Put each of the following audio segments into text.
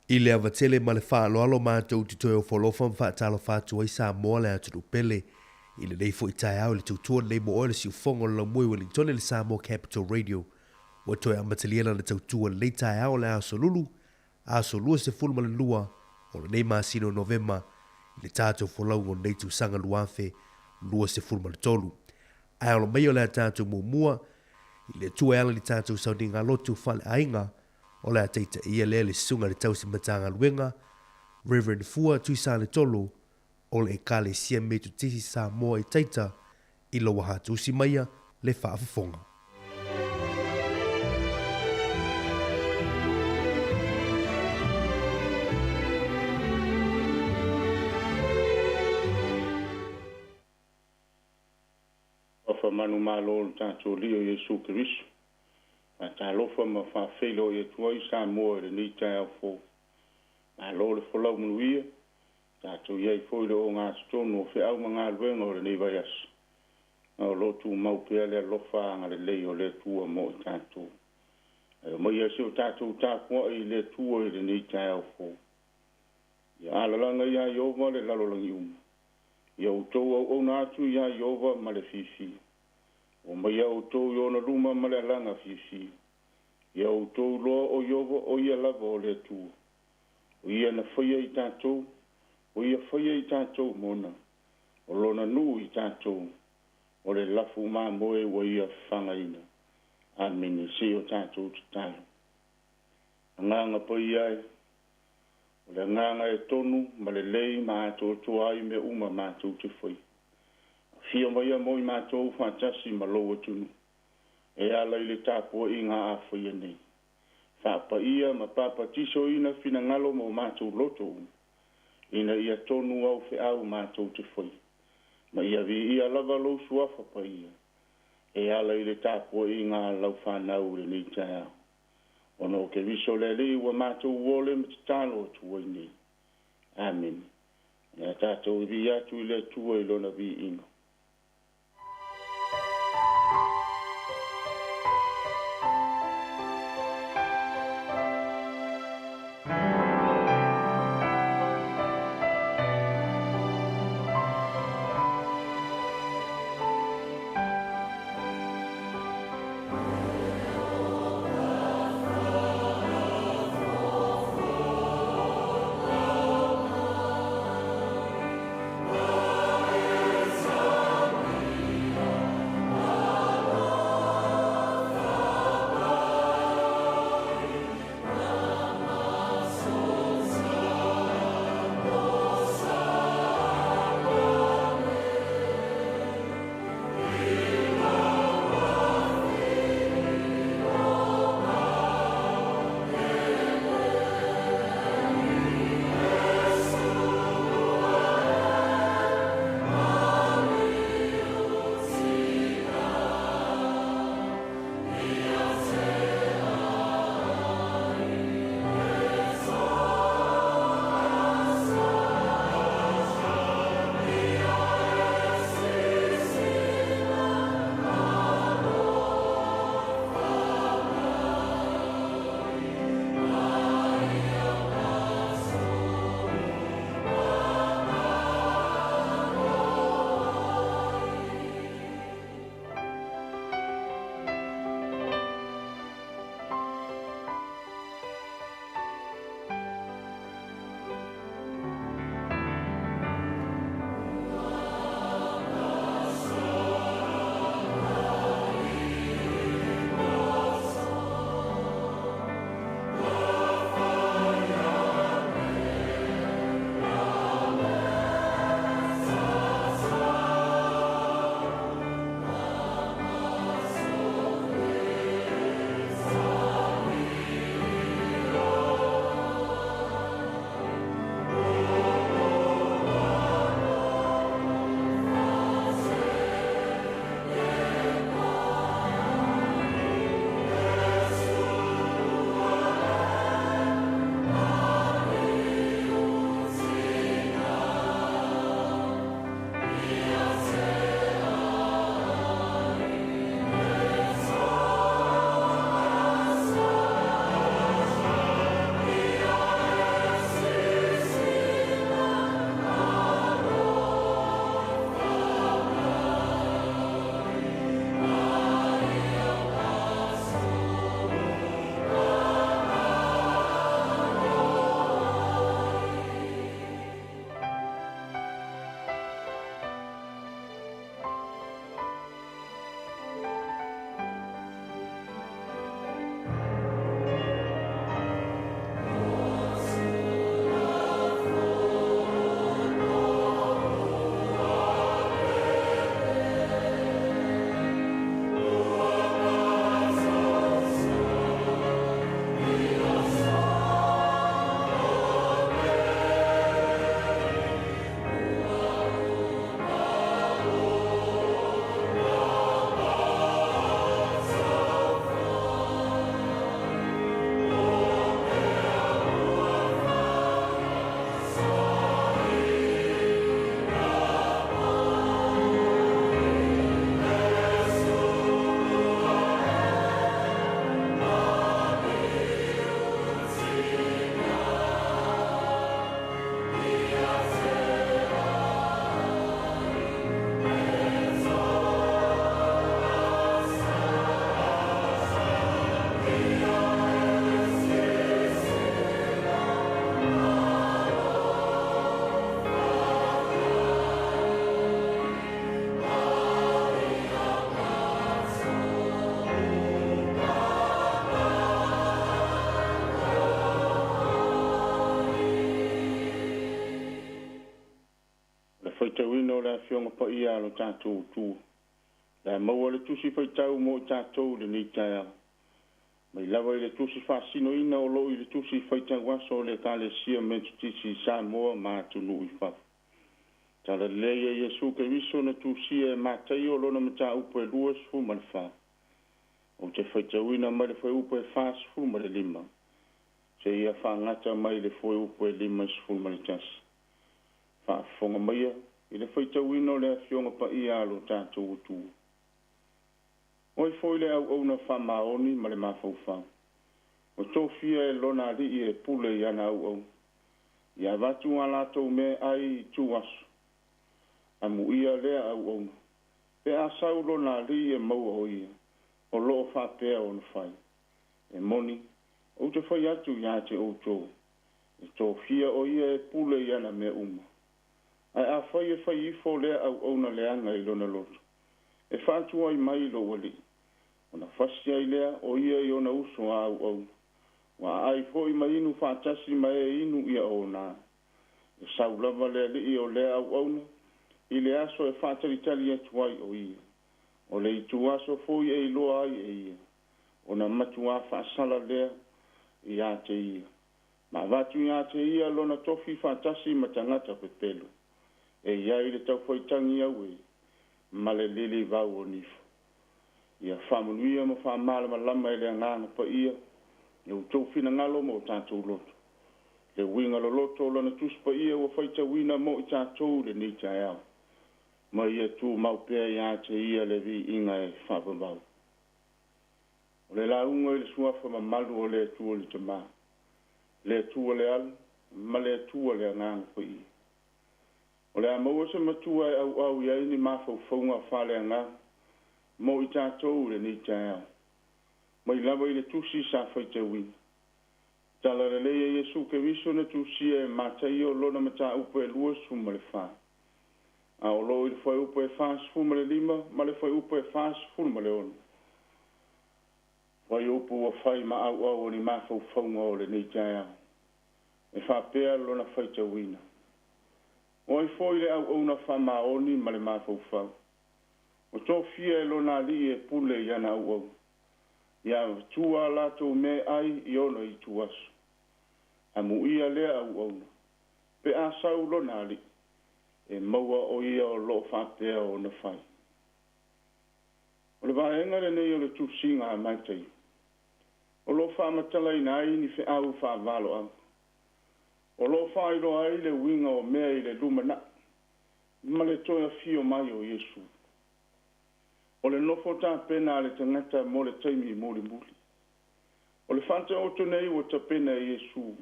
I le avatele ma le whaaloalo mātou te toi o wholofa mwhaatalo whātua i sa moa le atu pele. I le nei fo i tae au le tautua nei mo oile si ufongo la mui Wellington le Samoa Capital Radio. Wa toi amataliana le tautua le tae au le aso lulu. Aso lua se fulma le lua o le nei masino Novemba. I le tātou wholau o nei tu sanga luafe lua se fulma le tolu. Ai alo mei o le tātou mua. I le tua ala li tātou saudinga lotu whale ainga. O le ateita ia le sunga le tausi matanga luenga, Reverend Fua tuisa le tolo, o le kale sia me tu tisi sa moa i teita, i lo waha tusi maia le whaafafonga. Ofa manu malo le tātou lio Yesu Kirisu. Ta lofa ma fa felo e tuai sa mo le ni ta fo ma lo le fo la muia ta tu ye fo le o nga sto no fe au nga le no le ni vayas o lo tu mau pe le lofa nga le o le tu mo ta tu mo ye si ta tu ta ko i le tu o le ni ta fo ya la nga ya yo mo le la lo lang yu yo to o na tu ya yo va ma le fifi o mai au tō i ona luma ma le langa fifi. I au tō loa o iowa o ia lava o le tū. O ia na whaia i tātou, o ia whaia i tātou mona. O lona nu i tātou, o le lafu mā moe o ia whangaina. Amini, se o tātou te tālo. Nganga pa iai, o le nganga e tonu, ma le lei mātou tuai me uma mātou te whai. Fia mai a moi mātou whātasi ma loa tunu. E ala i le tāpua i ngā awhia nei. Whāpa ia ma pāpa tiso ina whina ngalo mo mātou loto. Ina ia tonu au whi au mātou te whai. Ma ia vi ia lava lo suafa pa ia. E ala i le tāpua i ngā lau whanau le ni tāia. Ono ke viso le li wa mātou wole ma te tālo tuai nei. Amen. Ia tātou i vi atu i le tua i lona vi inga. So le fionga pa ia lo tātou tū. La maua le tusi fai tau mo tātou le ni taia. Mai lava i le tusi whasino ina o lo i le tusi fai tau waso le ka le sia me tutisi sa moa ma tunu i whafu. Tala leia Yesu ke viso na tusi e mātai o lona mata upo e lua sfu ma le wha. O te fai tau ina mai le fai upo e wha sfu ma le lima. Se ia wha ngata mai le fai upo e lima sfu ma le tasi. Wha fonga maia i le fai tau ina o le fionga pa ia alo tātou utu. Oi foi le au na fa maoni ma le mafaufa. O tofia e lona li e pule ia na au. Ia vatu ala to me ai tuas. Amu ia le au. Pe asau lona li e mau o ia. O lo fa pe o na fai. E moni o te fai atu ia te o to. E tofia o ia e pule ia na me uma. Ai a fai e fai ifo le au na le anga i lona loto. E fatu ai mai lo wali. Ona fasi ai lea o ia i ona uso au. Wa ai foi mai inu fatasi mai inu ia ona. E saulava lea li i o lea au. I le aso e fatali tali atu ai o ia. O le itu aso foi e iloa ai e ia. Ona matua fasala lea i a te ia. Ma vatu i a te ia lona tofi fatasi matangata pe pelo. E ia i le tau foi tangi au e. Ma le lili vau o nifu. Ia whamanuia ma whamala ma lama e le anganga pa ia. E u tau fina ngalo mo tātou loto. Le winga lo loto lana tus pa ia wa whaita wina mo i tātou le ni tai au. Ma ia tū mau pēr ia te ia le vi inga e whapamau. O le la unga i le suafa ma malu o le tua li te maa. Le tua le alu, ma le tua le anganga pa ia. O le amaua se matua e au ia ini mafau faunga whale anganga. Mo i tātou le ni tai au. Mai lava i le tusi sa whaita wina. Tala le leia Yesu ke viso na tusi e mātai o lona mata upo e lua suma le wha. A o lo i le whai upo e wha sfuma le lima, ma le whai upo e wha sfuma le ono. Whai upo wa whai ma au o ni mafau whaunga o le ni tai au. E wha pēr lona whaita wina. O i fwoi le au na wha maoni ma le mafau whau. O tō fia e lona li e pule i ana au. Ia tua lato me ai i ono i tuasu. Amu ia lea au. Pe a sau lona li. E maua o ia o lo whapea o na whai. O le vaenga le nei o le tusinga a maitai. O lo whamatala i nai ni whi au whavalo au. O lo whairo ai le winga o mea i le lumana. Ma le toia fio mai o Yesu. O le nofo tā pena le tangata mo le taimi mōli muli. O le whante oto nei o ta pena e Yesu.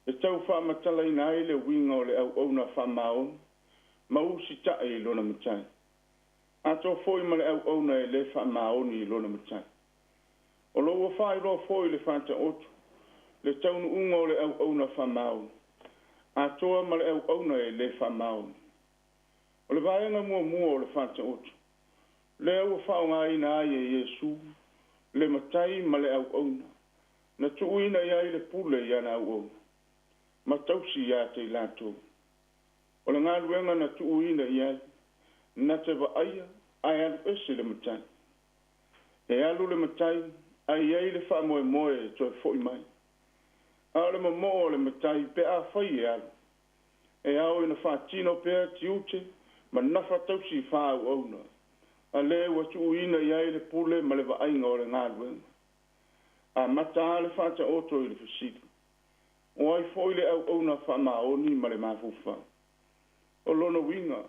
E tau whamatala i nai le winga o le au na whamao. Ma usi tae i lona matai. Ato foi ma le au na e le whamao ni i lona matai. O lo wa whai roa foi le whante oto. Le taunu unga o le au na whamao. Atoa ma le au na e le whamao. O le vaenga mua o le whante oto. Le au whaonga ina ai e Yesu, le matai ma le au. Na tuuina ia i le pule ia na au. Ma tausi ia te lato. O le ngā luenga na tuuina ia, na te wa aia, ai alu ese le matai. E alu le matai, ai ai le wha moe e toi foi mai. A le mamo le matai pe a whai e alu. E au ina wha tino pēr ti ute, ma nafa tausi wha au na. A le wa tuuina ia i le pule ma le wa ainga o le ngā luenga. A mata le whata oto i le whasiri. O ai foi le au na wha maoni ma le mafufa. O lona winga,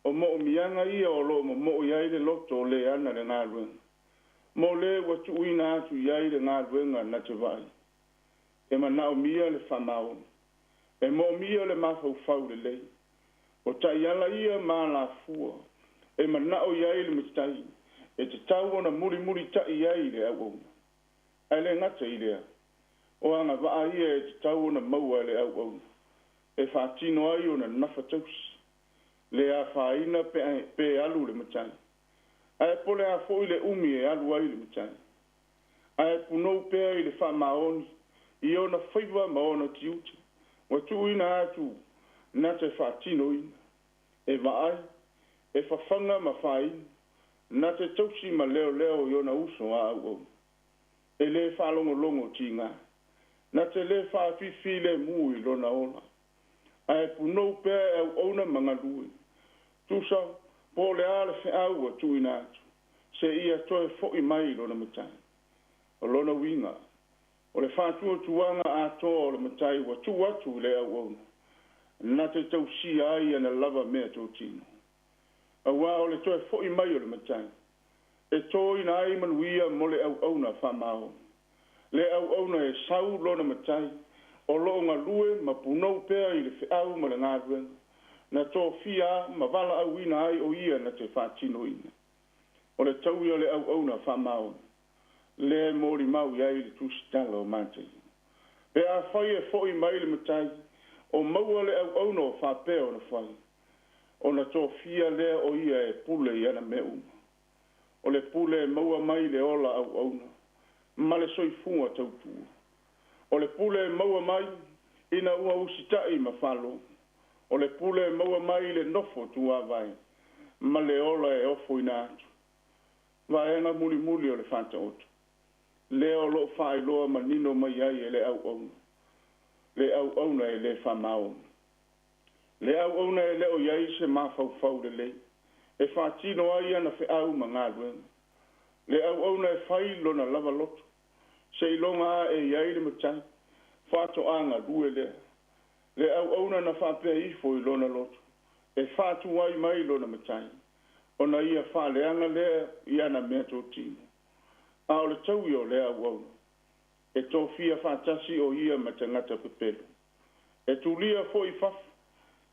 o mo mianga ia o lo mo ia i le loto o le ana le ngā luenga. Mo le wa tuuina atu ia i le ngā luenga na te vai. E manao mia le wha maoni. E mo mia le mafau le lei. O taiala ia ma la fua. E manao ia i le mitai. E te tau ona muri ta ia i le au. Ai le ngata i lea. O anga waa ia e te tau ona maua le au. E whaatino ai ona nafa tausi. Le a whaina pe alu le mitai. Ai pole a foi le umi e alu ai le mitai. Ai punou pea i le wha maoni. I ona whaiva ma ona tiuti. Wa tuuina atu na te whaatino ina. E vaai e whawhanga ma whai, na te tausi ma leo leo i ona uso a au. E le whalongo longo tinga, na te le whawhiwhi le mui lona ona. Ai punou pēr au ona mga lui. Tusa, po le ale whi au a tuina atu. Se ia toe fo'i mai lona matai. O lona winga. O le whātua tuanga a toa o le matai wa tu atu le au ona. Na te tau si ai ana lava mea tō tino. A wā o le toe fo'i mai o le matai. E toi na ai manuia mo le au ona whamao. Le au ona e sau lona matai. O lo ngā lue ma punou pēr i le whiau ma le ngāruenga. Na tō fia ma wala au ina ai o ia na te whātino ina. O le tau i o le au ona whamao. Le mori mau iai le tūsitanga o mātai. Pe a whai e fo'i mai le matai. O maua le au ona o whāpea o na whai. O na tō fia le o ia e pule i ana me uma. O le pule e maua mai le ola au ona. Ma le soifunga tautua. O le pule e maua mai ina ua usitai ma whalo. O le pule e maua mai le nofo tua vai. Ma le ola e ofo ina atu. Vaenga muli muli o le whanta otu. Leo lo whai loa ma nino mai ai e le au ona. Le au ona e le whamao. Le au ona e le o iai se mawhau fau le le. E whātino ai ana whi au ma ngā luenga. Le au ona e whai lona lava loto. Se ilonga a e iai le matai. Whāto anga lue lea. Le au ona na whapea ifo i lona loto. E whātu ai mai lona matai. Ona ia whaleanga lea i ana mea tō tino. A o le tau i o lea au ona. E tō fia whātasi o ia ma te ngata pepelu. E tūlia fo i whaf.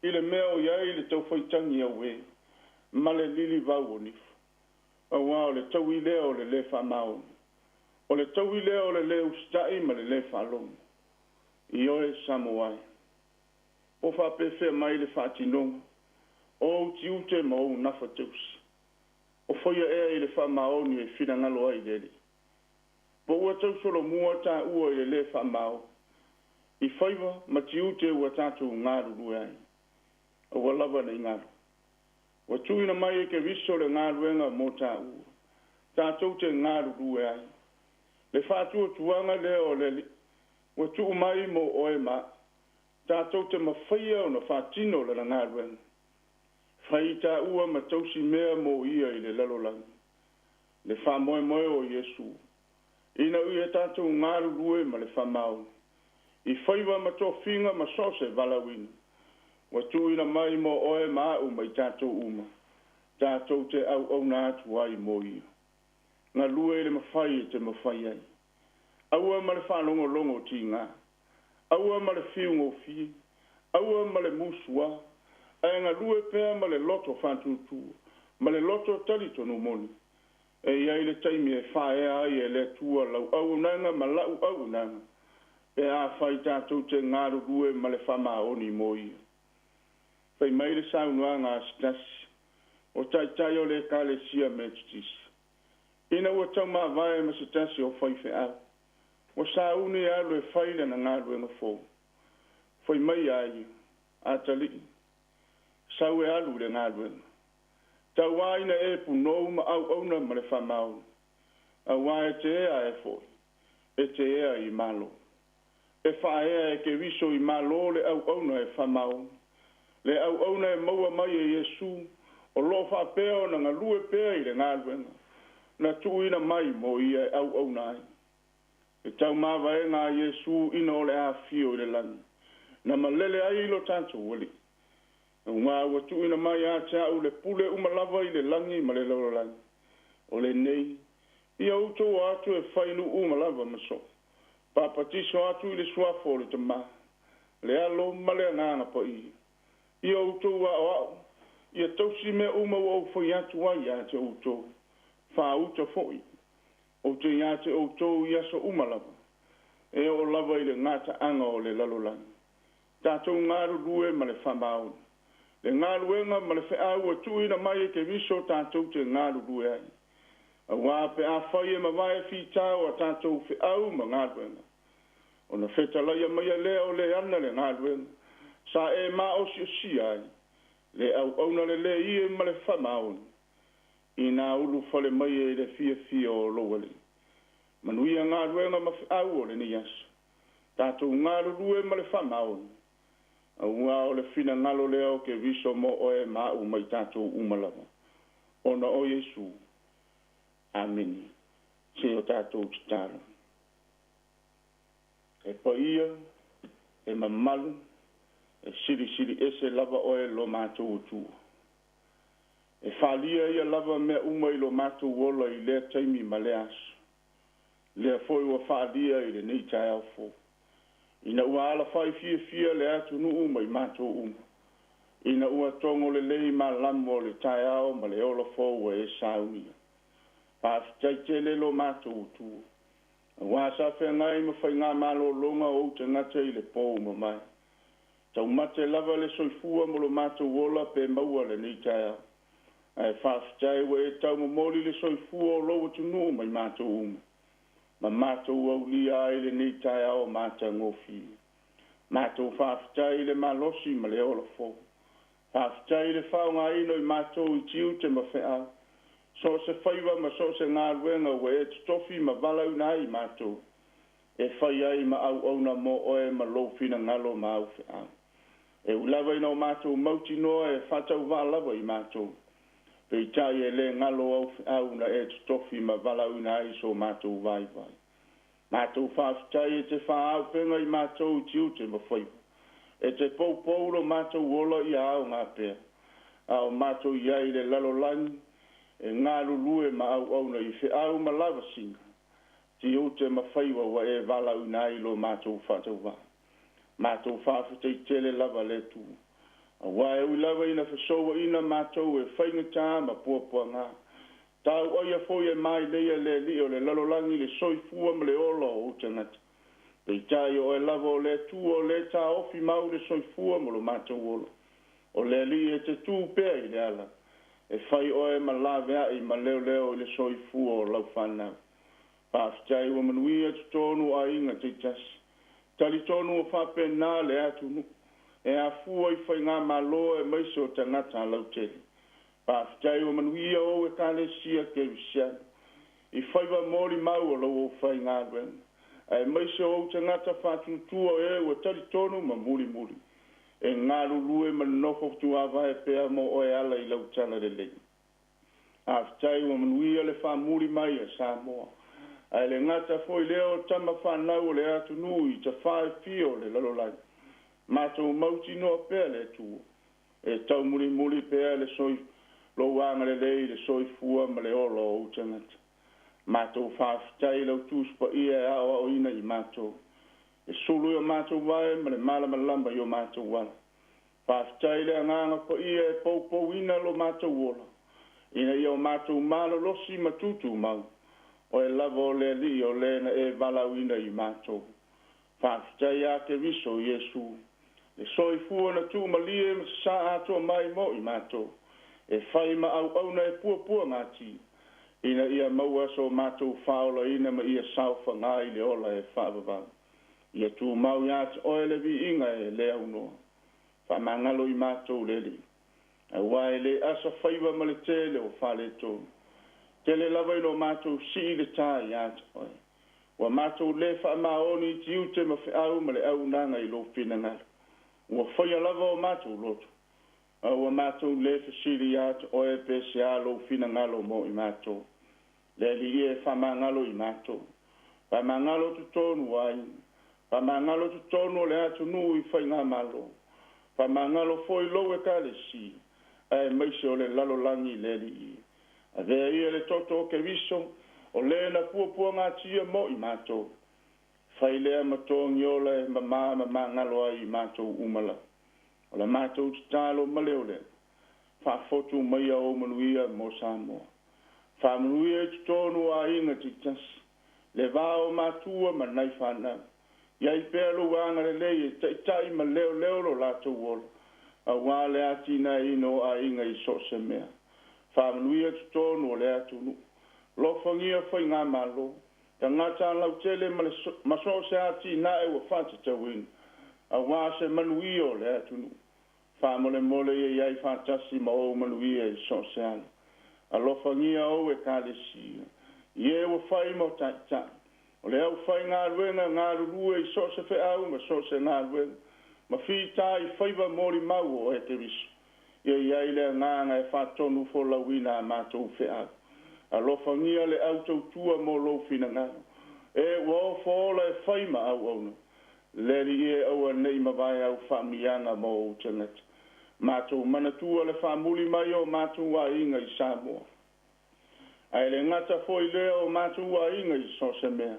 I le mea o iai le tau whaitangi au e. Ma le lili vau o nifu. A wā o le tau i lea o le le whamao. O le tau i lea o le le ustai ma le le whalongo. I oe Samoai. O whapewhea mai le whātinonga. O uti ute ma o nafa teusi. O whaia ea i le whamao ni e whina ngalo ai lele. Po ua tau solo mua tā ua i le whamao. I whaiva ma ti ute ua tātou ngāru rue ai. O walawa nei ngāru. Wa tuina mai e ke viso le ngāruenga mo tā ua. Tātou te ngāru rue ai. Le whātua tuanga le o lele. Wa tuu mai mo oe ma. Tātou te mawhaia o na whātino le ngāruenga. Whai tā ua ma tausi mea mo ia i le lalolangi. Le whamoe moe o Yesu. Ina ui e tātou ngāru rue ma le whamao. I whaiva ma tō whinga ma sose valawina. Wa tuina mai mo oe ma au mai tātou uma. Tātou te au au nā atu ai mo ia. Ngā lue le mawhai e te mawhai ai. Aua ma le whanongo longo ti ngā. Aua ma le whiungo whi. Aua ma le musua. Ai ngā lue pēr ma le loto whantutu. Ma le loto talitono moni. E iai le taimi e whae ai e le tua lau au nanga ma lau au nanga. E a whai tātou te ngāru rue ma le whama oni mo ia. Whai mai le saunua ngā stasi. O tai o le ka le sia me tutisi. Ina ua tau maa vae ma stasi o whai whi au. O sauni alu e whai na ngāru e ngafo. Whai mai ai a tali. Sau e alu le ngāru e. Tau waina e punou ma au auna ma le whamau. A wai te ea e foi. E te ea i malo. E whaea e ke viso i malo le au auna e whamau. Le au auna e maua mai e Yesu. O lo whapeo na ngā lue pēa i le ngāruenga. Na tuina mai mo ia e au auna ai. E tau mawa e ngā Yesu ina o le a fio i le lani. Na malele ai ilo tanto wali. Ngā ua tuina mai a te au le pule umalawa i le langi ma le laulangi. O le nei, ia uto atu e whainu umalawa maso. Papatiso atu i le suafo le tama. Le alo ma le nganga pa i. Ia uto wa o au. Ia tausi me uma wa au fai atu ai a te uto. Wha uta foi. O te ia te uto ia so umalawa. E o lava i le ngata anga o le laulangi. Tātou ngāru rue ma le whamau. Le ngāruenga ma le whaau a tuina mai e ke viso tātou te ngāru rue ai. A wāpe a whai e ma vai e whitao a tātou whaau ma ngāruenga. O na whetalaia mai a lea o le ana le ngāruenga. Sa e ma o si ai. le au na le ia ma le whamaon. Ina ulu whale mai e le fia o lowale. Manuia ngā ruenga ma au o le ni asu. Tātou ngā rurue ma le whamaon. Ua o le fina ngalo leo ke viso mo oe mau mai tātou umalawa. Ona o Yesu. Amen. Se o tātou titara. E pa ia, e mamalu, e siri ese lava oe lo mātou utua. E whalia ia lava mea umai lo mātou wola i lea taimi ma le asu. Lea foi ua whalia i le nei tai au fo. Ina ua ala whai fia le atu nu umai mātou uma. Ina ua tongo le lei ma lamo le tai au ma le ola fo ua e saunia. Pāwhitai te le lo mātou utua. Ua sa whea ngai ma whai ngā malo longa o te ngata i le pō ma mai. Tau mate lava le soifua mo lo mātou wola pe maua le nei tai au. Ai whawhitai ua e tau mamoli le soifua o loa tunu mai mātou uma. Ma mātou au lia ai le nei tai au mātou ngofi. Mātou whawhitai le malosi ma le ola fo. Whawhitai le whaunga ino i mātou i tiu te mawhi au. So se whaiwa ma so se ngā ruenga ua e tofi ma walau na i mātou. E whai ai ma au na mo oe ma lofina ngalo ma au whi au. E ulawa ino mātou mauti noa e whatau walawa i mātou. Pei tai e le ngalo au na e tofi ma walau na i so mātou vai. Mātou whawhitai e te whaau penga i mātou i tiu te mawhaiwa. E te pou lo mātou wola i au ngā pēr. Au mātou iai le lalolangi. E ngā lulue ma au na i whi au ma lava singa. Ti o te mawhaiwa wa e walau na i lo mātou whatau wā. Mātou whawhitai tele lava le tū. Wa e ui lava ina whasowa ina mātou e whaingata ma puapua ngā. Tau oia foi e mai leia le li o le lalolangi le soifua ma le olo o te ngata. Pei tai o e lava o le tū o le tā ofi mau le soifua ma lo mātou olo. O le li e te tū pēr i le ala. E whai oe ma lawe ai ma leo le soifua o lau whanau. Pāwhitai ua manuia tu tonu a inga te tasi. Tali tonu o whape nā le atu nu. E a fua i whai ngā maloa e maiso o te ngata lau tele. Pāwhitai ua manuia o e kāle sia ke risiana. I whai wa mori mau o lau o whai ngā wen. E maiso o te ngata whātutua e ua tali tonu ma muri. E ngā lulue ma nofo tu awa e pēr mo o e ala i lau tala le lei. Pāwhitai ua manuia le whamuri mai e Samoa. Ai le ngata foi leo tama whanau o le atu nui ta whae pio le lalolai. Mātou mauti noa pēr le tū. E tau muri pēr le soi lo wanga le lei le soi fua ma le olo o tangata. Mātou whawhitai lau tūspa ia e awa o ina i mātou. E sulu o mātou wae ma le malama lamba i o mātou wala. Pāwhitai le anganga po ia e pou ina lo mātou wola. Ina i o mātou malo losi matutu mau. O e lava o le li o le na e walau ina i mātou. Pāwhitai a ke viso Yesu. E soi fua na tū malie ma sa ato mai mo i mātou. E whai ma au na e pua ngāti. Ina ia maua so mātou whaola ina ma ia saufa ngā i le ola e whaavavau. Ia tū mau iat oele vi inga e lea unoa. Whamangalo i mātou leli. A wae le asa whaiwa ma le tele o whale tō. Tele lava ino mātou si le tā iat oe. Wa mātou le whaamaoni ti ute ma whiau ma le au nanga i lo whinangalo. Wa whaia lava o mātou loto. Wa mātou le whasiri iat oe pese a lo whinangalo mo i mātou. Leli e whamangalo i mātou. Whamangalo tu tōnu waini. Pamangalo tu tono le atu nui whai ngā malo. Pamangalo foi loe kale si. Ai maise o le lalolangi le li i. A vea ia le toto o ke viso. O le na pua ngā tia mo i mātou. Whai lea matongi o le mama ngalo ai i mātou umala. O le mātou titalo maleo le. Whafotu mai a o manuia mo Samoa. Whamanuia tu tono a inga titasi. Le vao mātua ma nai whanau. Ia i pēlo wanga le lei e tai ma leo lo lātou wolo. A wāle ati na ino a inga i so se mea. Whamanuia tu tōnu o le atu nu. Lofangia whai ngā malo. Ta ngata lau tele ma so se ati na e wa whata tawin. A wā se manuia o le atu nu. mole e ai whātasi ma o manuia e so seana. A lofangia o e kālesia. Ie wa whai mo tai. O le au whai ngā ruenga, ngā rurua i so se wheau, ma so se ngā ruenga. Ma whita i whaiva mori mau o e te risu. Ia iai le nganga e whātonu fo lawina a mātou wheau. A lofangia le au tautua mo lo fina ngā. E wao whaola e whaima au au. Leri e au nei mawai au whaamianga mo o tangata. Mātou manatua le whaamuli mai o mātou wa inga i Samoa. Ai le ngata foi leo mātou wa inga i so se mea.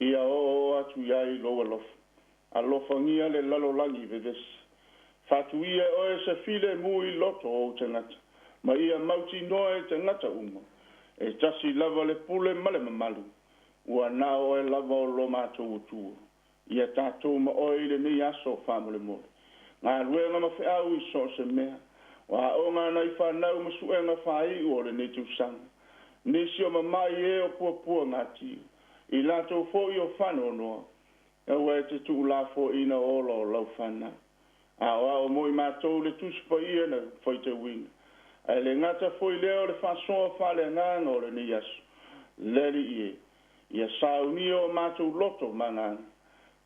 Ia o atu iai loa lofa. A lofangia le lalolangi vevesi. Fatu ia oe se file mui loto o tangata. Ma ia mauti noa e tangata uma. E tasi lava le pule male mamalu. Ua na oe lava o lo mātou utua. Ia tātou ma oe le ni aso whamule mole. Ngā ruenga ma whiau i so se mea. Wa o ngā nei whanau ma suenga whai o le netu sanga. Nisi o ma mai e o pua ngā tiu. I lato fo i o whano noa. E ue te tu la fo ina ola o lau whana. A o moi mātou le tuspa ia na whaite winga. E le ngata fo i leo le whasoa whale ngāna o le ni aso. Leri ie. Ia sauni o mātou loto mangana.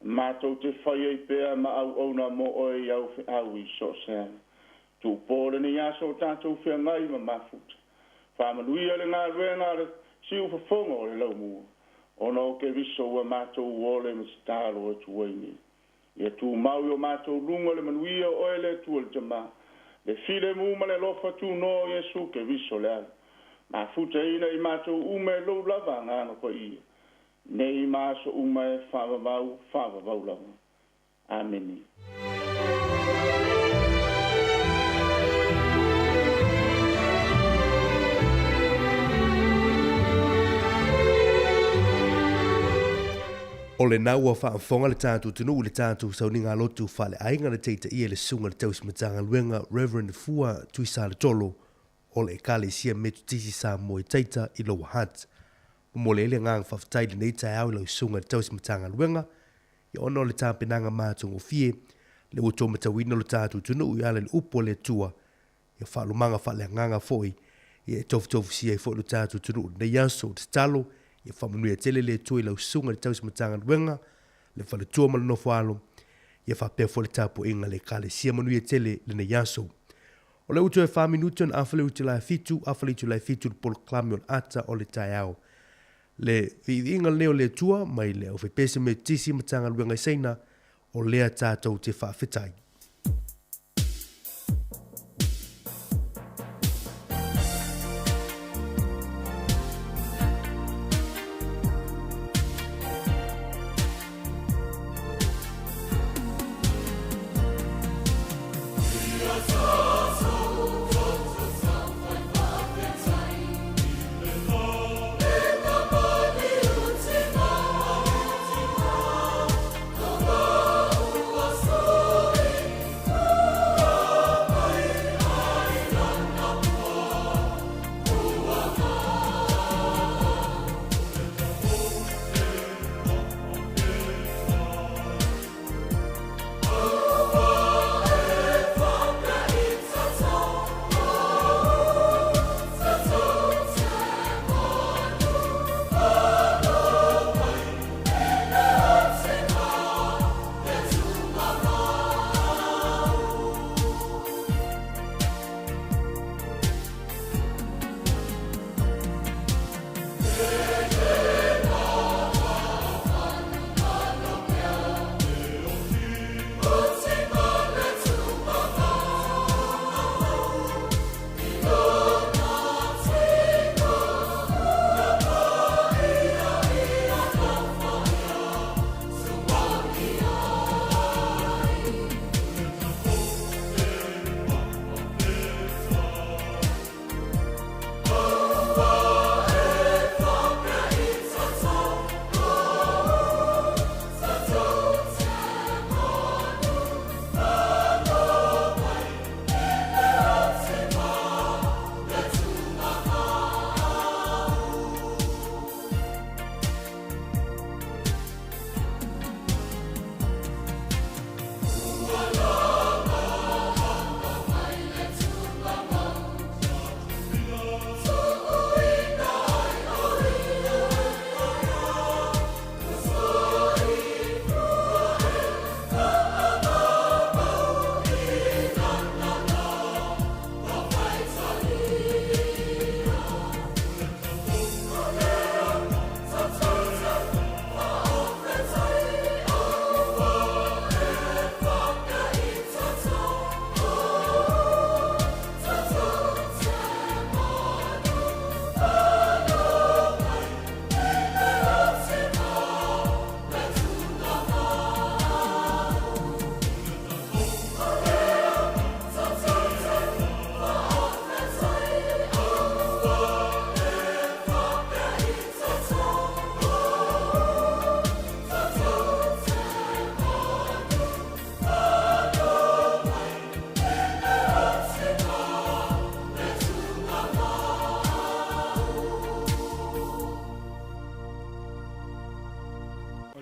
Mātou te whai ei pēr ma au ona mo oe au i so seana. Tu pōle ni aso tātou whia ngai ma mafuta. Whamanuia le ngā ruenga le siu whafonga o le lau mua. Ona o ke viso ua mātou uole ma stalo e tuaini. Ia tu maui o mātou lunga le manuia oe le tua le tama. Le file muma le lofa tu no Yesu ke viso le ala. Ma futa ina i mātou ume lo lava ngāna ko ia. Nei māso ume whavavau lava. Ameni. O le nau a whaafonga le tātou tunu le tātou sauninga lotu whale ainga le teita ia le sunga le tausi matanga luenga Reverend Fua Tuisa le tolo o le ekale sia metu tisi sa mo i teita i loa hat. Mo le ele ngang whaftai le neita au le sunga le tausi matanga luenga i ono le tāpenanga mātungo fie le uto matawina le tātou tunu i ale le upo le tua i whalumanga whale nganga foi i e tofu sia i fo le tātou tunu le yaso te talo ia whamanui a tele le tui lau sunga le tausi matanga luenga, le whale tua mala no whaalo, ia whapea fo le tapo inga le kale sia manui a tele le ne yaso. O le utu e wha minuto an awhale utu lai fitu le polo klami on ata o le tai au. Le inga leo le tua, mai le au whepese me tisi matanga luenga i seina, o lea tātou te whawhetai.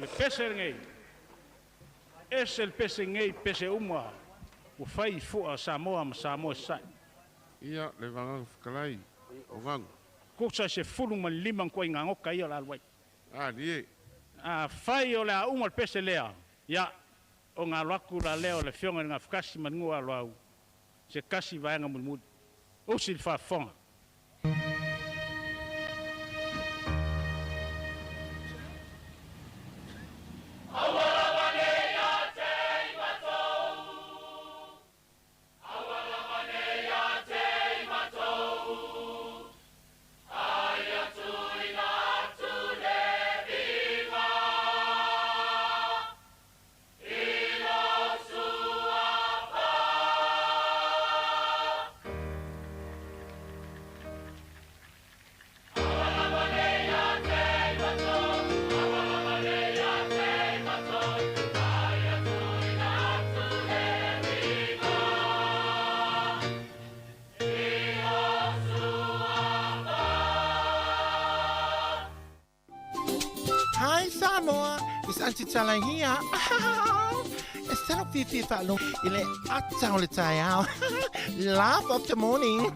le pese ngai. Ese le pese ngai pese uma. O fai fua Samoa ma Samoa sai. Ia le vanga kalai o ngang. Ko sa se fulu ma limang ko ngango kai o la wai. Nie. Fai o la uma le pese lea. Ya o ngā laku la leo le fionga ngā whakasi manua alo au. Se kasi vaenga mulmud. O si le whafonga. Hi Samoa, it's Auntie Chala here. Instead of Fifi Falo, ile atau le tayao. Laugh of the morning.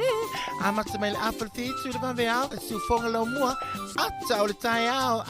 Amat semel apple feet to the banveao, su fongalo mua, atau le tayao.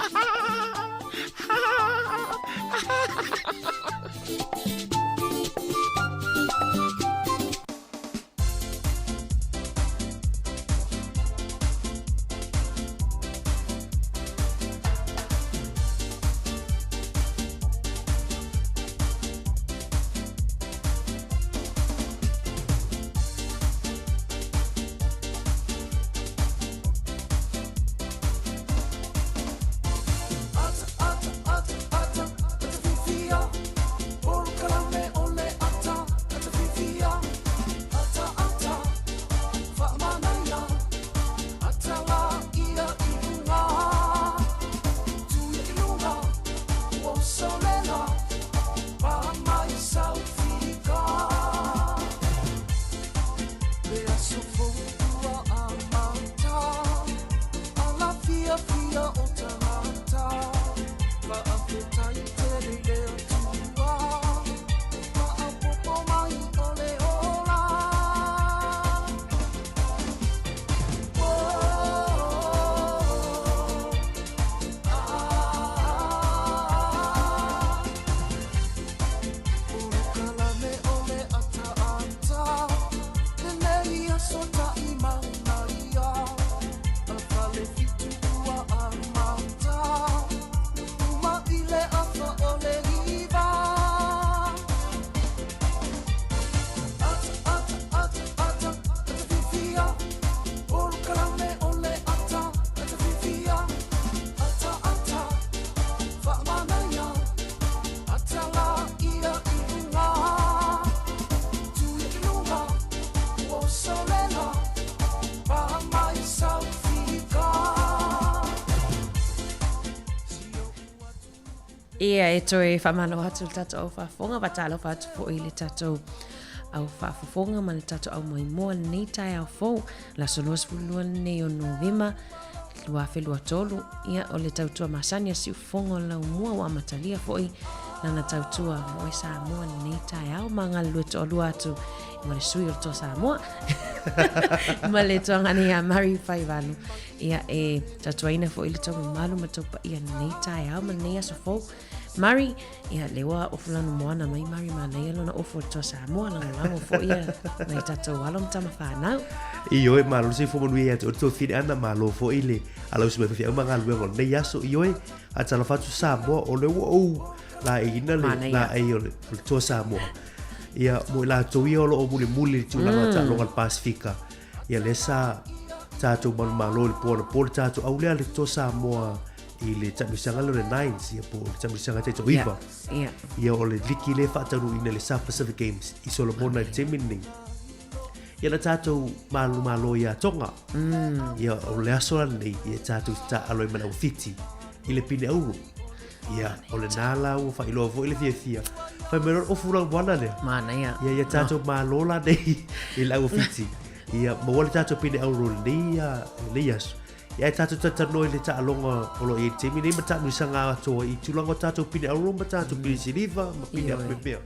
Ia e toi whamano atu le tato au whafonga, watalo whatu fo i le tato au whafonga, ma le tato au mai moa nei tai au fo, la sonoa spulua nei o Novema, lua whelua tolu, ia o le tautua masania si ufonga o lau mua wa matalia fo i, nana tautua moe sa moa nei tai au, ma ngā lua to alua atu, ma le sui o to sa moa, ma le toanga ni a Mari Whaiwanu, ia e tatua ina fo i le tau malu ma taupa ia nei tai au, ma nei aso fo, Mari, ia lewa o fulano moana mai Mari ma nei alona ofo to sa moa lango fo ia nei tatou alom tama whanau. Ioe malo se fo manu ia to fide ana malo fo ile ala usme fia manga luengo nei aso ioe atala fatu sa moa o le o la ina le la ai o to sa moa. Ia mo la to ia o muli tu la mata longa Pasifika. Ia le sa tatou malo le pole tatou au le to sa moa. I le tamisanga le nines ia po le tamisanga te toiva ia o le liki le whataru ina le South Pacific Games i Solomona i Temini ia na tātou malo ia tonga ia o le asoa nei ia tātou ta aloi mana ufiti i le pine auru ia o le nala o whailoa vo i le fia whai mero o fura wana le ia tātou malo la nei i la ufiti ia mawale tātou pine auru nei aso ia tātou tatano i le ta'alonga o lo i te mini ma tātou sanga atoa i tulango tātou pini auro ma tātou pini siliva ma pini apepea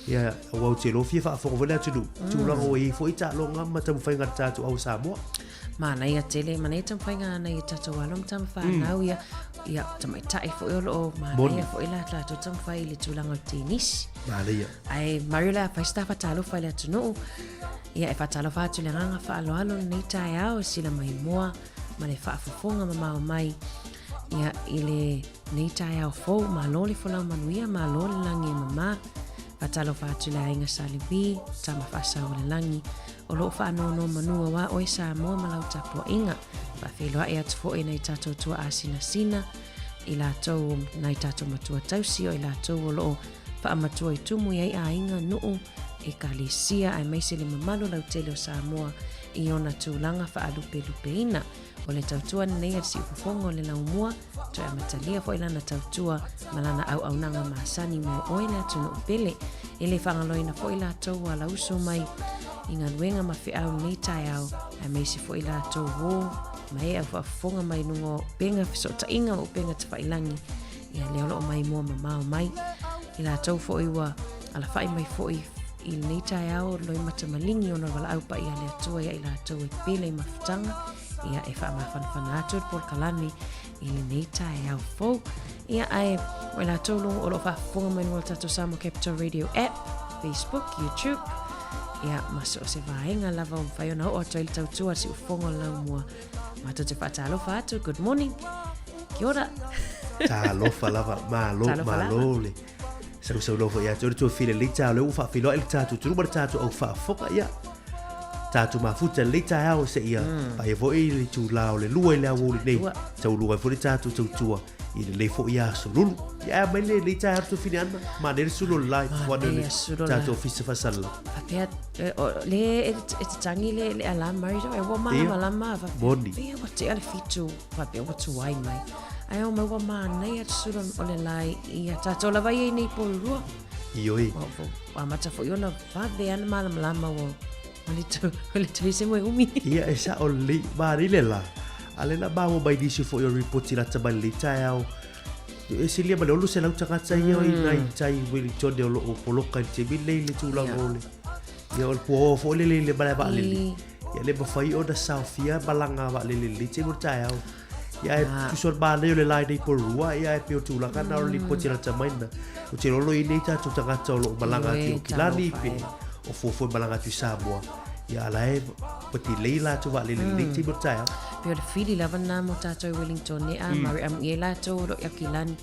ia wau te lo fia whaafonga vele atu tulango i fo i ta'alonga ma tamu whainga tātou au Samoa Mana ia tele, mana ia tampaiga na ia tatou alom tam whanau ia tamai tai fo olo o mana ia fo ila tātou tampai le tūlanga o tenisi. Mana ia. Ai marila whaista whatalo whai le atunu ia e whatalo whatu le nganga whaaloalo nei tai au sila mai moa ma le whaafofonga ma mau mai ia i le nei tai au fo ma lole folau manuia ma lole langi e mama whatalo whatu le ainga salibi tama whasau le langi o lo whaanono manua wa o isa moa malau tapo inga. Whawheloa e atu fo e nei tātou tua asina sina i lātou nei tātou matua tausi o i lātou o lo whaamatua i tumu iei a inga nuu e Kalesia ai meise le mamalu lau tele o Samoa i ona tūlanga whaalupe lupe ina o le tautua nei al si ufufongo le laumua to e matalia fo ilana tautua malana au nanga maasani me o le atu no upele e le whangaloina fo i lātou a lausu mai inga luenga ma fi au nei tai au ai meisi fo i lātou wō mai au whaafonga mai nungo penga fisota inga o penga te whailangi ia leo loo mai mua mamao mai i lātou fo i wa ala whai mai fo i nei tai au loi mata malingi ona wala au pa ia le atua ia i lātou e pele i mafutanga ia e wha mawhanawhana atu por kalani i nei tai au fo ia ai o i lātou longo o loo whaafonga mai nungo tātou Samoa Capital Radio app, Facebook, YouTube ia maso se vaenga lava o whaiona o ato ili tautua si ufongo lau mua mato te whaatalofa atu, good morning kia ora Talofa lava malole sau lofa ia tōre tō while leita au leu whaafiloa ili tātou turuma tātou au whaafoka ia tātou mafuta leita au se ia pai vo i le tū lao le lua i le au li nei tau lua i fo le tātou tautua i le leifo ia solulu ia mai le leita au tō whine ana ma ne le sulo lai wana le tātou fisa fasala Pea le e te tangi le alama marito e wa maa lama Moni pea wa te ale fitu pea wa tu wai mai ai o mai wa maa nei atu sura o le lai ia tātou lava i nei porurua ioi wa mata fo iona vave ana malama lama o le tu se moe umi ia e sa o le maari le la ale la bawa bai disi fo i o ripoti la tabai le tai au e silia ma le olu se lau tangata ia o i nai tai Wellington de o lo o poloka i te mile le tūlang o le ia o le pua fo le bale ba le ia le mawhai o na Southia balanga ba le te mo tai au ia e tusor ba le o le lai nei porua ia e peo tūlanga na o li poti la tamaina o te rolo i nei tātou tangata o lo malanga ki o kilani pe o fofo malanga tu Samoa ia ala e pati leila tu va le te mo tai au peo le fili lava na mo tātou Wellington ne a mari am ia lātou lo ia kilani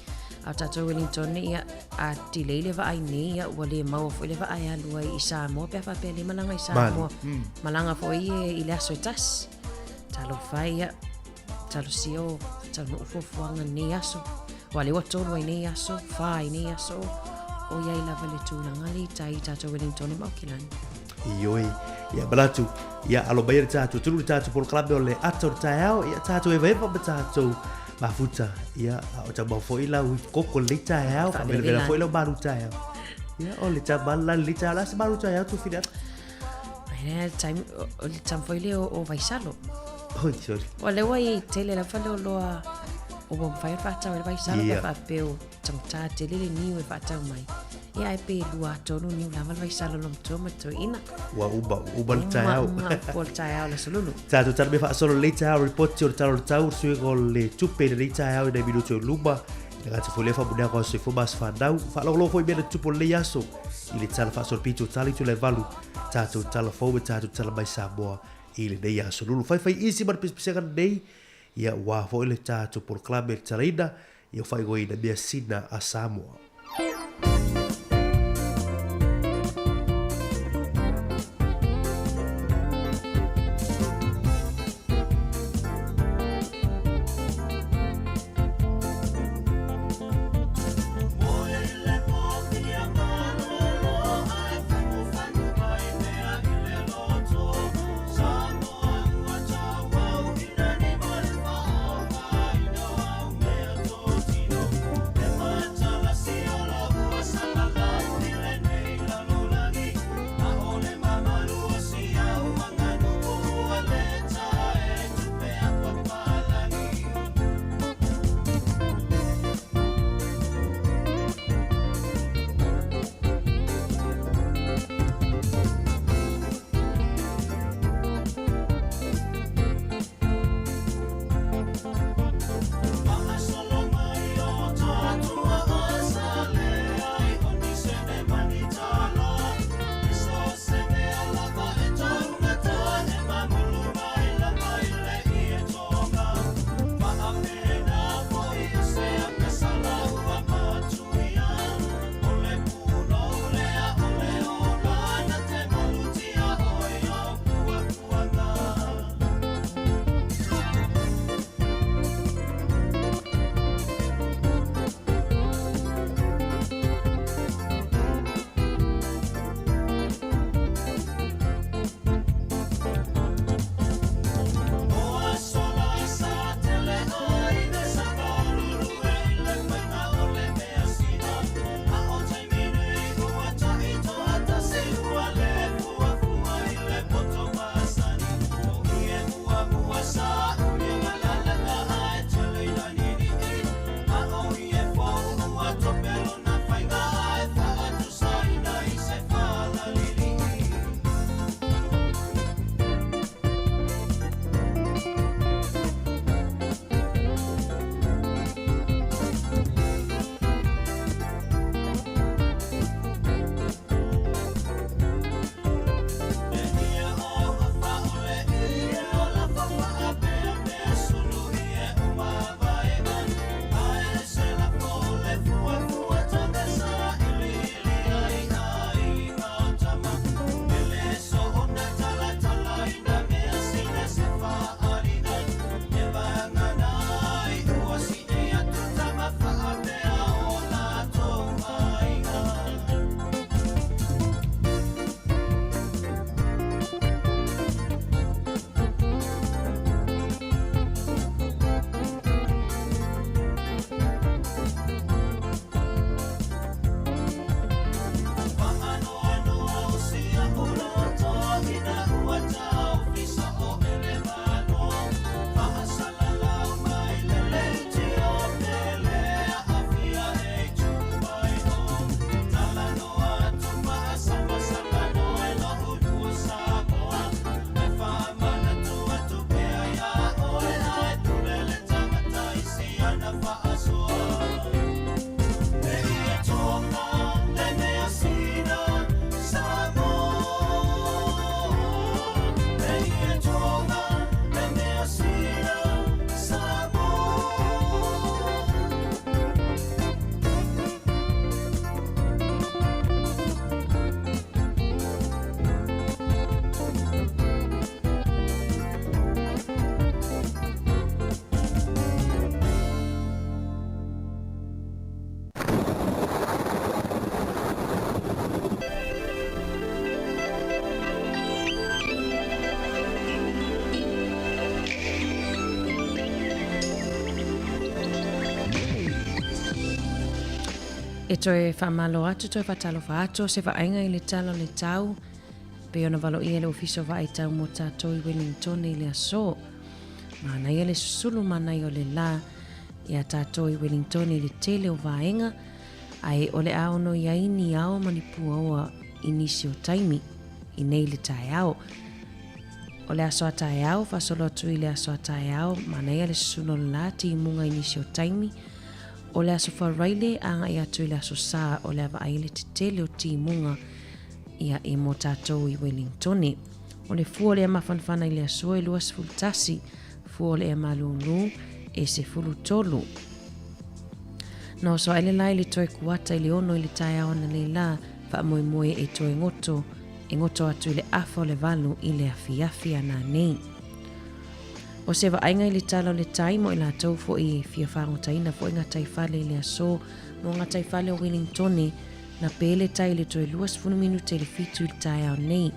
a tātou Wellington ne ia a ti leile va ai ne ia ua le mau fo le va ai alua i Samoa pea whapea le malanga i Samoa malanga fo i le aso e tas talo whai ia talo sio talo no ufofuanga ne aso wa le watolo ai ne aso whai ne aso o ia i lava le tūlanga li tai tātou Wellington ne mau kilani ioi ia balatu ia alo bayar tātou tulu tātou por klabe o le ato tai au ia tātou eva ma tātou mafuta ia o ta mau foi la koko le tai au fa vela foi la baru tai au ia o le tabala le tai la se baru tai au tu fina ai time o le tam foi le o vaisalo oi sorry o le wai tele la fa lo o bom fai fa ta o vaisalo fa peo tangta tele le ni o fa ta mai ia e pe lua tonu ni lava vaisalo lo toma to ina wa uba le tai au por tai au la solulu tātou tala me fa solo le tai au report o tau sui go le tupe le tai au na minuto luba ia te fole fa buda ko se fo bas fa dau fa lo foi bene tupo le yaso i le tala fa solo pito tali tu le valu tātou tala fo tātou tala mai Samoa i le nei yaso lulu fai easy mar pesega nei ia wa fo le tātou por klabe taraina ia fai go ina mea sina a Samoa Thank you. E toe whamalo atu, toe whatalofa atu, se whainga i le talo le tau, pe ona valo ia le ofiso wa i tau mo tātou i Wellington i le aso. Mana ia le susulu mana i o le la, ia tātou i Wellington i le tele o vaenga, ai o le aono ia ini ao manipua oa inisi o taimi, i nei le tae ao. O le aso a tae ao, fasolo atu i le aso a tae ao, mana ia le susulu la ti munga inisi o taimi, o le aso wharaile anga i atu i le aso saa o le awa aile te tele o ti munga ia e mo tātou i Wellingtoni. O le fua le ama whanwhana i le aso e luas fultasi, fua le ama lulu e se fulu tolu. No so ele lai le toi kuata i le ono i le tae ao na le la, wha moe moe e toi ngoto atu i le afa o le valu i le afi ana nei. O se wa ainga i le talo le taimo i la tau fo i fia whango taina fo i ngā taifale i le aso mo ngā taifale o Wellingtoni na pele tai le toi luas funu minute i le fitu i le tae au nei.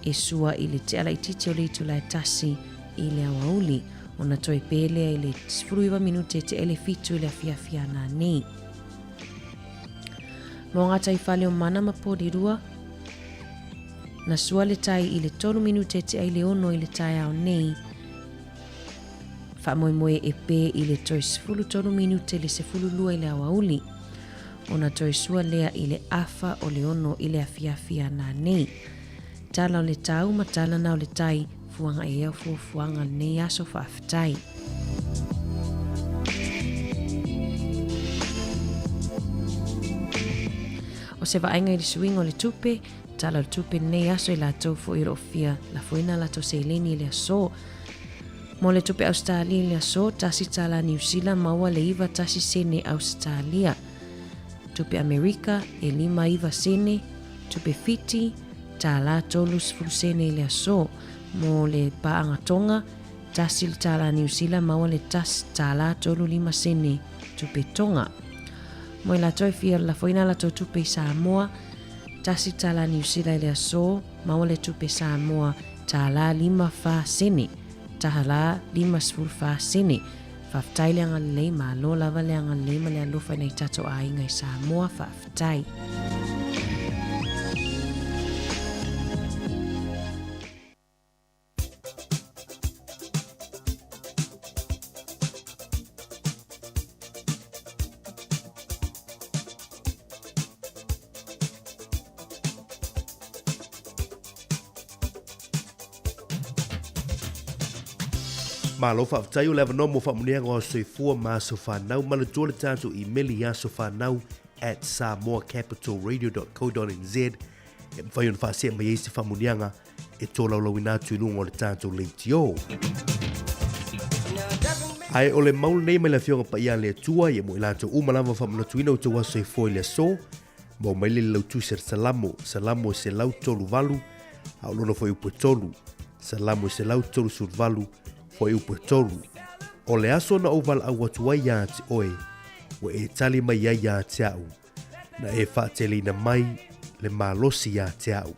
E sua i le te ala i titi o le itu lai tasi i le awauli o na toi pele i le furuiwa minute te ele fitu i le afia ana nei. Mo ngā taifale o mana mapodi rua na sua le tai i le tolu minute te ai le ono i le tae au nei. Fa moe e pe i le toi sefulu tolu minute le sefulu lua i le awauli. O na toi sua lea i le afa o le ono i le afia na nei. Tala o le tau ma tala na o le tai fuanga e au fuanga nei aso whaafitai. O se vaenga i le suinga o le tupe, tala o le tupe nei aso i la tau fo i rofia la fuina la to se leni i le aso. Mo le tupe Australia le aso, tasi tala New Zealand maua le iwa tasi sene Australia. Tupe Amerika e 5 iwa sene, tupe Fiti, tala tolu sifuru sene le aso. Mo le paanga tonga, tasi tala New Zealand maua le tasi tala tolu 5 sene, tupe tonga. Mo la toi fia la foina la to tupe Samoa, tasi tala New Zealand le aso, maua le tupe Samoa, tala 5 fa sene. Tahala 5 fa sene. Whaftai le anga lei ma lo lava le anga lei ma le alofa nei tato a inga i Samoa whaftai. Ma lo fa tai o le no mo fa munia ngo se fu ma so fa now ma le tole tanto email ya so fa now @samoacapitalradio.co.nz e fa yon fa se mai se fa munia e tola lo wina tu lungo le tanto le tio ai o le maul nei me la fionga pa ia le tua e mo la to uma lava fa mo tu ino to wa se foi le so mo mai le lo tu ser salamo se lau tolu valu au lo no foi upo tolu salamo se lau tolu sur valu foi upo tolu. O le aso na oval au watu ai ya te oe, wa e tali mai ya te au, na e whaateli na mai le malosi ya te au.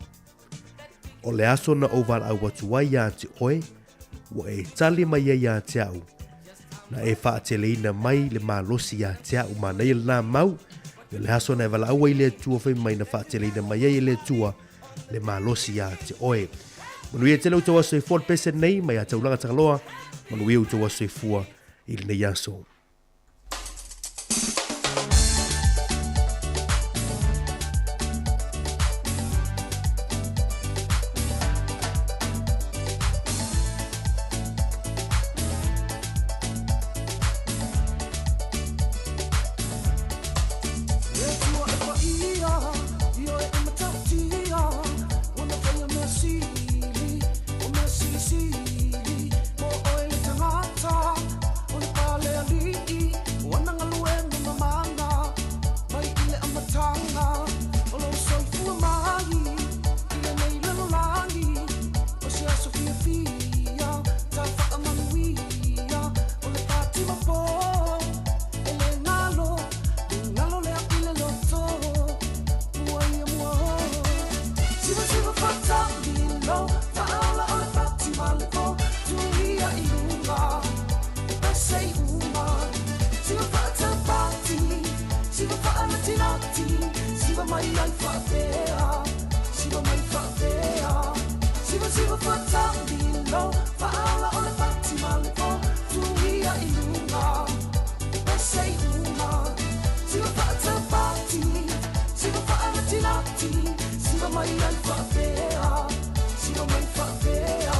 O le aso na oval au watu ai ya te oe, wa e tali mai ya te au, na e whaateli na mai le malosi ya te au, ma nei na mau, le aso na e wala au ai le tua whai mai na whaateli na mai le tua le malosi ya te oe. Manuia tele o tawa soe fol pese nei mai a taulanga takaloa, manuia o tawa soe fua ili nei aso. Sili, o oile tangata, o le pale ali mai ai whapea, siwa mai whapea. Siwa whatamino, whaala o le pati malipo, tuia i lunga, pesei uma. Siwa whatapati, siwa whaalatinati, siwa mai ai whapea, siwa mai whapea.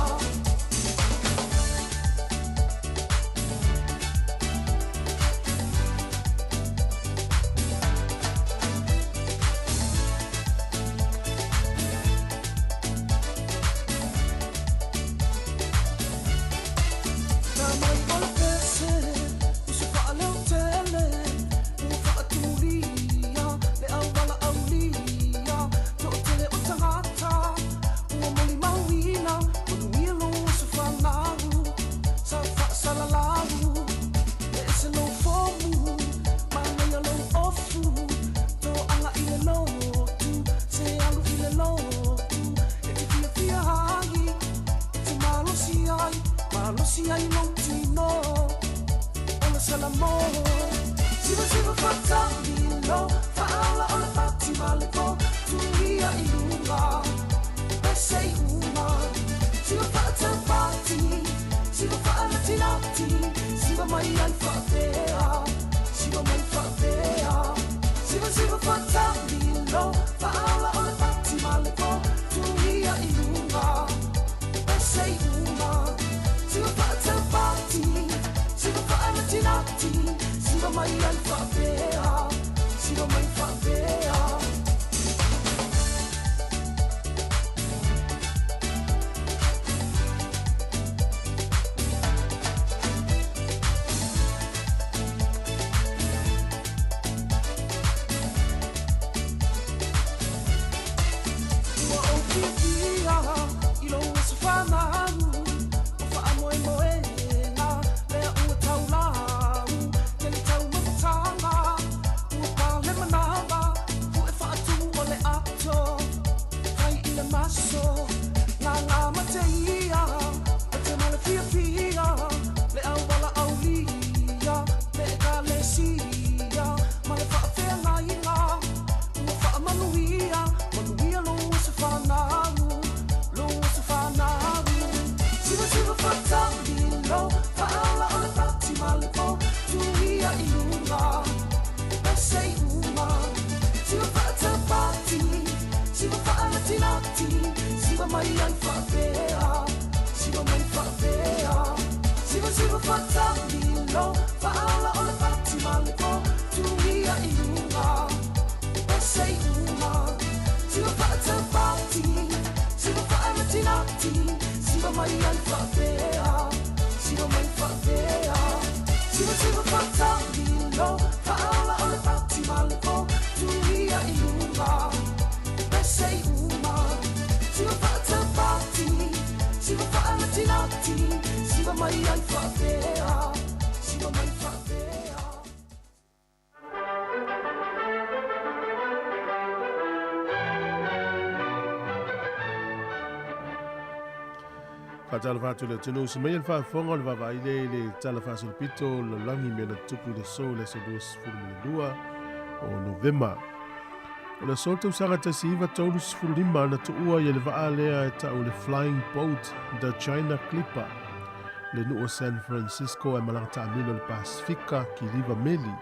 Fatala fatu le tunu se mai fa fonga le va ile tala fa sul pito lo langi me na tupu le so le dos furmulua o novema. O le solta usanga ta siva tolus furlima na tuua ye le va lea ta o le flying boat da China Clipper le nu o San Francisco e malanga amino le Pasifika ki liva meli.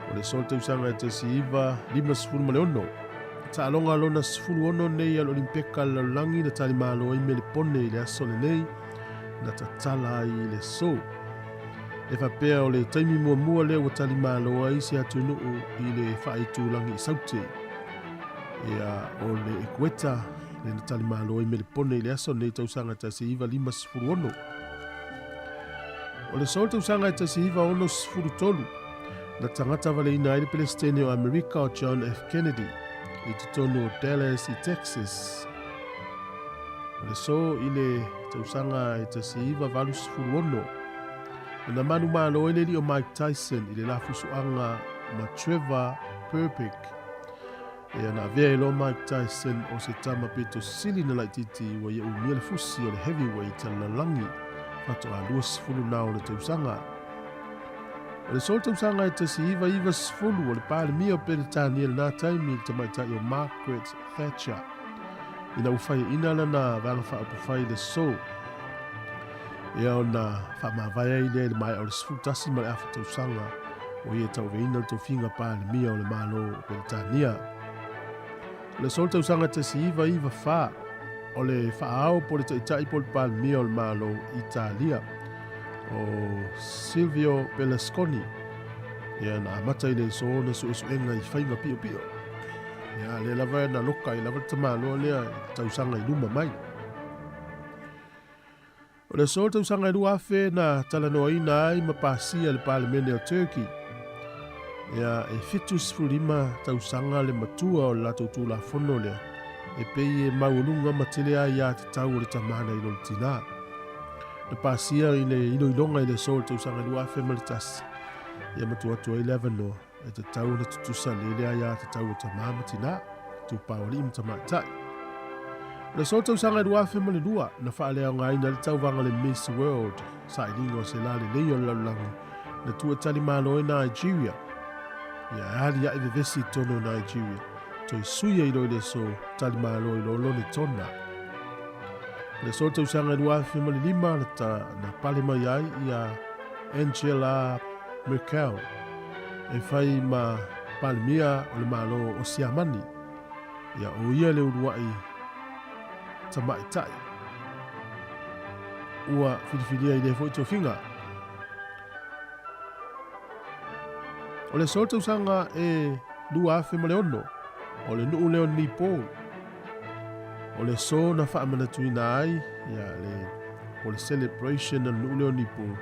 O le solta usanga ta siva lima sfurmaleono ta alonga lona sfuru ono nei al olimpeka la langi na tali malo i mele pone i le aso le nei na tatala i le so. E fa pea o le taimi mua leo o tali malo a isi atu nuu i le whaitu langi i saute. Ia o le ekueta le na tali malo i mele pone i le aso nei tausanga ta se iwa lima sfuru ono. O le sol tausanga ta se iwa ono sfuru tolu na tangata wale ina i le Palestine o Amerika o John F. Kennedy. I te tonu o Dallas i Texas. O le so i le tausanga i te siiva valus furuono. E na manu malo ele li o Mike Tyson i le lafusuanga ma Trevor Perpick. E ana vea ilo Mike Tyson o se tama pito sili na laititi wa ia umia le fusi o le heavyweight ala langi. Fato a luas fulu nao le tausanga. O le sol tausanga e tasi iwa sifulu o le pāle mia o Peretania le nā taimi le tamaitai o Margaret Thatcher. Ina ufai ina lana vanga wha apu whai le so. Ia o na wha mawai ai le mai o le sifulu tasi ma le awha tausanga o ia tau veina le tofinga pāle mia o le malo o Peretania. Le sol tausanga tasi iwa wha o le whaao po le taitai po le pāle mia o le malo Italia. O Silvio Berlusconi ia na amata i le so na suesuenga i whainga pio pio. Ia le lava na loka i lava tamalo lea tausanga i luma mai. O le so tausanga i lua afe na talanoa ina ai mapasia le palemene o Turkey. Ia e fitus fulima tausanga le matua o la tautu la fono lea. E pei e maulunga matilea ia te tau o le tamana i lolo tina. Na pasia i le iloilonga i le sol tausanga lua afe malitasi. Ia matua tua 11 no e te tau na tutusa lelea ia te tau o tamama tina. Tu paoli im tamatai. Le sol tausanga lua afe malilua na whaalea ngaina le tau vanga le Miss World. Sa ilingo se lale leo lalangu. Na tua tali malo e Nigeria. Ia ali ia i vesi tono Nigeria. Toi suia i loi le so tali malo i lolo le tona. Le sol tausanga lua afe malilima na pale mai ai ia Angela Merkel. E whai ma palmia o le malo o Siamani. Ia o ia le uruai tamaitai. Ua whiriwhiria i le fwoi tofinga. O le sol tausanga e lua afe maleono. O le nuu leo ni pō. O le so na whaamana tuina ai, ia o le celebration na nuu leo ni pō.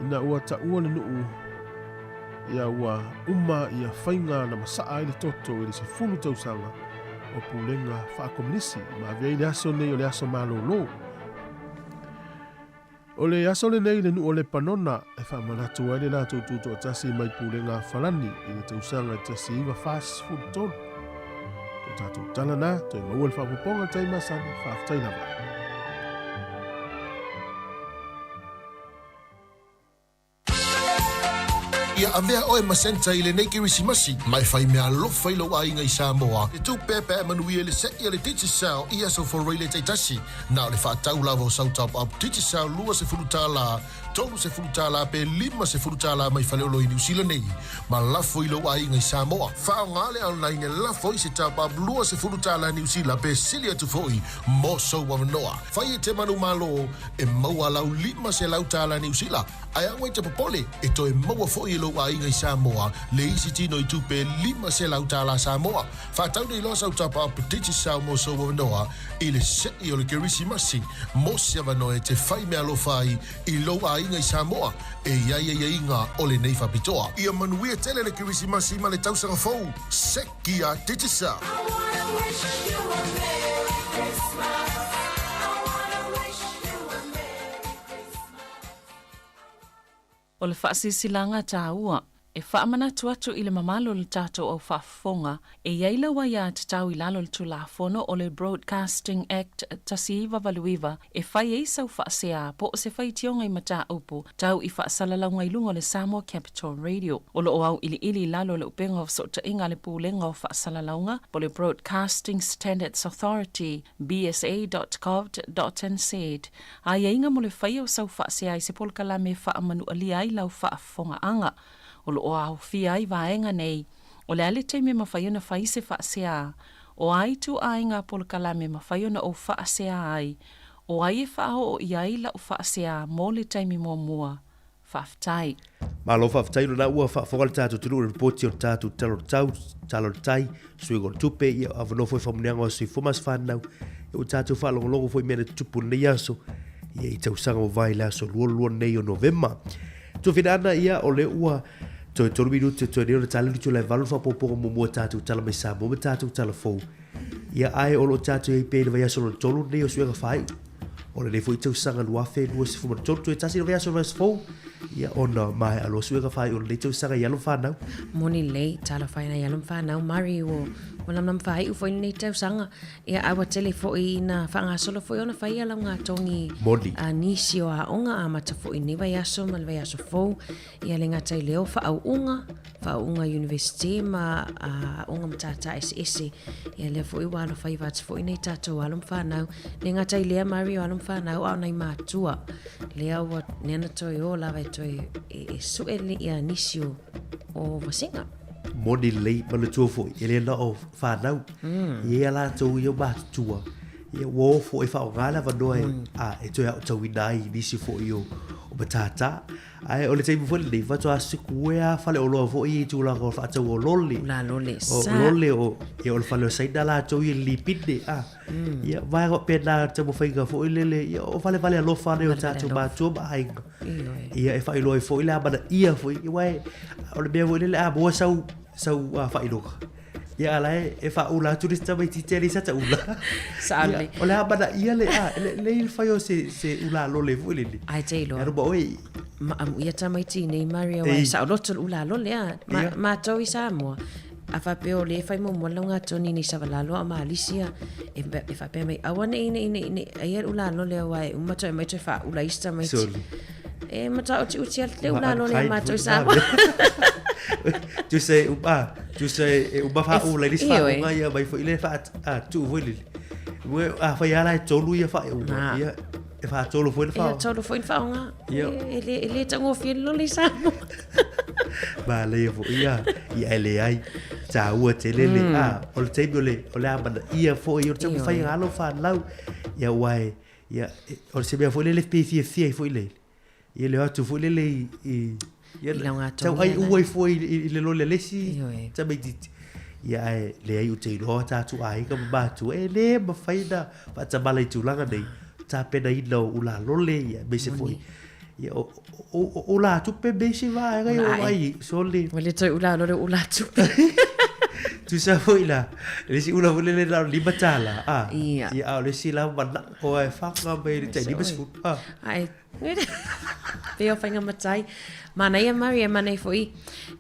Ina ua ta ua le nuu, ia ua uma ia whainga na masaa i le toto i le se fulu tausanga o pūlenga whaakomunisi, ma vea i le aso nei o le aso malo lo. O le aso le nei le nuu o le panona, e whaamanatu ai le lato tuto o tasi mai pūlenga whalani i le tausanga tasi iwa fast food tonu. Tātou tala nā, toi maua le whapoponga tai masani, whaafutai lava. Ia avea oe masenta i le nei kirisimasi, mai whai mea lofa i lo ainga i Samoa. E tū pepe manuia le se ia le titi sao i aso forei le teitasi. Nā le whaatau lava o sautap up titi sao lua se fulutala, tolu se fulutala pe lima se fulutala mai whaleolo i New Zealand nei. Ma lafo i lo ainga i Samoa. Whao ngale au nai ne lafo i se tap up lua se fulutala New Zealand pe silia tu foi mo so wamanoa. Whai e te manu malo e maua lau lima se lautala New Zealand. Ai angwai te popole e toi maua foi i lo ainga i Samoa. Le isi tino i tupe lima se lautala Samoa. Whatau nei loa sautapa a petiti sao mo so wanoa i le sei o le kirisimasi. Mo se wanoa e te whai mea lo whai i lo ainga i Samoa. E ia inga o le nei whapitoa. Ia manuia tele le kirisimasi ma le tausanga fau. Seki a titi sao. O le whaasisilanga tā ua, e whaamanatu atu i le mamalo le tātou au whaafonga, e iaila wa ia te tau i lalo le tulafono o le Broadcasting Act tasiiwa valuiwa, e whai e sau whaasea po o se whai tionga i mata upu, tau i whaasalalau ngai lunga le Samoa Capital Radio. O lo au ili lalo le upenga o sota inga le pūlenga o whaasalaunga, po le Broadcasting Standards Authority, bsa.gov.nz. A inga mo le whai o sau whaasea i se polkala me whaamanu alia i lau whaafonga anga. O lo au fia ai vaenga nei, o le ale teime mawhaiona whai se whaasea, o ai tu ainga polkalame mawhaiona o whaasea ai, o ai e whao o iai la o whaasea mō le teime mō mua, whaftai. Malo whaftai na ua whaafonga le tātou tunu reporti o tātou talo tai, suigo le tupe ia avanofo e whamuneanga o sui fumas whanau, e o tātou whaalongolongo fwoi mea tupu nei aso, ia i tausanga o vai la so lua nei o November. Tu finana ia o le ua Toi tolu minuti toi neo le tala litu le valu whapoponga mo mua tātou tala mai sā mo tātou tala fau. Ia ai o lo tātou e pēle vai aso le tolu nei o suenga whai. O le nefo i tau sanga lua whenua se fuma tolu toi tasi le vai aso le vai fau. ia ona mai alo sue ka fai o le tau sanga yalo whanau. Moni lei, tala whaina yalum whanau, Mari o lam whai ufo nei tau sanga. Ia awa tele fo i na whanga solo fo i ona whai alam ngā tongi Moni. Nisi o a onga a mata fo i ni vai aso, ma le vai aso fo. Ia le ngā tai leo whaau unga university ma unga matata ese. Ia le fo i walo whai vats fo i nei tato alum whanau. Le ngā tai lea Mari o alum whanau au nei mātua. Lea wa nena toi o lawa toi e sueli ia nisi o wasinga. Moni lei mana tua fo i le na o whanau. Ia la tau i o mātua. Ia wo fo i whao ngāla wanoa e toi au tau i nai nisi fo i o matata. Ai o le teimu fo le watu a siku ea whale o loa fo i tūla ko whaatau o lole. La lole O lole o ia o le whale o saina la tau i li pinde ia vai ko pena tamo whainga fo i lele ia o whale a lo whane o tātou mātua ma hainga. Ia e whai loa fo i le amana ia fo i wai o le mea fo i lele mua sau whai loka. Ia alai e whaula turista mai titeri sa ta ula. Sale. O le amana ia le il whai o se ula lole fo i lele. Ai te ilo. Aruba oi. Ia tamaiti nei Maria wa sa loto ula lole ma tau i sa mua. A fa pe o le fai mo mo longa toni ni sa valalo a malisia e fa pe mai awane ine ai ula lole wa uma to mai to fa ula ista mai. E mata o ti uti le ula lole ma to sa. Tu sei uba fa ula ni fa nga ia mai fo ile fa tu vo ile. We fa ia la tolu ia fa ia e fa tolu fo fa. Ia tolu fo fa nga. Ele tango fi lole sa. Ba le fo ia ele ai ta ua te lele o le teimu o le amana ia fo i o te whai ngalo whanau ia wai ia o le se mea fo lele fia fo i lele ia le atu fo lele i tau ai ua i fo i le lole lesi ta mei titi ia le ai o te iloa tatu ai ka mabatu le mawhaina whata mala i tūlanga nei ta pena ina o ula lole ia me se fo i ia o la tupe me se vai ngai o ai sole wale toi ula lole ula tupe tu sa foi la le si ula vole le la lima tala ia le si la mana o e fa nga be te ni besku ai veo fainga matai mana ia Maria mana foi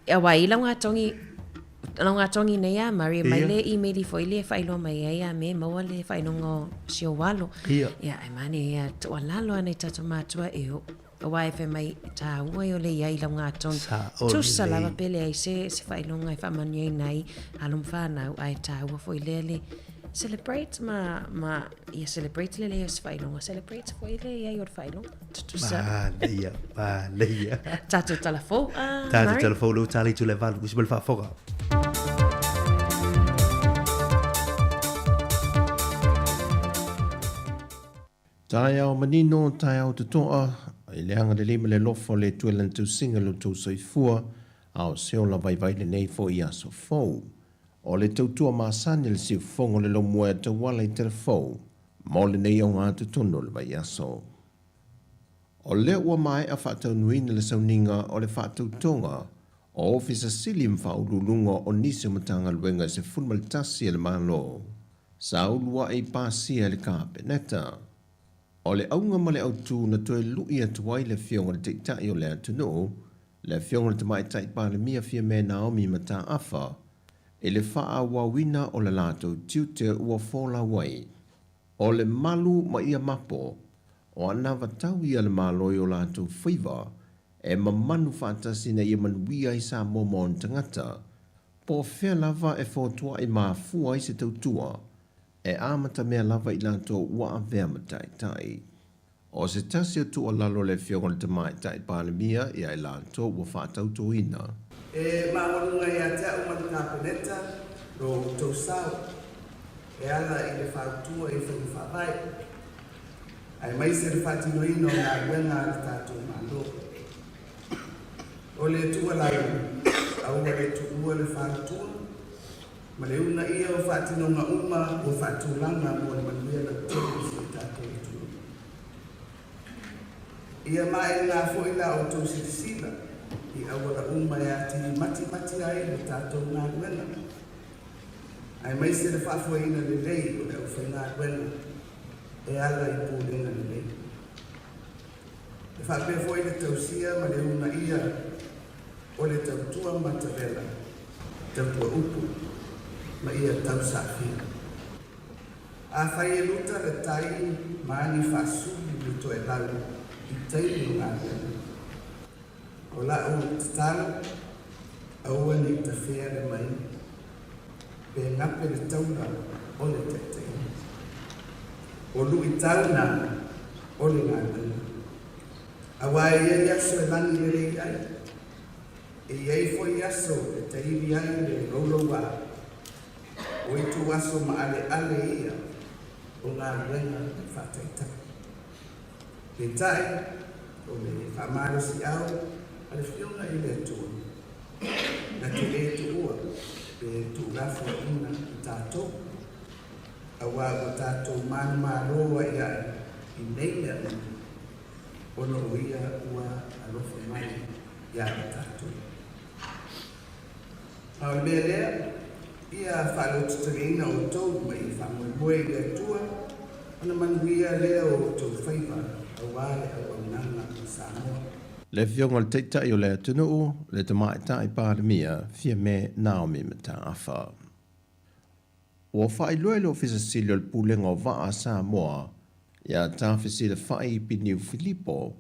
e wai la nga tongi nei a Maria mai le email foi le fai lo mai ia me mo le fai no ngo sio walo ia ai mane ia to la lo nei tatu matua e o wai fe mai ta ua o le ia la nga tong tu salava pele ai se fai lo ngai fa mani nei alum fa na ai ta ua foi le celebrate ma ia celebrate le ia fai lo celebrate foi le ia o fai lo tu sa ba le ia tatu telefon lo tali tu le val ku sibel fa foga Tai au manino, tai au te toa, i le hanga le lima le lofo le tuelan tu singa lo tau soifua, au seo la vai vai le nei fo i aso fau. O le tau tua maasani le siu fongo le lo mua tau wala i tere fau, mo le nei au ngā tu tono le vai aso. O le ua mai a whaatau nuina le sauninga o le whaatau tonga, o ofisa silim whaululunga o nisi matanga luenga se funmalitasi le malo. Sa ulua i pasia le kāpeneta. O le aunga ma le autu na toe lui atu wai le fionga le teitai o le atunu, le fionga le tamai tai pa le mia fia me Naomi ma ta afa, e le faa wawina o le lato tiute ua fola wai. O le malu ma ia mapo, o ana vatau ia le maloi o lato fiva, e mamanu fatasi na ia manuia i sa momo on tangata, po fea lava e fotua i maa fua i se tautua, e amata mea lava i lato ua avea matai tai. O se tasi atu o lalo le fionga le tamai tai panemia i ai lato ua whaatau toina. E mawanunga i atea umatu kāpeneta ro tau sao. E ala i le whaatua i whanu whaavai. Ai mai se le whaatino ino ngā wenga le tātou malo. O le tua lai, au le tua le whaatua. Ma le una ia o whaatino ngā uma o whaatulanga mo le manuia na tōku si tātou i tua. Ia mai ngā fōila o tō sirisila i awara uma e ati mati ai le tātou ngā ruena. Ai mai se le whaafuaina le lei o le au whai ngā ruena e ala i pōlenga le lei. E whapea foi le tausia ma le una ia o le tautua ma tavela, tautua upu, ma ia tau safi. A whai e luta le tai maani whasuli le toe lau I teili o ngā wena. O la o te tala, aua ni te whea le mai, pe ngape le tauna o le te tei. O lui tauna o le ngā wena. Awa e ia yaso e lani le rei ai. E iei fo yaso e te iwi ai le rolo wa. O I tu aso ma ale ia o ngā wena i whataita. Pe tai, o me whamaro si au, ale whiunga I le tua. Na te e tu ua, pe tu rafua ina I tātou. Awa o tātou manu roa I ai, I neina ono o ia ua alofa mai ia tātou. A o mea lea, ia whalotutarina o tau mai whamoe le tua, ona manuia lea o tau whaiva, a wale a wananga I Samoa. Le fionga le teitai o le atunuu, le tamaitai pāremia, fia me Naomi Mataafa. Ua whailua le ofisa sili o le pulenga o waa Samoa, ia tāwhisi le whai Piniu Filipo,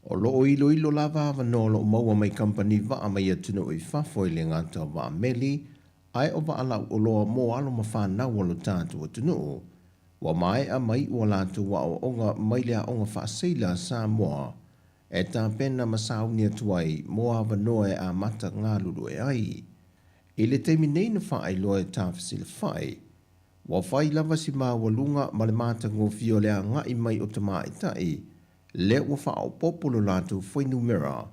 o loo ilo lava avano lo maua mai company waa mai atunuu I whafoi le ngata waa meli, ai o waa lau o loa mo alo ma whanau alo tātu atunuu, wa mai a mai ua lātu wa o onga mai lea onga whaaseila Samoa, e tā pena masauni atuai mo avanoa e a mata ngā lulu e ai. I le teimi nei na whaai loa e tāwhisi le whai, wa whai lava si maa walunga ma le mata ngofio lea ngai mai o tama I tai, le ua wha o popolo lātu foi numera,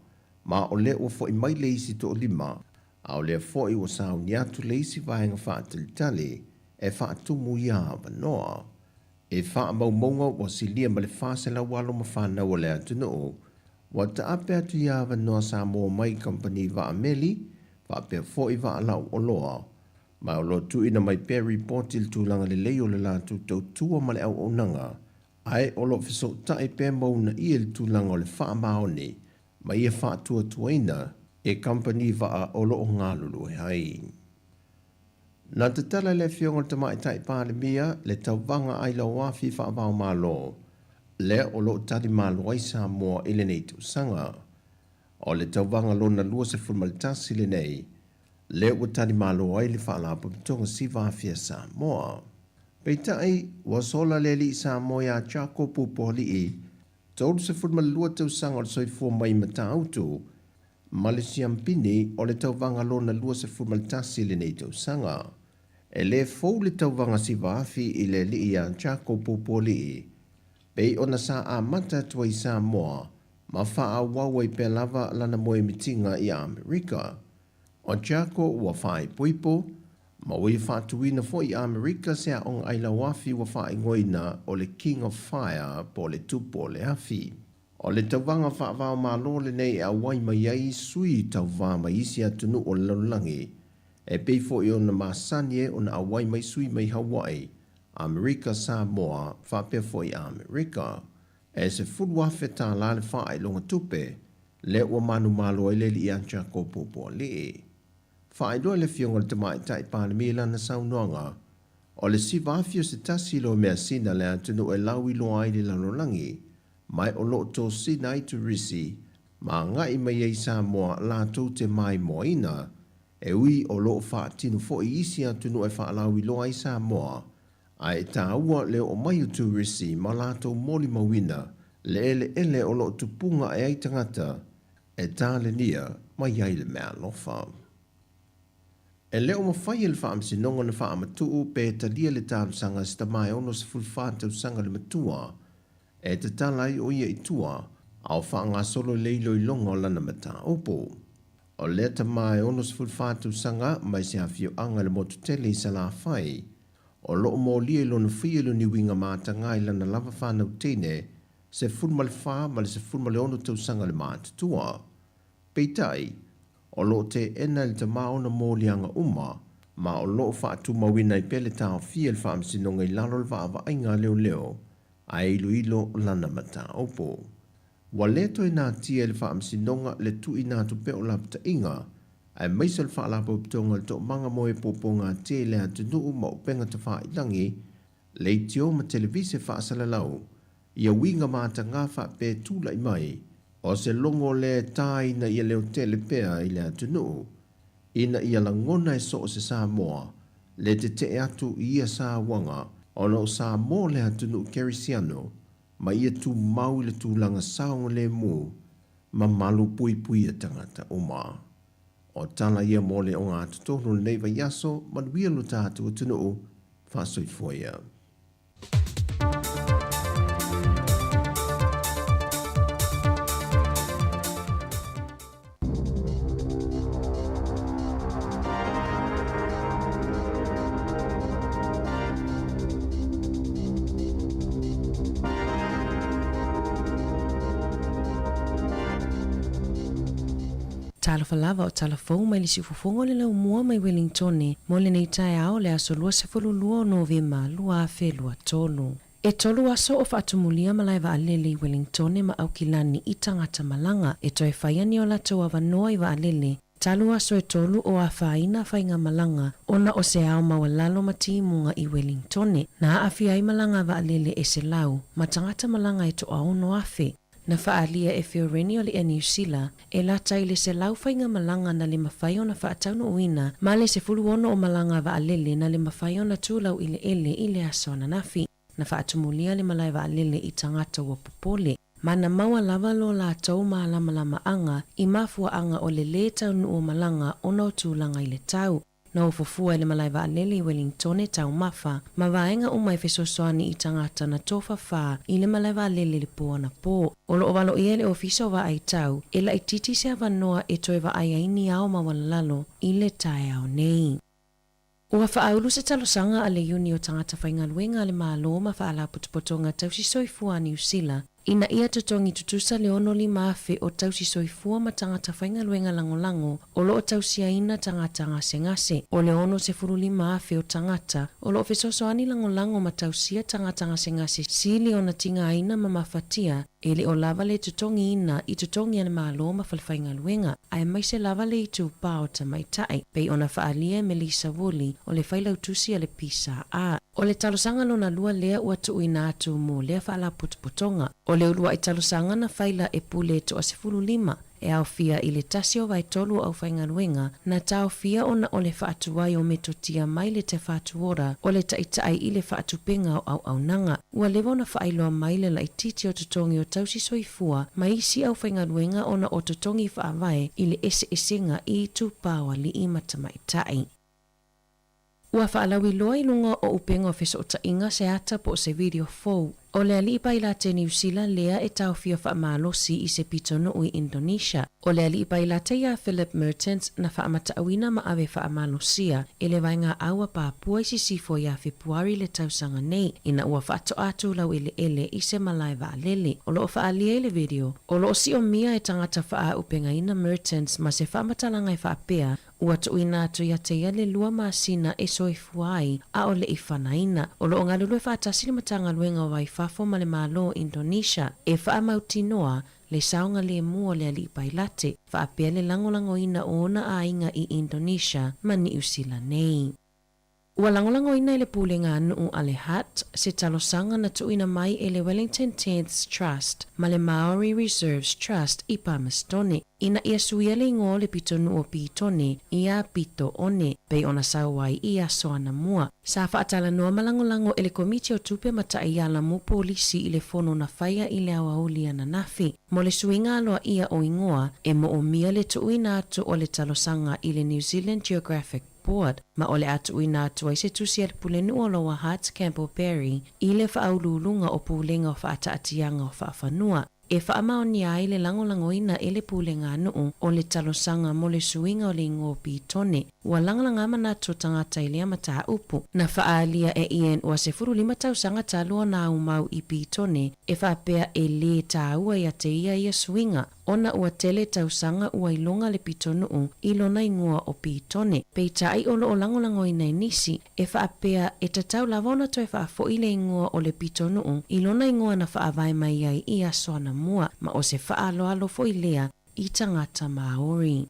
ma o le ua foi mai leisi to o lima, a o le foi ua sauni atu leisi vahenga wha talitali, e wha tumu ia avanoa. E wha maunga wa silia ma le whasela walo ma whanau o le atunuu, wa ta ape atu ia avanoa Samoa mai company va ameli, va pe foi va alau o loa, ma o lo tu ina mai Perry Portil tūlanga le leo le lātu tau tua ma le au o nanga, ai o lo fiso tae pe mauna I le tūlanga o le wha maoni, ma ia wha tua tuaina, e company va a o lo o ngālulu e hai. Nā te tala le fionga te mai tai pāremia, le tau vanga ai la wafi wha avao malo, le o lo tari malo ai Samoa I le nei tu sanga. O le tau vanga lona lua se fulmalitasi le nei, le o tari malo ai le wha la papitonga si wafia Samoa. Peitai, wa sola le li Samoa ya Chako Pupoli I, tau se fulmalua tau sanga o le soifua mai mata autu, ma le siampini o le tau vanga lona lua se fulmalitasi le nei tau sanga. E le fau le tau vanga si wafi I le li ya Chako Pupoli I, pei ona sa a mata tua I Samoa, ma wha a wawai pe lava lana moe mitinga I Amerika. O Chako ua whai puipo, ma wai whatuina fo I Amerika se a onga aila wafi ua whai ngoina o le King of Fire po le tupo le hafi. O le tauwanga whaavao malo le nei a wai mai ai sui tauwa mai isi atunu o laulangi, e pei fo I ona masanie ona a wai mai sui mai Hawaii, Amerika Samoa whapea fo I Amerika. E se furuafe tā la le whaai longa tupe, le ua manu malo e le li ancha ko popo le. Whaai doa le fionga le tamai tai pāremia lana saunoanga, o le siwafio se tasi lo mea sina le atunu e lawi lo ai le lalolangi, mai o lo to sina I tu risi, ma ngai mai ei Samoa la tau te mai moina, e ui o lo wha tinu fo I isi atunu e wha lawi lo ai Samoa, ai tā ua le o mai o tu risi ma la tau moli mawina, le ele o lo tupunga e ai tangata, e tā le nia mai ai le mea lofa. E leo mawhai le wha amsinonga na wha amatuu pe talia le tālu sanga sta mai ono se fulwhātau sanga le matua, e te talai o ia I tua, au wha ngā solo leilo I longa o lana mata opo. O le ta mai ono se fulwhātau sanga mai se hawhio anga le motu tele I sa la whai, o loo mō lia ilo na whia ilo ni winga māta ngai lana lava whanau tene, se fulma le wha ma le se fulma le ono tau sanga le māta tua. Peitai, o loo te ena le ta maona mō lianga uma, ma o loo wha atu mawina I pele tau fia le wha amsinonga I lalo le wha ainga leo leo, a ilo lana mata opo. Wa leto ina tia le whaamsinonga le tu ina tu peo la pta inga, ai maisa le whaalapo ptonga le to manga moe poponga te le atu nuu ma upenga te wha ilangi, le tio ma televise whaasala lau, ia winga maata ngā wha pe tūla i mai, o se longo le tai na ia leo tele pea i le atu nuu, ina ia la ngona e so o se Samoa, le te atu ia sa wanga, ona o Samoa le atu nuu Kerisiano, ma ia tu mau le tūlanga saonga le mu, ma malu pui pui a tangata o maa. O tala ia mole o ngā tutono le neiva yaso, manuia lo tātu o tunu whasoi foia. Talafalava o talafou mai le sifufongo le lau mua mai Wellington mo le nei tae ao le aso lua se fululua o Novema lua a whelua tonu. E tolu aso o whaatumulia malaiva alele i Wellington ma au kilani i tangata malanga e toi whaiani o lato a wanoa i wa alele. Talu aso e tolu o a whaina whainga malanga ona o se ao mawalalo matimunga i Wellington na awhi ai malanga wa alele e se lau ma tangata malanga e to aono afe. Na whaalia e Fioreni o le New Zealand, e la taile se lau whainga malanga na le mawhai o na whaatauno uina, ma le se fulu ono o malanga wa alele na le mawhai o na tūlau ile ele i le aso na nafi. Na whaatumulia le malai wa alele i tangata wa popole. Ma na maua lava lo la tau maa lama anga, i mafua anga o le le taunu o malanga o na o tūlanga i le tau. Na ufufua ele malai wa alele i Wellington e tau mafa, ma vaenga umai fesosoani i tangata na tofa faa i le malai wa alele le poa na po. Olo ovalo i ele ofiso wa ai tau, e la ititi se avanoa e toi wa ai aini ao mawalalalo i le tae ao nei. Ua whaaulu se talosanga a le uni o tangata whainga luenga le maa loma whaala putupotonga tausi soifua New Zealand, ina ia tutongi tutusa le ono li maafe o tausi soifua ma tangata whainga luenga langolango, o lo o tausi aina tangata ngase. O le ono se furu li maafe o tangata, o lo o fesosoani langolango ma tausia tangata ngase sili o na tinga aina ma mafatia, ele o lava le tutongi ina i tutongi ane maa loma whalwhainga luenga, ai mai se lava le i tūpā o tamaitai, pei ona whaalia Melissa Woolley o le whailau tusi a le pisa a. O le talosanga lona lua lea ua tu ina atu mo lea whaala putupotonga. O le ulua i talosanga na whaila e pule to asifulu lima. E au fia i le tasi o vai tolu au whainga luenga, na tau fia ona o le whaatuwai o metotia mai le te whaatuora, o le taitai i le whaatupenga o au nanga. Ua lewa na whaailoa mai le laititi o tutongi o tausi soifua, mai isi au whainga luenga ona o tutongi whaavai i le esenga i tūpawa li i matamaitai. Ua whaalawi loa i lunga o upenga o feso o tainga se ata po se video fou. O le alipa i la te New Zealand lea e tau fia whaamalosi i se pitono i Indonesia. O le alipa i la te ia Philip Mertens na whaamatauina ma awe whaamalosia e le vainga aua Papua i sisifo ia Februari le tausanga nei ina ua whaato atu lau ele i se malai wa alele. O lo whaalia i le video, o lo si o mia e tangata whaa upenga ina Mertens ma se whaamatalanga i whaapea ua tuina atu ia te ia le lua maasina e soifuai a o le i whanaina. O lo ngalulu e whaatasi le matanga luenga o wai whafo ma le malo Indonesia e whaamautinoa le saunga le mua le alipa i late whaapea le langolango ina o ona a inga i Indonesia ma ni usila nei. Ua langolango ina ele pulenga anu ale hat se talosanga na tuina mai ele Wellington 10th Trust ma le Maori Reserves Trust i Palmerston. Ina ia suia le ingo le pitonu o pitone ia pito one pei ona sauai ia soana mua. Sa whaatala noa malangolango ele komiti o tupe mata ia la mu polisi ile fono na whaia ile awaulia na nafi. Mo le suinga aloa ia o ingoa e mo o mia le tuina atu o le talosanga ile New Zealand Geographic Board, ma ole atu ina atu ai se tusi al pulenu o loa Hearts Campbell Berry ile whaaululunga o pulenga o whaataatianga o whaafanua. E whaamaoni ai le langolango ina ele pulenga anu o le talosanga mo le suinga o le ingo pitone. Ua langalanga manato tangata i lea mataa upu. Na whaalia e ien ua se furu lima tausanga talua na umau i pitone e whaapea e le taua ia te ia suinga. ona ua tele tausanga ua ilonga le pitonuu ilona ingua o pitone. Peitai o loo langolango ina nisi e whaapea e tatau lavona to e whaafo ile ingua o le pitonuu ilona ingua na whaavai mai ai i asoana mua ma o se whaaloalo fo ilea i tangata Maori.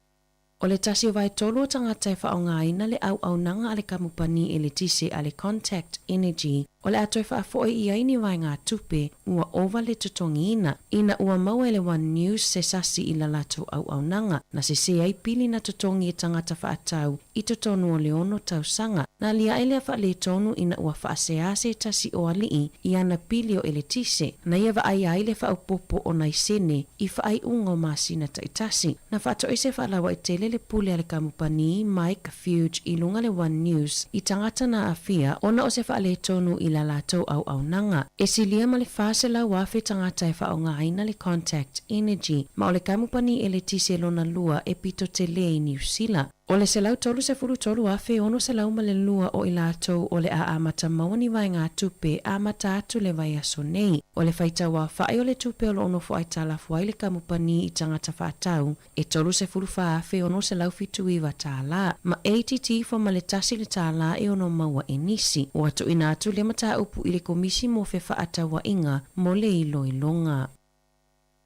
O le tasi o vai tolu o tangata e whaongaina le au nanga ale kamupani e le tisi ale Contact Energy o le ato e whaafo i aini vai ngā tupe ua ova le tutongina ina ua maua le One News se sasi i la lato au nanga na se ai pili na tutongi e tangata whaatau i tutonu o leono tausanga na lia ele a le tonu ina ua whaasease tasi o alii i ana pili o ele tise na ia wa ai le whaupopo o nai sene i whaai ungo masina taitasi na whaato ese whaalawa i tele le pule ale kamupani Mike Fuge i lunga le One News i tangata na afia ona o se whaale tonu i la lato au nanga. E silia ma le fase la wafe tangata e whaonga aina le Contact Energy ma o le kamupani e le tise lona lua e pito te lea i New Zealand. O le selau tolu se furu tolu afe ono selau ma le lua o ilatou o le amata mawani vai ngā tupe amata atu le vai aso nei. O le whaita wa whae o le tupe o lo ono fo aitala fuai le kamupani i tangata whaatau. E tolu se furu wha afe ono selau fitu iwa tāla. Ma ATT fo ma le tasi le tāla e ono maua e nisi. O atu ina atu le mata upu i le komisi mo fe whaata wa inga mo le ilo ilonga.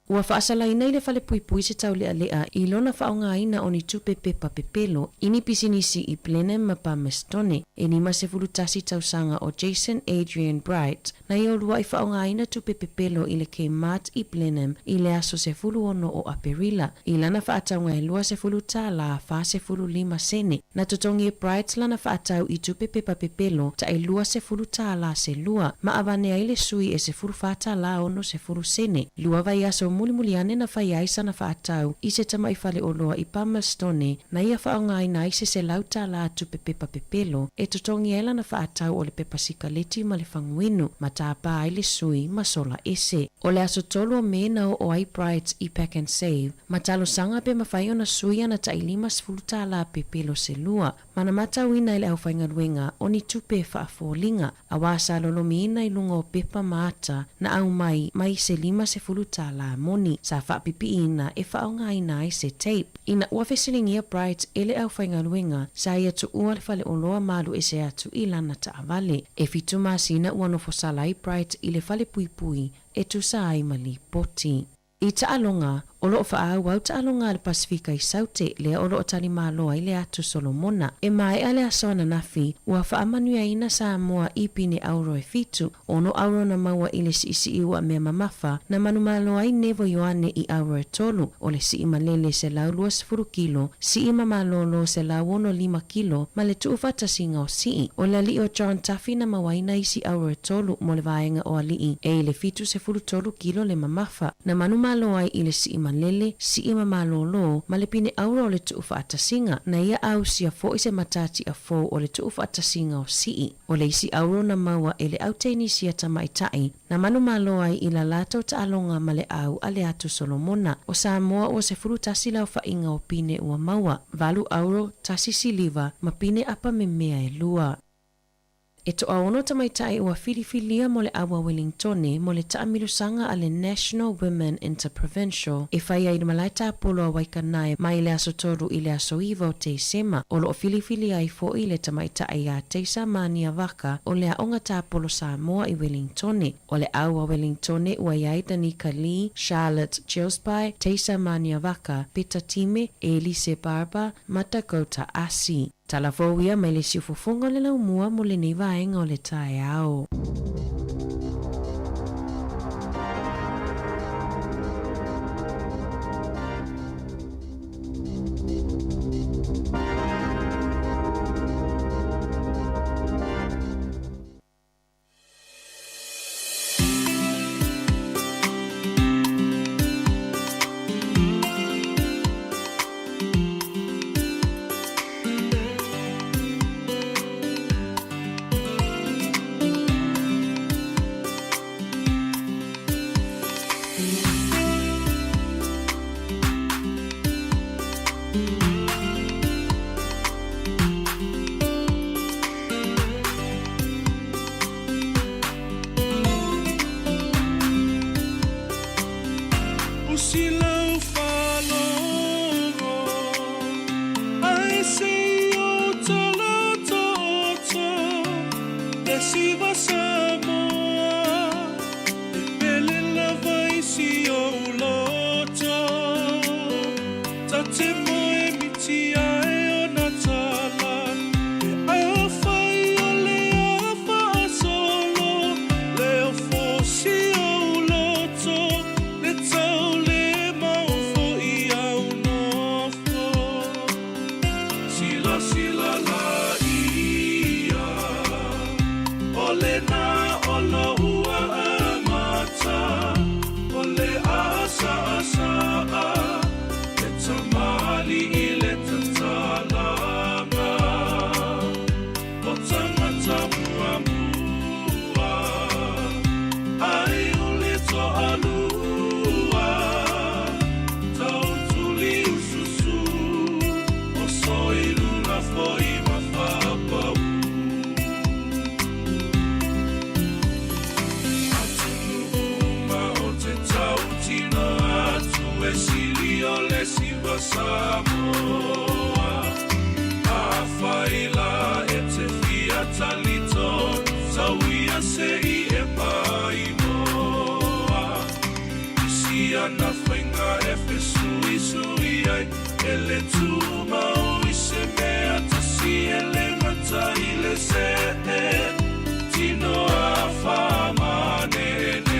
Ua whaasala ina i le whale pui se tau lea i lona whaonga ina o ni tupe pepa pepelo ini pisinisi i Blenheim ma Palmerston e ni ma se fulutasi tausanga o Jason Adrian Bright na i o lua i whaonga ina tupe pepelo i le Kmart i Blenheim i le aso se fulu ono o Aperila i lana whaataunga e lua se fuluta la wha se fulu lima sene na tutongi e Bright lana whaatau i tupe pepa pepelo ta e lua se fuluta la se lua ma avanea i le sui e se fulu whaata la ono se fulu sene lua vai aso muli ane na whai aisa na whaatau i se tama i whale o loa i Palmerston na ia whaonga ina i se lauta la tupe pepa pepelo e tutongi ela na whaatau o le pepa sikaleti ma le whanguinu ma tāpā i le sui ma sola ese. O le aso tolu o mena o ai Bright i Pack and Save ma talo sanga pe ma whai o na sui ana ta ilima sfuluta la pepelo se lua mana matau ina i le au whainga ruenga o ni tupe whaafolinga a wasa lolo mina i lunga o pepa maata na au mai se lima se fuluta la moni sa whaapipi ina e whaonga ina i se tape. Ina ua whesilingia Bright ele au whainga luenga sa ia tu ua le whale o loa malu e se atu i lana ta avale. E fitu masina ua no fosala i Bright i le whale pui e tu sa ai mali poti. I ta alonga, o loo whaau au ta alonga le Pasifika i saute lea o loo tali maloa i le atu Solomona. E mai ale asoana nafi, ua whaamanuia ina sa moa i pine auro e fitu, ono auro na maua i le si i ua mea mamafa, na manu maloa i nevo yoane i auro e tolu, o le si i malele se lau 2 kilo, si i mamalolo se lau 5 kilo, ma le tuufata singa o si. O le li o John Taffy na mawaina i si auro e tolu, mo le vaenga o alii, e le fitu se 3 kilo le mamafa, na manu maloa i le si i malele, si i mamalolo, ma le pine auro o le tuufa atasinga, na ia au sia fo i se matati a fo o le tuufa atasinga o si. O le isi auro na maua e le au teini sia tamaitai, na manu maloa i la lato ta alonga ma le au ale atu Solomona, o Samoa o se furu tasi lau whainga o pine ua maua, valu auro tasi siliva, ma pine apa me mea e lua. E to aono tamaitai ua filifilia mo le awa Wellingtone mo le taamilusanga a le National Women Interprovincial e whai ai malaita apolo a Waikanae mai le aso toru i le aso iwa o te sema o lo filifilia ai fo i le tamaitai a Teisa Mania Waka o le aonga ta apolo Samoa i Wellingtone. O le awa Wellingtone ua iai Danica Lee, Charlotte Gillespie, Teisa Mania Waka, Peter Time, Elise Barber, Matakota Asi. Talavowia mai le siufofonga le laumua mo le nei vaenga o le tae ao. Samoa Afaila e te fia talito Sauia se I e pai moa Isia na whainga e whesui sui ai Ele tuma o I se mea tasi ele ngata I le se e Tino a whamanene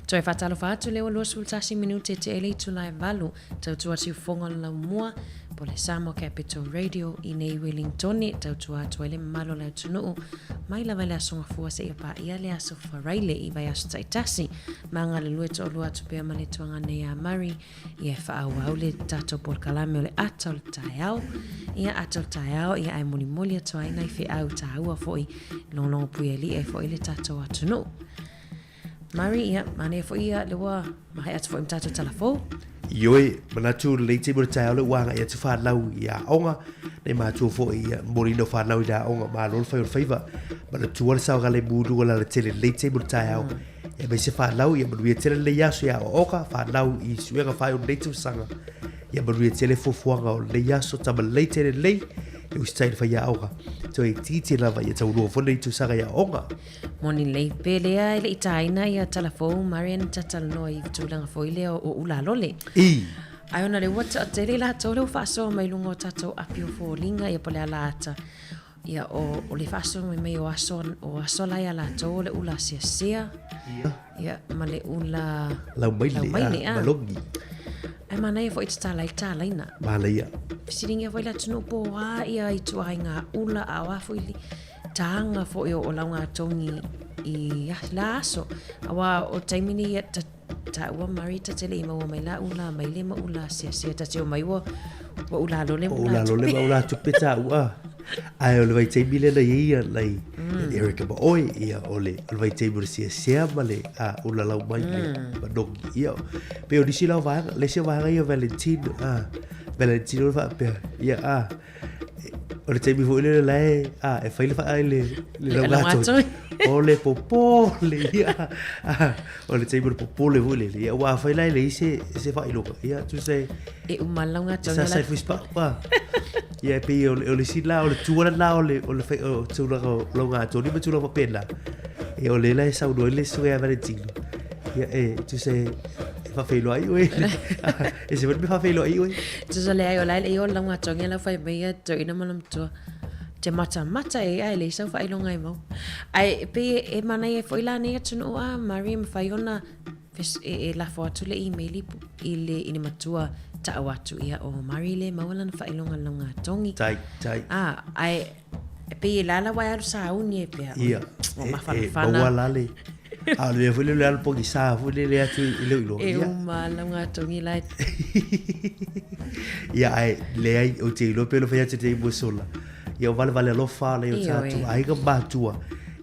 Toi whatalo whātu leo lua sultasi minute te ele tu lai valu tautua tiu whonga lau mua po le Samoa Capital Radio I nei Wellingtoni tautua atu ele malo lau tunuu mai la vale asonga fua se iapa ia le aso wharaile I vai aso taitasi maanga le lue to lua atu pia male tuanga nei a Mari ia whaau au le tato por kalame o le ata o le taiao ia ata o le taiao ia ai moli moli atua ina I whiau taua foi longlongo puia li e foi le tato atunuu Mari ia mane fo ia le wa mai atu fo imtato telefon Ioi manatu le te mo tai ole wanga ia tu fa lau ia onga nei ma tu fo ia morino fa lau ia onga ma lo fa favor ma tu wala sa gale budu wala le tele le te mo tai au e be se fa lau ia mo tele le yaso ia oka fa lau I suega fa o le tu sanga ia mo tele fo fuanga o le yaso ta le tele le e ustai fa ia oka to e titi lava ia tau no fo le tu sanga ia onga Moni lei pelea ele itaina ia telefon Marian tatalnoi tulanga foile o ula lole. Ai ona le wata tele la tole faso mai lungo tato apio fo linga ia pole ala ata. Ia o le faso mai o aso la ia la tole ula sia. Ia male ula lau maile malongi. Ai mana ia fo itala ina. Mala ia. Siringa foi la tunu po ia I tuainga ula awa foili. Tanga fo o launga tongi I la aso awa o taimini ia ta ua Mari ta tele ima wa mai la ula mai le ma ula sia ta te o mai wa ula lole ma ula tupeta ua ai o le vai taimile na ia lai Erika ba oi ia ole o vai taimile sia male a ula lau mai ma dong ia pe o disi lau va le se va ia Valentino va pe ia o le taimi fo le lai e fai le fa le gato o le popo le ia o le taimi popo le vole ia wa fai lai le se fa ilo ia tu sei e umalanga tona sa sai fispa pa ia pe o le sila o le tuana la o le fai o tu la lo gato ni tu la pena E o lela e sau no le sue Valentino. Ia tu se fa felo ai oi. E se me fa felo ai oi. Tu so le ai o lai le o langa tonga la fai me to ina manam to. Te mata e ai le sau fai longa i mau. Ai pe e mana e foi la ne tunu a Mariam Faiona e la foto le email i le ini matua ta watu ia o Marile maulan fai longa tongi. Tai. Ai pe la wai aru sa uni e pe. Ia. Ma fana. Wa lale. Le foi le al poki sa foi le atu ile ilo. E uma longa tongi lai. Ia ai le ai o te ilo pelo fai te mo sola. Ia vale lo fa le o tatu ai ga batua.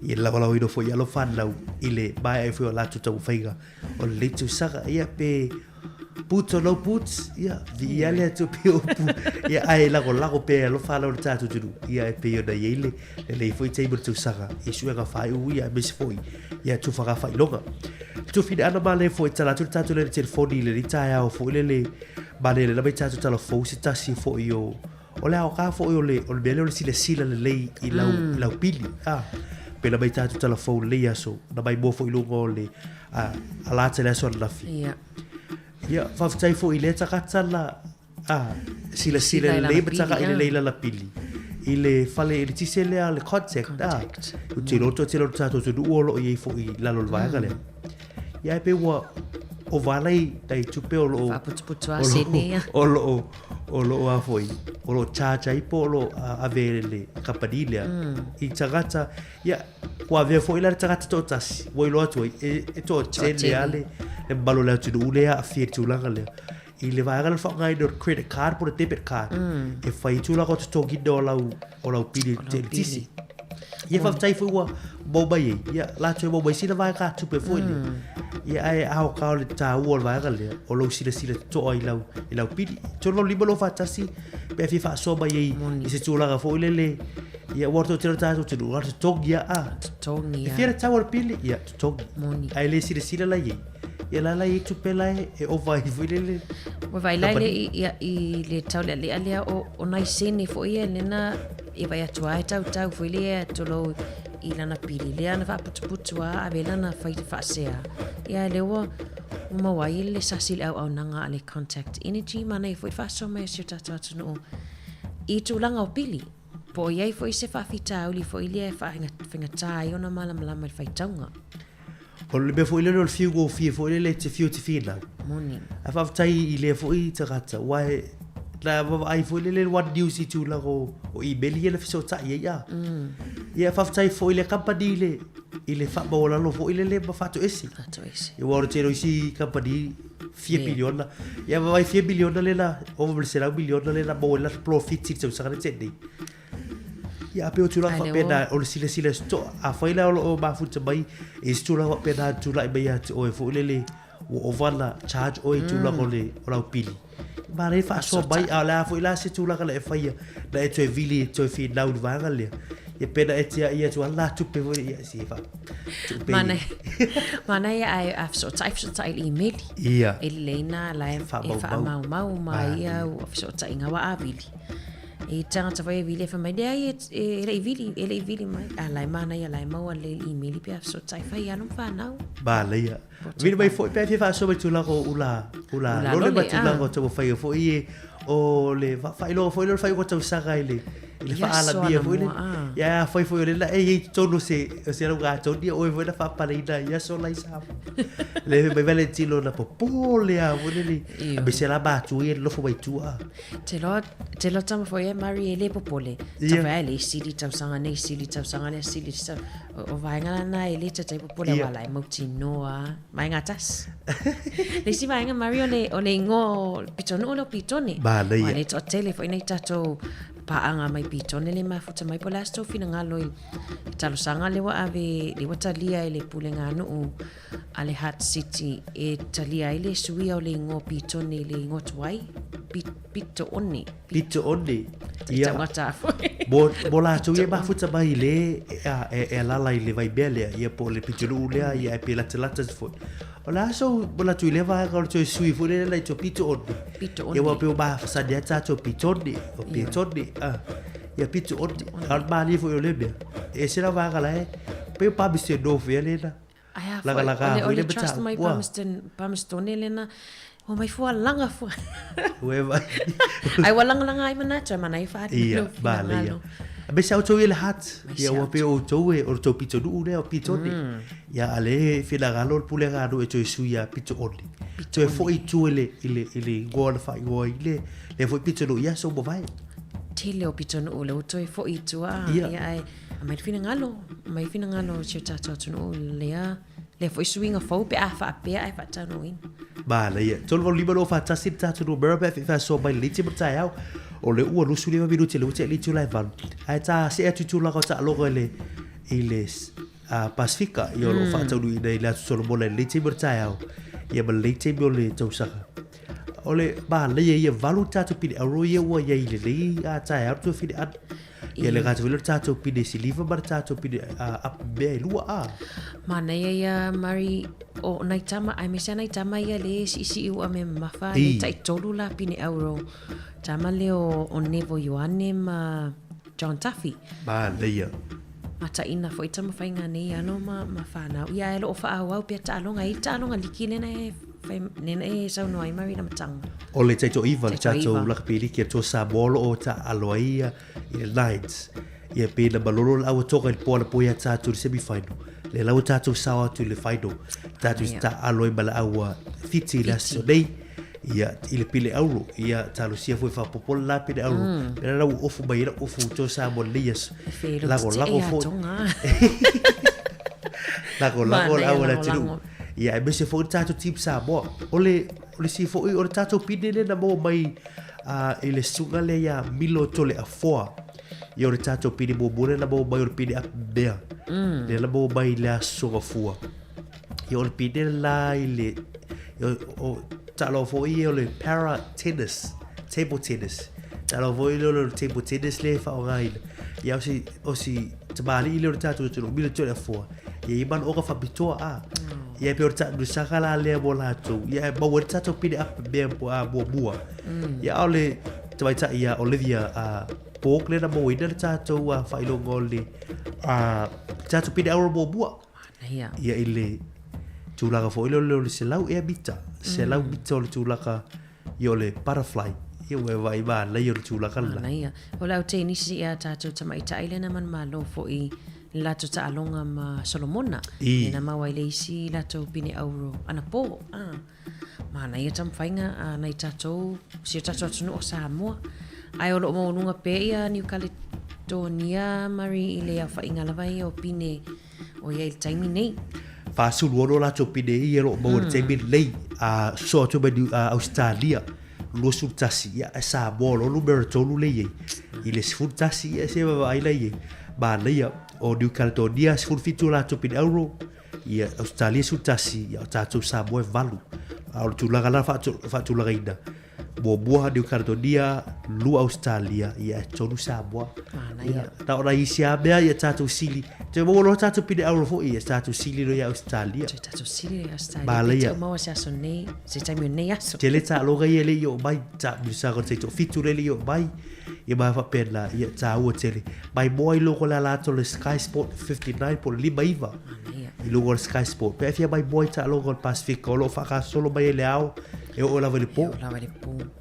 Ia la wala ino foi lo fa lau ile ba ai foi la tu tau faiga. O le tu saka ia pe puto no puts ia vi ale tu pe o pu ia ai la go pe lo fa lo tatu tu ia pe yo da ile le foi te mo tu saka e sua ga fa u ia mes foi ia tu fa fa longa tu fi ana male foi tala tu tatu le telefoni le ritaya o foi le ba le la be tatu tala fo si tasi fo yo o le ka fo yo le o le sila le i lau pili pe la be tatu tala fo le aso na bai mo fo lo le ala tele so la fi ia fa ftai fo ile takata la sila le btaka ile la pili ile fale ile tisele al contact o tilo tato tu uolo i fo i la lo vai gale ia pe o valai dai tu pe o lo a foi o lo chacha i polo avele capadile i tagata ia qua ave foi la tagata totas voi lo atu e to tele ale e ballo la tu le a fier tu la gale i le vai gal fa ngai do credit card por debit card e fai tu la ko to gido o la pili tisi ia fa tai foi wa boba ia la tu boba si la vai ka tu pe foi ia ai au ka le ta o vai gale o lo sila to ai lau pili to lo libolo fa tasi pe fi fa so ba i se tu la foi le ia warto tira tato tu warto togia togia fiera tawar pili ia togi ai le sila la ia la i tu pela e o vai vilele o vai la i le tau le ale o nai sene fo ia lena e vai atua tau fo ile to lo i lana pili le ana fa putu a vela na fa sea ia le o uma wai le sasil au nanga ale contact energy mana i fo fa so me si tata no i tu langa o pili po iai foi se fa fita uli foi le fa finga tai ona mala mala fai taunga o le be foi le lo fiu go foi le te fiu te fina moni a fa tai i le foi te gata wai la ai foi le what news i tu la go o i beli le fiso tai ia fa tai foi le company le i le fa bola lo foi le ba fa to esi i wor te ro si company 4 biliona ia vai 4 biliona le la over será biliona le la bola profit si sa ka te ia pe o tula fa pena o sila sto a faila o ba futa bai e tula fa pena tula bai at o fo le o vala charge o tula ko le o la pili ba re fa so bai ala fo ila se tula ka le fa ia da e to vili to fi na u vanga le e pena e ia tu ala tu pe ia si fa mana ia ai so tai email ia elena la fa mau mai o so tai ngawa avili e tanga vai vile fa mai dai e vili mai ala mana ia lai mau le email pe so tai fa ia no fa nau ba le ia vile mai foi pe fa so tu la ko ula lo le ba tu la ko to fa foi o le fa lo ko to sa gaile le fa ala bia foi le ya foi le la e tonu se lo gato dia o foi la fa pa le ia so lai sa le be Valentino na popole a volele be se la ba tu e lo fo bai tu a te lo tama foi Marie le popole ta vai le sili tau sanga nei sili tau sanga le sili sa o vai ngala na ele te popole wala e mauti noa mai ngatas le si vai nga Mario o le ngo pitone o lo pitone ba le to telefone nei tato paanga mai pitone le mafuta mai polasto fina ngalo i talo sanga le wa ave le wa talia ile pulenga no ale Hat City e talia ile suia o le ngo pitone le ngo twai pito oni ia bo la tu e mafuta mai le e la ile vai bele ia po le pitulu le ia pe la tlatas fo ola so bola tu le va ka tu sui fo le la to pito oni ia wa pe ba sa dia ta to pitone o pitone ia pito oni al mali fo le be e se la va ka la pe pa bi se do fe le na laga ole trust my Palmerston lena o mai fua langa fua we vai ai walanga ai manacha mana I fa ia ba le be sa o ile hat ia o pe o toe o to pito du le o pito ni ia ale fi la galo pule gado e to su ia pito oli to e foi tu ile gol fa go ile le foi pito do ia so bo vai tele o pito no le o to e foi tu ia ai mai fina ngalo se tata tu le ia le foi swinga fo pe a fa pe ai fa tano in ba le ia tolo libero fa tasit tatu no berbe fa so by liti butayao o le ua lusu le minuti le uti litu lai van ai ta se atu la ko ta logo le iles a Pacifica io lo faccio lui dei la solo bolle liti butayao ia ba liti bolle to saka ole ba le ia valuta tu pidi euro ia wa ia le a ta ya tu fidi at ia le gato le tato pidi siliva bar tato pidi a be lua a mana ia mari o naitama ai me naitama ia le si u ame mafa le tai tolu la pini euro tama le o nevo yoane ma John Taffy ba le ia mata ina foi tama fainga nei ano ma fana ia lo fa au pe ta longa likile na nena e sau no ai mari na matang o le taito iva le tato la pili ki to sa bolo o ta aloia i lines ia pe na balolo la o toka il pola poia tato le semi final le la o tato sa tu le final tato sta aloi bala au fiti la so dei ia ile pile euro ia talo sia foi fa popol la pile euro era la ofu baira ofu to sa bolias lago fo lago la tiro ia e se fo tato tip sa bo ole si fo o tato pidele na mo mai ile sunga le ya milo tole a foa ia o tato pide bo bole na bo mai o pide a bea le la bo mai la so fua ia o pide la ile o talo fo ia le para tennis table tennis talo fo ia le table tennis le fa o ngai ia o si tabali ile o tato tolo milo tole a foa ia iban o ka fa bitoa a ia pe orta du sakala le bolato ia ba orta to pide up be bua ia ole twaita ia Olivia pok le na mo ina tato fa ilo ngoli tato pide auro bua ia ile tulaga fo ilo le selau e bita selau bita le tulaga yo le butterfly ia we vai ba le yo tulaga la ia ola o te nisi ia tato tamaita ile na man malo fo I lato ta alonga ma Solomona na mawai leisi lato pini auro ana po mana ia tam fainga na tato si tato tunu o Samoa ai o lo mo nunga pe ia New Caledonia mari ile ya fainga lavai o pine o ia il taimi nei fa sulu lato pine ia lo mo taimi lei so to be Australia lo sultasi ya Samoa lo Roberto lo lei ile sultasi ya se va ai lei ba lei o New Caledonia se fitu la to pin euro ia Australia sutasi ia tato Samoa valu au tu la gala fa tu la gaina bo New Caledonia lu Australia ia tonu Samoa ia ta ora isia bea ia tato sili te mo lo tato pin euro fo ia tato sili lo ia Australia tato sili Australia ba le ia mo sa sonne se taimi nei aso te le ta lo ga ia le yo mai ta bisa ko te fitu le yo mai ia ba fa pela ia ta o tele mai moi lo ko la lato le Sky Sport 59 por li maiva i lo ko Sky Sport pe fia mai moi ta lo ko Pacific lo fa ka solo mai le au e o la vele po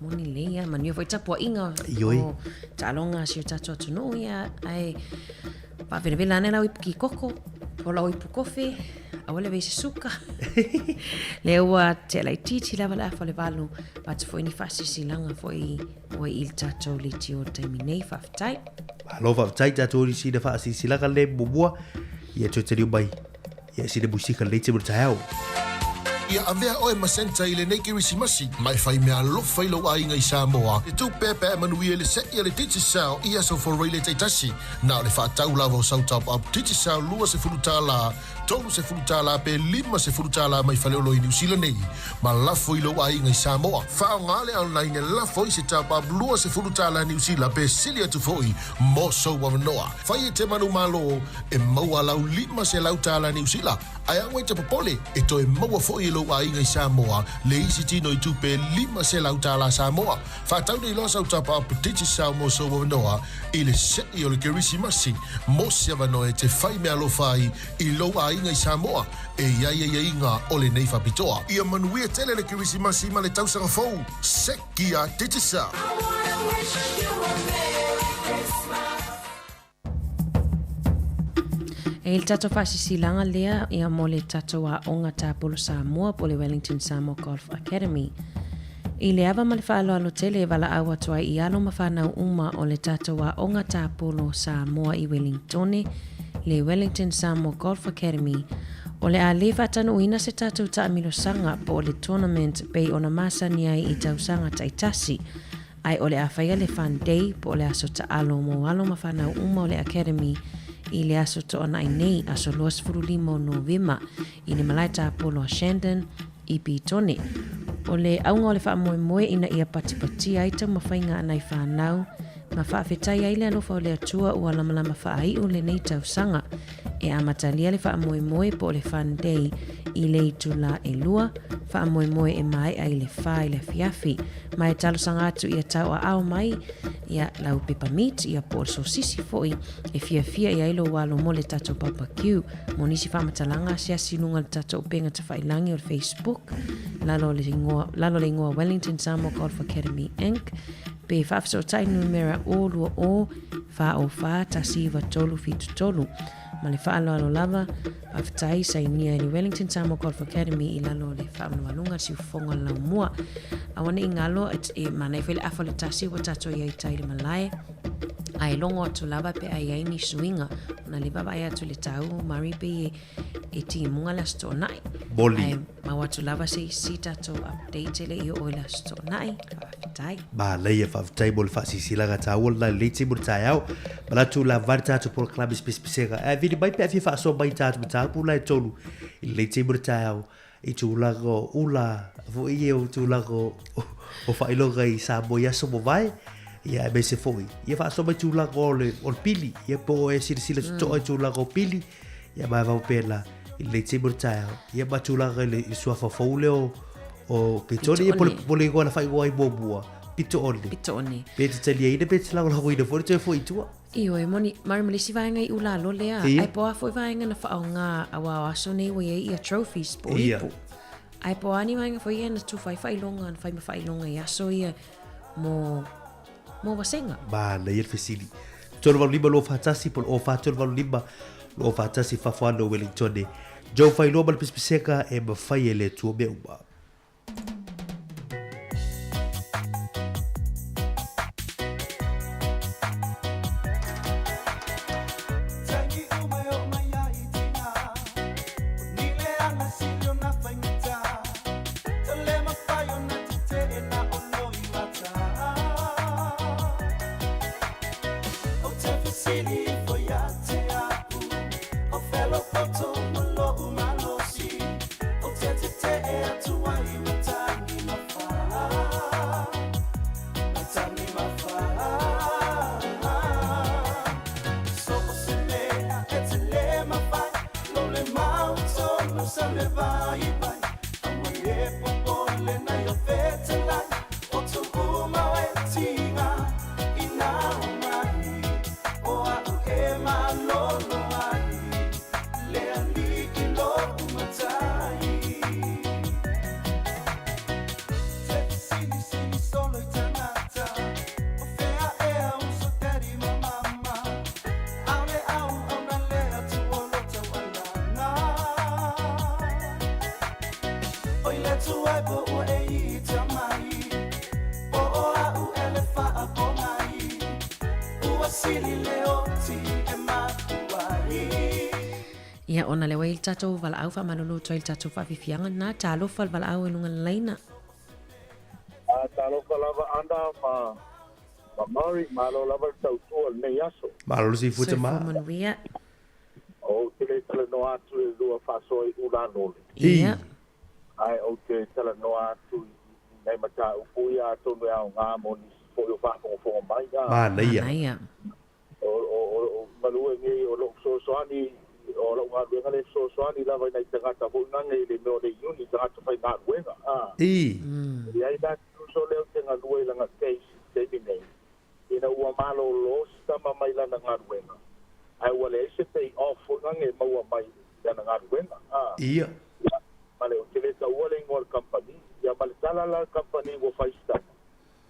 moni le ia man yo foi tapo inga o ta longa si ta to no ia ai pa vele vele ana la ki koko o la ipu kofi awale vese suka le ua te lai titi lava la fa le valu pa te foi ni fasi silanga foi o il tato li tio taimi nei faftai lo faftai tato li si da fasi silanga le bubua ia to te bai ia si de busika le te burtao ia avea oe masenta I le nei kirisimasi mai fai mea lofa I lo ai ngai Samoa e tu pepe manuia le se ia le titi sao ia so for really te tasi na le fa tau lava o south up titi sao lua se fulutala tolu se fulutala pe lima se fulutala mai fale lo I New Zealand nei ma lafo I lo ai ngai Samoa fa ngale online lafo I se tapa lua se fulutala New Zealand pe silia tu foi mo so wa noa fai te manu malo e maua lau lima se lau tala New Zealand ai angwe te popole e to e maua foi lo lo ai ngai Samoa le isi tino I tupe lima se lautala Samoa fa tau nei lo sau tapa petiti Samoa so noa I le se I o le Kerisimasi mo se vano e te fai me alofai I lo ai ngai Samoa e ia inga o le nei fapitoa ia manuia tele le Kerisimasi ma le tausanga fou se kia titisa E il tato whasisilanga lea ia mo le tato a onga tāpolo Samoa po le Wellington Samoa Golf Academy. I le awa ma le whaaloalo tele e wala awa toa I alo ma whanau uma o le tato a onga tāpolo Samoa I Wellingtone, le Wellington Samoa Golf Academy. O le a le whatano uina se tato ta amilo sanga po le tournament pei ona masa ni ai I tausanga taitasi. Ai o le a whaia le Fun Day po le aso ta alo mo alo ma whanau uma o le Academy I le aso to ona I nei aso loas furulimo Novema I le malai tāpolo a Shandon I Pitone. O le aunga o le wha moe moe ina ia patipati aita ma whainga anai whanau ma whaafetai ai le alofa o le atua ua lamalama whaai o le nei tausanga e amatalia le wha moe moe po le Fun Day I le itula e lua wha moe moe e mai ai le wha I le fiafi ma e talosanga atu ia tau a ao mai ia lau pepa meat ia po so sisi foi e fia ia ilo walo mo le tato barbecue mo nisi whamatalanga sia sinunga le tato upenga ta whailangi o le Facebook lalo le ingoa Wellington Samoa Golf Academy Inc. Pe whaafso tai numera o lua o wha o wha ta siwa tolu fitu tolu ma le wha alo lava whaftai sa inia le Wellington Samoa Golf Academy I lalo le wha walunga si ufonga lau mua awane I ngalo e mana I whele afa le tasi wa tato ia I tai le malai ai longo atu lava pe ai ai ni suinga na le baba ai atu le tau mari pe e ti munga la sto nai Boli. ai ma watu lava se si tato update le I o la sto nai tai ba le ia whaftai mo le whasisila ga tāua la le te mo tai au ma la tu la vari tātu por klabi spespisega e vidi mai pe a fi whaaso mai tātu ma tāpu la e tolu I le te mo tai au I tu lago ula vo I e o tu lago o whailonga I Samoa yaso mo vai ia me se foi ia fa so mai tu la gole o pili ia po e sila to tu la go pili ia mai va pela le te mortaio ia ba tu la le sua fa fole o pitoni ia po le go la fai go ai bobua pitoni pe te tali ida pe la go ida for te foi tu io e moni mar malisi vai ngai ula lo le ai po a foi vai ngai na fa nga awa aso nei we ia trophies po ai po ani mai foi na tu fai longa na fai longa ia so ia mo wasenga ba le il fesili tolo va liba lo fatasi por o fatol va liba lo fatasi fa fa no Wellington jo fai lo bal pispiseka e ba fai ele tu be uba Ia ona le wail tatou vala au fa malolo toi tatou fa fifianga na talo fal vala au lunga leina. Talo fal lava anda ma mari malo lava tau tu ne yaso. Malo si futa ma. Manuia. O te tele no atu e lua fa soi ulano. Ia. Ai o te tele no atu nei mata upuia tonu au ngā moni po yo fa ko mai ga. Ma ia. O malu ngi o lo so ani o la ngā ruenga le soani lava nei tangata ho nanga i le meo le iuni tangata whai ngā ruenga. I ai nā so leo te ngā lua i langa case teimi nei. Ina ua malo lo stama mai lana ngā ruenga. Ai ua le ese pay off ho nanga e maua mai lana ngā ruenga. Ia. Male o te le ta ua le ingoa company. Ia male tala la company ua whai stama.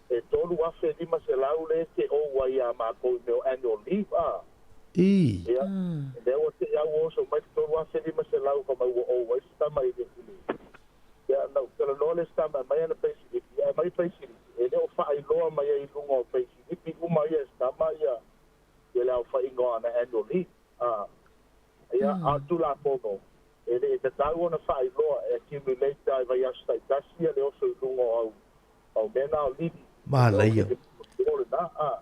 E tolu afe lima se lau le te o wai a mākou meo annual leave. Ia. Le o te au oso mai tolu afe lima se lau ka mai ua o wai stama i le kuli. Ia nau tala no le stama mai ana peisilipi. Ia mai peisilipi. E leo whaai loa mai ai lunga o peisilipi. Uma ia stama ia. Ia leo whai ingoa ana annual leave. Ia a tula pono. E le te tau ona whaai loa e accumulate ai vai asta i tasi a le oso i lunga au mena o livi. Mahalaia.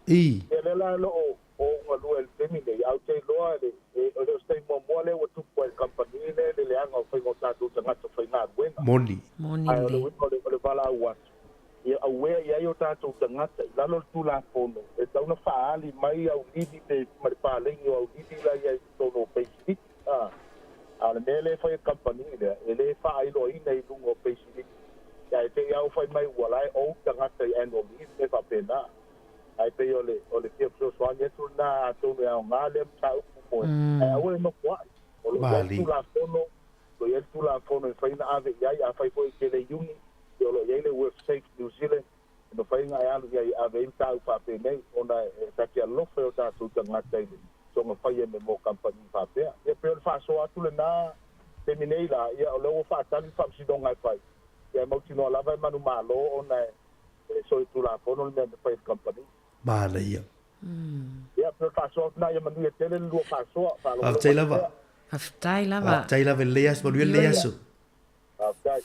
I. E le la lo o ngā lua el femine. Au te loa e le stai mua le o tupu el company le anga o whaingo tātou tangata whainga ruenga. Moni. Ai o le wala au atu. Ia awea i ai o tātou tangata. I lalo tu la pono. E tauna whaali mai au livi te maripālengi o au livi la i ai tono peisiki. A le mele whai company le. E le whailo ina i lungo peisiki. Ia e te iau whai mai ualai o tangata i annual leave e whapena. Ai pe o le pia psosoani etu nā atonu au ngā le mta upu moe. Ai au e mokua. O lo iai tu la fono. Lo iai tu la fono e whaina ave iai a whai po i ke le iuni. E o lo iai le Work Safe New Zealand. E no whainga ai alu iai ave imta upa penei. Ona e taki alofa o tātou tangata i le. So ngā whai e me mo company whapea. Ia pe o le whaaso atu le nā te minei la. Ia o leo whaatani whaamsidonga i whai. Ia mautino alava e manu malo ona e so i tu la fono le mea me whai company. Mahalaia. Ia pe whaaso na ia manu e tele lua whaaso. Aftai lava. Aftai lava. Aftai lava leas manu e leaso.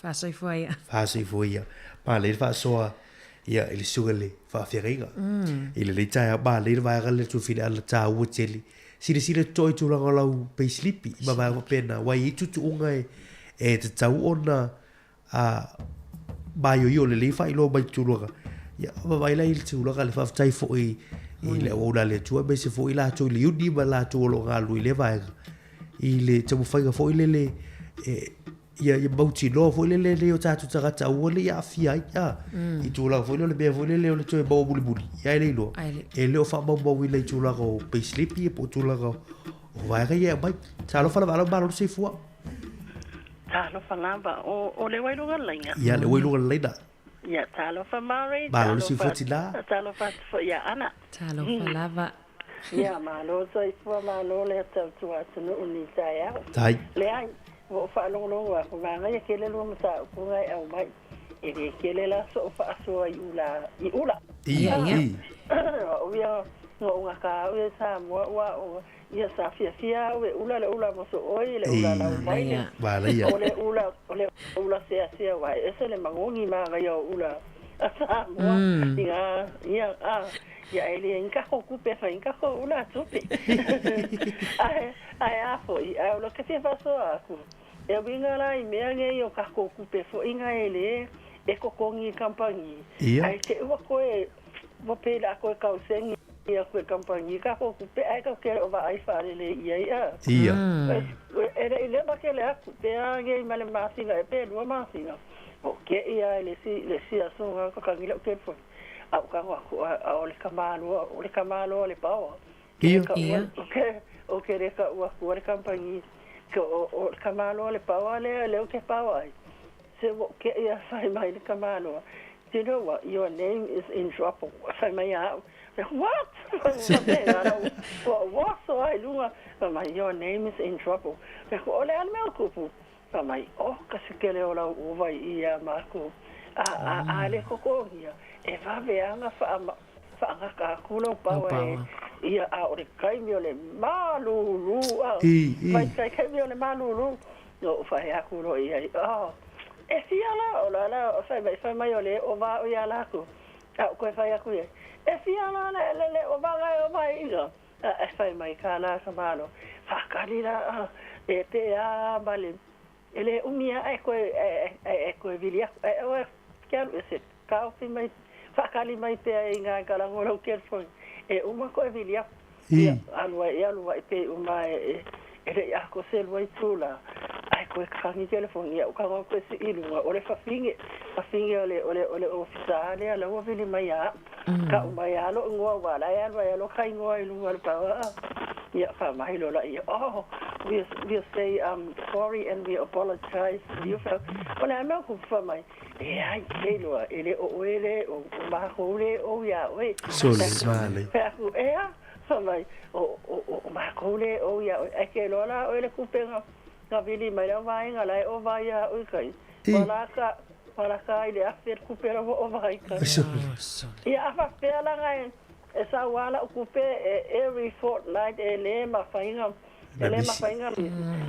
Whaasoi fuaia. Whaasoi fuaia. Mahalaia whaasoa ia ili suga le whaafiaringa. Ili le taia mahalaia vaiga le tu fili ala tā ua teli. Sile toi tu langa lau peislipi. Ma vaiga pena. Wai i tutu unga e te tau ona mai o le whai lo mai tu langa. Ia, vai lai il tu langa le whaftai fo i le ona le tua me se fo i la tu le uni ma la tu lo ngā lui le vaiga. I le tamu whainga fo i le ia mauti no fo i le o tātu tagata ua le ia fia ia. I tu langa fo i le mea fo i le o le tue mau muli muli. Ia e leilo. E leo wha mau i le tu langa o peislipi e po tu langa o vaiga ia mai. Tālo whala wala malo se fua. Tālo whanaba o le wairunga lainga. Ia le wairunga lainga. Ia tālo whamare. Malo si foti la. Tālo whatfo ia ana. Tālo whalava. Ia malo so i fua malo le tau tua tunu uni tai au. Tai. Le ai. Wo whaalongo a kumanga ia kele lua masa upunga e au mai. E re kele la so whaasua i ula. Ia. Ia. Ngā unga ka ue sa mua ua o ia sa fia ue ula le ula moso oi le ula lau maile. Valaia. O le ula sea wai. Ese le mangongi maa ngai o ula a sa mua. Ia ia ele inka ho kupe fa inka ho ula tupi. Ai afo i au lo ke te faso aku. E winga la i mea ngai o ka ho kupe fo inga ele e kokongi kampangi. Ai te ua koe wapela koe kausengi. Ia koe kampangi ka ho kupe ai ka kere o vai fare le ia. Ia. Era ile ba ke le aku te age male masinga e pe lua masinga. O ke ia le si aso ka kangila ke fo. Au ka ko o le kamalo le pawa. Ia. O ke re ka ua ko le kampangi ko o kamalo le pawa le o ke pawa. Se o ke ia sai mai le kamalo. You know what? Your name is in trouble. Sai mai out. What? What? So I lunga. Your name is in trouble. Ole al meu kupu. Oh, kasi kele ola uva ia mako. Ale koko ia. E va veanga fa ka kulo pawe. Ia a ore kai mi ole malulu. Vai kai mi ole malulu. No fa ia kulo ia. Oh. E fiala ola fa mai ole o va ia la ku. Ko fa ia ku ia. E fiala le o va o vai ina. E fa mai kana sa malo. Fa kalila e te a bale. Ele umia e ko vilia e quero esse carro mai fa kali mai te inga kala ngolo kerfo e uma ko vilia. Alua e pe uma ele ya ko se lo tula ai ko kangi telefon ya ka ko se ilunga ole fafinge ole ofisale ala wo vili maya ka maya lo ngo wala ya lo kai ngo ilunga pa ya fa mai lo la ya we say sorry and we apologize you fa ona ma ku fa mai ai lo ele o ma ho le o ya we so vale fa ku fa mai o ma ko le o ya e ke lo la o le ku pe nga vili mai la vai nga lai o vai ya o kai para ka ile afer ku pe o vai ka ya fa pe la ngai esa wala ku pe every fortnight ele ma fainga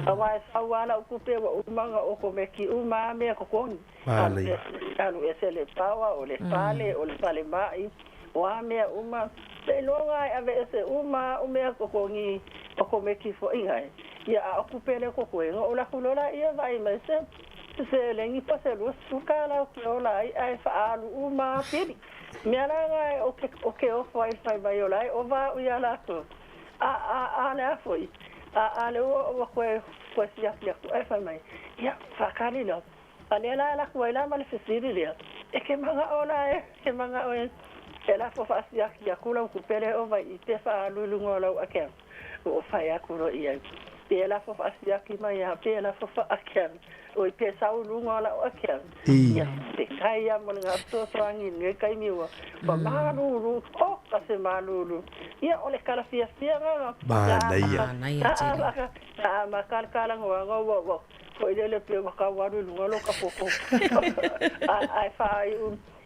awa esa wala ku pe o manga o ko meki u ma me ko kon alu ese le pawa o le pale mai wa me uma se lo ngai ave ese uma o me ko kongi o ko meki fo ingai ya ku pe le ko ko o la kulola ia vai mai se lengi pa se lo sukala ko la ai fa alu uma pedi me ala ngai o ke o fai vai o lai o va o ya la to a la foi a le o ko sia ko ai fa mai ya fa kali lo ale la ko la mal fesiri le e ke manga ola ke manga o ela fo fa sia ki akula ku pele o vai te fa alu ngolo akem o fa ya ko ro ia ela fo fa sia ki mai ya ela fo fa akem o pe sa u lunga la o akem ya te kai ya mo nga to trangi ne kai mi wa pa malu o ka se malu ya o le kala fia nga ba na ya ma kala ngo ko ile le pe ka wa lunga lo ka fo ai fa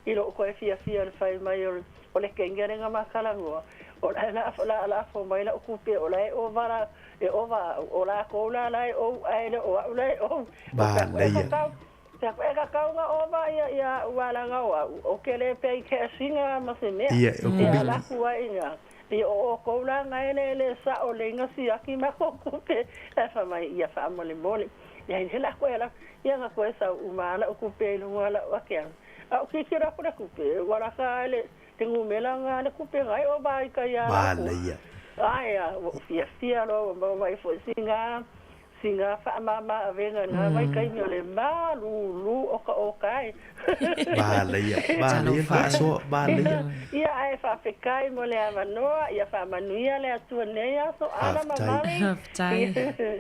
ilo ko fia fai mai o le kengere nga ma kala ngo o la fo mai la ku pe o la o vara o la ko la o ai o la o ba ya ta ka nga o va ya wala nga o ke le pe ke singa ma se ne ya la ku inga o ko la nga le sa o le nga si aki ma ko pe fa mai ya fa mo le ya ni la ko ya nga ko sa umala o ku pe lu wala wa ke a ki kira ko ku pe wala ka le tengo melanga le ku pe ngai o ba ka ya ba ya ai fia lo mai fo singa fa mama venga na mai kai mi le malu o kai ba ya fa so ba ya ai fa fe kai mo le avano ya fa manuia le tu ne ya so ana mama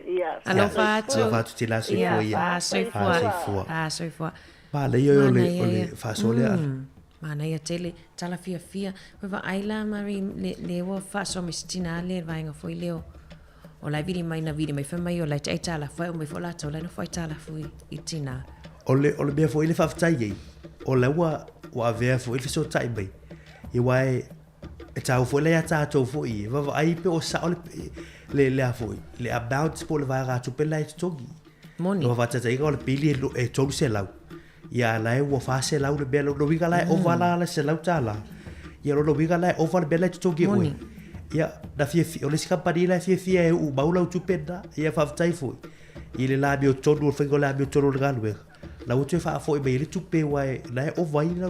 ya alo fa tu la so fo ba le fa so le mana ia tele tala fia we va aila mari le wo fa so mistina le va nga foi leo o la vidi mai na vidi mai fa mai o la tai tala foi o mai fo la tola no foi tala foi itina o le bia foi le fa tai ye o la wa ve foi le so tai bai e wai e tau foi le ata to foi va ai pe o sa le foi le about po le va ra tu pe la togi moni no va tai ko le pili e to se la ya la e wo fa se la le belo lo viga la o va la se la tala ya lo viga la o va le belo to gi o ya da fie o le scampari la fie e u baula tu peda ya fa tai foi ile la bio to do fe go la bio to galwe la u tu fa foi be ile tu pe wa la o va ina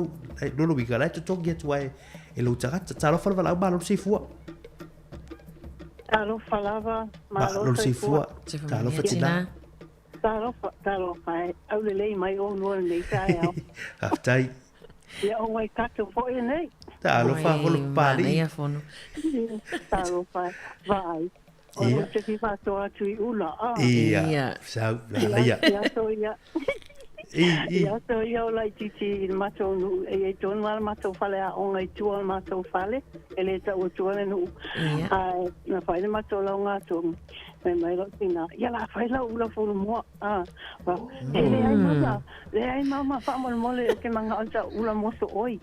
lo viga la to gi tu wa e lo tara tara fa la ba lo si fu alo falava ma lo si fu ta lo fatina Taro fai, au le lei mai o nua nei tai au. Aftai. Ia o wai kato fo e nei. Taro fa holo pari. Ia fono. Taro fai, vai. O no te ki whātoa tui ula. Ia. Sau, ia. Ia so ia. Ia so ia o lai titi mato nu, e tonu ala mato fale a onga i tua mato fale, e le ta o tua le nu. Na whaile mato lau ngā tongu. Mai lo tina ya la fai la ula fu mo ba le ai mama fa mo le ke manga alta ula mo so oi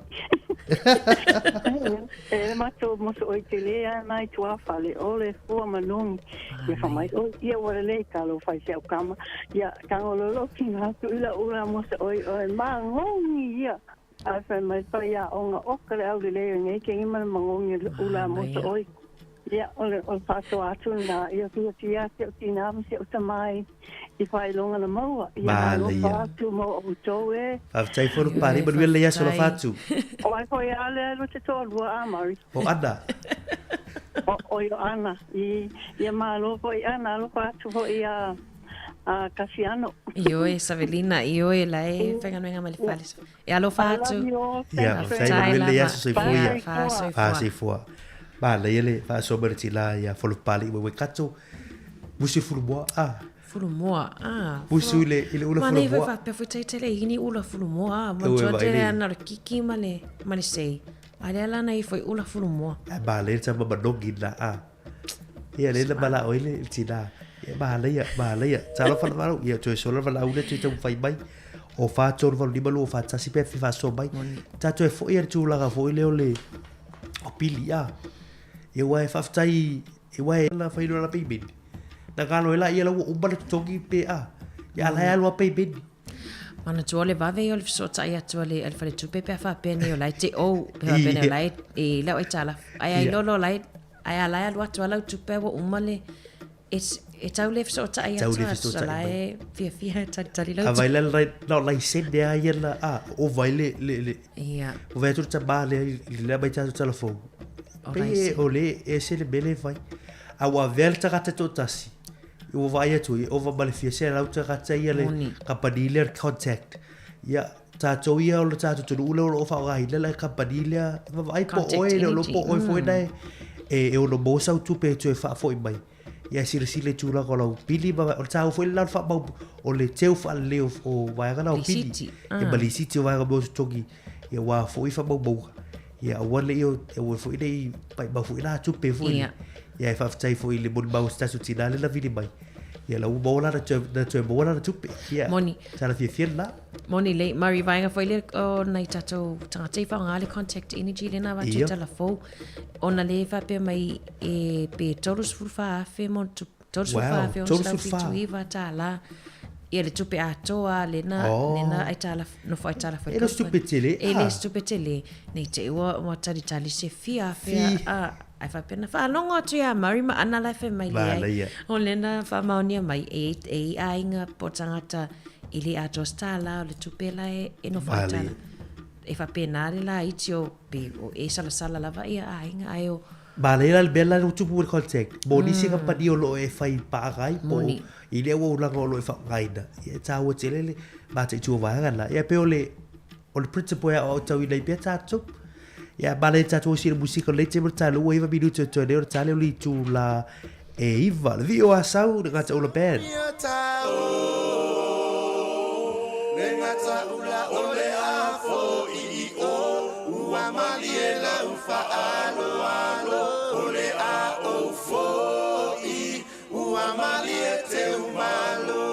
ma to mo so oi te le mai tua fa le ole fu manung ya fa mai o ia o le ka lo fai se kama ya ka lo tina tu ula mo so oi ma ngongi ya a fa mai pa ya onga okale au le ngai ke ima mangongi ula mo so oi ya ole paso atu na ia tia tina se o mai i fai longa na maua ia lo paso mo o toe fa tai for pari but le ya solo fatu o ai foi ale lo te to lua amari o ada O yo ana ia malo ko ana lo pa tu ho ia Casiano. Io e Savelina, io e lei vengono a male fare. E allo faccio. Ya, sai le ya so foi foi. Ba le fa so berti la ya fo pali we katso. Busi fulu Fulmoa. Busi le ula fulu. Ma ne boa. fa per fute tele ini ula fulmoa, ma tele anar kiki male sei. Ale ala nei foi ula fulmoa. Ba le sa ba dogi la Ia le bala oile tila. Ba le ya. Talo fa malu ya to so la ula tu fai bai. O fa to va li balu fa tasi pe fa so bai. Ta to fo ia tu la ga fo ile ole. O pili ya. E wa fa tai e wa la fa ile la pe bin. Na kalo ela ia la o ba toki pe Ya la ya lo pe bin. Mana tuole vave yo le sota ia tuole al fale tupe pe fa pe ne o lai te o pe pe ne lai e la o tala. Ai lolo lai ai la lo tuala tupe wo umale. E tau le sota ia tuala lai fia tali lo. Vai le lai se de ia la o vai le. Ia. O vai tu ba le bai ta telefone. Pe o le e se le bele vai. A wa velta ka te totasi. O vai tu o va bale fia se la uta ka te ia le company le contact. Ya ta to ia o ta tu ula o fa ga ile la company le vai po o lo po o foi dai e o lo bo sa tu pe tu fa foi mai. Ya sile tu la ko lo pili ba o ta foi la fa ba o le teu fa le o vai ga na o pili. E bali siti vai ga bo toki. Ya wa foi fa bo bo. Ya wa le o foi dai ba foi la tu pe foi. Ya fa tai foi le bon ba o sta su tina le la vidi mai. Ya la bo la de bo la tu pe. Ya. Moni. Ta la fia la. Moni le mari vai ga foi le o nai tato tanga te fa ngale contact energy le na va te telefo. Ona le fa pe mai e pe todos furfa fe mon todos furfa fe o sta tu iva ta la. E le tupe atoa le na ai tala no fai tala fai. E le stupetele. E le stupetele. Nei te o tali se fia ai fa pena fa longo tu ya mari ma ana la fe mai le. O le na fa maonia mai e ainga potangata ili atostala le tupela e no fa tala. E fa pena la itio pe o e sala lava ia ainga ai o Bale la bella no tupu contact. Boni singa pa dio lo e fai pa gai po. Ile wo la lo e fa gai da. E ta wo tele ba te tu va ga la. E pe ole o le principal ya o tau ile pe ta tu. Ya bale ta tu si musica le te berta lo e va minuto to de ta le li tu la e iva vi o asau de gata o le pen. Ngata ula ole afo I o ua maliela ufa alo ole a o fo I ua maliete umalo.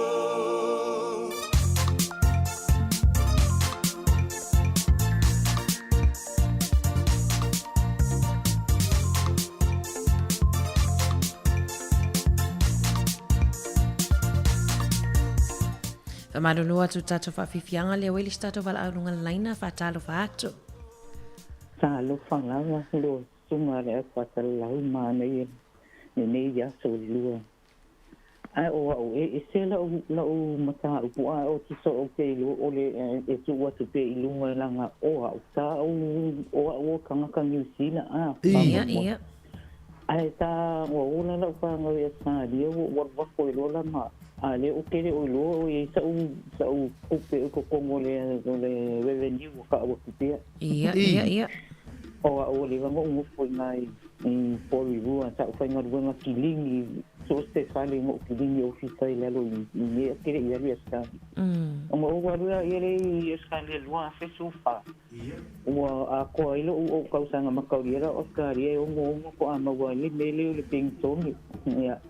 Malolo atu tato whawhiwhianga leo ili stato wala aurunga laina whatalo whaato. Sa lo whangawa lo sunga rea whatalau mana i nei ia so lua. Ai o au e se la o mata upu ai o tiso o te ilu o le e tu watu pe ilunga langa o au ta o kangaka New Zealand Ia. Ai ta o una la whangawa e sa lia o wako ilo la ma. Ale o kere o lo e sa u kupe ko kongo le revenue ka o kupe. Ia. O le vango mo foi mai in Polivu sa foi ngor bueno kilingi so ste sale mo kilingi ofisa ile lo ni kere ia ria sta. O mo wa ile sale lo a fe sufa. O a ko ile o kausa nga makauriera o karia o mo ko ama wa ni le ping tong.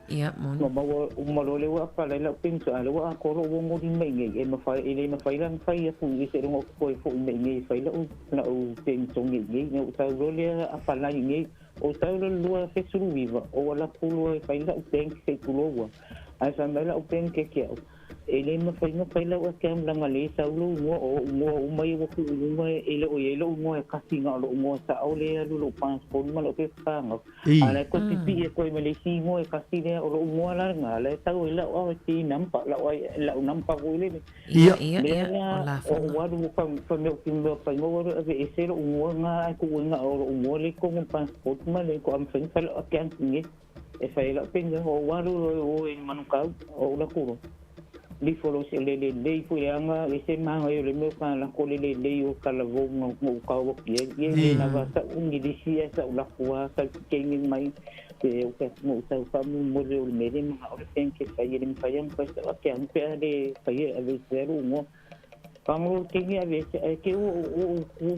Ia mo mo le wa pala la ping so ale wa ko ro mo di me e mo fa ile no fa ilan fa ia fu i se ro ko fu me fa ile o ping tong ni no sa ro le a pala ni o tauro lua fe suru viva o la pulu e faila o pen ke kulowa ai sa mela o pen ke ele ma fai la wa kem langa le sa lu ngo mai wa ku ngo ele ngo ka singa lo ngo sa ole lu passport ma lo ke fa ngo ala ko pipi ko me le si ngo ka si le lo ngo la nga le ta o la o ti nampak la nampak ko le ia la wa du fa me ki me fa ngo ave ese lo ngo nga ku nga o ngo le ko passport ma le ko am fa lo ke ngi e fa la penga o wa lo en manukau o la ku li folo se le fu anga le se ma yo le me ka la ko le yo ka la vo ngo ka wo ye na va sa ungi di si sa la kuwa sa ke ngi mai te o ka mo sa fa mo le o me le ma o pen ke fa ye le fa yam pa sa ke an pe de fa ye ave zero ngo ka mo ke ngi ave ke o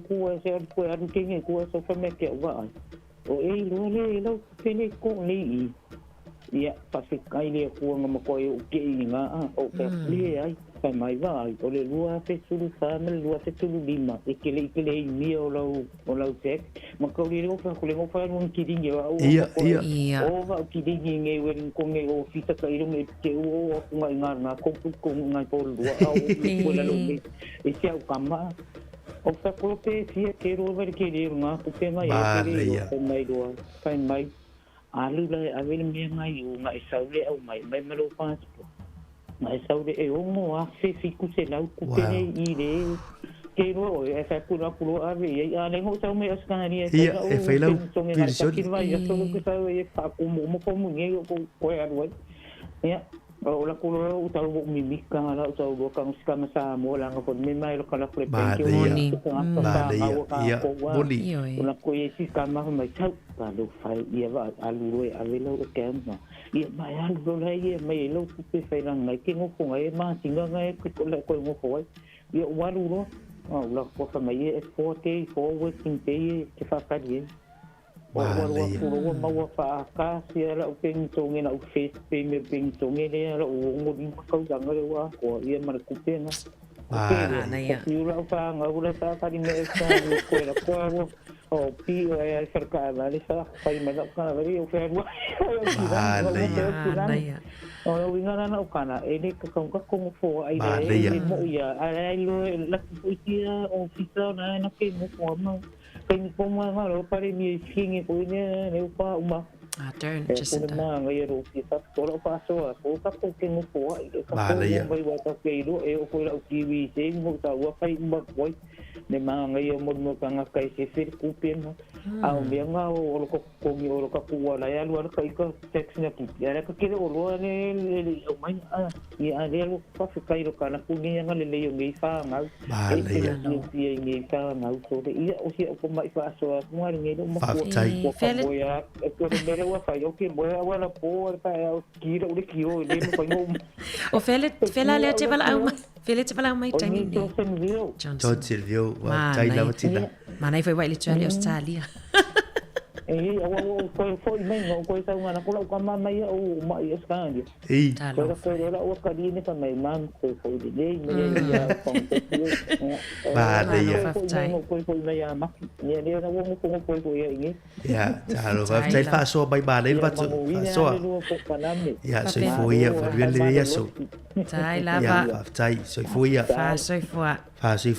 ku se ko an ke ngi ku so fa me ke wa o lo ke le ko le ia pasikai le ko ngam ko e ke inga o pe le ai sai mai vai o le lua pe sulu family lua pe sulu lima e ke le mi o lo tek ma ko le o fa ko le o fa un kidingi o o va kidingi nge wen ko nge o fita ka iro me ke o ngai na ko ngai por lua o ko le lo e se o kama o fa ko pe fie ke ro ver ke le nga ko pe mai e ke mai do sai mai alu la avele me mai o ngai saule au mai malo passport mai saule e o mo a se fiku se lau ku pene i le ke ro e fa ku ave e ale ho sa me askani e fa lau vision ya solo que sabe e fa ku mo ko mo nge ko e aro ya o la ku ro u tal mi mika la u tal go kan ska ma sa mo la ko me mai lo kala pre pe boni la ko e si ka ma mai chau ka lo fai ia va alu e avelo o kema ia mai alu la ia mai lo ku pe fai lang mai ke ngo ko ngai ma singa ngai ko la ko ngo ko ia walu ro la ko fa mai e 40 working day ke fa ka dia o wa ma wa fa ka si la o ping tong ina o face pe me ping tong ina la o ngo ni ko jang le wa ko ia mar ku pe na na ia la fa nga ula ta ka ni me sa ko la ko o pi e cerca la lisa fai me la ka ri o fe wa o winga na o kana e ni ka ko fo ai de mo ia ai lo la ku ia o fisa na ke mo ko ma kai ko ma lo pare mi singi ko ne ne pa uma turn just na ngai ro fisa to lo pa so ko ka ko ke mo fo ai ka ko mai wa ta ke ro e o ko la tv se mo ta wa kai ma ko ne ma ngai mo ka nga kai se fir ku pen au me nga o lo ko mi o lo ka ku la ya lo ka ka text na ki ya ka ke o lo ne o mai ni a le lo ka se kai ro ka na ku ni nga le le yo ngai fa nga e ngai fa nga so de ia o si o ko mai fa so mo ngai lo mo ko ko ya e ko me le wa fa yo ke mo wa la po pa ki ro de ki o le mo ko o fela le te vala au fele te vala mai tani ni John Silvio wa tai la tina mana foi vai le tele Australia o foi men o ko sa una ko ka ma mai o mai escandi ko la o ka dine pa mai man ko de lei ya ko ya ma ni na wo ko ya ngi ya talo va tai fa so bai ba le va so ya so foi ya fa bien le ya so tai la va tai so foi ya fa so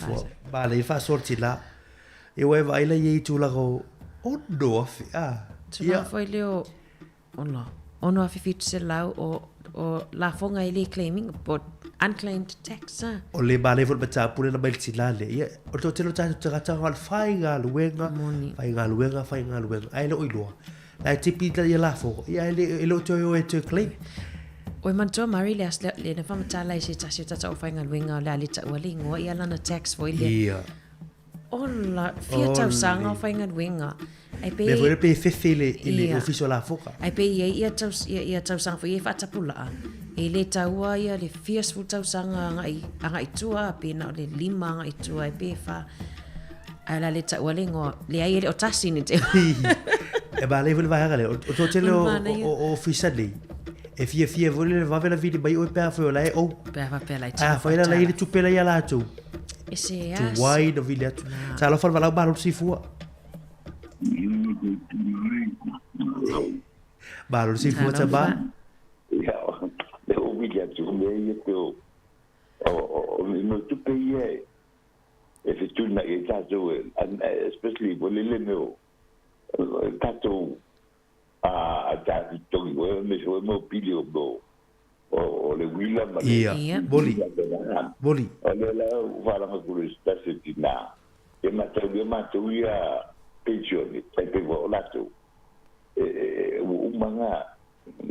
foi ba le fa sorti la e we vai le ye tu la go Ondo afi ia foi leo ono afi fit se lau o la fonga ile claiming but unclaimed tax o le bale vol bata pule na belti lale ia o to telo tata tata hal faiga luenga ai lo ilo la tipi da ia la fo ia le to yo to claim o man to mari le asle le na fama tala ise tata o fainga luenga la le ta wali ngo ia lana tax foi le ia Ola, fia tau sanga whainga winga. Me vore pe fefele ile ofisio la foka. Ai pe ia tau sanga foi e whatapula. E le taua ia le fias fu tau sanga anga itua pe na le lima anga itua e pe fa. Ala le taua le ngo le ai le o tasi ni te. E ba le vole vai gale. O to tele o officially. E fia vole va vela vidi bai o pe fa la o. Pe fa pe la. Ah, fa la ile tu pe la ya la tu. Ese tu wai no vile tu sa lo fa la ba lo si fu ba lo si fu ta ba ya le o vile tu me ye to o no tu pe ye e se tu na e tato especially volele meu tato a ta to me so mo pilio bo o le wila ma boli o le la vala ma kurista se tina e ma tu ia pensione pe vo la tu manga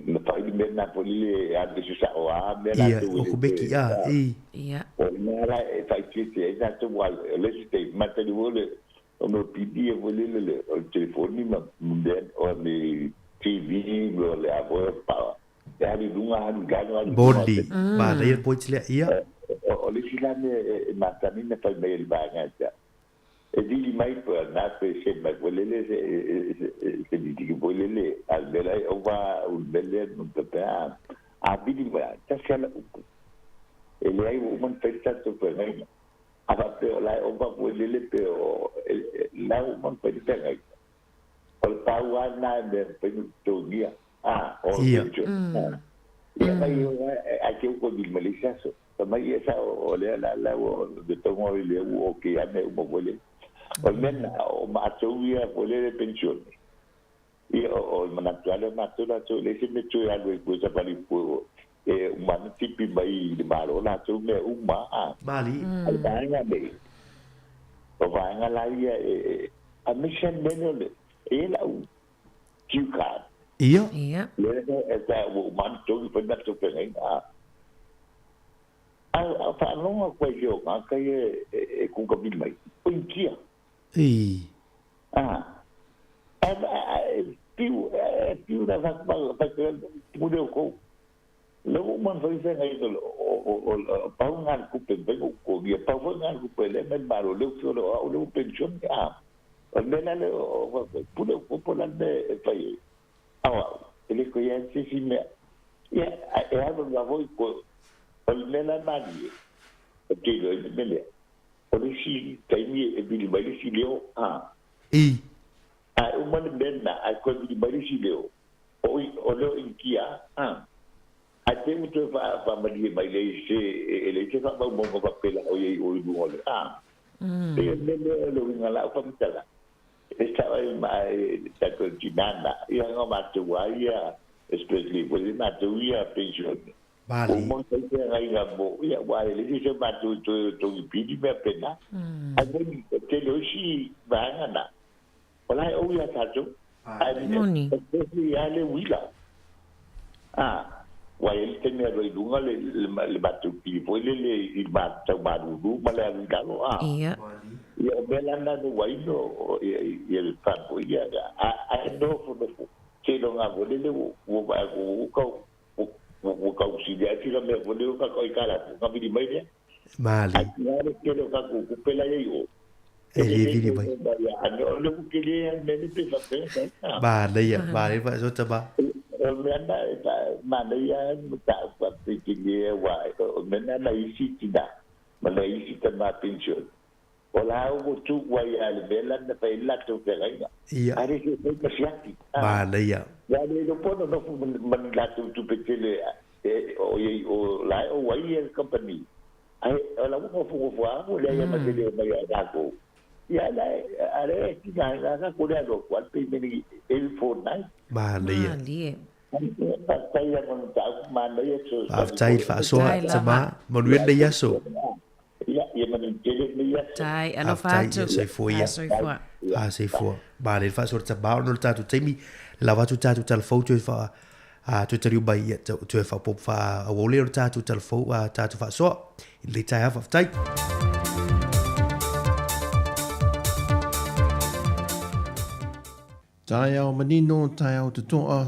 na pai di mena polile a de sa o a mena tu o kubeki o mera e fai tete e da tu wal le site mata di vole o no pidi e volele le o telefoni ma den o ni TV lo le avo pa ya di dunga han gano boli ba le poitile o le silane mata ni na fai bel banga e di mai per na pe se ma volele se di che volele al bella o va un belle non te a bidi ma ta sala e lei un pensato per me a parte la o va volele pe o la un per te o paua na de pe tu dia o ya mai a che un po' di maliciaso ma io sa o la o de tomo le o che a me un po' volele almeno o matuia volere pensione io o manatuale matura tu le si metto a lui cosa per il fuoco e un tipi mai di malo la tu me uma bali almanya be o vanga la a mission benole e la chiuca io le è da un tu per da tu per a fa non quello ma che è con capito mai in chia più da perché pure ko lo man fa se ngai o pa ngan ku pe ko dia pa ngan ku pe le men baro le o pension o mena le pure ko pola de fai ele ko ya si me ya e ha do voi ko o mena mani che lo mele polisi taimi e bili balisi leo umane benna a ko bili balisi leo o lo inkia a te muto fa mali mai le se ele che fa mo papela o du ole e le lo ngala fa mtala e stava mai stato ginana io non mattuaia especially with mattuaia pensione Bali. O monte que aí na boa, e agora ele diz mas tu pedi me pena. Agora que ele hoje vai na. Olha o ia tato. Moni. Ele ale wila. Wa ele tem a doidunga le batu pi, foi ele batu baru mas ele galo Iya. E o belanda do waino e ele papo ia a do fo que não agora ele o o kausilia tira me voleu ka koi kala ka vidi mai ne mali ai ke lo ka ku pela ye o ele vidi mai ano lo ke le me ne pe fa pe ba le va so ba me anda ma le ya ta pa pe ke le wa me na la isi tida ma la isi ta ma pension ola o tu wa ya le bela na pe la to ke ga ari ke pe siati ba le ya ya le po no man la tu petele o la o wai company ai la mo fu le ya ma le ma ya ko ya la are ti ga ko le do kwal pe me el fortnight ba le ya ta ya con ta ma le ya so tai fa so sama mo luen de ya so ya ma le ya tai alo fa tu sei fu ba le fa so ba no ta tu temi la va tu ta tu telefono fa tu te riubai tu fa pop fa a wole ta tu telefono ta tu fa so le tai ha fa tai tai au manino tai au te toa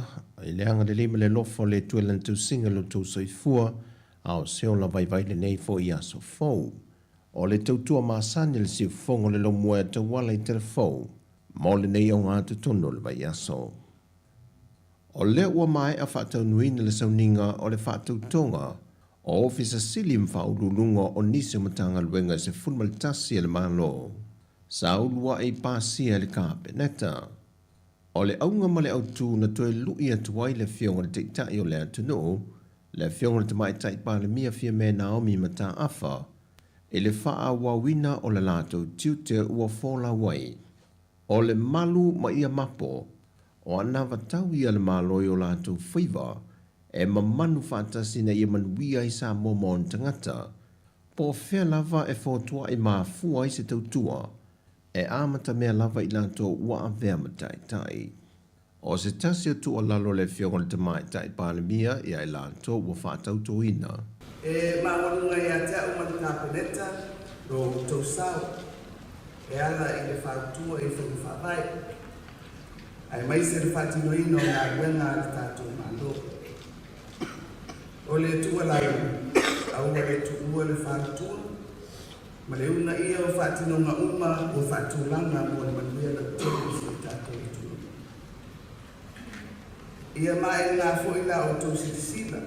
i le anga le le lofo le tuelan tu singalo tu soifua au seo la vai vai le nei fo ia so fo o le tautua masani le si fongo le lo mua te wala i telefo mo le nei o ngā te tono le vai aso. O le ua mai a whātau nuina le sauninga o le whātau tonga o ofisa sili mwhaurulunga o nisi matanga luenga se funmalitasi e le malo. Sa ulua e pāsia le kāpeneta. O le aunga ma le autu na toe lui atuai le fionga le teitai o le atunu Le fionga te mai tai pale mia fia me Naomi mata afa, e le faa wawina o le lato tiute ua fola wai. O le malu ma ia mapo, o ana vatau ia le maloi o lato whiwa, e mamanu whātasina ia manuia i sa momon tangata, po whea lava e fōtua i maa fua i se tautua, e amata mea lava i lato ua a vea matai tai. O se tasi o tua lalo le fionga le tamai tai pāle mia i ai lato ua whātauto ina. E mawanunga i a te au mani kāpeneta, ro tausau, e ala i le whātua i whai whawai. Ai mai se le whātino ino ngā wenga le tātou mālo. O le tua lau, au le tua le whātua, ma le una ia o whātino ngā uma o whātulanga mo le manuia le tōru si tātou i tua. Ia mai ngā fōila o tō sitisila,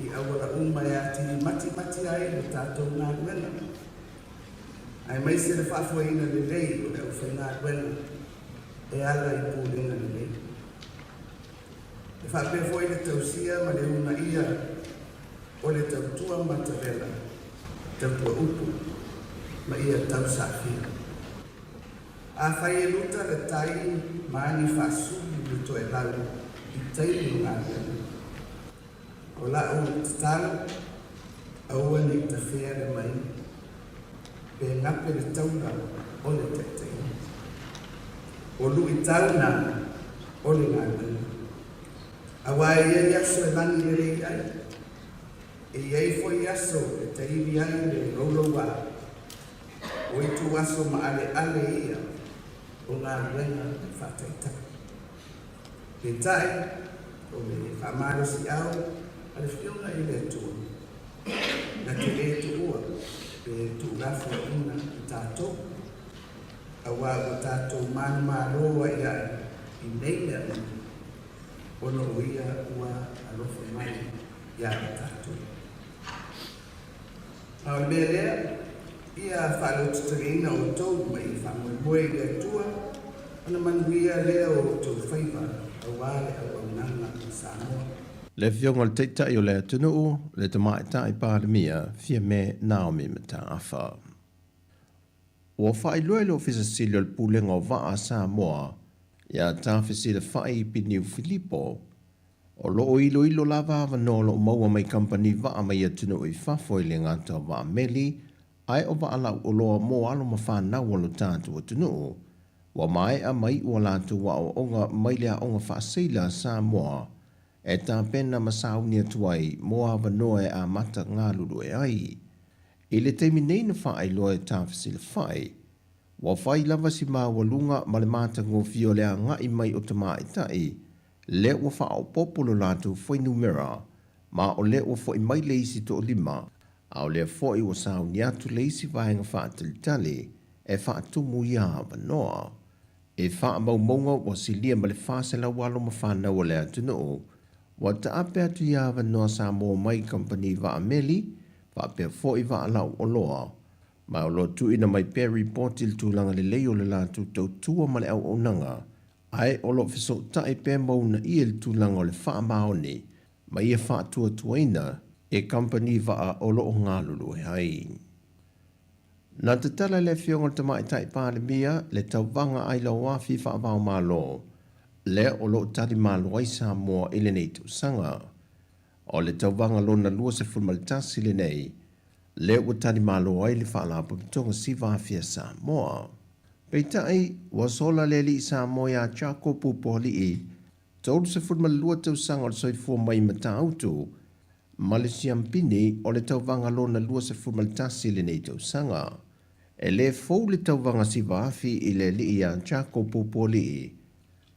i awara uma e ati mati ai le tātou ngā wenga. Ai mai se le whāfuaina le lei o le au whai ngā wenga, e ala i pōlenga le lei. E whapea foi le tausia ma le una ia o le tautua matavela, tautua upu, ma ia tausafia. A whai e luta le tai maani whasuli le toe lau i taili ngā wenga. O la o tatala, aua ni ta whea le mai, pe ngape le tauna o le tetei. O lu i tauna o le ngā wenga. Awa e ia yaso e lani le rei ai. E iei fo yaso e te iwi ai le rauroa. O i tu aso ma ale ia o ngā wenga e whataitaka. Pe tai, o le whamaro si au, ale whiunga i le tua. Na te e tu ua, pe tu rafua ina i tātou. Awa o tātou manu māroa i ai, i neina ono uia ua alofa mai i ai tātou. Au mea lea, ia whalotutarina o tau mai i whamoe le tua, ana manuia lea o tau whaiva, au wale au aunanga i Samoa. Le fionga le teitai o le atunuu, le tamai tai pāle mia, fia me Naomi mata awha. Ua whai loe lo fisa sili o le pūlenga o waa Samoa, ia tāwhisi le whai i Piniu Filipo, o loo ilo lava ava no lo maua mai company waa mai atunuu i whafo i le ngata waa meli, ai o waa lau o loa mo alo ma whanau o lo tātu atunuu, wa mai a mai ua lātu wa o onga mai lea onga whaaseila Samoa, e tā pena masauni atuai mo ava noe a mata ngā lulu e ai. I le teimi nei na whaai loa e tāwhisi le whai, wa whai lava si maa walunga ma le mata ngō fio lea ngai mai o ta maa itai, le ua wha o popolo lātu whai numera, ma o le ua whai mai le isi to lima, au le whai ua sauni atu le isi vahenga wha talitali, e wha atumu ia ava noa. E wha maunga wa silia ma le whasela walo ma whanau le atunuu, wa ta ape atu ia ava noa Samoa mai company wa ameli, wa pe fo i wa lau o loa. Ma o lo tu ina mai pe report il tūlanga le leo le lātu tau tua ma le au onanga, ai o lo fiso ta i pe mauna i il tūlanga o le wha maoni, ma ia wha tua tuaina e company wa o lo o ngālulu e hai. Nā te tala le fionga te mai tai pāle mia, le tau wanga ai lau wafi wha wau mālo, le o lo tari mālo ai Samoa i le nei tu sanga. O le tau wanga lona lua se fulmalitasi le nei, le o tari mālo ai le wha la papitonga si wafia Samoa. Peitai, wa sola le li Samoa ya chako pupoli i, tau se fulmalua tau sanga o le soifua mai mata autu, ma le siampini o le tau wanga lona lua se fulmalitasi le nei tau sanga. E le fau le tau wanga si wafi i le li ya chako pupoli i,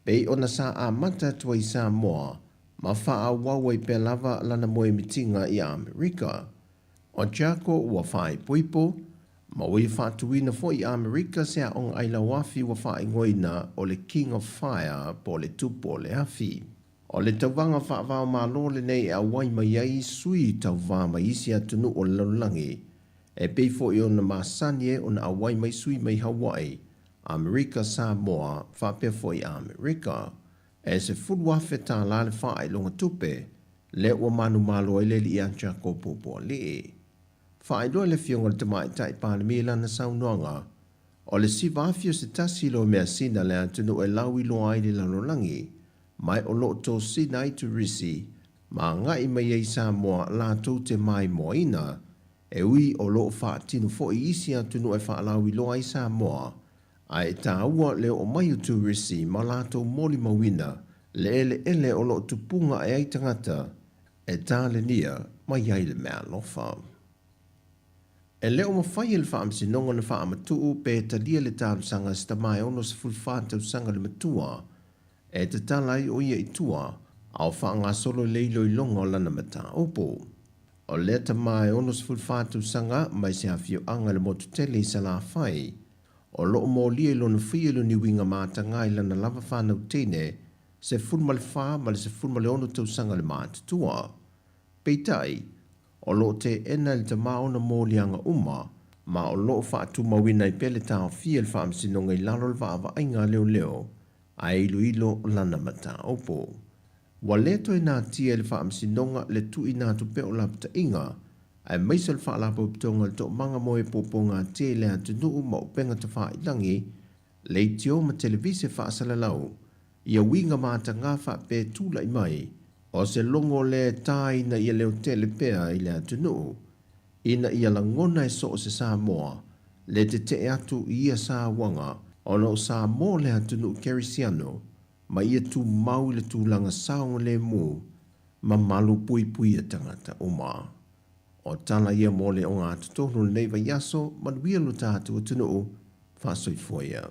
pei ona sa a mata tua i Samoa, ma wha a wawai pe lava lana moe mitinga i Amerika. O Chako ua whae puipo, ma ui whatuina fo i Amerika se a onga aila wafi ua whae ngoina o le King of Fire po le tupo le afi. O le tauwanga whaavao malo le nei a wai mai ai sui tauwa mai isi atunu o laulangi, e pei fo i ona masanie ona a wai mai sui mai Hawaii, Amerika Samoa whapea fo i Amerika. E se fuduafe tā la le whae longa tupe, le ua manu malo ele li ancha ko popo le. Whaedoa le fionga le tamai tai pānami lana saunoanga, o le si vafio se tasilo mea sina le antunu e lawi loa ai le lanolangi, mai o lo to sina i tu risi, ma ngai mai ei Samoa la tau te mai moina, e ui o lo wha tinu fo i isi antunu e wha lawi loa ai Samoa, a e tā ua le o mai o tu risi ma la tau moli mawina, le ele o lo tupunga e ai tangata, e tā le nia mai ai le mea lofa. E leo mawhai e le wha amsi nonga na wha amatuu pe talia le tālu sanga sta mai ono sa fulwhātau sanga le matua, e te talai o ia i tua, au wha ngā solo leilo i longa o lana mata opo. O le ta mai ono sa fulwhātau sanga mai se hawhio anga le motu tele i sa la whai, o loo mō lia ilo na whia ilo ni winga māta ngai lana lava whanau tene, se fulmale wha ma le se fulmale ono tau sanga le māta tua. Peitai, o lo te ena le ta maona mōlianga uma, ma o lo wha atu mawina i pele tau fia le wha amsinonga i lalo le wha ainga leo leo, a ilo lana mata opo. Wa leto e nā tia le wha amsinonga le tu i nā tupe o lapta inga, a maisa le wha lapo ptonga le to manga moe popo ngā te le atu nuu ma upenga ta wha ilangi, le i tio ma televise wha asalalau, ia winga māta ngā wha pe tūla i mai, o se longo le tai na ia leo tele pea i le atunu, ina ia langona e so o se Samoa, le te atu ia Sawanga, o no Samoa le atunu Kerisiano, ma ia tu mau le tu langa saonga le mu, ma malu pui pui a tangata uma. O tala ia mo le o ngā tutono le neiva yaso, manuia lo tātu atunu, whasoi foia.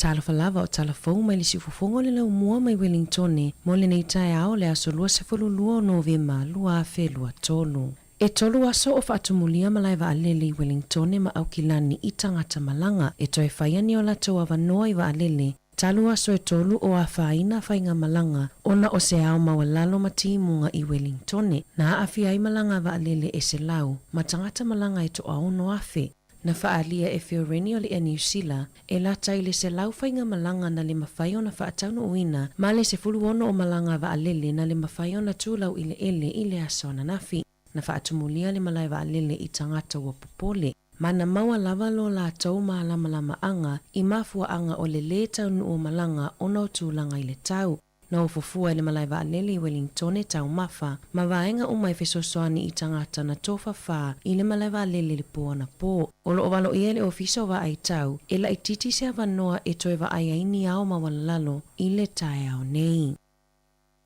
Talafalava o talafou mai le siufofonga le lau mua mai Wellington mo le nei tae ao le aso lua sefalulua o Novema lua afe lua tolu. E tolu aso o whaatumulia malaiva alele i Wellington ma au kilani i tangata malanga e toi whaiani o la tau avanoa i wa alele. Talu aso e tolu o a whaina whainga malanga ona o se ao mawalalo matimunga i Wellington na afi ai malanga wa alele e se lau ma tangata malanga e to aono afe. Na whaalia e Fioreni o le New Zealand, e la taile se lau whainga malanga na le mawhai o na whaatauno uina, ma le se fulu ono o malanga wa alele na le mawhai o na tūlau ile ele i le aso na nafi, na whaatumulia le malai wa alele i tangata ua popole. Ma na maua lava lo la tau maa lama anga, i mafua anga o le le taunu o malanga o na tūlanga i le tau. Na ufufua ele malai wa alele i Wellington e tau mafa, ma vaenga umai fesosoani i tangata na tofa faa i le malai wa alele le poa na po. Olo o walo i ele ofiso wa ai tau, e la ititi se avanoa e toe wa ai aini ao mawalalo i le tae ao nei.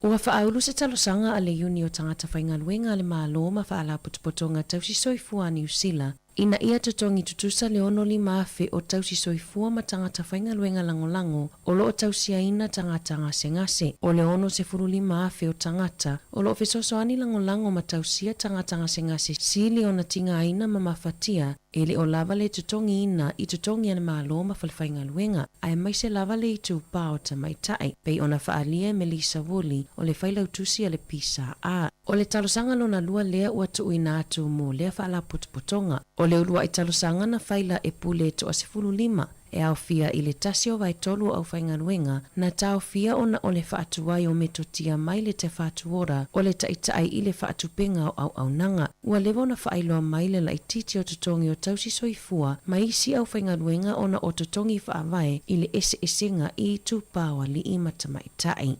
Ua whaaulu se talosanga a le uni o tangata whaingaluenga le maalo ma whaala putupotonga tausi soifua New Zealand, ina ia tutongi tutusa le ono li maafe o tausi soifua ma tangata whaingaluenga langolango o loo tausi aina tangata ngase. O le ono se furu li maafe o tangata o loo fesosoani langolango ma tausia tangata ngase sili o na tinga aina ma mafatia ele o lava le tutongi ina i tutongi ana maalo ma whaingaluenga ai mai se lava le i tupa o tamaitai pei ona whaalia Melissa Woolley o le whailau tusi a le pisa a. O le talosanga lona lua lea ua tu ina atu mo lea whaala putupotonga. O le ulua i talosanga na whaila e pule to asifulu lima. E au fia i le tasio vai tolu au whaingaluenga na tau fia ona o le whaatuai o metotia mai le te whaatuora o le taitai i le whaatupenga o au nanga. Ua lewa na whaailoa mai le la ititi o tutongi o tausi soifua ma isi au whaingaluenga ona o tutongi whaavai i le esenga i tupawa li i matamaitai.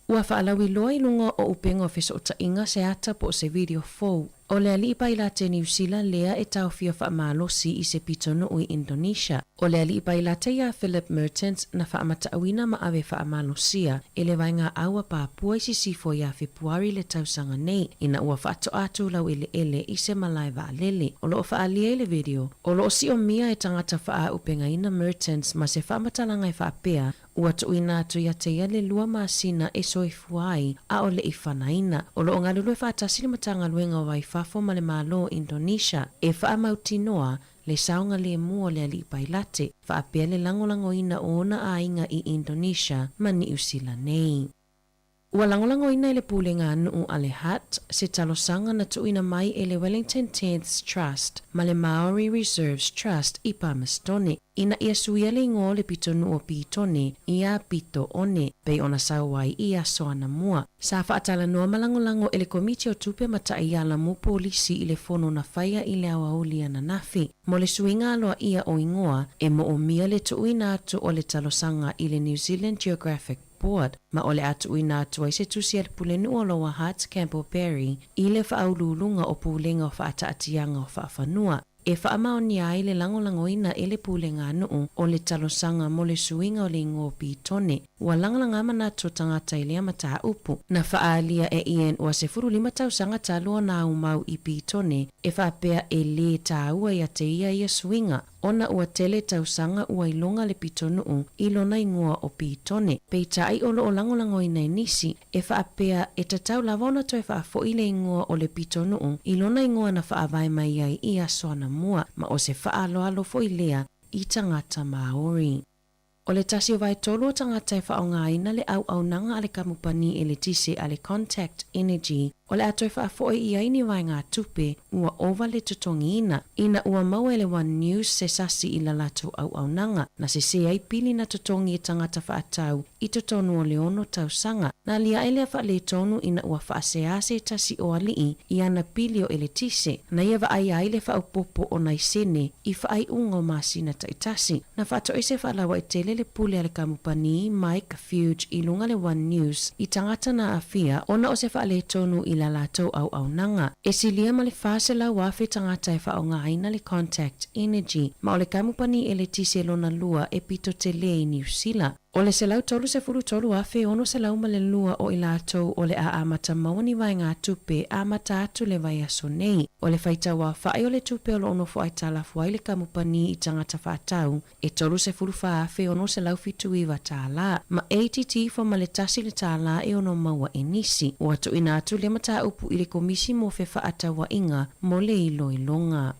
Ua whaalawi loa i lunga o upenga o feso o tainga se ata po se video fou. O le alipa i la te New Zealand lea e tau fia whaamalosi i se pitono o i Indonesia. O le alipa i la te ia Philip Mertens na whaamatauina ma awe whaamalosia e le vainga aua Papua i sisifo ia Februari le tausanga nei ina ua whaato atu lau ele i se malai wa alele. O loo whaalia i le video. O loo si o mia e tangata whaa upenga ina Mertens ma se whaamatalanga i whaapea ua tuuina atu ia te ia le lua masina e soifuai a o le i whanaina. O lo ngā lulu e whaatasi le matanga luenga o waifafo ma le malo Indonesia e whaamautinoa le saunga le mua le ali pailate whaapea le langolango ina o ona ainga i Indonesia ma New Zealand nei. Ua langolango ina ele pulenga anu ale hat se talosanga na tuina mai ele Wellington 10th Trust ma le Maori Reserves Trust i Palmerston. Ina ia suia le ngō le pitonu o pitone ia pito one pei ona sauai ia soana mua. Sa whaatala noa malangolango ele komiti o tupe mata ia la mu polisi i le fono na whaia i le awauli ana nafi. Mo le suinga aloa ia o ingoa e mo o mia le tuina atu o le talosanga i le New Zealand Geographic Board, ma ole atu ina atu ai se tusi al pulenu o loa Hart Campbell Berry i le whaaululunga o pulenga o whaataatianga o whaafanua. E whaamaoni ai le langolango ina ele pulenga anu o le talosanga mo le suinga o le ngopi tone. Ua langalanga mana to tangata i lea mata upu. Na whaalia e ien ua se furu 5 tausanga taloa na umau i pitone e whaapea e le taua ia te ia suinga. Ona ua tele tausanga ua ilonga le pitonu ilona ingua o pitone. Peita ai olo o langolango ina nisi e whaapea e tatau lavona to e whaafo i le ingua o le pitonu ilona ingua na whaavai mai ai ia soana mua ma o se whaaloalo fo i lea i tangata Maori. O le tasi o vai tolo o tangata e whaonga ina le au nanga ale kamupani e le tise ale Contact Energy o le ato e whaafoi i aini vai ngā tupe ua ova le tutongi ina ua maua ele One News se sasi i la lato au nanga na se ai pili na tutongi e tangata whaatau i tutonu o le ono tausanga na lia ele a whaale tonu ina ua whaasease tasi o alii i ana pili o ele tise na ia wa ai le whaupopo o nai sene i whaai unga o masina taitasi na whaato ese whaalawa i tele le pule ale kamupani Mike Fuge i lunga le One News i tangata na afia ona o se whaale tonu i la lato au nanga. E silia ma le whase la wafe tangata e whaonga aina le Contact Energy ma o le kamupani e le tise lona lua e pito te le i New Zealand. O le selau tolu se furu tolu afe ono selau ma le lua o i lato o le amata mawani vai ngā tupe amata atu le vai aso nei. O le whaita wa whae o le tupe o lo ono fo ai talafu ai le kamupani i tangata whaatau e tolu se furu wha afe ono selau fitu i wa tāla. Ma ATT fo ma le tasi le tāla e ono maua e nisi. O atu ina atu le mata upu i le komisi mo fe whaata wa inga mo le ilo ilonga.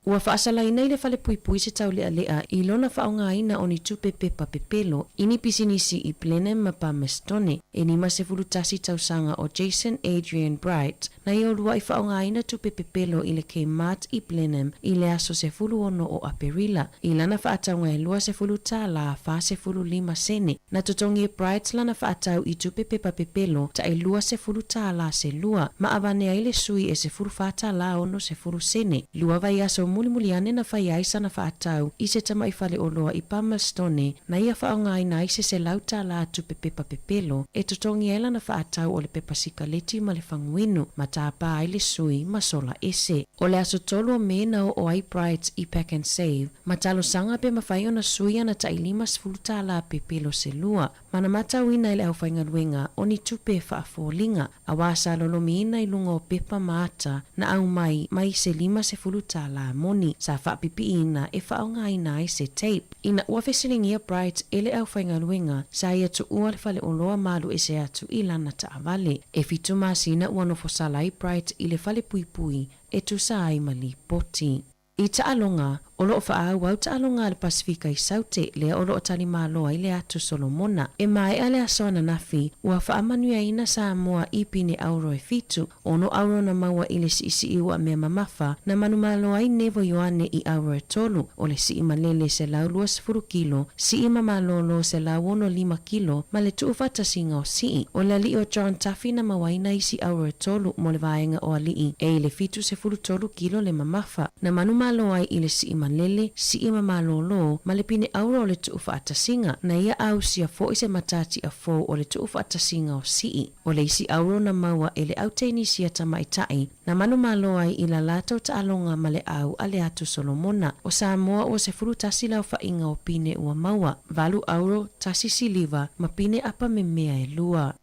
Ua whaasala ina i le whale pui se tau lea i lona whaonga ina o ni tupe pepa pepelo ini pisinisi i Blenheim ma Palmerston e ni ma se fulu tasi tausanga o Jason Adrian Bright na i o lua i whaonga ina tupe pepelo i le Kmart i Blenheim i le aso se fulu ono o Aperila i lana whaataunga e lua se fulu tā la wha se fulu 5 sene na tutongi e Bright lana whaatau i tupe pepa pepelo ta e lua se fulu tā la se lua ma awane ai le sui e se fulu whaata la ono se fulu sene lua vai aso muli ane na whai aisa na whaatau i se tamai whale o loa i Palmerston na ia whaonga ina i se lauta la tupe pepa pepelo e tutongi ela na whaatau o le pepa sikaleti ma le whanguinu ma tāpā ai le sui ma sola ese. O le aso tolu o mena o ai Brights i Pack and Save ma talo sanga pe ma whai o na sui ana ta ilima sfuluta la pepelo se lua ma na matau ina ile au whainga luenga o ni tupe whaafolinga a wasa lolomi ina i lunga o pepa maata na au mai se 5 se fuluta la moni sa whaapipi ina e whaonga ina ai se tape. Ina uafesilingia Bright ele au whainga luenga sa ia tu ua le whale o loa malu e se atu i lana ta avale. E fitu masina ua no fosalai Bright i le whale pui e tu sa ai mali poti. I taalonga, o loo whaau au taalonga le Pasifika i saute lea o loo tali maloa i le atu Solomona. E mai ale asoana nafi, ua whaamanuia ina Samoa i pine auro e fitu, ono auro na maua i le si iwa mea mamafa, na manu maloa i nevo yoane i auro e tolu, o le si malele se lau 2 kilo, si malolo se lau 5 kilo, ma le tuufata singa o si. O le ali o John Taffy na mawaina i si auro e tolu, mo le vaenga o alii, e le fitu se 3 kilo le mamafa, na manu maloa i le si malele, si malolo, ma le pine auro o le tuufata singa, na ia au si a fo i se matati a fo o le tuufata singa o si. O le isi auro na maua e le auteni si a tamaitai, na manu maloa i la lato ta alonga ma le au ale atu Solomona. O Samoa o se furu tasi lau whainga o pine ua maua, valu auro tasi siliva, ma pine apa me mea e lua.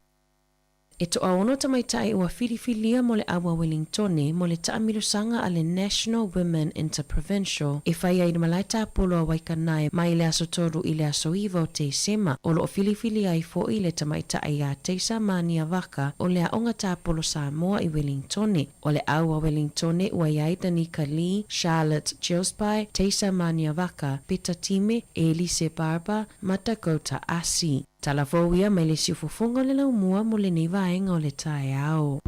E to aono tamaitai ua filifilia mo le awa Wellingtone mo le taamilusanga a le National Women Interprovincial e whai ai malai tāpolo a Waikanae mai le aso toru i le aso iwa o te sema o lo filifili ai fo i le tamaitai a Teisa Mania Waka o le aonga tāpolo Samoa i Wellingtone o le awa Wellingtone ua iai Danica Lee, Charlotte Gillespie, Teisa Mania Waka, Peter Time, Elise Barber, Matagota Asi. Talavouia mai le siufufunga le laumua mo le nei vaenga o le tae ao.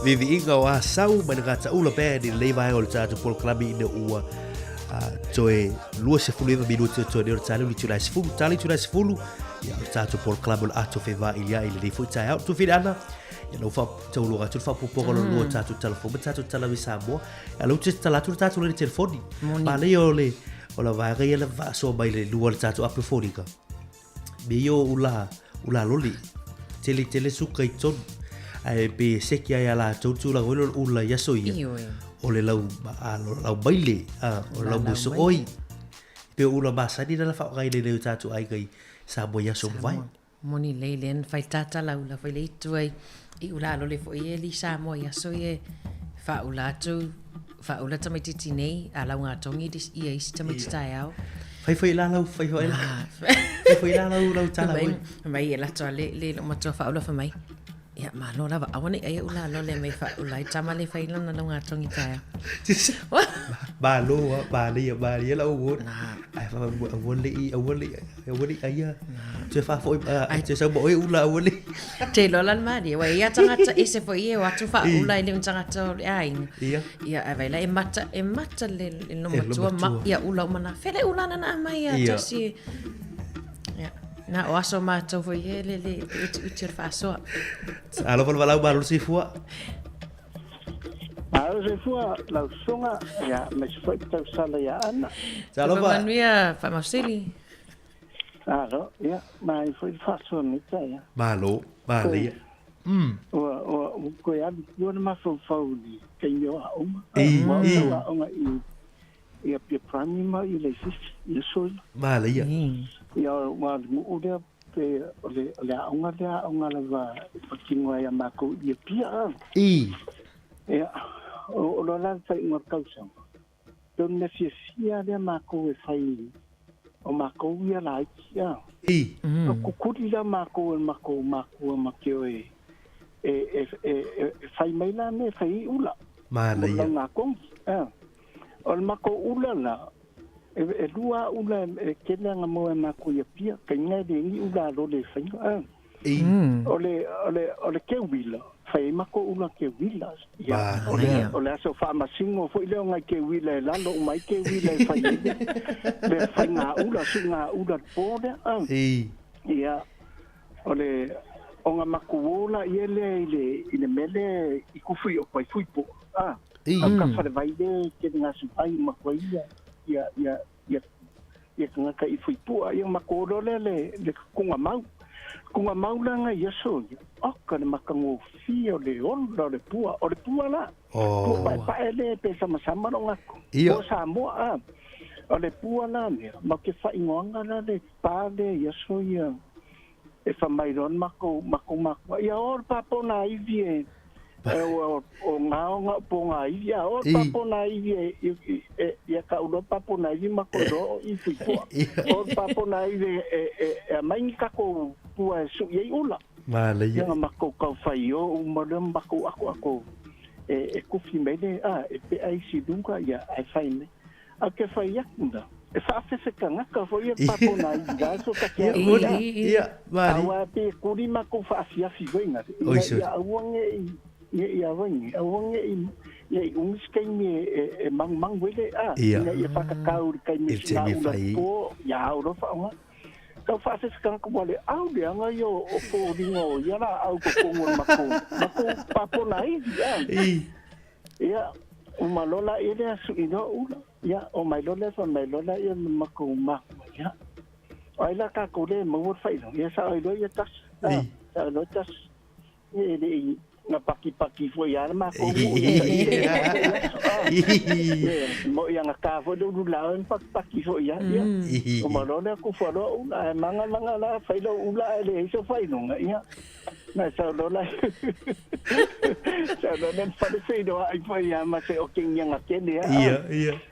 Vivi inga o asau mai ngata ula pe ni le vai o le tatu pol klabi ina ua toe lua se fulu eva minuto toe o tali li tula se fulu tali tula se fulu ya o tatu pol klabi o ato fe va ilia ile le fu tai out to fidana ya no fa tau lua tu fa popo lo lua tatu telefon tatu tala vi samo ya lo tsi tala tu tatu le telefoni pa le o le o la va ga le va so mai le lua tatu ape fonika be yo ula loli tele suka i ton ai be seki ai ala tautu la ngolo ula yaso ia o le lau baile o lau muso oi pe ula basani la fa ngai le tatu ai kai sa bo yaso vai moni leilen fai tata la ula fai le tuai i ula lo le fo ie li sa mo yaso ie fa ula tamititi nei ala nga tongi dis ia is tamitita ao fai la lau fai la lau tala mai la to le lo ma to fa ula fa mai ya malo la awane ai ula lo le mai fa ula tama le fai lana lo nga tongi tae ba le la o ai fa wole ai te fa foi ai te sa bo ula wole te lo lan ma di wa ya tanga ese foi e wa tu fa ula le tanga to ai ya ai vai la e mata le no matua ma ya ula mana fele ula na mai ya tasi na o aso matou foi ele utir fa so alo fal valau balu si fua au Tau se fua lau songa ya me foi tau sala ya ana. Talo ba. Manuia fa masili. Aro, ya, mai foi faso ni ya. Malo, mali. O ko ya yo na fo ni ke yo a uma. Uma ia pe prime ma ile sis ia so. Mali ya. Ya wa mu de pe ole onga la va pakinga ya mako ia pia. Ya, o lo la sai ngor kausa. Don ne sia de mako e sai. O mako ia la ia. Ko kuri la mako makio e fai mai la ne fai ula. Mala ia. Ngako. O mako ula la e lua ula ke la ngamo e mako ia pia ka ngai de ni ula lo le fai. Ole ke wila. Fai mako ula ke wila. Ya. Ole aso fa masingo fo ile ngai ke wila la lo mai ke wila fai. Le fai nga ula pode. Ya. Ole onga makuola ile mele ikufi o pai fuipo. Ka fa vai de ke nga supai makoia. Ya nga i fuipo ia makolo le kunga mau. Kunga maulanga ia so. Ka le makango fio le onda le pua la. Pa ele pe sama no ngako. O samo o le pua la ne. Ma ke fa ingonga la le pa le ia so ia. E fa mai ron mako. Ia or papo na ivie. O nga ponga ivia or papo na ivie. Ia ka ulo papo na ivie mako ro i fua. Or papo na ivie mai kako pua su ye ula. Mala ia. Ia mako kau fai o madam mako ako. Kufi mele e pe ai si dunga ia ai fai ne. A ke fai yakunda. E fa se kanga ka foi papo na ida so ka ke. Ia, mali. Awa pe kuri mako fa afia fi venga. Ia awonge ia vangi. Awonge ia umskai me mang wele ia fa ka kau kai me na po ya ro fa nga. Kau fase sekarang kembali dia ngayo opo dingo ya la au ko ngol mako papo nai ya ya umalola ile su ino ula ya o mailola ya mako ya ai la ka ko le mo fai no ya sa ai lo ya tas sa lo tas ni na paki fo ya mako mo yang ka fo do la en paki fo ya o malona ku fo do una manga la fai lo ula le so fai no ya na sa lo la sa lo nen fa de fai do ai fo ya ma se o king yang akene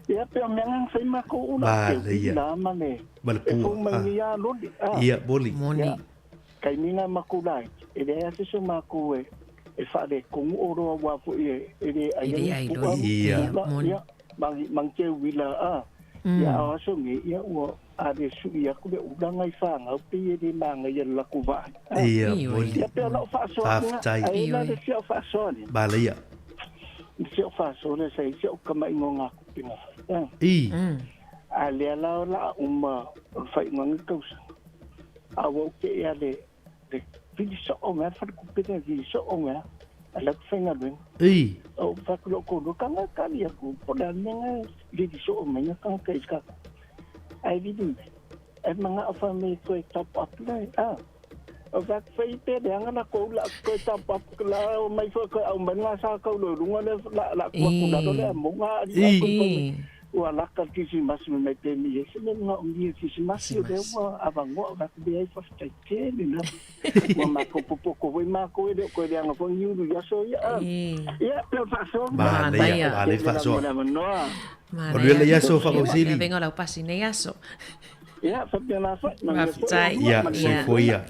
ya pe mengang fai mako una ke la mane malpu ya lo ia boli kai minga mako lai ele ya se so mako e fa de kong oro wa fu e ai mang ke wila ya aso ngi ya o ade su ya ku de udanga i fa nga pe de manga ya la ku va ia boli ya pe la fa so ai la de si fa so ni balia si fa so le sai si o kama ingonga ku pinga ale la uma fa ingonga ku sa awo ke ya de Vili so onga fa ku pete vili so onga ala fenga ben o fa ku ko do kanga kali aku poda menga vili so onga kanga kai ka ai vidi manga fa me ko top up la o fa fai te de anga ko la ko top up la mai fo ko au menga sa ko lo runga la ko da do le monga wala ka kisi masu me te mi ese me nga ungi kisi masu de wa avango ba be ai fa te ni na wa ma ko popo we ma ko de ko de anga fo nyu ya so ya pe fa so ba le fa so o le ya so fa osili vengo la pasi ne ya so ya fa pe na fa ya so fo ya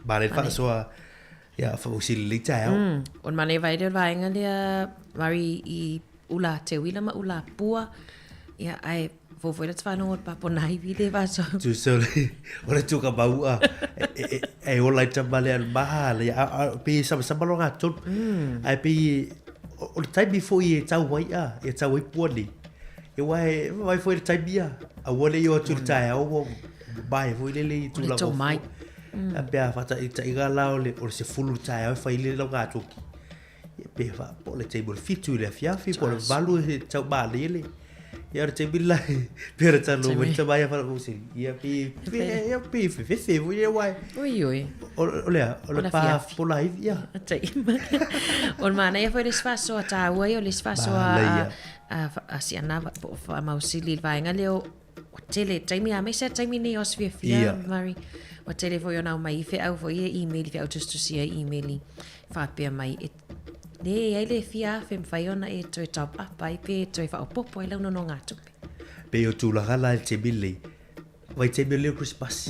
ba le fa so ya fa usili le tau on mane vai de vai nga dia mari I ula te wila ma ula pua ya ai vo foi le tfano pa ponai vide va so tu so ora tu ka bau e o lai tambale al ba le pe sa lo nga tot ai pe o tai before ye tau wai ye tau wai poni e vai foi tai bia a wole yo tu tai o bai foi le tu la mai a pe a fata I tai ga lao le o se fulu tai ai fai le lo nga tu pe fa po le table fitu le fiafi po le valu tau ba le ia te bila pera talo mo te vai fa o si ia pe fe ia wai oi o pa po la ia o mana ia foi desfaso ata wai o desfaso a si anava po fa mausili vai ngaleo o tele taimi a mesa taimi ni os fia mari o tele foi ona mai fe au foi email fe just to see email fa pe mai ne ai le fia fe fai ona e toi top up ai pe toi fa popo ai no ngato pe o tu la gala te bili vai te bili Christmas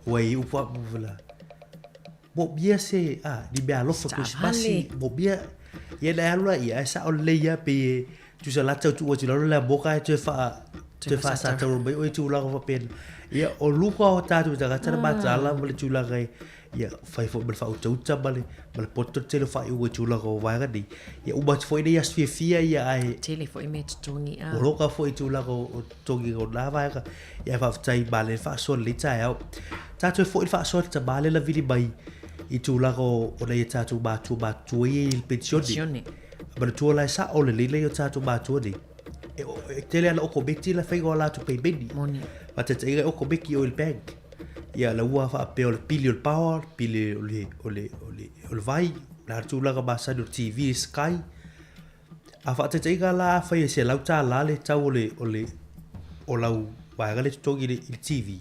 vai upa bula bo bia se di bia lo fa Christmas bo bia ia da alua ia sa o le ia pe tu sa la tu o tu la boca te fa sa te ro o tu la fa pen ia o luka o tatu ta ta ba tala mo le tu la gai ia fai fo bel fa o tauta bale poto tele fa i o chula ko wa ga di ia u bat foi dia sfia ia ai tele foi met tongi a o roka foi chula ko tongi ko la va ga ia fa tai bale fa so le tai au tatu foi fa so ta bale la vidi bai i chula ko o le tatu ba tu i il pensione ba tu la sa o le le tatu ba tu di e tele ala o ko beti la fai go la tu pe bendi moni ba te tega o ko beki o il bank ia la ua fa pe o pili o power pili o le vai la tu la ba sa do TV Sky a fa te tega la fa se la ta la le ta o lau ba ga le togi le TV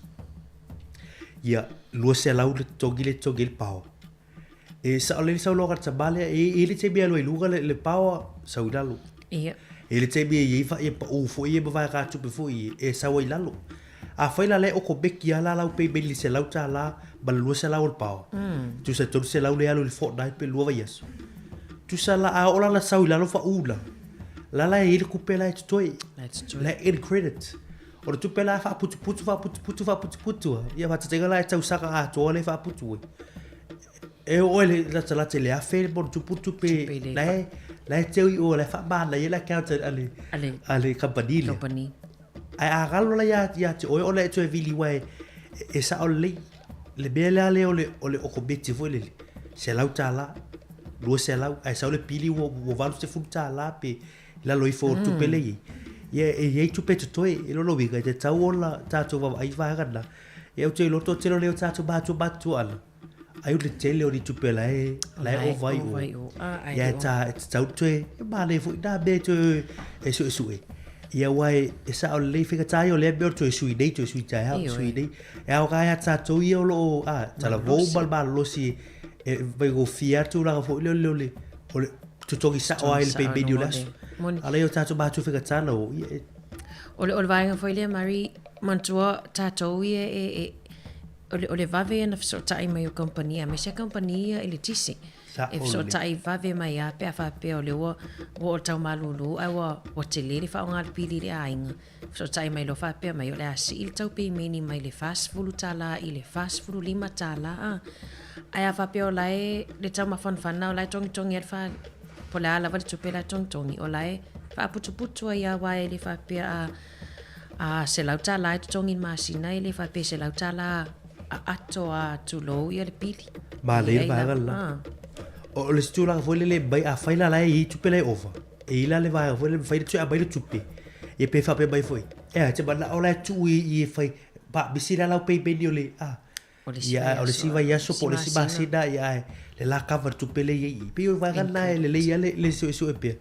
ia lo se la le togi le power e sa le sa lo ga ta bale e le te bia lo luga le power sa ulalo ia e le te bia e fa e o fo e ba ga tu pe fo e sa wa ilalo a foi la le o ko beki ala la pe beli se la ta la ba lu se la o pao tu se tu se la le alo le Fortnite pe lu va yes tu sa la a ola la sa la fa ula la e il coupe la toi la in credit o tu pe la fa putu ia va te la ta usaka a to le fa putu e o le la te le a fe por tu putu pe la te o la fa ba la ia ka ale company ai agalo la ya te o le to vili wai e sa o le bele ale o le o ko beti fo le se la utala lo se la ai sa o le pili wo valu se futa la pe la lo ifo tu pele ye tu pe to e lo viga te ta ola ta to va ai va gana e o te lo to te lo le ta to ba ala ai le tele o di tu pela la o vai o ya ta tu e ba le fu da be to e su ia wai e sa o le fika tai o le be to sui dei e au ga ya ta to ia lo ta la vo bal lo si e vai go fia tu la fo le o le tu to ki sa o ai pe be las ala yo ta to ba tu fika ta lo o le vai foi le mari mantua ta to ia o le vave na so tai mai o compania me se compania ele tisi e so tai vave mai a pe fa pe o le o tau malulu ai o te le fa nga pili le ainga so tai mai lo fa pe mai o le asi il tau pe mini mai le fast food tala i le fast food lima tala ai a fa pe o lai le tau ma fan na o lai tong e fa po la va tu pe la tong o lai fa putu ia wa le fa pe a se la tala tong in masina le fa pe se la tala ato a tu lo ia le pili ma le va la o le stula foi le bai a faila la e tu pele over e ila le vai foi le fai tu a bai tu pe e pe fa pe bai foi e te bana o la tu e fai ba bisira la pe be le ya o le si vai ya so po le si ba si da ya le la cover tu pele e pe va gana le ya le so e pe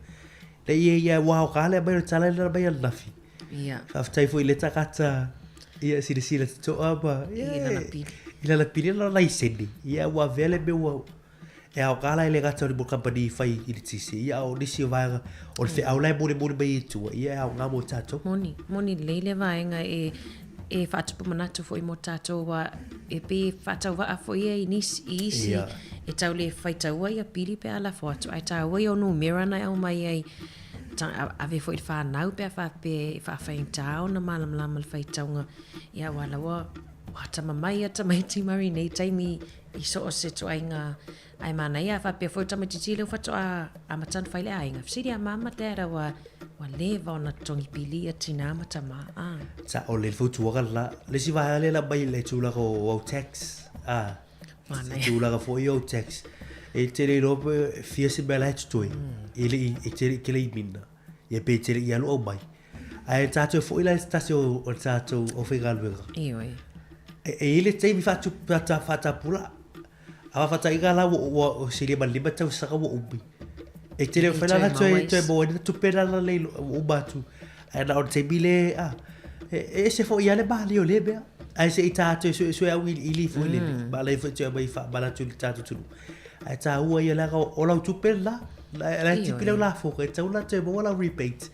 le ya wa ka le bai tala le bai la fi ya fa tai foi le takata ia si le to aba ila la pili la isendi ia wa vele be wa e au kala ele gata o company fai i tisi ia o disi vai o le au lai bore be tu ia au ngamo tato moni leile vai nga e fatu manatu foi mo tato wa e pe fatu wa fo ia isi e tau le fai tau ia pili pe ala foto ai tau o no mira na au mai ai ave foi fa nau pe fa fai tau na malam lam fai tau ia wala wa ta mai ti mari nei taimi i so se to ainga ai mana ia fa pe foi ta mai ti le fa to a matan fai le ainga siri a mama tera wa leva ona tongi pili atina mata ma sa o le futu la le si va le la bai le tu la o tax mana tu la fo yo tax e tele ro fia se bela toi ele e tele que le mina e pe tele ia lo mai ai tato fo ila stasio o tato o fegal io e ele te mi fatu fata pula ava fata igala o se le malima tau saka o ubi e tele fa la toi bo tu pera la le o batu ai na o te bile e se fo ia le bali o le bea ai se tato so ia ili fo le bala fo te mai fa bala tu tato tu ai ta ua ia la o la tu pera la ti pila la fo e tau la te bo la rebate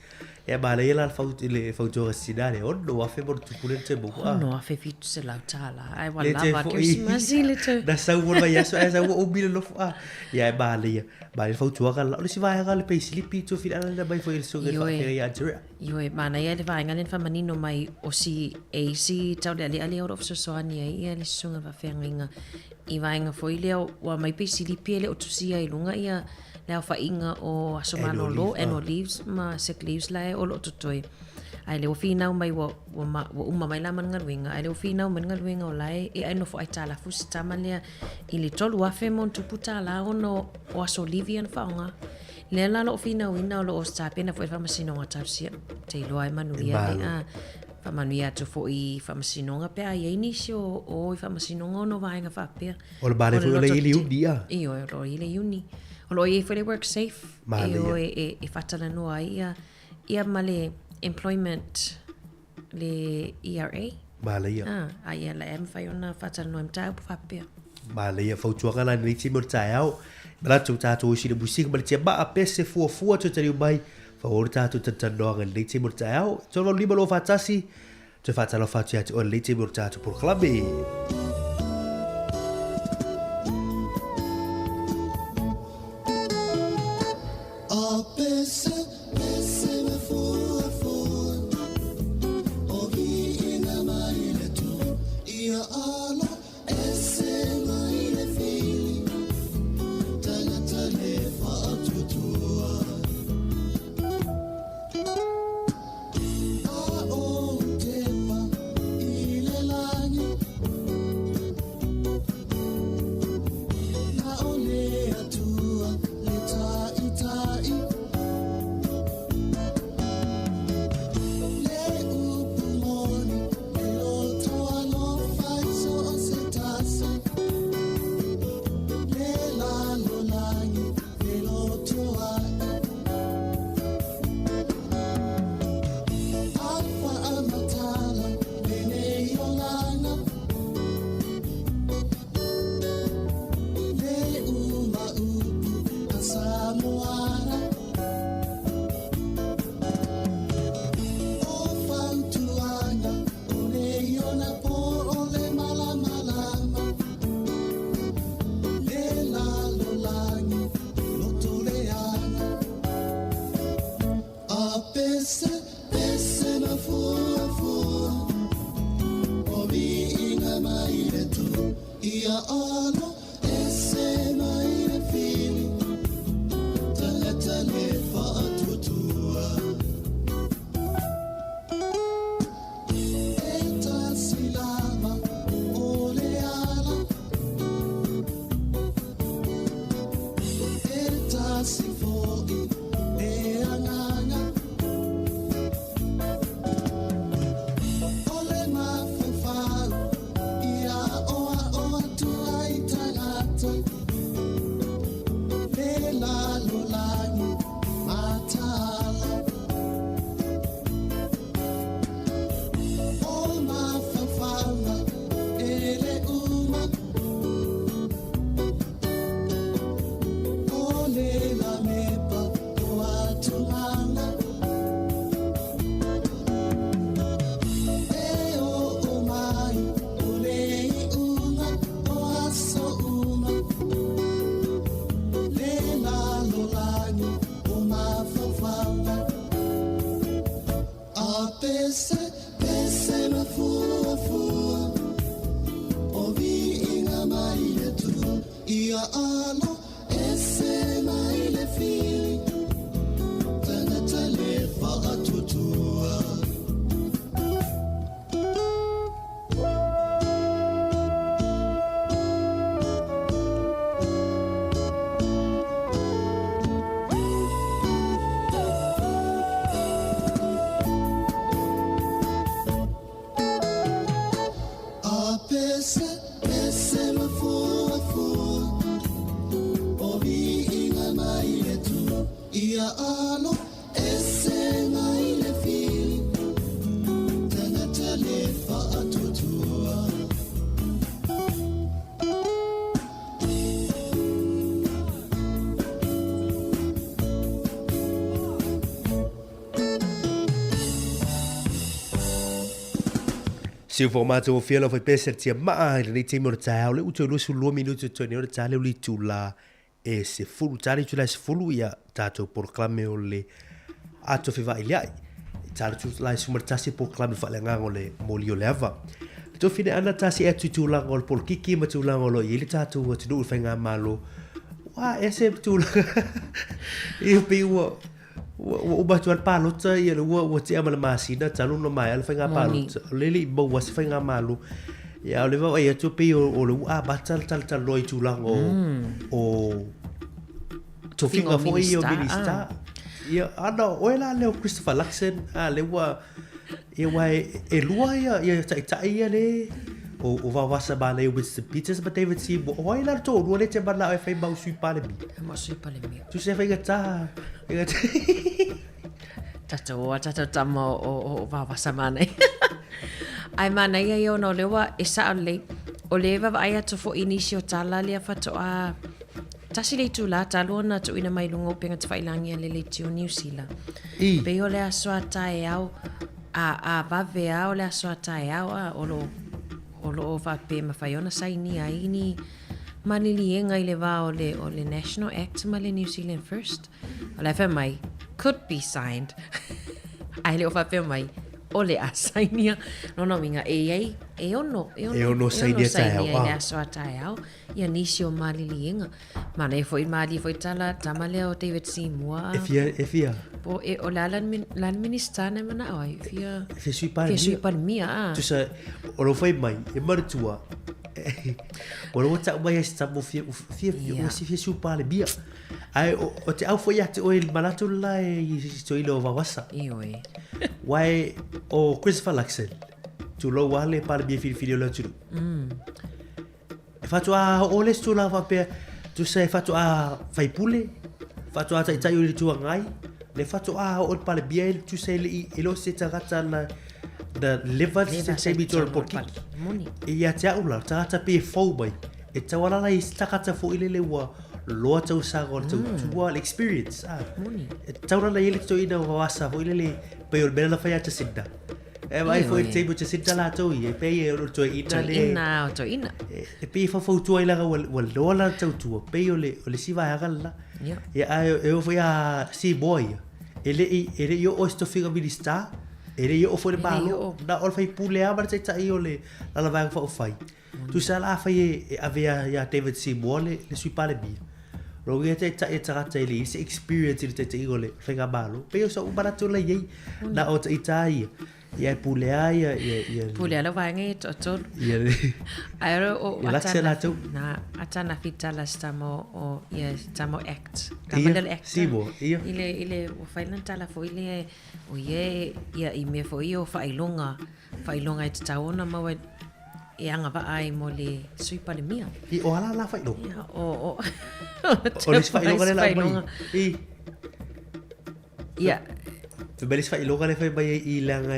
e ma le la fautora sinale o no a fe mo tu pule te mo no a fe fitu se la tala ai wala va que si masile te da sa wo va ya so esa o bile lo fa ya ba le fautora la si va ga le pe slipi to fi ala ba fo il so ge fa ya jura io e mana ia le va ngalen fa manino mai o si AC tau le ali out of so ani ia le sunga va fe nginga i va nga fo ile o mai pe slipi le o tu si ai lunga ia le fa inga o asomano lo annual leaves ma sick leaves lai o lo tutoi ai le ofina mai wo uma mai la man ngalwinga ai le ofina man ngalwinga o lai e ai no fo ai tala fu stamania i le tolu afe mon tu puta la ono o aso livian faunga le la lo ofina wina lo o sta pena fo fa masino ngata te lo ai manuia le fa manuia to fo i fa masino nga pe ai inisio o fa masino no vai nga fa pe o le bale fo le ili udia io ro ile uni Olo e for work safe e fatala no ia male employment le ERA male ia ai la em fa ona fatala no mta pu fapia male ia fautua kala ni ti morta au bla tu tato si le busik bal ti ba a pese fu to tari mai fa orta tu tatando ngal ni ti morta au to lo libero fatasi to fatala fatia o le ti morta por clube Siu formato fielo foi peser tia mai le timo de tau le uto lu su 2 minutos to ne de tale li tula e se fulu tale tu la se fulu ia tato proclame o le ato fe vai lai tale tu la su martasi proclame fa le ngango le molio leva to fine ana tasi e tu la ngol por kiki ma tu la ngolo ile tato o tu fa nga malo wa ese tu la e pe o ba tu al palo tsa ia o te ama ma sina tsalu no mai al fa nga palo leli bo was fa nga malo ya le va ia tu pe o le a ba tal loi tu la o to finga fo io minister ia ana o la le Christopher Luxon a le wa ia wa e lua ia ta ia le o va wasa ba le with the Peters but David si o ia to o le te ba la fa ba su pa le mi ma su pa le mi tu se fa ta tata tama o va wasa mana ai mana ia yo no le wa e sa le o le va ai to fo inisio tala le fa to a tasi le tu la talo na tu ina mai lungo penga te failangi le tio New Zealand pe o le aso tai au a va ve au le aso tai au o lo va pe ma faiona sai ni ai ni manili enga ile va o le National Act ma le New Zealand First o le fa mai could be signed ai le fa pe mai o le asainia no minga e ono sainia tai au le aso tai au ia nisio malili enga mana e foi mali foi tala tamale o David Seymour e fia po e o lan minister na mana ai fia fe sui par mia tu sa o lo foi mai e martua o lo ta mai sta mo fia o si fia sui par bia ai o te au foi ate o il malatu la e so ilo va wasa ioi wai o Christopher Luxon tu lo wale par bia filio la tu fatu a ole stu la va pe tu sai fatu a fai pule fatu a tai o tu ngai le fatu a o pa le bia tu sai le lo se tagata na da liver se bi to por ki e ya ta ula ta pe fo bai e ta wala la istakata fo ile le wa lo ta usa go tu wal experience e ta wala ile to ina wa sa fo ile le pe o bela fa ya ta sidda e vai foi table to sidda la to e pe e o to ina le to ina e pe fa fo tu ila wal lo la tu pe o le si va ga la ya e o foi a si boy ele yo o sto figa bilista ele yo o foi balo da ol fai pule a bar ta io le la va fa o fai tu sa la fai avea ya David Seymour le sui pale bia lo che ta ile se experience ile ta io le figa balo pe io so barato la ye da o ta ia pule ia pule la va ngai to ia aero o na atana fitala stamo o ia stamo act kamal act sibo ile o failanta la foi ile o ia i me foi o failonga e taona ma e anga va ai mo le sui pa le mia i o ala la failonga o le failonga la mai ia tu belis fa iloga le fa bai I langa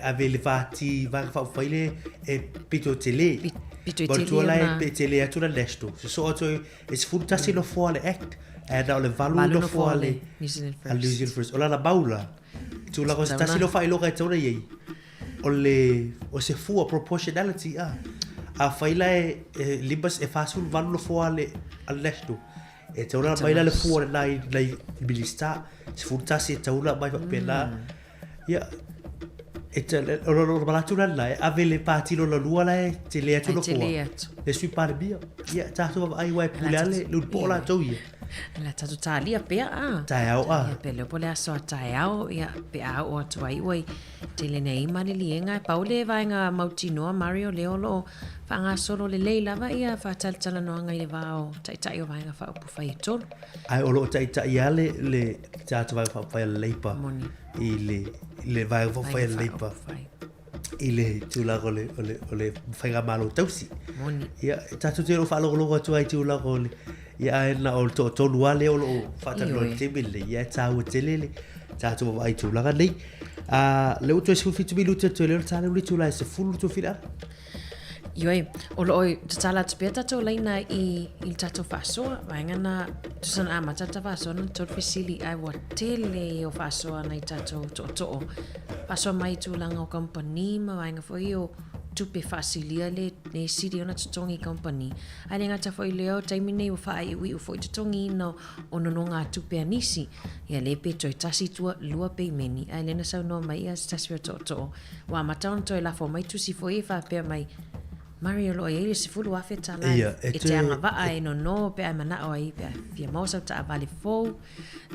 ave le fati va fa faile e pito tele tu la e tele tu la lesto so to es futa si lo fuale act e da le valu lo fuale New Zealand First ola la baula tu la cosa si lo fa iloga e tona ye o se fu proportionality a faila e libas e fasul valu lo fuale al lesto e tona mai la fuale lai bilista se furtasi e taula mai pena ia e te lo balatura la ave le patilo la lua la te le atu lo ko e sui par bia ia tato ai wai pulale lu pola toia la tato talia pe tau pe le pole aso tau ia pe o tuai oi te le nei mani lienga paule vai nga mautino Mario Leolo fanga solo le leila va ia fa taltala no nga ile vao tai o vai nga fa pu fai tol ai o lo tai ia le tato vai fa fai leipa le vai fa fai leipa ile tu la ole fai ga malo tausi ia tato te lo fa lo tu ai tu la gole ia na o to luale o fa ta no te bile ia tau te lele tato vai tu la nei le uto se fitu mi luta to le tala uli tula se fulu to fila Ioi, o loi tatala tupia tatou laina i tatou whaasoa, waingana tusana ama tata whaasoa na tau fisili ai wa tele o whaasoa na i tatou to'o. Whaasoa mai tūlanga o company, ma wainga fwoi o tupe whaasilia le ne siri ona tutongi company. Ai ngata fwoi leo, taimi nei o whaai ui u fwoi tutongi ino o nono ngā tupe anisi. Ia le pe toi tasi tua lua pe meni. Ai lena sau noa mai ia tasi o to'o. Wa mataon toi lafo mai tusi fwoi e whapea mai Mario lo e se fulu afe tala e te anga va e no pe ai mana o ai pe fia mosa ta vale fo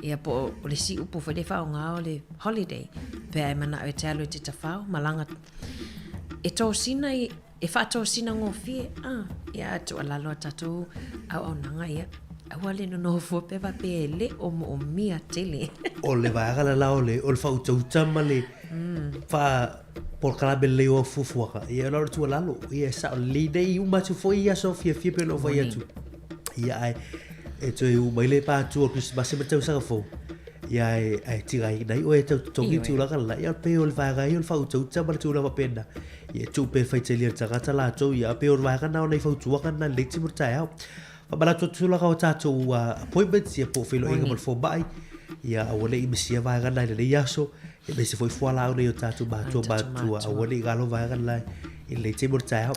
e po o le si upo fo le fa nga o le holiday pe ai mana o te alo te tafao malanga e to sina e fa to sina ngo fie ia to ala lo tatu au nanga ia awale no fo pe va pe le o mia tele o le va gala la o le fa uta male fa por kala belle o fufuaka ia la tu lalo ia sa lide i uma tu foi ia sofia fia pelo foi atu ia ai e tu u mai pa tu o Christmas se meteu sa fo ia ai tira i dai o e tu tongi tu la kala ia pe o va ga i o fa tu ma tu la pena ia tu pe fai te lia tanga la tu ia pe o va ga na nei fa tu ka na le ti murta ia fa bala tu la ka ta tu appointment ia po filo inga fo bai ia o le i misia va ga na le ia so e be se foi fuala o nei o tatu ba tu a wali galo va ga lai i le te morta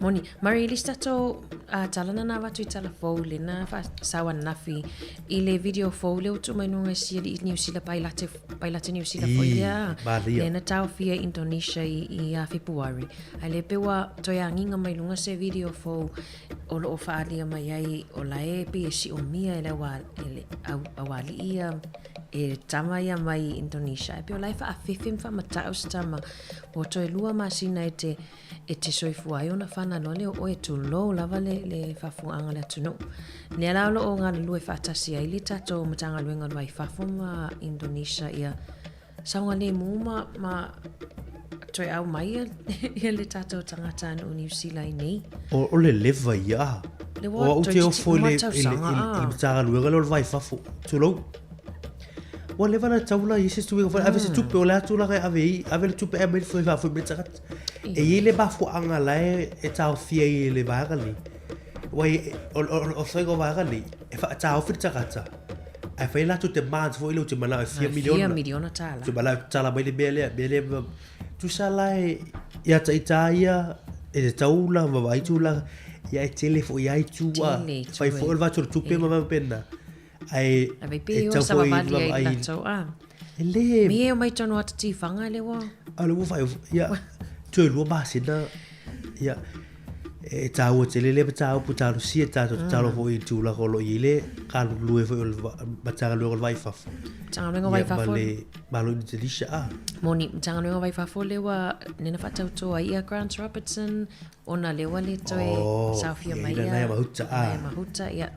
Moni, Mari lista to talana na watu i tala fo le na fa sawa nafi i le video fo le utu mai nunga si i New Zealand pailate New Zealand fo ia le na tau fia Indonesia i a Februari ai le pewa toia nginga mai lunga se video fo o lo fa alia mai ai o la e pe si o mia ele awali ia e tama ia mai Indonesia e pe o lai fa a fifim fa matau stama o toi lua masina e te soifu ai ona whana lole o e tu lo lava le whafuanga le atunu. Nea lao o ngā lue whaatasi ai le tato matanga luenga lua i whafu ma Indonesia ia saunga le muma ma toi au mai ia le tato tangata anu New Zealand nei. O le leva ia. O au te o fo le matanga luenga lua i whafu. Tu lo. O le vana taula i se tuwe ave se tupe o la tula kai ave le tupe e mai foi va foi betsakat e ile ba fu anga la e tau fia i le vagali wai o foi go vagali e fa tau fi tsakata ai fa la tutte mans foi lo te mana 4 miliona tala tu bala tala mai le bele tu sala ia taia e taula va vai tula ia telefo ia tu fa foi va tupe ma pena ai pe o sa vali ai lato ele me o mai tono atu ti fanga le wa alo wo fai ya tu lo ba sina ya e tau te le tau puta si ta tau fo i tu la kolo ile ka lu e fo ba tanga lo vai fa tanga lo vai fa fo ba lo ni te lisha moni tanga lo vai fa fo le wa nena fa tau to ai Grant Robertson ona le wale toi Safia mai ya mahuta ya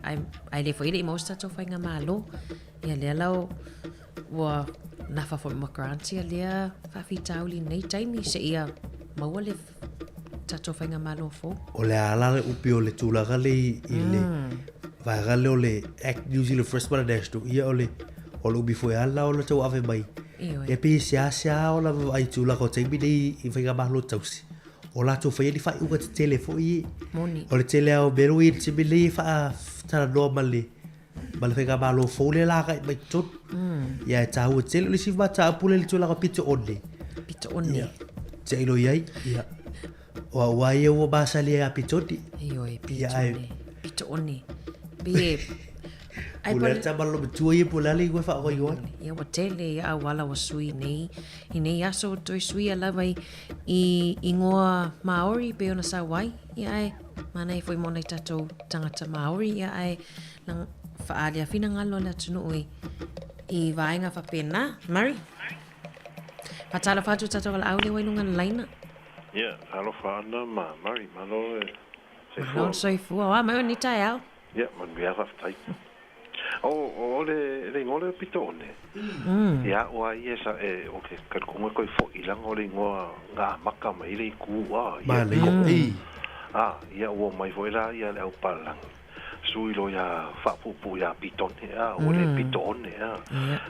ai le foi le mosta to fainga malo ya le lao wa na fa fo ma Grant ya le fa fitauli nei taimi se ia mawale tato fainga malo fo o le ala upi o le tula gale i le va gale o le act New Zealand First Bangladesh to ia o le ubi foi ala o le tau ave mai e pe se o la ai tula ko taimi nei i fainga malo tausi o la to fai di fai uga te telefoni o le tele au beru i te bili fa tara normally ma le fai ba lo fole la ga mai tot ya ta o tele le si va ta pule le tula pito onne te ilo yai ya o wa ye o ba sali a pitoti pito onne be ai pole ta ballo tu ye pole le go fa go yo ia wa tele a wala wa sui nei i nei aso to sui ala vai i ngoa Maori pe ona sa wai ia ai mana i foi mona tato tangata Maori ia ai nang fa alia fina ngalo la tunu i vainga fa pena Mari patala fatu tato ala aule wai nunga laina ia alo fa na Mari malo no soifu wa mai ni tai au ia man via fa tai o le ngole pitone ya o ai esa okay ka como coi fo i lang ole ngo nga maka mai le ku wa ya o ya o mai foi la ya le palang sui lo ya whapupu ya pitone a, o le pitone a.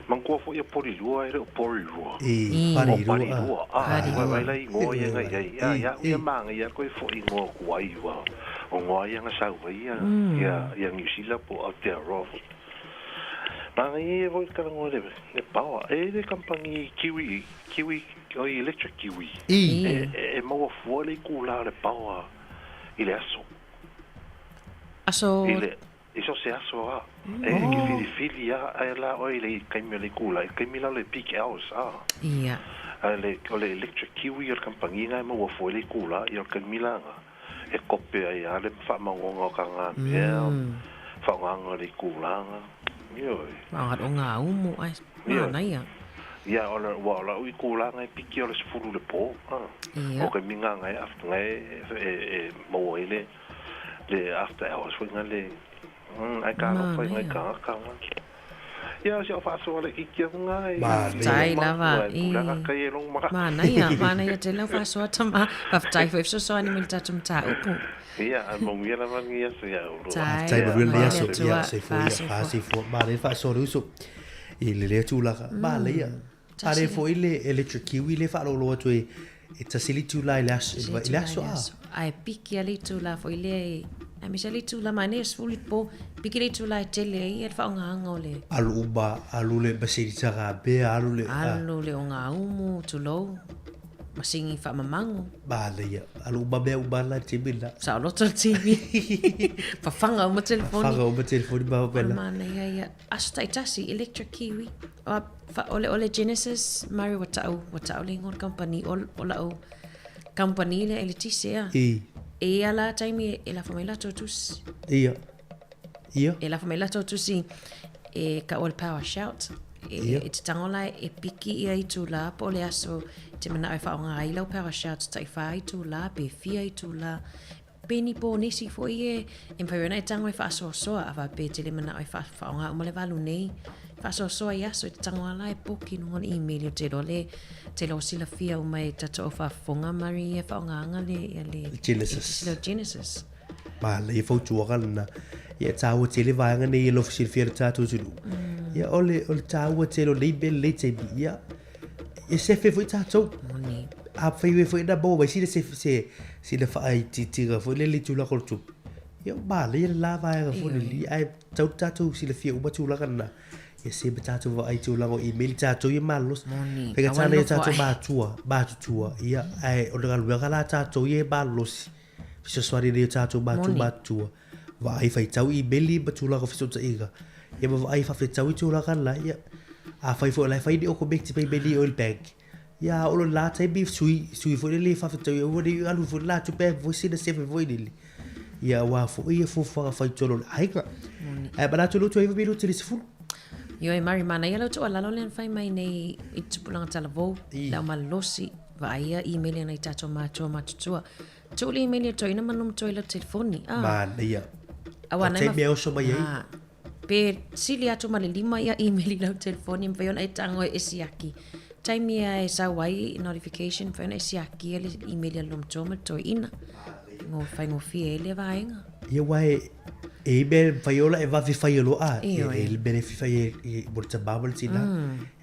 Mangkua fo ia porirua, e porirua. Parirua. Wailai ngoa ia ngai, ia manga ia koe fo i ngoa kuai wa. O ngoa ia ngasau ia New Zealand po Aotearoa. Manga ia voi karangoa le paua. E le kampangi Kiwi, o electric Kiwi. E maua fua le kula le paua i le aso. Aso... Iso se aso a. E ki fili a la o le kaimi le kula. E kaimi la le peak hours a. Ia. O le electric Kiwi o kampangi ngai maua fua le kula i o kaimi langa. E kope ai a le whamaonga o kanga mea. Whaonga le kulanga. Ioi. Maangat o ngā umu ai. Mana ia. Ia ola ui kulanga e piki o le sifuru le po. O ke minga ngai after ngai maua ele le after hours whinga le ai kāna whainga i kanga. Ia si o whaaso ale ikia ngai. Tai lava. Kulanga kai e long maka. Mana ia te lau whaaso atama. Haftai fo ifso soani mili tatum ta upu. Ia, a mongia lava ngia se ia uro. Tai maruel lea so ia se fo ia whaasi fo. Mare whaaso ruso. I le lea tūlaka. Ma lea. Pare fo i le electric Kiwi le whaarolo atu e tasili tūla i le aso a. Ai piki a le tūla fo i le ai misa le tūla mai ne sfulit po piki le tūla i tele i e whaonga o le. Alu uba, alu le basiritaga bea, alu le o ngā umu tulou. Masingi whaamamango. Ba lea, alu uba bea uba la tibila. Sa o loto TV. Whawhanga o ma telefoni. Whanga o ma telefoni ba bela. Mana ia, aso taitasi, electric Kiwi. Ole Genesis, Mari watau le ngon company, o lau company le ele tisea. E ala taimi e la famela totus. Ia. E la famela totusi e ka ol power shout. E te tangola e piki ia i tu la po le aso te mana ai whaonga ai lau power shout tai whai tu la, pe fia i tu la. Peni po nisi fo i e mwhaiwana e tango e whaasoa soa awa pe te le mana ai whaonga umale walu nei. Whaasoa soa i aso e te tango ala e poki nungon email o te role te lo sila fia umai tato o whafonga mari e whaonga anga le Genesis. Ma le e fautua na ia tāua te le vaenga nei e lo fsil fia tātou tunu. Ia ole tāua te lo leibel le te bi ia e sefe foi tātou. A whaiwe foi na bō, vai si le whaai titira foi le tula kortu. Ia ma le la vaenga foi li ai tātou si le fia uma tula kana. Ia se be tātou vai tula o email tātou ia malos. Pega tāna ia tātou bātua. Ia ai o le galuega la tātou ia malos. Fisa swari le tātou bātua. Vai fai tau I beli batula ko fiso taiga. Ia ma vai fa tau I tula kan la ia. A fai fo la fai di o ko bek ti beli oil bag. Ia o la tai beef sui fo le fa tau o di alu fo la tu pe vo si de se vo di. Ia wa fo ia fo fa fai tolo aiga. E bana tu tu e bilu ti fu. Io e mari mana ia lo tu ala lo len fai mai nei I tupulanga talavo. La malosi vai ia email nei tato matua. Tu le email to ina manum to ila telefoni. Ma ia. Awana te me o so mai. Pe sili atu male lima ia email ila telefoni mvaiona e tango e siaki. Time ia e sa wai notification mvaiona e siaki ele email alum toma to ina. Ngo fai ngo fie ele vaenga. Ia wai e be faiola e va vi faiolo a. E be fi fai e borta babel tina.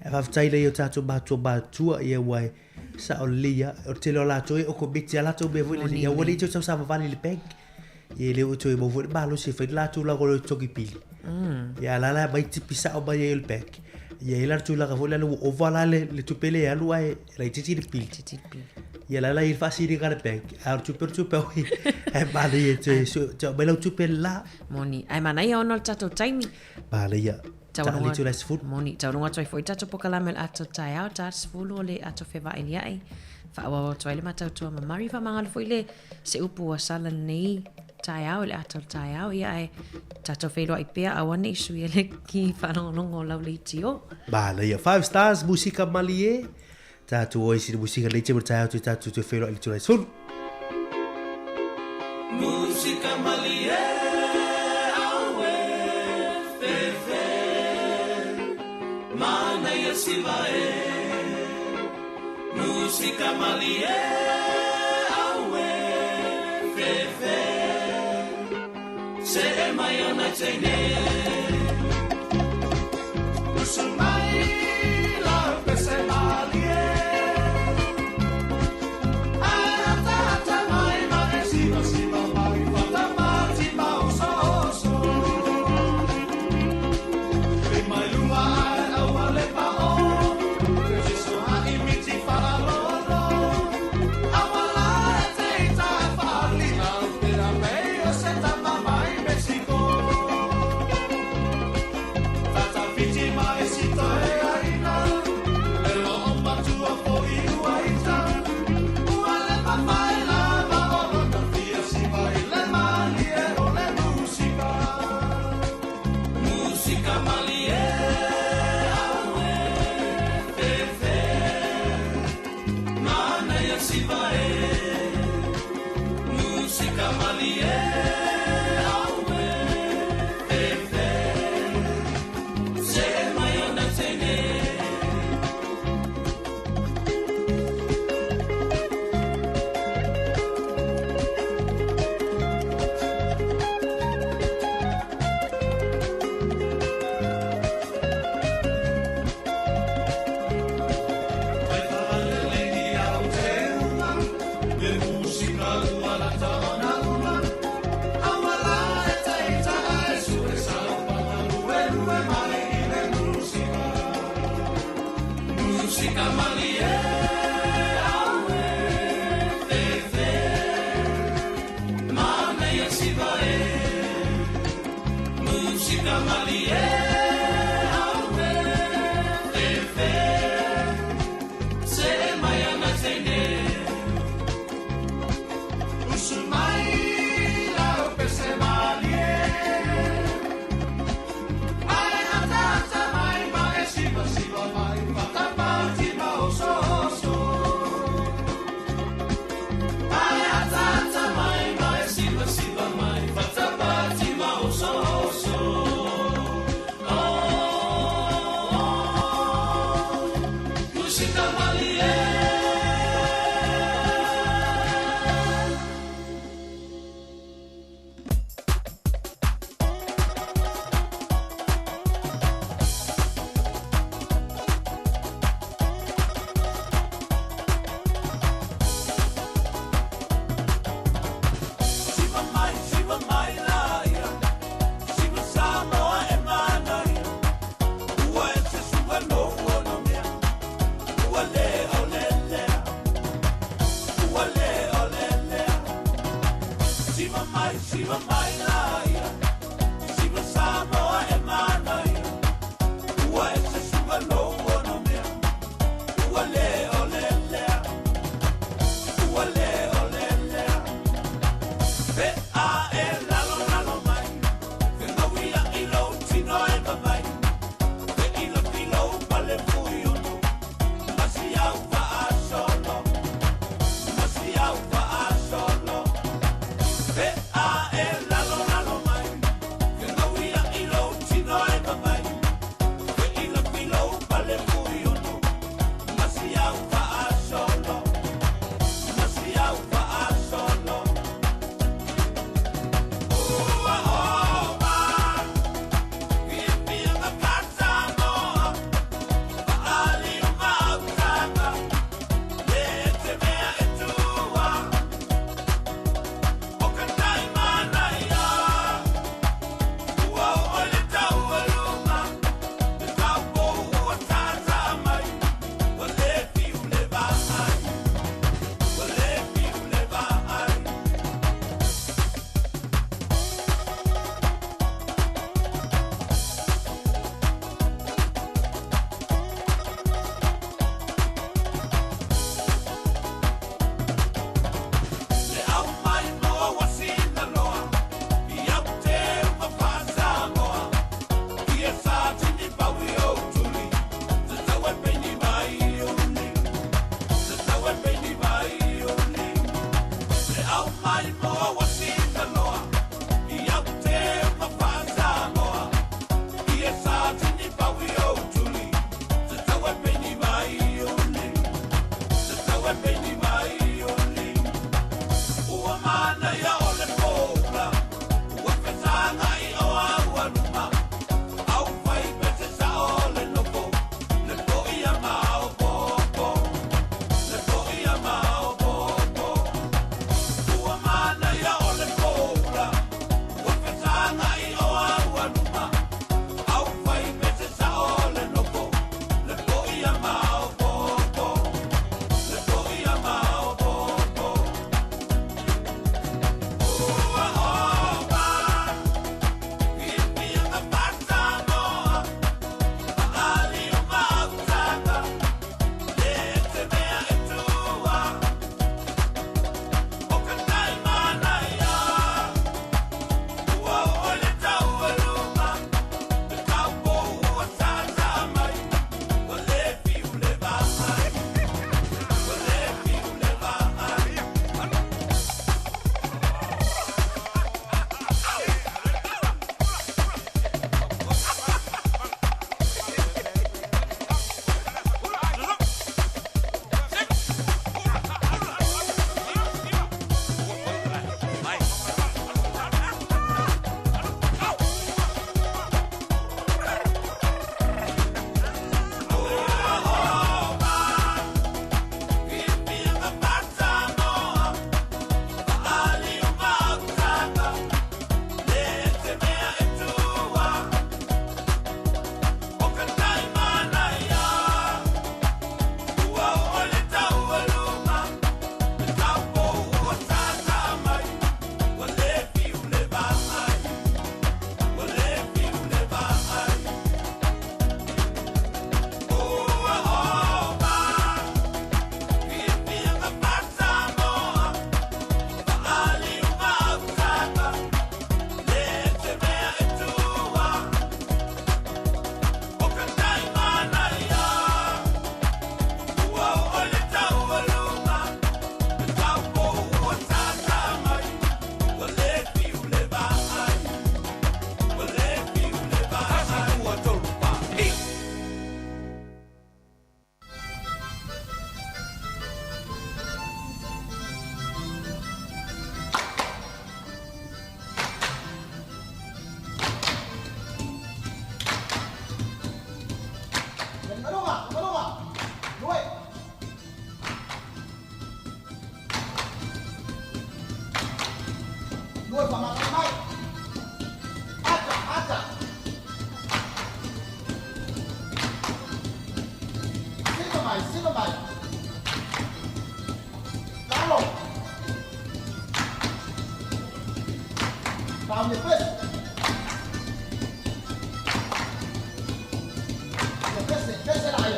E va taile io tato batua ia wai sa o lia o te lo la toi o ko biti ala to be vo le ia wali to sa vali le peg. E le o toi mo vo balo se fai la to la go to ki pili. Ya la bai ti pisa o bai el peg. Ya ila to la go la o vala le tu pele alu ai la ti ti pili. Ya la il fa si riga le peg. A tu per tu pe e bali e te so belo tu pe la moni ai mana ia ono tato time bali ia tali tu les food moni tau no atoi foi tato pokalamel ato tai out tas fulo le ato feva ele ai fa wa toi le mata tu ma mari fa mangal foi le se upu sala nei tai out le ato tai out ia ai tato felo ai pe awane isu ele ki fa no no la litio bali ia 5 stars musica malie tato oi si musica le che tai out tato tu felo il tu les food Música malie awe fefe mana ya sivae Música malie awe fefe se mayona Ve a el lalo Luar sama mai. Aja. Sino mai. Kalau. Vào nhiệt quyết. Nhiệt quyết sẽ lại.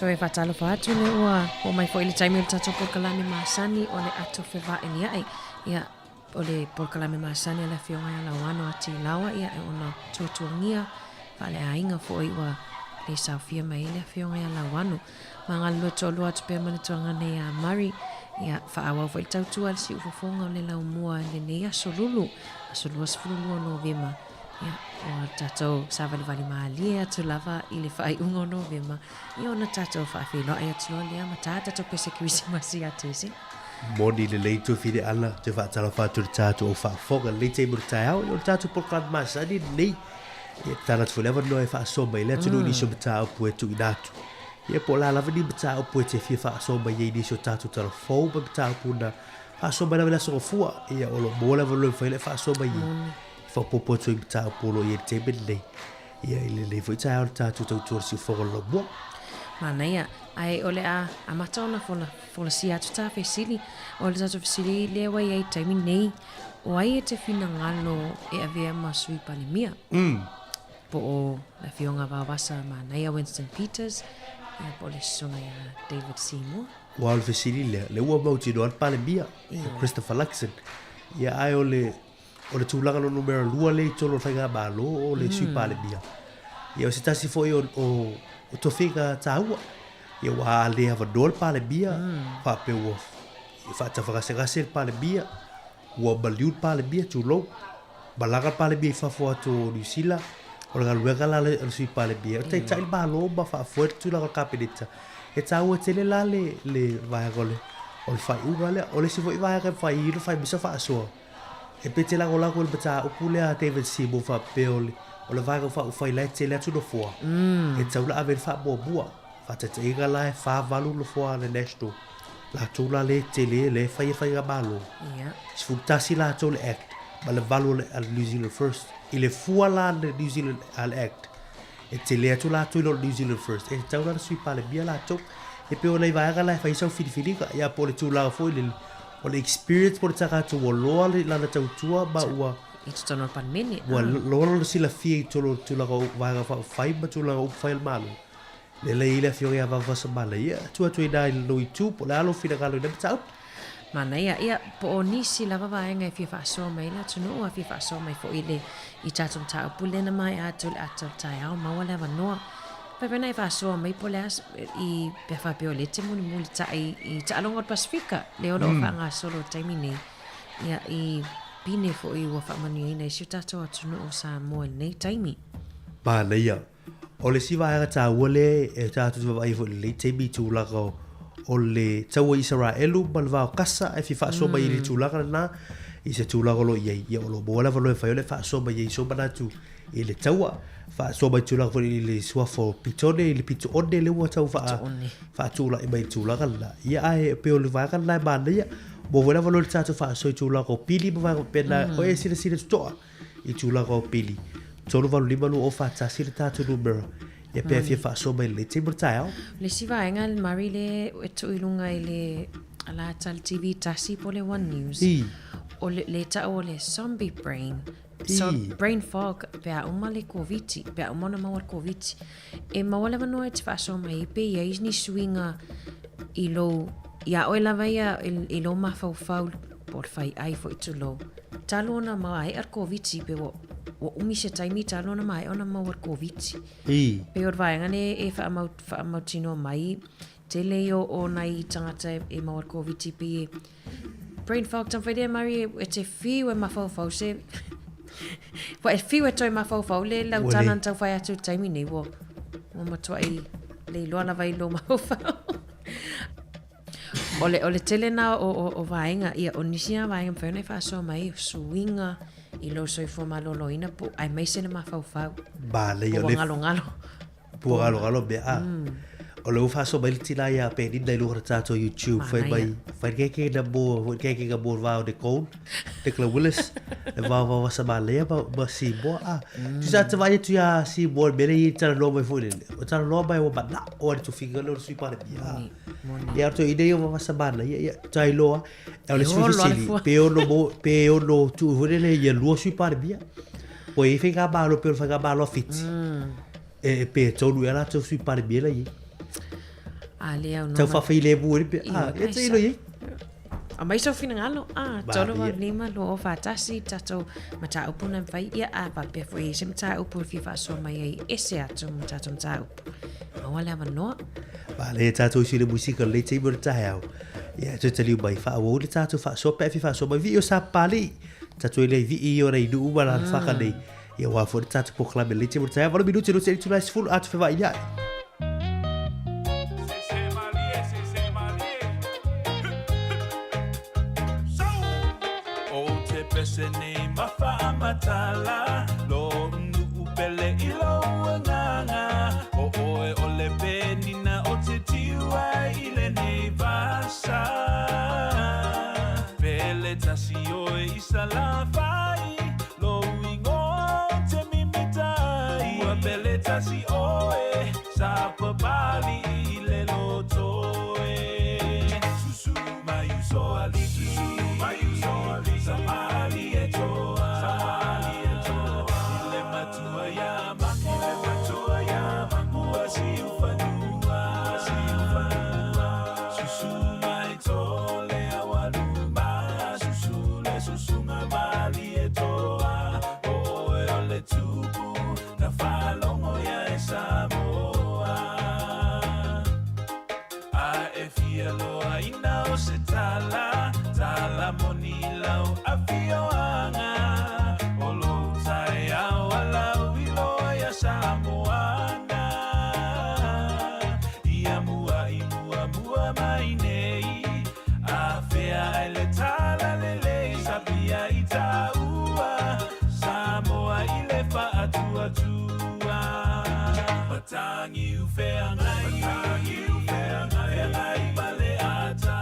Toe fatalo fa atu le ua o mai fo ile taimi le tato por kalame masani o le ato feva e nia ia o le por kalame masani le fionga ya la wano ati lawa ia e ona tutuangia vale ainga fo iwa le safia mai le fionga ya la wano mangal lo tolu atu pe mani tuanga ne ya mari ia fa awa fo ile tautua le si ufofonga o le lau mua le nea solulu sifulu o Novema ia o tatou savali maalia atu lava i le faiʻuga o Novema ia ona tatou faafeiloaʻi atu loa lea ma tatou pese kirisimasi atu isi moni le lei tofine ala te faatalafa atu le tatou ou faafoga le lei taimu le taeao i o le tatou polokalame masani lenei ia tala tu leva no e faasoma i le atu nui nisi o mataupu e tuuina atu ia po o la lava ni mataupu e te fia faasoma i ai nisi o tatou talafou ma mataupu na faasoma lava le asogafua ia o lo mo lava loi fai le faasoma i whapopo tui mta polo i e te mele ia i le foi tai au tātou tautua si whonga lo mua. Mana ia, ai ole a mata ona fola si atu tā whesili, o le tātou whesili le wai ai taimi nei, o ai e te whina ngalo e avea masui palimia. Po o la fionga wawasa mana ia Winston Peters, ia po le songa ia David Seymour. Wa le whesili le ua mauti no al palimia, Christopher Luxon, ia ai o le tūlanga no numero lua le tolo whainga malo o le sui pale bia. Ia o se tasi foi o towhinga tāua. Ia wa le hawa nol pale bia, whape ua whaatawhakasengase pale bia, ua maliun pale bia tūlou, malanga pale bia i whafo ato New Zealand, o le galuenga la le sui pale bia. O tai malo ma whaafuer tūlanga kapineta. E tāua tele la le vaiagole, o le whai unga lea, o le si foi vaiaga whai ilo whai misa whaasoa. E pete la gola ko bata upule a David Seymour fa peole o le vaga fa ufai la tele atu no foa e taula ave fa bua fa te inga la fa valu lo foa le national la tula le tele le fa ga balo sfutasi la tole act ma le valu le al New Zealand first ile fua la le New Zealand al act e tele atu la tu lo New Zealand first e taula sui pale bia la to e pe o le vaga la fa isa filifiliga ya pole tula fo ile o le experience por taka tu o loa le lana tautua ba ua it's tono pan mini ua loa le sila fia tolo tula ko vaga fa fai ma tula ko fai malo le ile fio ya va va sa mala ia tu ina no itu po la lo fina galo na tau Mana ia po o nisi lava vaenga fia whaasoa mai la tunu a fia whaasoa mai fo ile I tātum tā upulena mai atul tai au maua lewa noa. Pepena I whaasoa mai po leas I pewha peo le te muni ta I ta alonga o Pasifika. Leo lo whaanga solo taimi nei. Ia I pine fo I ua whaamanu I nei siu tātou atunu o Samoa nei taimi. Mana ia. O le siwa anga tā uale e tātou tuwa ai fo le taimi tūlaka o le taua Israelu malvao kasa e fi whaasoa mai I le tūlaka na I se tūlaka lo iei. Ia o lo moa lewa loe whaiole whaasoa mai iei so manatu I le taua. Whaasoa mai tūlaka fo I le suafo pitone I le pito one le ua tau whaatūla I mai tūlaka na. Ia ai peo le vaka na mana ia. Mo wena walo le tātou whaasoa I tūlaka o pili ma vanga pena o e sina tutoa I tūlaka o pili. Tolu valu lima lu o whaatasi le tātou numero. Ia pia fia whaasoa mai le te murtai au. Le siwa enga le mari le e tu ilunga I le ala tal TV tasi po le One News. O le ta o le zombie brain. So brain fog pea uma le COVID, pea uma na mawar COVID. E mawala manoa te whaasoa mai pe ia isni swinga I lo ia oe lava ia I lo mawhau por fai ai fo itu lo. Talo na mai ar COVID pe o umi se taimi talo na mai ona mawar COVID. Pe or vai ngane e whaamau tino mai te leo o nai tangata e mawar COVID pe brain fog tam whaidea mari e te whiu e mawhau se wa e whiu e toi mawhau le lau tanan tau whai atu taimi nei wo matua I le loa lava I lo mawhau. O le tele na o vaenga ia o nisia vaenga mwhena I whaasoa mai suinga I lo soifo malolo ina po ai mai sene mawhau. Ba le yo le ngalo. Po ngalo bea. O le whaasoa mai tila ia pe ni dai luhara tātou YouTube whai mai whai keke na mo keke ka mo vao de kon Nicola Willis e vao wasa ma lea ma si mo tu sa te vai tu ia si mo mele I tala no mai fo o tala no mai o bana o tu figa lo sui pare bia ia to idea o wasa ma ia tai loa e o le sui sili pe o no tu vole ia lo sui pare bia o e figa ba lo pe figa ba lo fit e pe tolu era tu sui pare bia lai Alia tau whawhai le buori pe e te ilo iei a mai so fina ngalo tolo wa lima lo o fatasi tato mata upuna vai ia a pa pe foi se mata upu fi fa so mai ese atu mata upu awala va no vale tato si le musica le te bur tau ia te tali bai fa o le tato fa so pe fi fa so mai vi o sa pali tato le vi I ora I du wala fa ka nei ia wa fo tato po club le te bur tau va minuti no se tu la full atu fa vai ia Pesene mafa matala lo nu upele ilo nganga o oe ole penina o te tiwa ile nei vasa pele tasi oe isala vai lo ingo te mimitai ua pele tasi oe sapa bali ile lo toe susu mayu so ali Samali etoa ile matua ya mangua si ufanua susu mai tole awaluma susu ngamali etoa ole tupu na falongo ya Samoa a efielo aina o setala monila afio anga olo tai awala wilo ya Samoana ia mua mai nei afea ele tala lele sapia itaua Samoa ile fa atua matangi ufea ngai male ata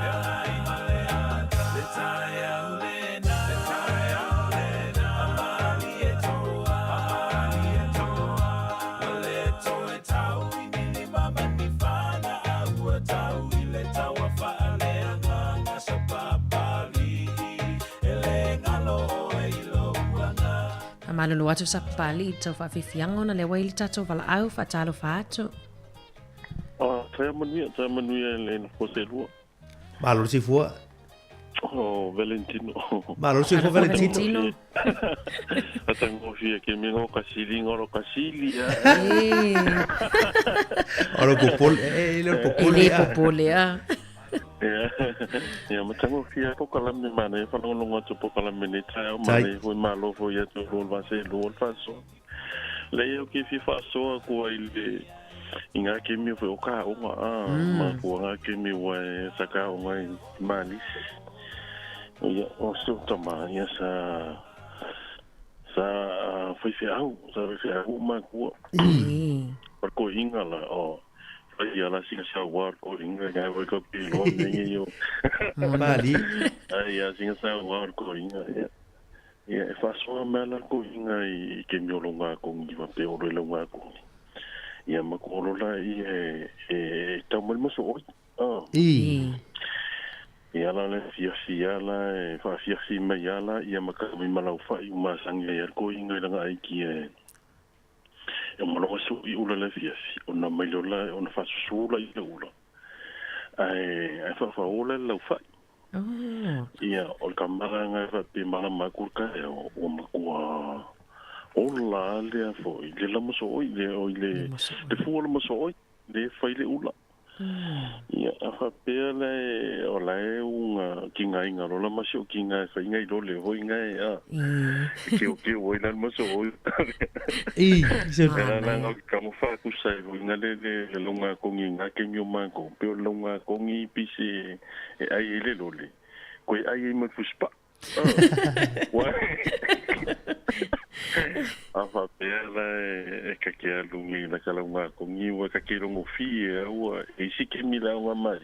Malolo atu sa pali tau whawhiwhianga na le waili tatou wala au whatalo whātu. Tai manuia le na kose lua. Malolo si fua? Valentino. Ma lo sui Valentino. Atango fia ke me ngo kasili ngoro kasili. Ora popol popole ah. Ya matango fia po kala me mane fa no ngo to po kala me ni tsa mane ho malo fo ya to lo va se lo fa so. Le yo ke fi fa so ko ile inga ke mi fo ka o ma ko nga ke mi wa saka o nga mali. Ya o so tama ya sa foi ferrão, sabe ferrão uma coisa. Por coinha lá, ó. Aí ela se achava guarda coinha, já vai com pilo nem eu. Mali. Aí assim essa guarda coinha. E faço uma mela coinha e que me longa com de papel longa com. E a macolo lá e tá muito só. E ela le fia la fa fia ma yala ia maka mi malau fa i ma sangi ia ko inga nga ai ki e malo su i ula le fia ona mai la ona fa su la i ula ai fa ula la fa ia o kamara nga fa pe mala makurka e o makua o la le fo i le mo so i le o le te fu mo so i le fa i le ula. Ya fa pele o la un kinga inga lo ma sho kinga fa inga lo le ho inga ya ke o ina mo so se na na ka mo fa ku sai ho inga le longa ko inga ke nyu ma ko pe longa ko ngi pisi e ai le lo le ko ai mo fuspa Afa pela e ka ke alungi na kala nga ko ngi wa ka ke longo fi wa e si ke mi la wa mai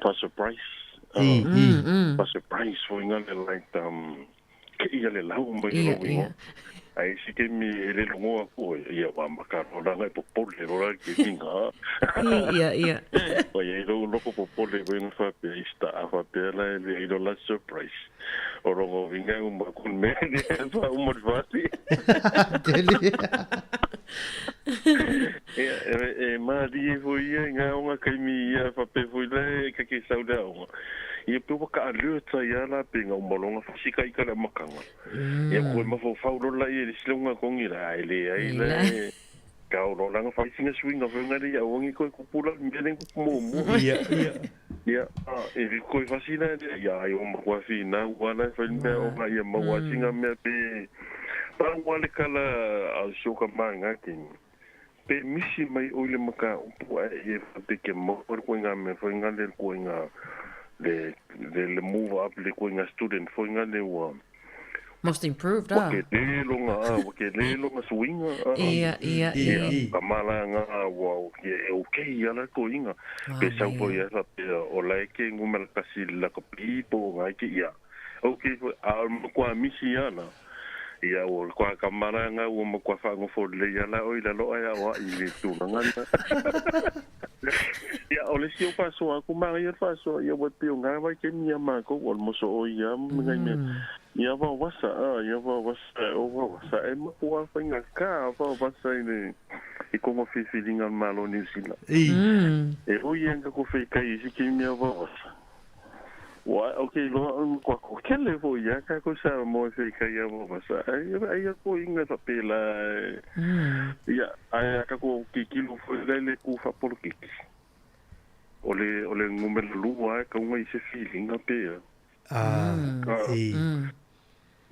pa surprise pa surprise for nga le like ke ia le la un bai lo ai si ke mi le longo ko ia wa maka ro nga po le ro ke kinga ia wa ia lo po le wen fa pe sta afa pela le lo la surprise Orongo vinga un bakun me fa un morfati. Ma di foi nga unha kaimi fa pe foi le ka ke sauda o. Ia pe ka alu tsa ia la pe nga molonga fisika i ka la makanga. Ia ko ma fo faulo la ia silonga ko ngira ile ka o langa fa singa swinga venga ia o ngi ko pula mbele ko mo. Ya, e ko fascina ya yo mo kwa fina wala fa me o nga ya mo watching me pe pa wala kala al shoka manga kin pe misi mai o le maka po e pe ke mo por ko nga me fa nga le ko nga le move up le ko nga student fo nga le wa most improved ke le longa swinga ia kamala nga wa okay ya la ko inga pe sa po ya sa o la ke ngumel kasi la ko pipo nga ke ya okay ko misi yana ya o ko kamala nga o mo ko fa ngo fo le ya la o ila lo ya wa i le tu nga ya o le si o paso aku ma ya paso ya bo pe nga wa ke mi ma ko o mo so o ya nga me ya va wasa o va wasa e mo wa finga ka va wasa ni e como fi feeling al malo ni sila e o yenga ko fe kai si ke mi va wasa wa okay lo ko ke le vo ya ka ko sa mo fe kai ya va wasa ai ko inga ta pela ya ai ka ko ki kilo fo le ku fa por ki ole ngumel luwa ka ngai se feeling a pe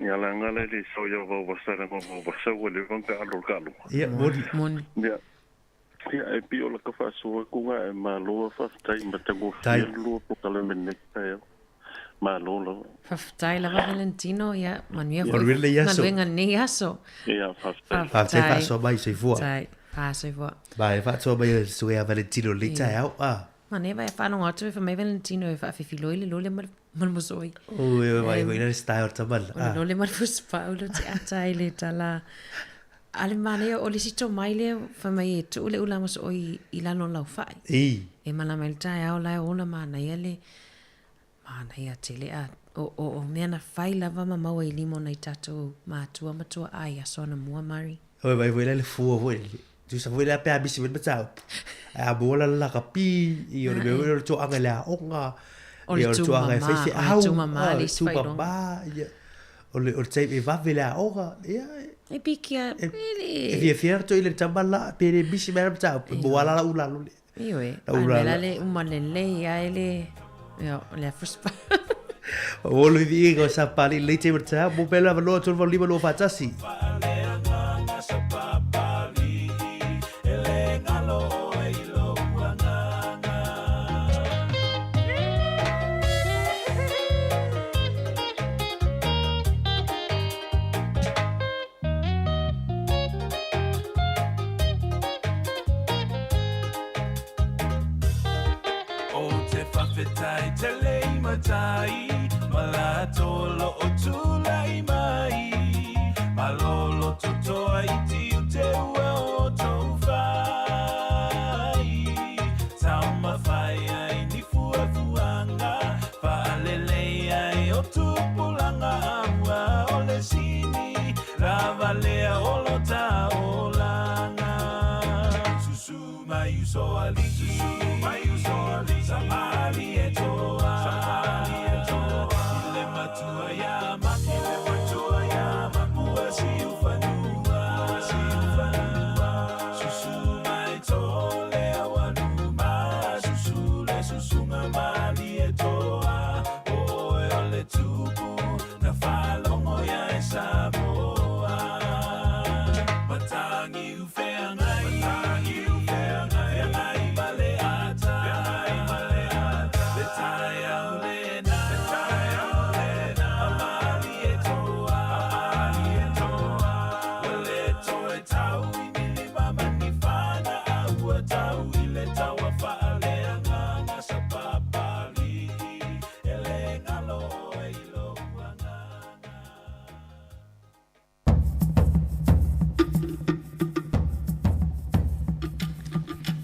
ya la ngala le so yo vo vasara mo vasa wole vanka alo kalo ya moni ya e pio la ka fa so ku nga ma lo fa tai ma tango lo po kala men ne ma lo fa tai la Valentino ya mania fo venga ni aso ya fa so bai se fu tai fa se fu bai fa so bai so ya Valentino le tai au Mane vai fa no atu fa mai Valentino fa fi loile lole mal mo soi. Vai vai na style tamal. Lole mal fus Paulo ti ataile tala. Ale mane o le sito mai le fa mai tu le ula mo soi ila no lau fai. E mala mai tai au la ona mana ele. Mana ia tele a o me na fai lava mama wa ilimo na tato ma tua ai asona mua mari. Vai le fu voi. Tu sa voi la pe abisi ben batau. A bola la kapi i o me o to angela onga O le tu mama le mama o le tai e vave le ora ia e pikia e via fierto ile tambala per le bisi mera tau mo ala la ula le io ala le umalele ia ele le fuspa o le digo sa pali le te mera mo bella lo tu vol libro lo fatasi tai malato lo otulai mai malolo tutoi ti te o to fai tama fai ai ni fua fuanga pa lele ai o tu pulanga wa ole sini lava le olo ta olanga susu mai so ali samali eto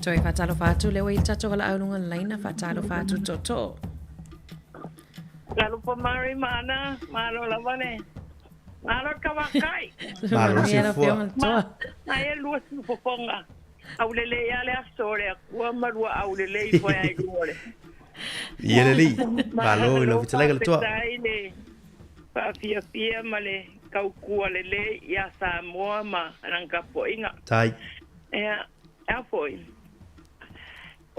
Toi fatalo fatu le wei tato la aununga laina fatalo fatu toto. Lalu pemari mana malo lavane. Malo kawakai. Malo si fua. Ai luas no poponga. Aulele ya le asore akua marua aulele foi ai gole. Yele li. Malo lo fitala gal toa. Pa fia male kaukua lele ya Samoa ma ranga poinga. Tai. Foi.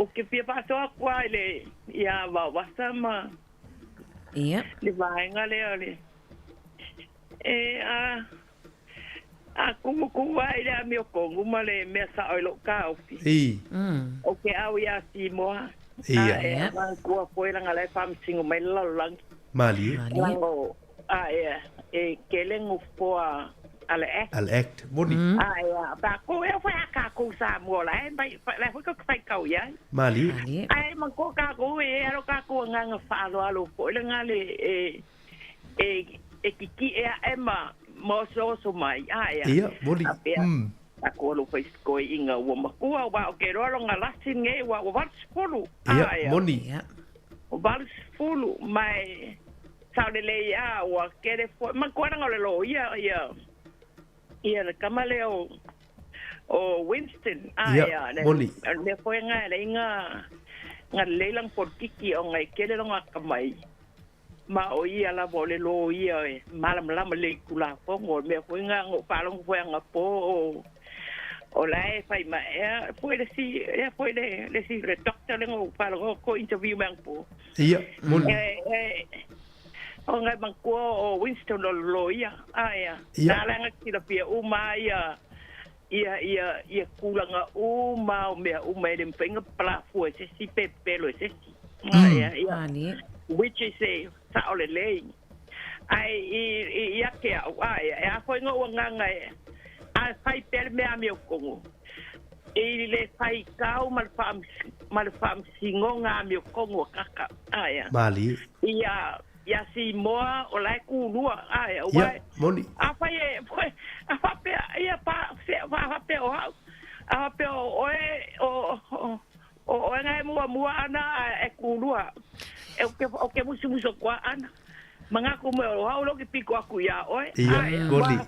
O que pia passou a quale ia vavasa ma ia le vai ngale ale a como vai le meu congo male mesa o lo kaufi o que au ia si moa ia ma ko foi la ngale fam singo mai la lang mali kelen po al act moni ta ko e fa ka ko sa mo la bai la ko fa ka ya mali ai man ko ka ko e ro ka ko nga fa lo ko le nga le kiki e ma mo so mai ia moni ta ko lo fa ko inga wo ma ko wa ke ro nga la sin nge wa skolu ia moni o val skolu mai sa le ya wa ke de fo man ko nga lo ia ia le kamaleo o Winston le foi nga le nga lelang por kiki o ngai kele nga kamai ma o ia la vole lo ia malam le kula fo ngo me foi nga ngo palong foi nga po o lai fai ma foi le si le doctor ngo palong ko interview mang po ia mon o ngai bangko o Winston lo ia la nga kila pia uma ia kulanga uma le mpenga pla fu se si pepelo se si which is sa ole le ai ia ke ai foi ngo nga a fai per me a meu kongo le fai kau mal fam singo nga meu kongo kaka mali ia si moa o lai kulua moni apa ia pa o ngai mua ana e kulua o ke musu kwa ana Manga ko mo ha lo ki piko aku ya oi. Ia, goli.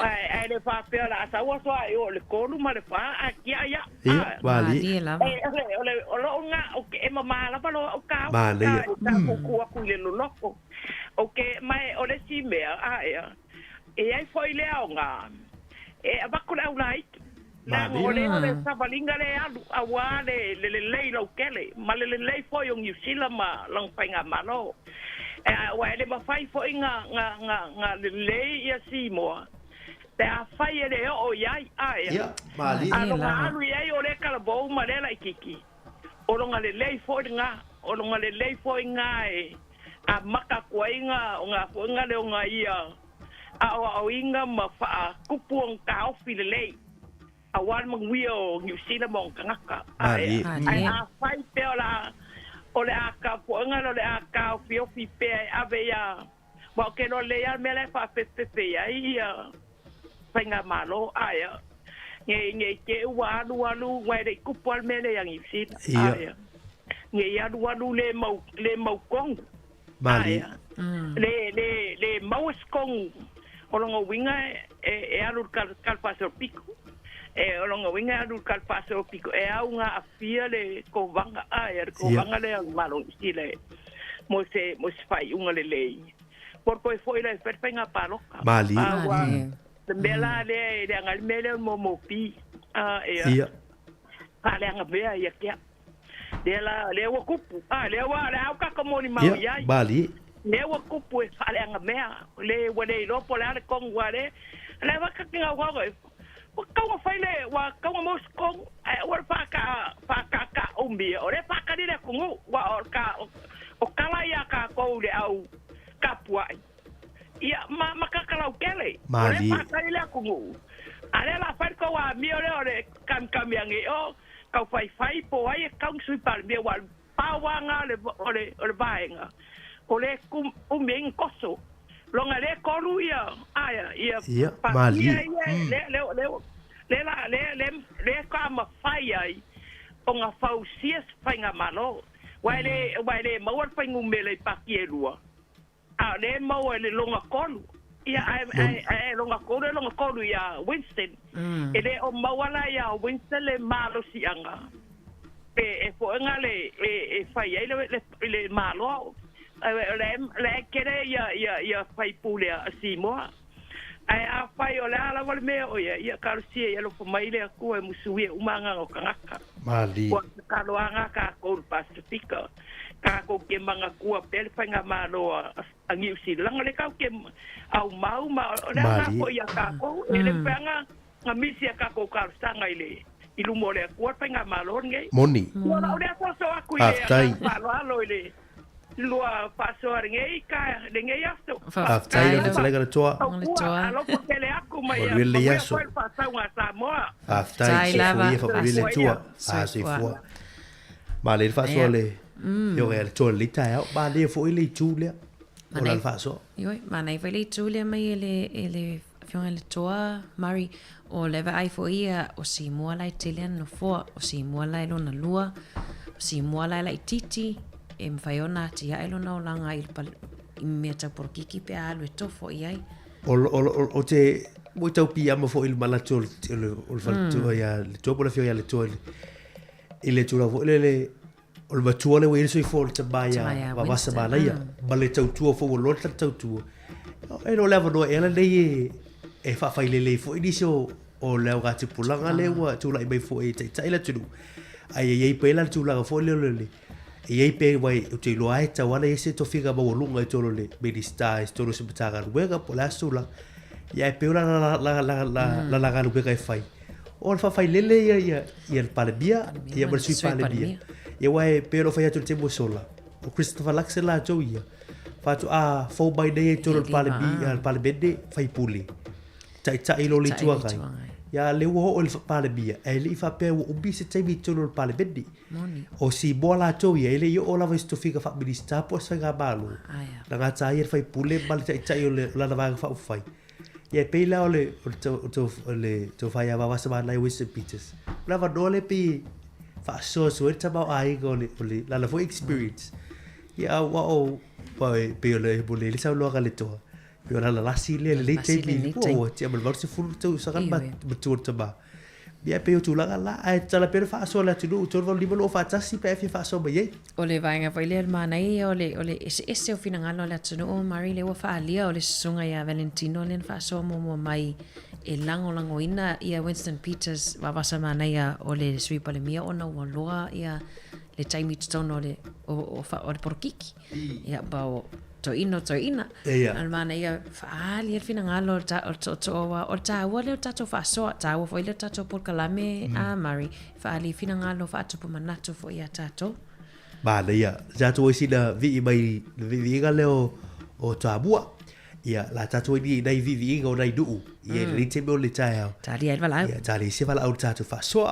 Ai le fa pe la sa wa so ai o le kolu ma le fa aki ya. Ia, wali. Ole nga o ke e mama la pa lo o ka. Male. Ka ku aku le lo loko. O ke mai o le si me ai. E ai foi le nga. E abakula ulai. La ole sa balinga le alu awa le lo kele. Ma le foi o New Zealand ma lang painga malo. Wa le mafai fo nga le ia si mo te a fai ele o yai ai mali alu yai o le kala bo ma le lai kiki o longa le fo nga o longa le fo nga a maka ko nga fo nga le nga ia a o inga ma fa kupu on ka o file a wan mangwi o New Zealand mo ngaka ai a fai pe la o le aka poanga no le aka fio fipe ave ya mo ke no le ya mele fa pepe ya ia penga malo aya nge ke walu wa de kupal mele yang isi aya nge ya walu le mau kong mali le mau kong o longo winga e alu kal paso pico o longa winga adu kal paso pico e au nga afia le ko vanga ko vanga le malo stile mo se fai unga le por ko foi le perpenga palo mali le bela le ngal mele mo pi ia ale nga bea ya kia de la le wa kupu le au ka ko ni mau ya mali le wa kupu ale nga mea le wa le lo po le kong wa le wa ka kinga wa kau fai le wa kau mo skong wa ka umbi ore pa ka ni le kungu wa o kala ya ka ko le au kapua ia ma ka kala ukele ore pa ka ni le kungu ale la fa ko wa mi ore kam yang o kau fai po ai kau sui par mi wa pa wa nga le ore baenga ole kum umbi koso longa le kolu ia ia mali le ka ma fai ai o nga fausias fai nga malo wai le mawar fai ngumele pakielua le mawa le longa kolu ia ai longa kolu ia Winston ele o mawala ia Winston le malo sianga e fo nga le fai ai le malo le kere ia fai pule si mo ai a fai o la wal me o ia karsia ia lo mai le ku e musui umanga o kangaka mali ko ka lo anga ka ko Pacifica ka ko ke manga ku pel fanga malo angi usi lang le ka ke au mau ma la ko ia ka ko ele fanga ngamisi ka ko ka sanga ile ilu mo le ku fanga malo ngai moni wala o le so aku ia malo ile lua paso ngai ka ngai asto aftai le tele ga toa alo ko tele aku mai le yaso pasa wa samoa aftai le fa le toa a se fo ma le fa so le yo le to le ta ba le fo le tulia o la fa so yo ma nei fa le tulia mai ele fiona le toa mari o le vai fo ia o si mo lai telian no fo o si mo lai lo na lua o si mo lai titi e mwhaiona ti a elo nao langa i mea tau porokiki pe a alu e tofo i ai. O te mo tau pi ama fo il malato o le falatu ia le topo le fio ia le toa i le tura fo le o le matua le wei soi fo le tabaya wa wasa mana ia ma le tau tua fo o lota tau tua e no leva no e la nei e fa fai le fo i diso o le au gati pulanga le ua tula i mai fo e tai la tunu ai e pe la tula fo le e pe vai o te loa e tawana e se to figa ba lunga e tolo le baby stars tolo se bataga ruega po la sula ia pe la ruega e fai o fa fai lele ia il palebia ia per sui palebia ia vai pe lo fai tutto tempo sola o Christopher Laxela joia fa tu a fo by day tolo palebia al palebede fai puli tai lo li tua kai ya le wo o le palebia e li fa pe o bisi tai tolo palebede o si bola to ia ele yo ola vai sto figa fa bilista po sa ga balu la ga tai fai pule bal tai o le la va fa fai ia pe la o le to fai va va sa na St. Peters la va dole pe fa so ta ba ai go le la fo experience Ia o pe le bole le sa lo ga le to. Pe la la si le te mi o ti am le fu tu sa kan ba tu ta ba. Bia pe tu la la ai tala pe fa so la tu tu li lo fa tasi pe fa so ba ye. O le vainga vai le manai o le ese o fina ngalo le tunu o mari le wa fa lia o le sunga ya Valentino le fa so mo mai e lango ina ia Winston Peters wa vasa manai o le sui pa le mia ona o loa ia le taimi tono le o fa o le porkiki ia ba o to ina al mana ia fa ali fina ngalo o ta wa le ta to fa so ta wa foi le ta to por kalame a mari fa ali fina ngalo fa to manato fo ia tato ba le ia ja to si da vi mai vi ga le o ta bua ia la ta to di dai vi ga dai du ia le te mo le ta ta li va la ia ta li se va la o ta to fa so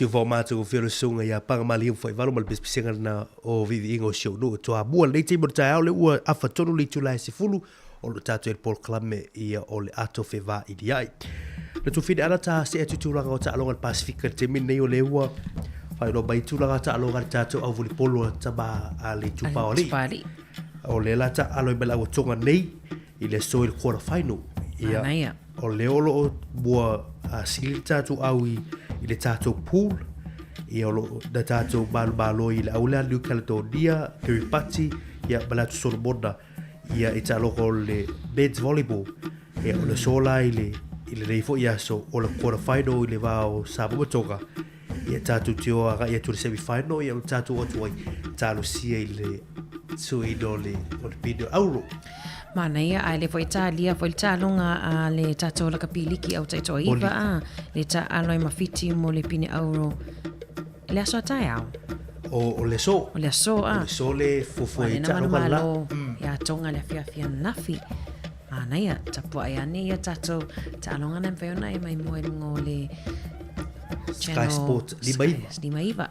si vo ma tu fio sunga ya pa ma li foi valo mal bespisenga na o vivi ingo show no to a bua le te morta le u a fatonu li tula se fulu o lo tatu el pol clame ia o le ato fe va idiai le tu fide ala ta se tu tu langa o ta longa pacifica te min nei o le ua no mai tulaga taaloga le tatou au volipolo tama a le tupaoli o le la taalo i mala uatonga nei i le so i le quarter final ia o le olo bua sili tatou au i le tatou pool ia o da tatou malo i le aula New Caledonia Kiribati ia Balatu Solomona ia i taaloga o le men's volleyball ia o le sola i le rei fo ia so o le quarter final i le vao Samoa Tonga ia tatou tio aga ia tu le semi final ia o tatou atu ai talo sia i le suino le o le pino auro mana ia ai le foi talia foi talonga a le tatou la kapiliki au taito iva le ta aloi mafiti mo le pini auro le aso tai au o le so o le so le so le fofo i talo la ia tonga le fia nafi ana ia tapua ia ni ia tatou talonga na feona i mai mo le Sky Sport Limaiva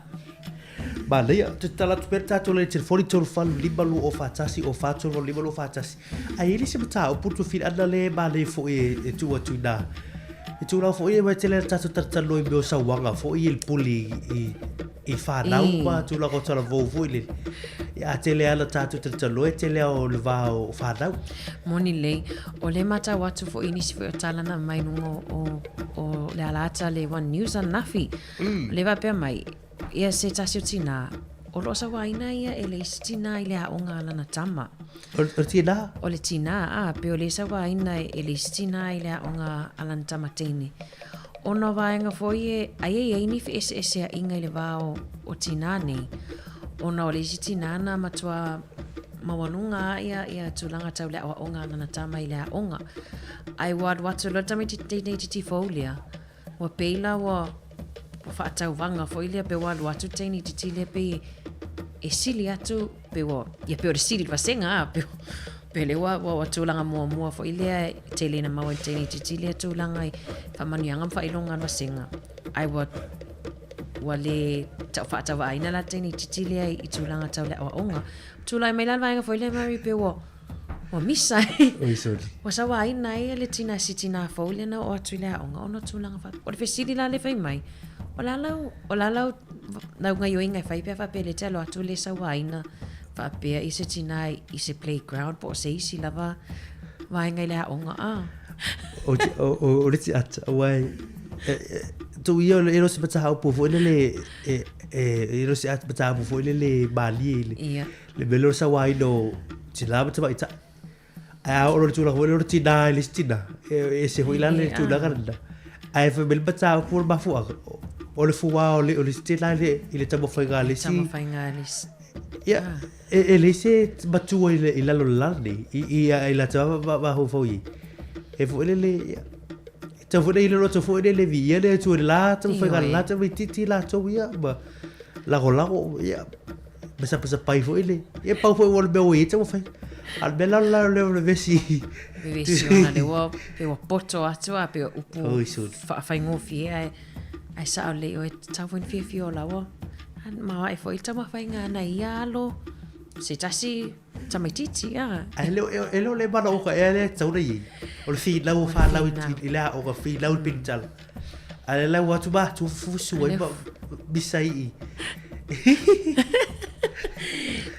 ba leia te tala tu per tatou le telefoni tolu falu libalu o fatasi o fatolo libalu fatasi ai ele se mata o putu fil ana le ba le fo e tu atu na e tu la fo e mai tele tatou tartalo i mo sawanga fo i il puli i fa na uma tu la ko tala vo ile ya tele ala tatou tartalo e tele o le va o fa na moni le o le mata watu fo ini si fo tala na mai no o le alata le one news and nafi le va pe mai ia se tasio tina o lo sa waina ia ele tina ile a onga lana tama o tina o le tina pe o le sa waina ele tina ile a onga alana tama tini ona vaenga foi ai ai ni fe ese inga ile vao o tina ni ona o le tina na matua mawanunga ia tulanga tau le a onga lana tama ile a onga ai watu lo tami ti folia wa peila wa fa tau vanga fo ile pe walu atu teni titile pe e sili atu pe wa ia pe o sili vasenga pe le wa tulanga mo fo ile tele na mawa teni titile tulanga fa manianga fa ilonga vasenga ai wa le fa tau aina la teni titile i tulanga tau le onga tulai mai la vanga fo ile mari pe wa misa wa sa wa ina le tina sitina fo ile na o atu le onga ona tulanga fa o le sili la le fai mai o lalau na ngai oinga fai pe fa pele telo atu le sa waina fa pe i se tina i se playground po se isi lava vai ngai le onga o le ti at wai tu io ero se pata ha po fo le ero se at pata po fo le bali le belo sa waino ti lava ta ita a o tu la o ti dai le tina e se ho ilale tu la garda ai fa bel pata po ba fu o le fuwa o le stila le ile tamo fainga le si ia le se batu ile la lo lardi ia ila tava ba ho foi e fo le tavo ile lo to fo le vi ile tu la tamo fainga la tamo titi la to ia ba la go ia besa pai fo ile e pa fo o le be i tamo fai al bella la le vesi ona le wo pe wo poto atu a pe upu fa faingo fie ai sa le o tawon fi o lawa an ma ai foi tama fainga na ialo se tasi tamititi elo le bana o ka ele tau nei o fi la o fa la ila o ka fi la o pintal ale la watu ba tu fusu e ba bisai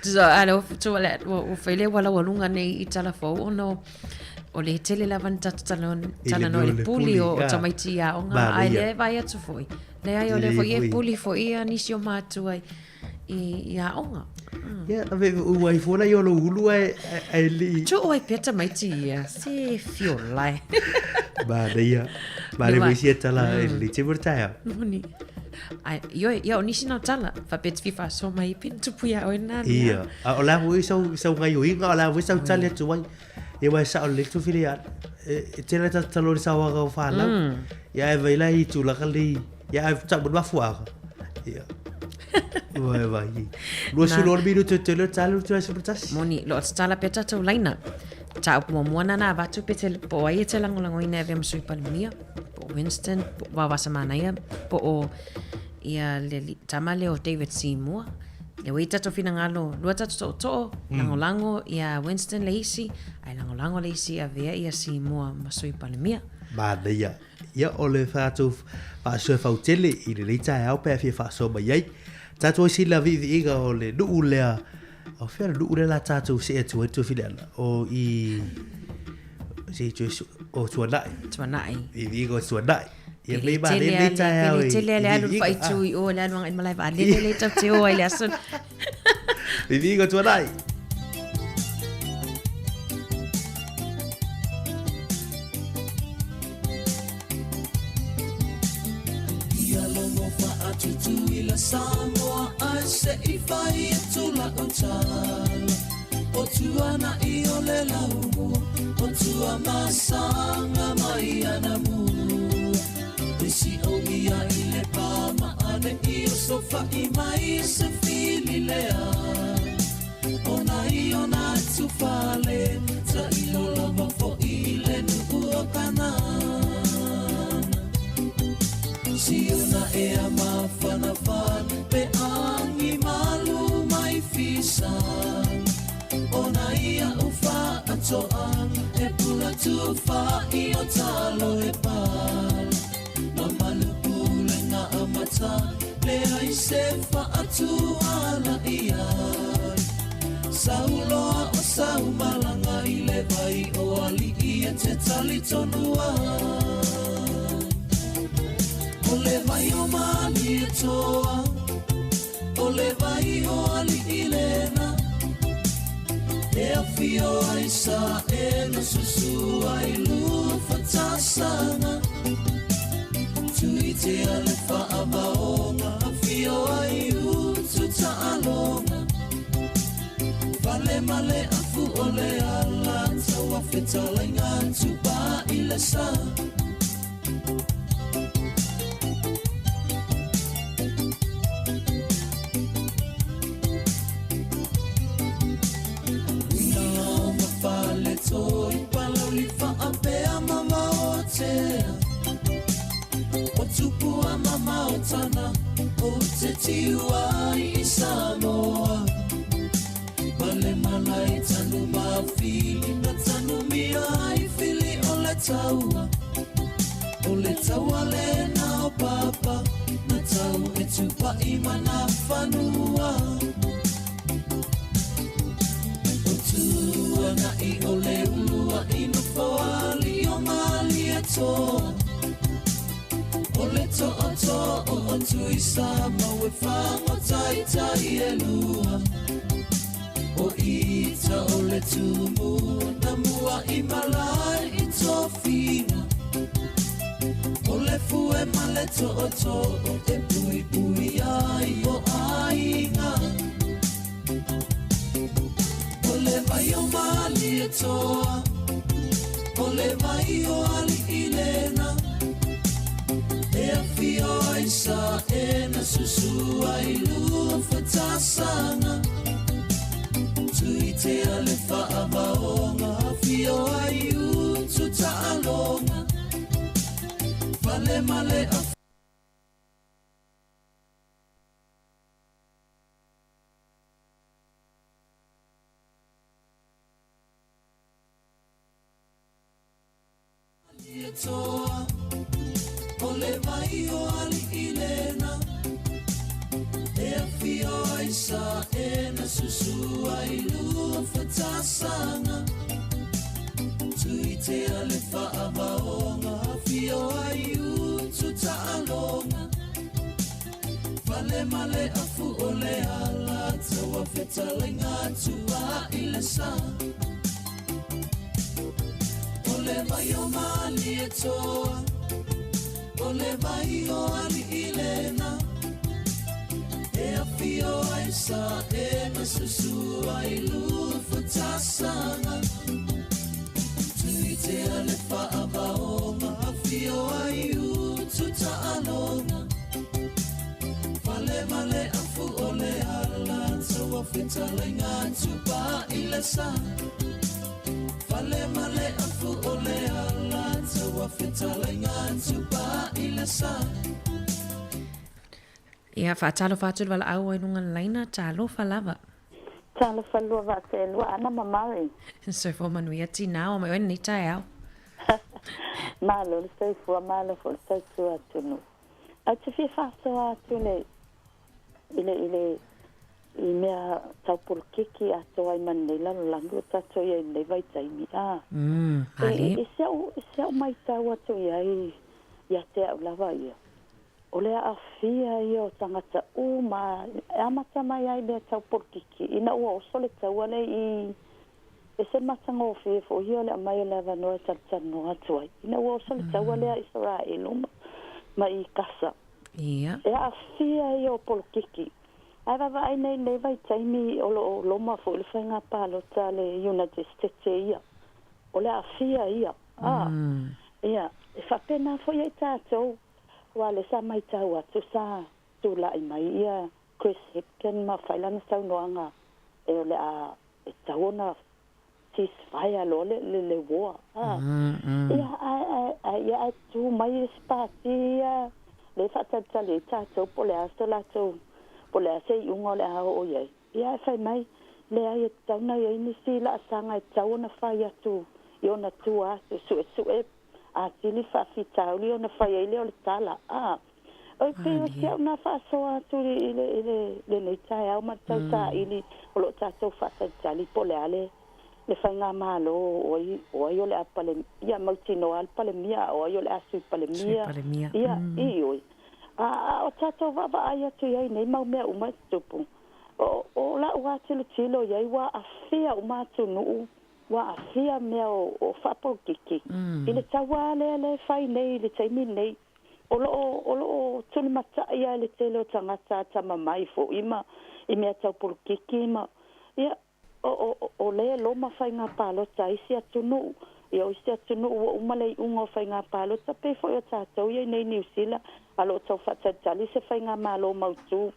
so alo to le o fele wala walunga nei itala fo ono o le tele la vanta tala no le puli o tamaiti a onga ai le vai atu foi le ai o le foi e puli foi a nisio matu ai ia onga ia ave o ai fora yo lo ulu ai li tu oi peta maiti ia se fiolai ba le vai si tala le te portaia ni ai yo nisi no tala fa pet fifa so mai pin tu puia o na ia o la voi so ngai o inga la voi so tala tu vai e vai sa o le tu filia e tele ta talo sa wa ga fa la ya e vai la i tu la kali ya e ta ba fuaga ia vai lo su lo biru te tele talo tu sa portas moni lo tala peta tu laina ta mo mona na va tu petel po ai te lango ina ve msui palmia po Winston va va semana ia po o ia le tamale o David Seymour le wita to fina ngalo lua tatu to lango ia Winston Lacey ai lango Lacey a vea ia Seymour masui palmia ba ia ia o le fatou faasoe fautele i le taeao pe afia faasoa mai ai tatou sila viiviiga o le nuu lea o fea le nuu lea la tatou se atu file ana o i o tuanaʻi viiviiga o tuanaʻi ia lei ba le taeao i tele le alu faitui o le alu ngai malai va le tauteo ai le aso viiviiga o tuanaʻi Samoa ai se I whai e tula o tala O tuana I o le laumu O tua masanga mai ana mu Isi o ia I le pama ane I o sofa I mai se fili lea Ona I o na tufale Ta I lo lava fo I le nuku o kanana Si una e a mawhana whana Pe angi malu mai fisan Ona ia uwha atoang E pula tu wha I o talo e pal Ma malu pule nga amata Le ai se wha atu ala ia Sauloa o sau malanga I le vai o ali ia te tali tonua O le vai o mali e toa O le vai o ali I lena E a fio ai sa e na susu ai lua fatasanga Tui te ale wha amaonga A fio ai utu ta alonga Vale male a fu o le ala Taua fetalenga tupa I le sa Toi pala li fa apea mama o tea O tupu a mama o tana O te tiua I Samoa Male malai tanu mawhili Na tanu mia I fili o le taua O le taua le na o papa Na tau e tupa I mana whanua Na I o le ulua I no whaali o mali e toa O le toa o tui sama we whango tai tai e lua O ita o le tumu na mua I malai I tofina O le fue ma le toa e pui pui ai o ainga O le vai o mali e toa O le vai o ali I lena E a fio ai sa e na susu ai lua fatasanga Tui te ale wha amaonga A fio ai utu ta alonga Vale male a toa O le vai o ali I lena E a fio ai sa e na susu ai lua fatasanga Tui te ale wha amaonga A fio ai utu ta alonga Vale male a fu o le ala Taua fetalenga tua I le sa O le vai o mali e toa O le vai o ali I lena E a fio ai sa e na susu ai lua fatasanga Tui te ale wha amaonga A fio ai utu ta alonga Vale male a fu o le ala Taua fetalenga tupa I le sa Vale male a fu o le ala Taua fetalenga tupa I le sa Ia whaatalo whātua wala au ai nunga laina tālo whalava. Tālo whalua wa te lua ana mamari. So fo manuia tina o mai oen ni tai au. Malo sei fu malo forse tu atunu. A te fi faso atune. Ile I mea tau porkiki ato ai manila lango tato ia nei vai taimi ali. E se au mai tau ato ia te au lava ia. O lea a fia ia o tangata ma amata mai ai mea tau porkiki. Ina ua oso le tau ale e se matanga o fia fo ia le mai lava noa tatano atu ai. Ina ua oso le tau ale a Israel ma I kasa. Ia. E a fia ia o porkiki. Ai vai nei vai taimi o loma fo le whainga palota le United States ia. O le afia ia. Ia. E whapena fo ia tātou. Wa le sa mai tau atu sa tu la mai ia Chris Hipken ma whailana tau noanga. E o le a e tauna ceasefire lo le war. Ia tu mai spati ia. Le whatata le tātou po le asto la tau. Po le ase unga le hao o iei. Ia e whai mai, le ai e tauna iei ni si la asanga e tau na whai atu. I ona tu atu, sue, a tili whawhi tau li ona whai ei leo le tala. Oi pe o siau na whaso atu le nei tai au ma tau ta ili o lo tātou whasa tali po le ale. Le whai ngā malo oi o le apale, ia mautino al pale mia, o le asu pale mia. Ia, I oi. O tato vava ai atu iai nei mau mea uma tupu. O la ua tilo iai wa afia uma atu nuu. Wa afia mea o whapo kiki. I le tawa le whai nei, le taimi nei. O lo tuni mata ia le telo tangata tama mai fo ima. I mea tau puru kiki ima. Ia, o le loma whai ngā palota isi atu nuu. Ia o isi atu nuu o umalei ungo whai ngā palota. Pe fo o tatou iai nei New Zealand. Alo tau whatatali se whainga malo mautu.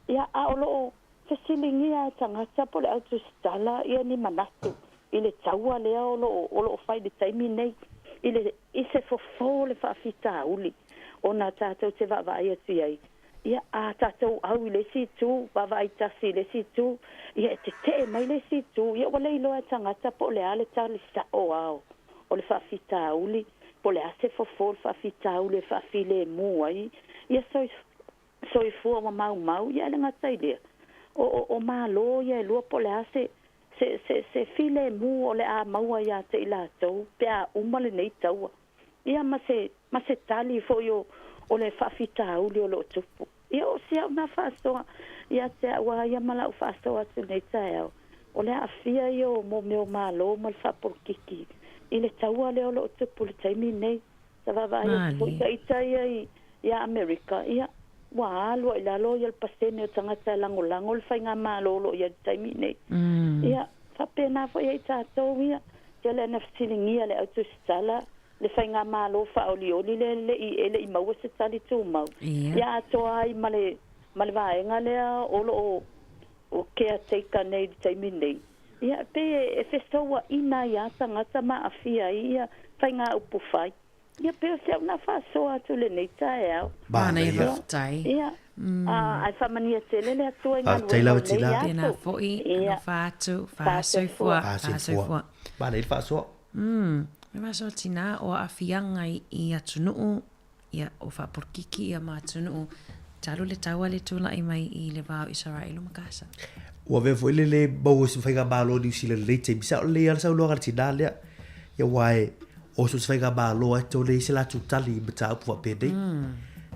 Ia a olo se silingi a tangata po le autu stala ia ni manatu. I le taua lea olo whai le taimi nei. I se fofo le whaafita uli. O nā tātou te wawai atu iai. Ia a tātou au le si tu, wawai tasi le si tu. Ia te mai le si tu. Ia wale ilo a tangata po le ale tali sa o au. O le whaafita uli. Po le ase fofo whaafita uli whaafile mu ai. Ia soi fua wa mau. Ia le ngatai lea. O malo ia lua po le ase. Se file mu o le a maua ia te ila tau. Pea umale nei taua. Ia ma se tali fo yo o le whaafita uli o lo tupu. Ia o sia una whaasoa. Ia te awa ia mala u whaasoa tu nei tae au. O le a fia yo mo meo malo ma le whapurkiki. I le taua leo lo tupu le taimi nei. Sa vavai o ita ia Amerika. Ia wa alua ila lo ia le pasene o tangata lango le whainga malo lo ia le taimi nei. Ia whapena fo ia i tātou ia. Ia le nafsilingia le autu stala. Le whainga malo whaolioli le i maua se tali tū mau. Ia atoa ai male vaenga lea o kea teika nei le taimi nei. Ia pe e fesoa ina ia tangata ma afia ia whainga upu whai. Ia pe o seu na whasoa atu le nei tae au. Bāna i raftai. Ia. Ai whamania tele le atua inga luenga nei atu. Tēnā fōi, no whātu, whāsoifua. Bāna i whāsoa. Me maso tina o awhianga I atunuu, ia o whapurkiki ia ma atunuu. Talu le taua le tūla I mai I le vāo Israelu makasa. Ua vea fo ile le bau si whainga mālo New Zealand le te misa o le ala sau loa tina lea. Ia wae o so whainga mālo ai tau le ise la tūtali I mata upu wapene.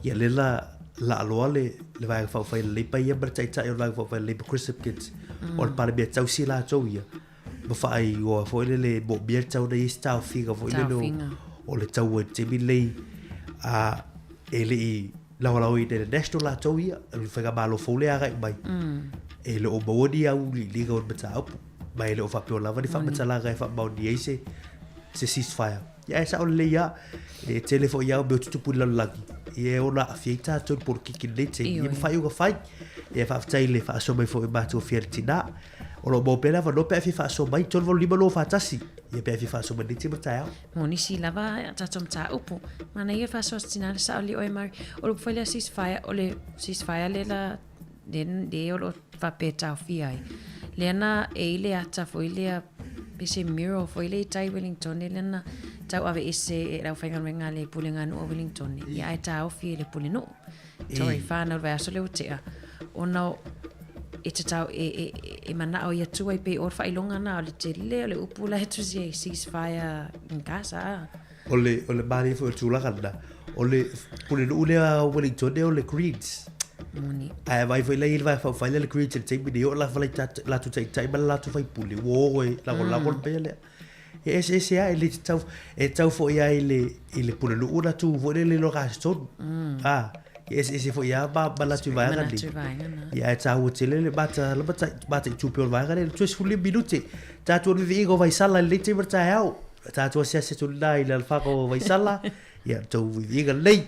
Ia le la aloa le vāinga whawhai le leipa ia mara taitai o le vāinga whawhai le leipa Chris Hipkins. O le pare mea tau si la tau ia. Ma whaai o fo ile le mo mea tau na isi tau whinga fo ile no o le tau e te mi lei e le I lau I le national la tau ia. Le whainga mālo fo le agai mai. E le o mawani au li liga o mata upu. Mai le o whapio lava ni whamata laga e whamauni ei se ceasefire. Ia e sa o le ia e telefo ia o meo tutupu lalagi. I e ona a fieta tonu por kiki nei te. I e mwhai uga whai. E whaftai le whaaso mai fo e mātua whiari tina. O lo mō pēra wano pēr fi whaaso mai tonu valo lima lo whātasi. I e pēr fi whaaso mai nei te mata au. Mo nisi lava tato mta upu. Mana ia whaaso tina le sa o li oe mari. O lo pwhai le ceasefire o le ceasefire le la de o lo whapeta o fiai. Leana e ile ata fo ile pese miro fo ile tai Wellington leana tau ave ese rau whainga renga le pulinga no o Wellington. Ia e ta ofi le pulino. Tori whāna vai aso leo tea. Ona e te tau e mana o ia tua i pe or whailonga na o le te leo le upula he tusi e ceasefire in Gaza. O le mani fo tūlaka na. O le pulino ulea Wellington o le Greens. Moni. Ai vai foi lei vai fa le Greens te mi o la fa la tu tai ma la tu fai puli wo la con pele. Ese ai le tau fo ia ile pulino una tu vo le lo gasto. Ese foi ia ba la tu vai ali. Ia tau te le bata tu pe vai ale tu suli minuti. Ta tu vi go vai sala le te berta au. Ta tu se tu dai le fa go vai sala. Ia tu vi ga lei.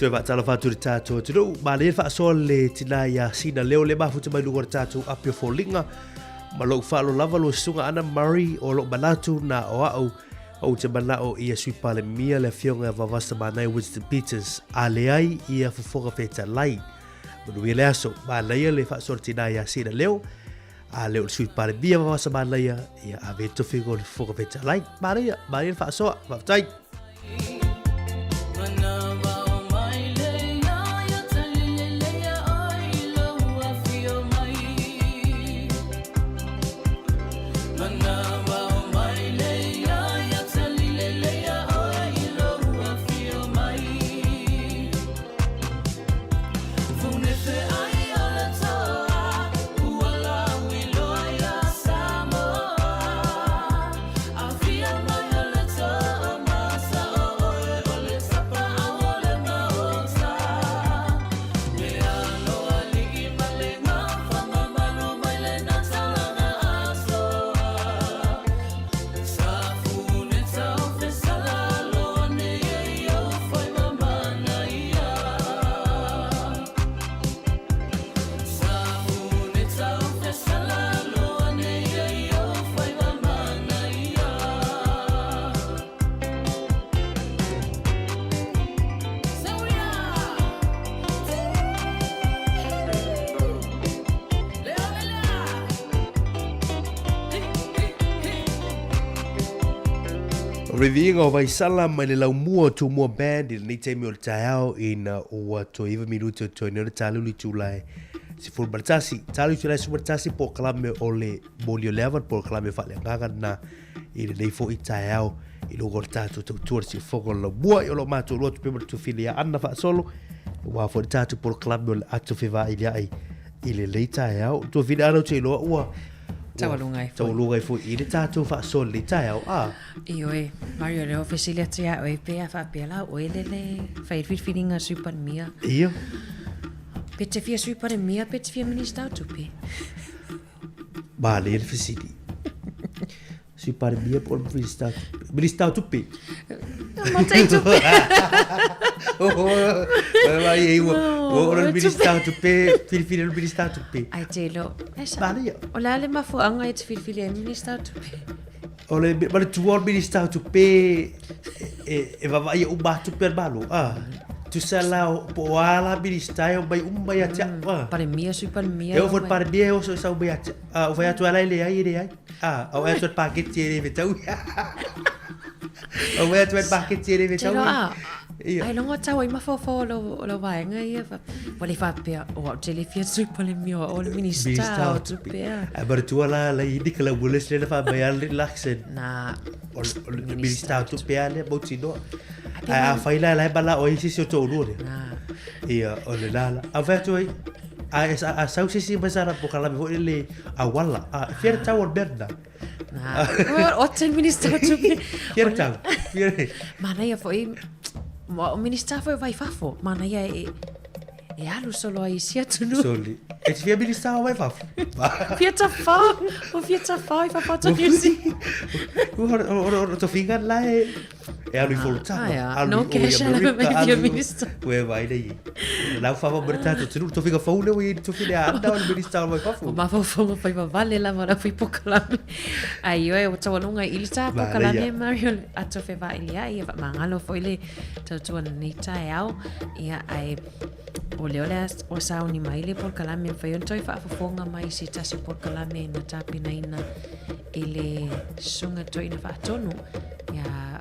Tue wa tala fatu le tātou te rau. Ma le wha so le tina ia sina leo le mafu te mai lunga tātou apio fōlinga. Ma lo whaalo lava lo sunga ana Murray o lo manatu na o au. O te mana o ia sui pale mia le fionga vavasta manai Winston Peters. A le ai ia fufonga feta lai. Manu ia le aso. Ma leia le wha so le tina ia sina leo. A leo le sui pale mia vavasta manai ia a veto figo le fufonga feta lai. Ma leia le wha soa. Whaftai. reviinga o vai sala mai le lau mua tu mua band i nei teimi o le taeao ina ua toiva minuto toina o le taluli tulai si full bartasi taluli tulai su bartasi po kalame o le moli o levan po kalame whale ngaga na i le nei fo i taeao i lo gor tatu tuar si fogo la mua i o lo matu lo tu pemar tu filia anna fa solo wa fo tatu po kalame o le atu fiva i le ai i le lei taeao tu fina ano te loa ua Tawalungai fu i le tātou wha sol le tai au Ioi, Mario leo whesilia tia oi pēa wha pēa la oi le whairwhirwhiringa supan mia. Ia. Pete fia supan mia, pete fia ministau tupi. Ba le whesili. Supan mia po ministau tupi. Matai tupi. Vai ei o ministau tupi, filfile o ministau tupi. Ai te lo. Bale. O la le mafuanga e te filfile ministau tupi. O le male tuor ministau tupi e vai o batu per balu. Tu sala po ala ministau bai umbai atia. Pare mia supan mia. Eu for para mia o so bai atia. O vai atu ala ile ai ile ai. O é atu paquete ele vetau. O é atu paquete ele vetau. Ai longa tau i mafofo lo vaenga ia wale whapea o te le fia sui pale mio o le ministau tupea. A bartua la indika la wules le fa bayan le laksen. Na o le ministau tupea le botino. A faila la bala o isi so to lure. Ia o le lala. A vetu ai a sau sisi basara po kala vo le a wala. A fier tau o berda. O te ministau tupea. Fier tau. Mana ia foi o minister foi vai fafo, mana ia e alu solo ai sia tunu. Soli. E te fia minister vai fafo. Fia fa fa fa to yusi. O to finga lá e alu volta. No que já vai fia minister. Ué vai daí. Lá fava bertato tunu to figa faule e to figa anda o minister vai fafo. O mafo foi vale lá mara foi pokalame. Ai eu tava longa ilta pokalame Mario a to fe vai ia e mangalo foi le to ni taiao ia ai o leola o sa uni maile por kalame foi on toi fa fonga mai si tasi por kalame na tapi naina ele sunga toi na fa tonu ya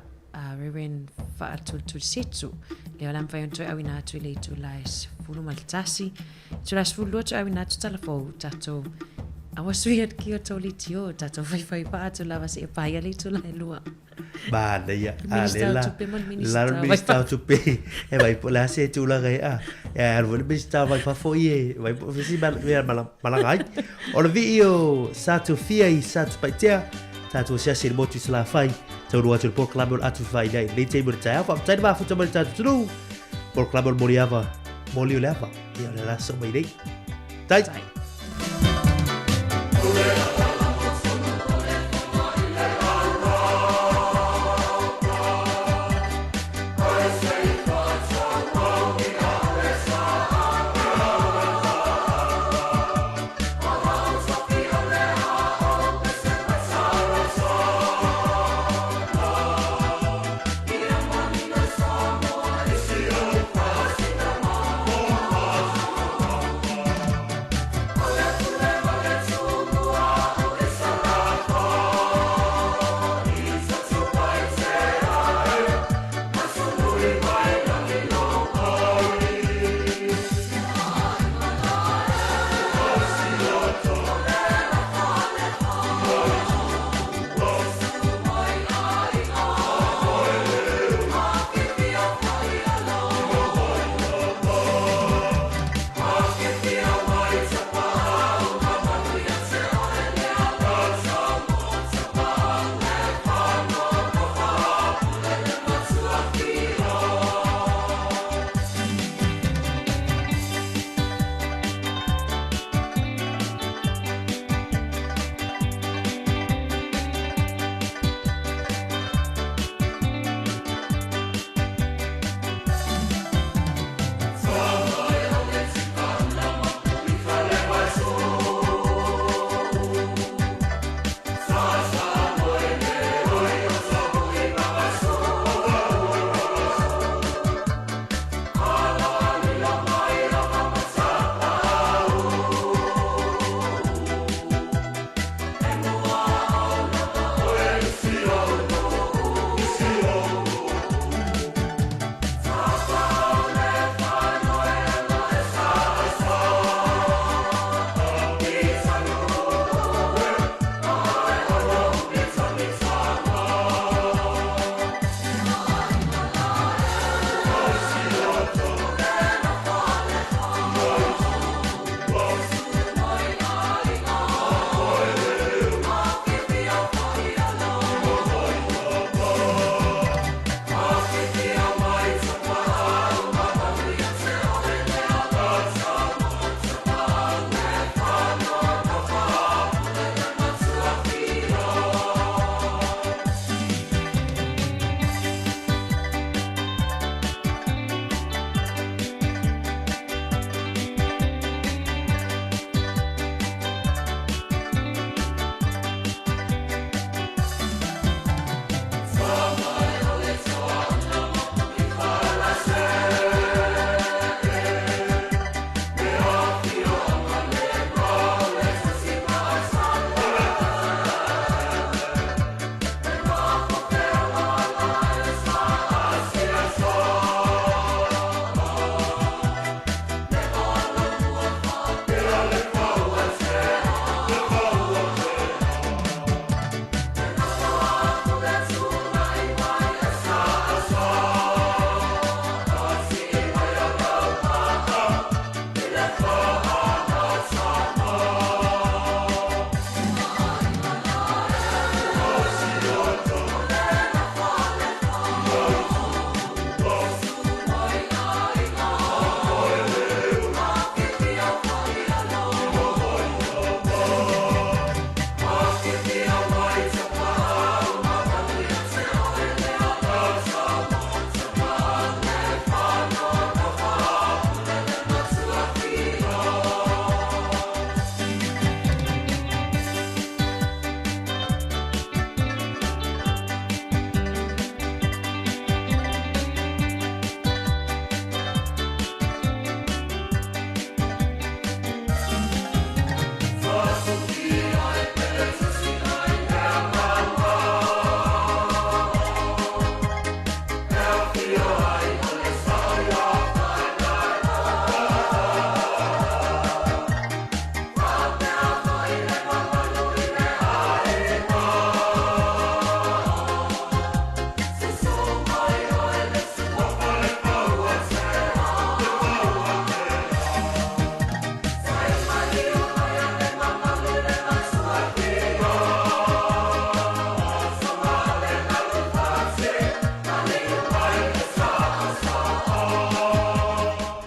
Reverend fa tu setsu leola foi on toi awina tu le tu lais fulu maltasi tu las fulu tu awina tu telefo tato awas weird ki o toli tio tato foi pa tu lava se pa ya le tu la lua Bada ya la ministau tupi e vai pola se tu la ga e arvo le ministau vai fa foi vai visi malangai o le video sa tu fia I sa tu paitea sa tu sia sir motu sla fai tu ro atu por club atu fai dai le te burta fa tai va fu tu burta tu por club moriava molio leva e la so mai dai tai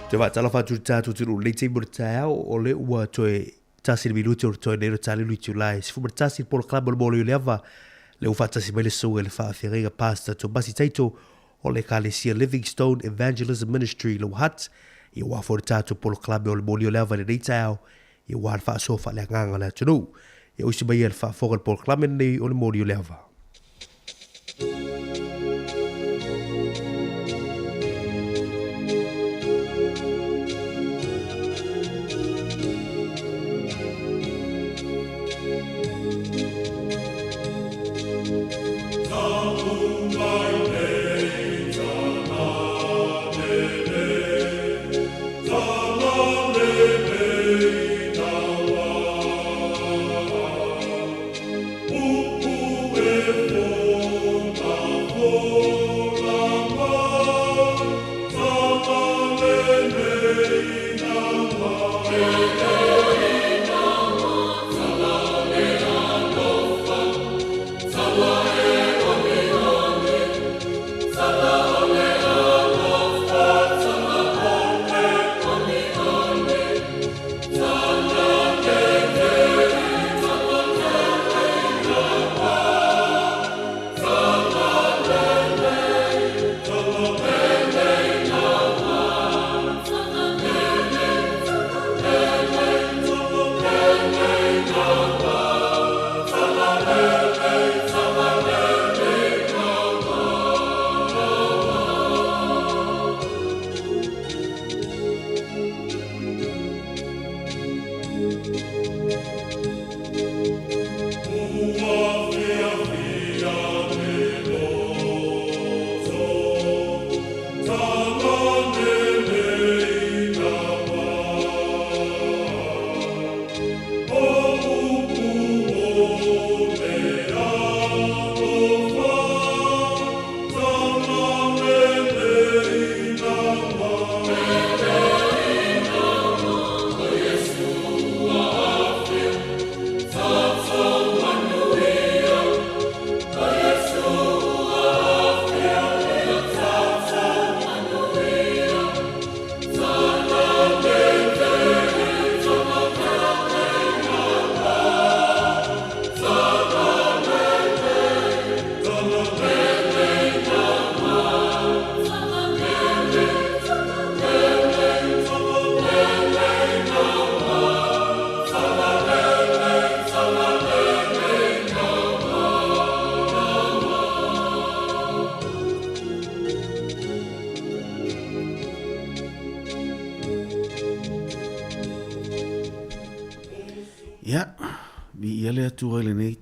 Te va tala fatu tatu tulu le te murta o le ua toe tasi minuti o toe nero tali lui July. Si fu tasi por club o molo leva le ufa tasi mele so le fa feringa pasta to basi taito o le Kalesia Livingstone Evangelism Ministry lo hat i wa for tatu por club o molo leva le reitao i wa fa sofa le nganga le tunu. I usi bai el fa for por club nei o molo leva.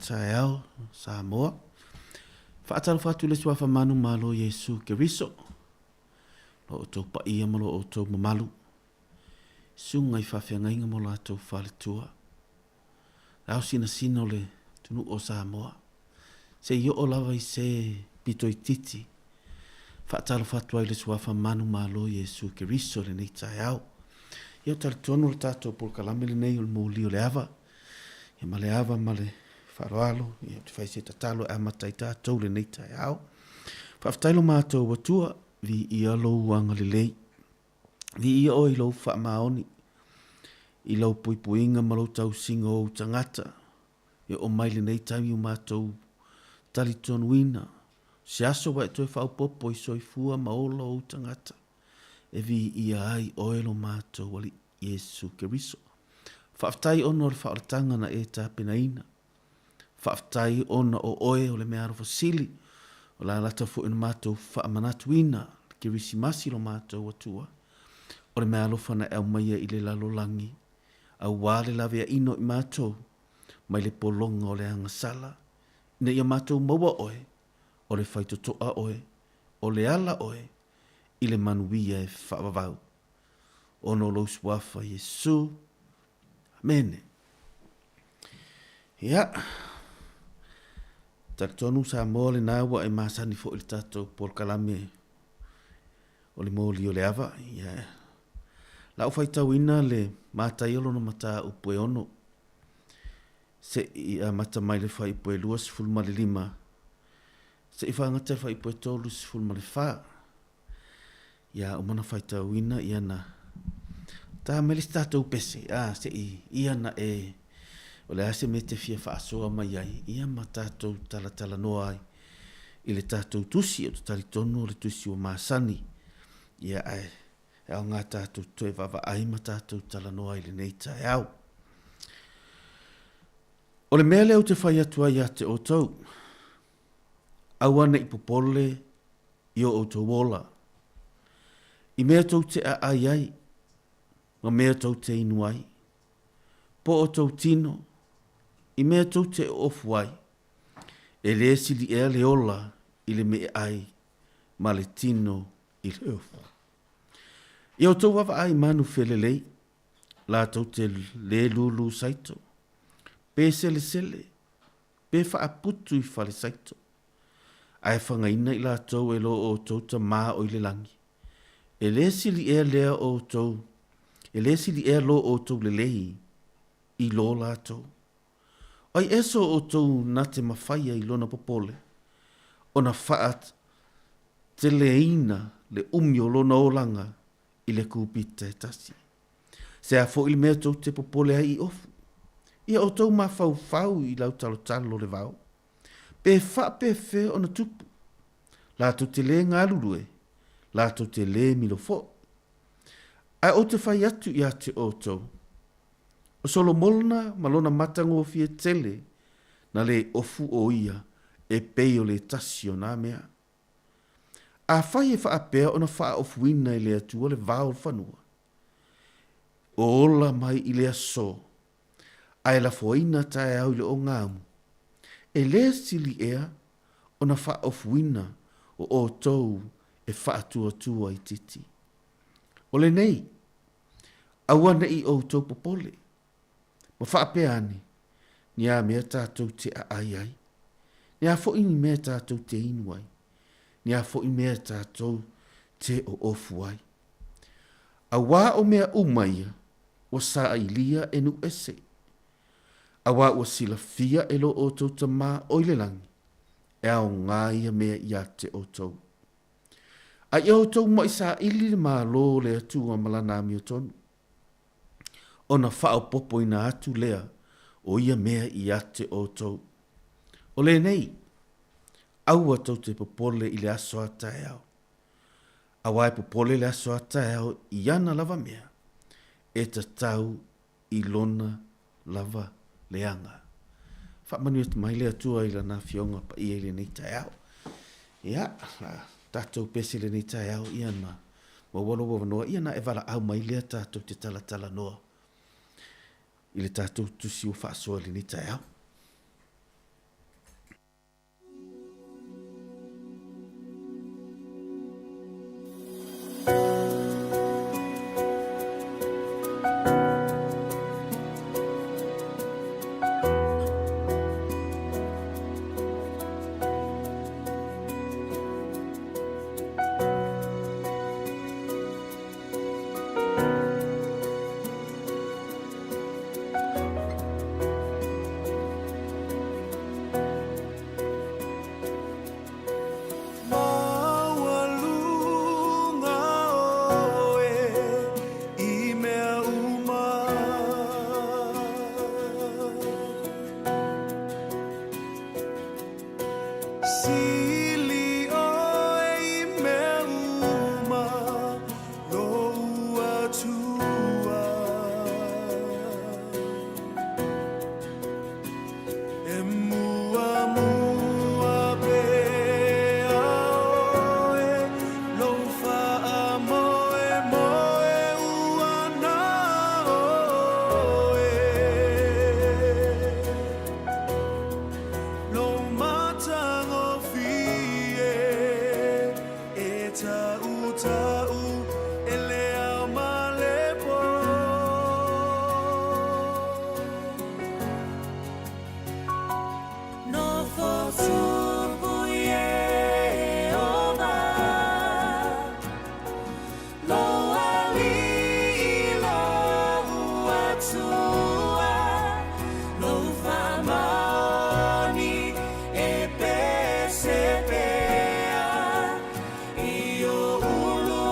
Taeao Samoa Fa'atala fatu le suafa manu malo Yesu Keriso lo to pa ia malo o to mamalu sunga I fafenga inga mo lato faletua au sina le tunu o Samoa se yo o lava I se pito I titi fa'atala fatu ai le suafa manu malo Yesu Keriso le nei taeao yo tal tonu le tato por kalame le nei o mo lio le ava e male ava male Faroalo, ia te whaise tatalo a matai tātou le nei tai au. Whaftailo mātou watua, vi ia lou wanga le lei. Vi ia o I lou wha maoni. I lou puipuinga malou tau singa o tangata. Ia o mai le nei tai o mātou tali tonuina. Se aso wa e toi whau popo I soifua maolo o tangata. E vi ia ai oelo mātou wali Yesu Keriso. Whaftai ono le whaalatanga na e tāpena ina. Whaftai ona o oe o le mea arofa sili, o la lata fu ina mātou whaamanatuina, ki risi masi lo mātou atua, o le mea alofa na au maia I le lalolangi, au wale lavea ino I mātou, mai le polonga o le angasala, ina ia mātou maua oe, o le whaitotoa oe, o le ala oe, I le manuia e whaavavau. Ono lo suafa Yesu, Amene. Ia. Tonu sa mole na wa e masani fo il tato por kalame o le moli o le ava ia la fai tawina le mata yolo no mata o pueono se ia mata mai le fai pue luas ful mali lima se ifa ngata fai pue tolus ful mali fa ia o mana fai tawina ia na Ta me le tātou pese, se ia na o le ase me te fia whaasoa mai ai, ia ma tātou tala noa ai, i le tātou tusi o te taritonu o le tusi o Masani, ia ai, au ngā tātou toe wawa ai ma tātou tala noa i le nei tae au. O le mea leo te whai atua ia te o tau, au ana i popole i o tau wola, i mea tau te a ai, ma mea tau te inu ai, po o tau tino, i mea tau te ofu ai, e le sili e le ola i le me ai, ma le tino i le ofu. I o tau wawa ai manu felelei, la tau te le lulu saito, pe sele, pe whaaputu i whale saito, ai whangaina i la tau e lo o tau ta maa o i le langi, e le sili e lea o tau, e le sili e lo o tau le lehi, i lo la tau. Ai eso o tau na te mawhaia i lona popole, o na whaat te leina le umio lona olanga i le kupita e tasi. Se a fo il mea tau te popole ai i ofu. Ia o tau ma fau i lau talo le vau. Pe wha pe fe o na tupu. La tau te le ngā lurue, la tau te le milo fo. Ai o te whai atu i a te o tau. O solo molna malona matango o fie tele na le ofu o ia e peo le tasio na mea. A whai e wha apea o na wha ofu ina i le atua le vau whanua. O ola mai i le aso, ai la foina tae au le o ngāmu. E le sili ea o na wha ofu ina o tau e wha atua i titi. O le nei, awana i o tau popole. Ma wha apea ani, ni a mea tātou te ai. Ni a fo ini mea tātou te inuai. Ni a fo ini mea tātou te o ofu ai. A wā o mea umaia, o sa ilia e nu ese. A wā o sila fia e lo o tau ta mā oile langi. E au ngā ia mea ia te o tau. A ia o tau mai sa ili le mā lo le atua malana mi o tonu. O na whao popo ina atu lea o ia mea i ate o tau. O le nei, aua tau te popole i le aso a tae au. Awa e popole le aso a tae au i ana lava mea, e ta tau i lona lava leanga. Whamanu e te mai le atua i lana fionga pa i le nei tae au. Ia, tātou pesi le nei tae au i ana. Ma wano wanoa i ana e wala au mai lea tātou te tala noa. I le tātou tusi o whaasoa le ni tae au. Ulo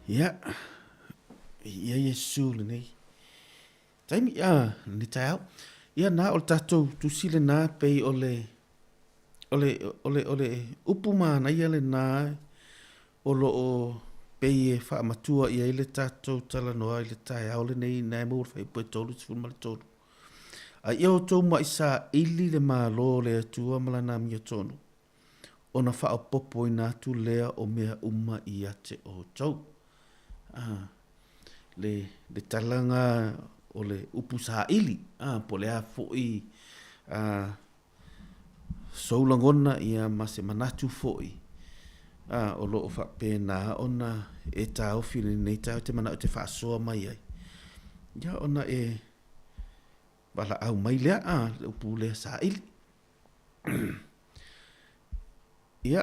Ia. Ia Yesu le nei. Taimi ni tau. Ia na o tatou tu sile na pei ole upuma na ia le na o lo o pei e wha matua ia ile tatou tala noa ile tai au le nei na mo fai po tolu fu mal tolu. A ia o tau mai sa ili le malo le atua malana mi tonu. Ona wha o popo ina tu lea o mea uma ia te o tau. Le talanga o le upu sa ili. Po le a foi soulangona ia mase manatu foi. O lo o whapena ona e tau fili nei tau te mana o te whaasoa mai ai. Ia ona e wala au mai lea le upu lea sa ili. Ia.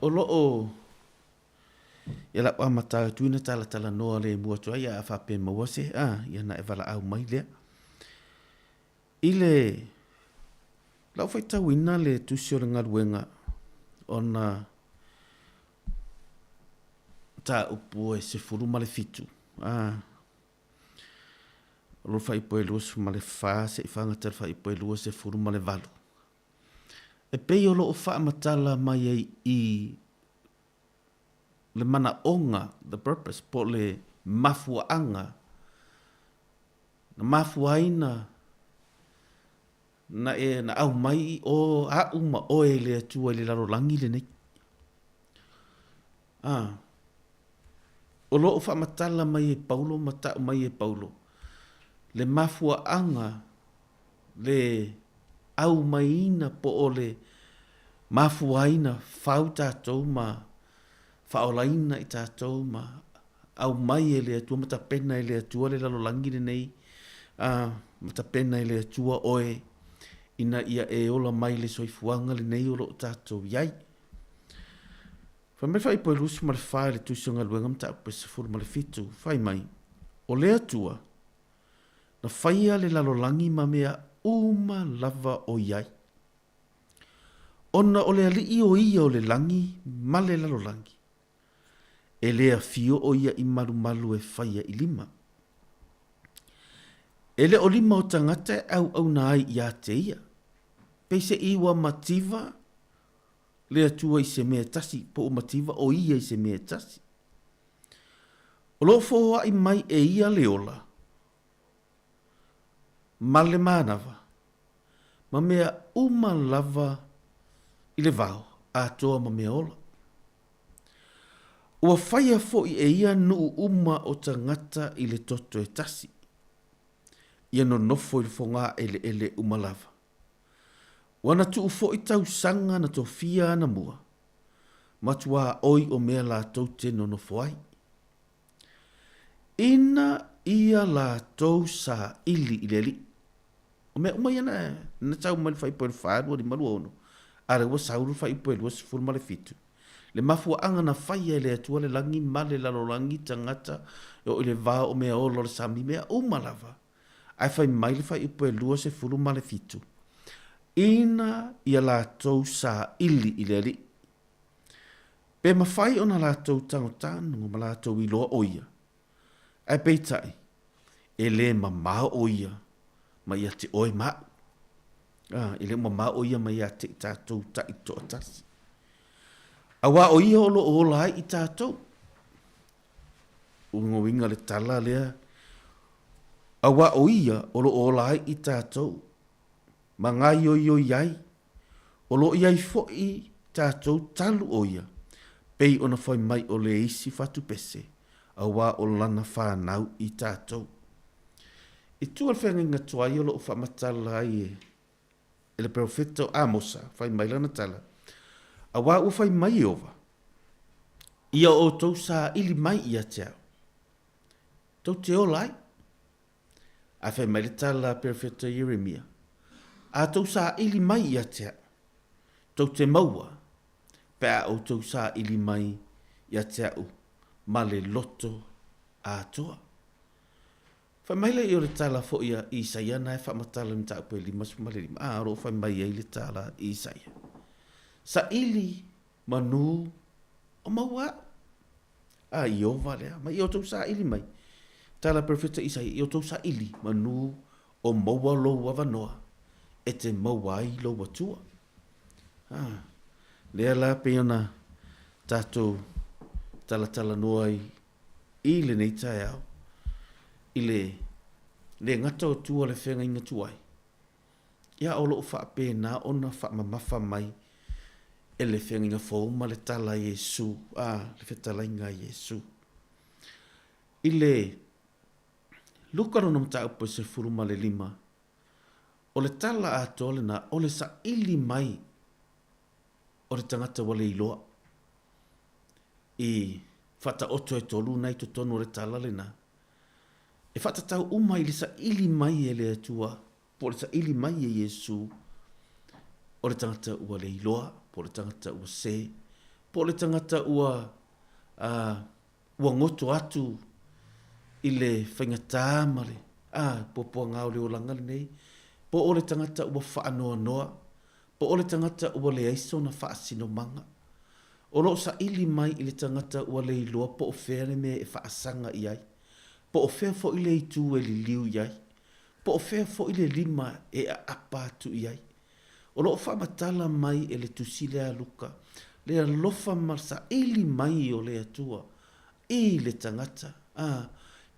O lo o ia la wa mata tuina tala noa le mua tua ia a whape mawase ia na e wala au mai lea. Ile lau fai tau ina le tusio le ngaruenga ona ta upu e se furu ma le fitu. Lo fai poe luas ma le fa se fanga tel fai poe luas se furu ma le valu. E pei o lo o wha matala mai ai I le mana onga, the purpose, po le mafuaanga. Na mafuaina na au mai o a uma o e le atua le laro langi le nei. O lo o wha matala mai e Paulo, mata mai e Paulo. Le mafuaanga le au maina po o le mafuaina fau tātou ma whaolaina I tātou ma au mai e le atua mata pena e le atua le lalo langi nei mata pena e le atua oe ina ia e ola mai le soifuanga le nei o lo tātou iai. Whamai whai poe lusi ma le whae le tusionga luenga mta upe se furu ma le fitu. Whai mai, o le atua na whaia le lalo langi ma mea uma lava o iai. Ona o le alii o ia o le langi ma le lalo langi. E lea fio o ia I malu e whaia I lima. E le o lima o tangata au na ai ia te ia. Peise iwa mativa le atua I se mea tasi po o mativa o ia I se mea tasi. O lo foa I mai e ia le ola. Ma le manava. Ma mea uma lava I le vao a toa ma mea ola. Ua whaia fo I e ia nuu uma o tangata I le toto e tasi. Ia no nofo I le fonga ele uma lava. Wana tuu fo I tau sanga na to fia na mua. Matua oi o mea la tau te no nofo ai. Ina ia la tau sa ili I le li. O mea umai ana na tau mali fai poe whaadua di malu ono. Are ua sauru fai poe lua se furu male fitu. Le mafua anga na whaia le atua le langi male lalo langi tangata o le vā o mea olo le sami mea umalava. Ai whai mai le whai upoe lua se furu male fitu. Ina ia la tau sa ili I le ali. Pe ma whai ona la tau tango tānu ma la tau I loa oia. Ai peitai, e le ma maa oia ma ia te oi maa. E le ma maa oia ma ia te tātou ta I to atasi. Awa o ia olo o lai I tātou. Ungo winga le tala lea. Awa o ia olo o lai I tātou. Ma ngai o io iai. Olo iai fo I tātou talu o ia. Pei ona whai mai o le isi fatu pese. Awa o lana whanau I tātou. I tua whenga ngā tuai olo o whamatala ai e. E le profeta Amosa. Whai mai lana tala. Awa ua whai mai ova. Ia o tau sa ili mai ia te au. Tau te o lai. A whai mai le tala perfecta Jeremia. A tau sa ili mai ia te au. Tau te maua. Pea o tau sa ili mai ia te au. Ma le loto a toa. Fa mai le le tala fo ia Isaia na fa matala ni ta pe lima suma le lima. Ah, ro fa mai ia le tala Isaia. Sa ili manu o maua. Ah, io vale. Ma io tu sa ili mai. Tala profeta Isaia, io tu sa ili manu o maua lo wa noa. E te maua i lo wa tua. Ah. Lea la pe ona tato tala noai i le nei tae au. I le ngata o tua le whenga inga tuai. Ia o loo wha pe na ona wha mamafa mai e le whenga inga whauma le tala Yesu. Le whetala inga Yesu. I le lukaro nam ta upo se furuma le lima. O le tala a tole na o le sa ili mai o le tangata wale iloa. I whata oto e tolu nei to tonu le tala le na. E whata tau umai le sa ili mai e le atua. Po le sa ili mai e Yesu. O le tangata ua le iloa. Po le tangata ua se. Po le tangata ua ngoto atu i le whaingatā male. Po ngau le o langa le nei. Po o le tangata ua whaanoa noa. Po o le tangata ua le aiso na whaasino manga. O lo sa ili mai i le tangata ua le iloa po o where me e whaasanga i ai. Po o where fo i le itu e li liu i ai. Po o where fo i le lima e a apatu i ai. O lo whamatala mai e le tusi le aluka. Le alofa mar sa ili mai o le atua. I le tangata.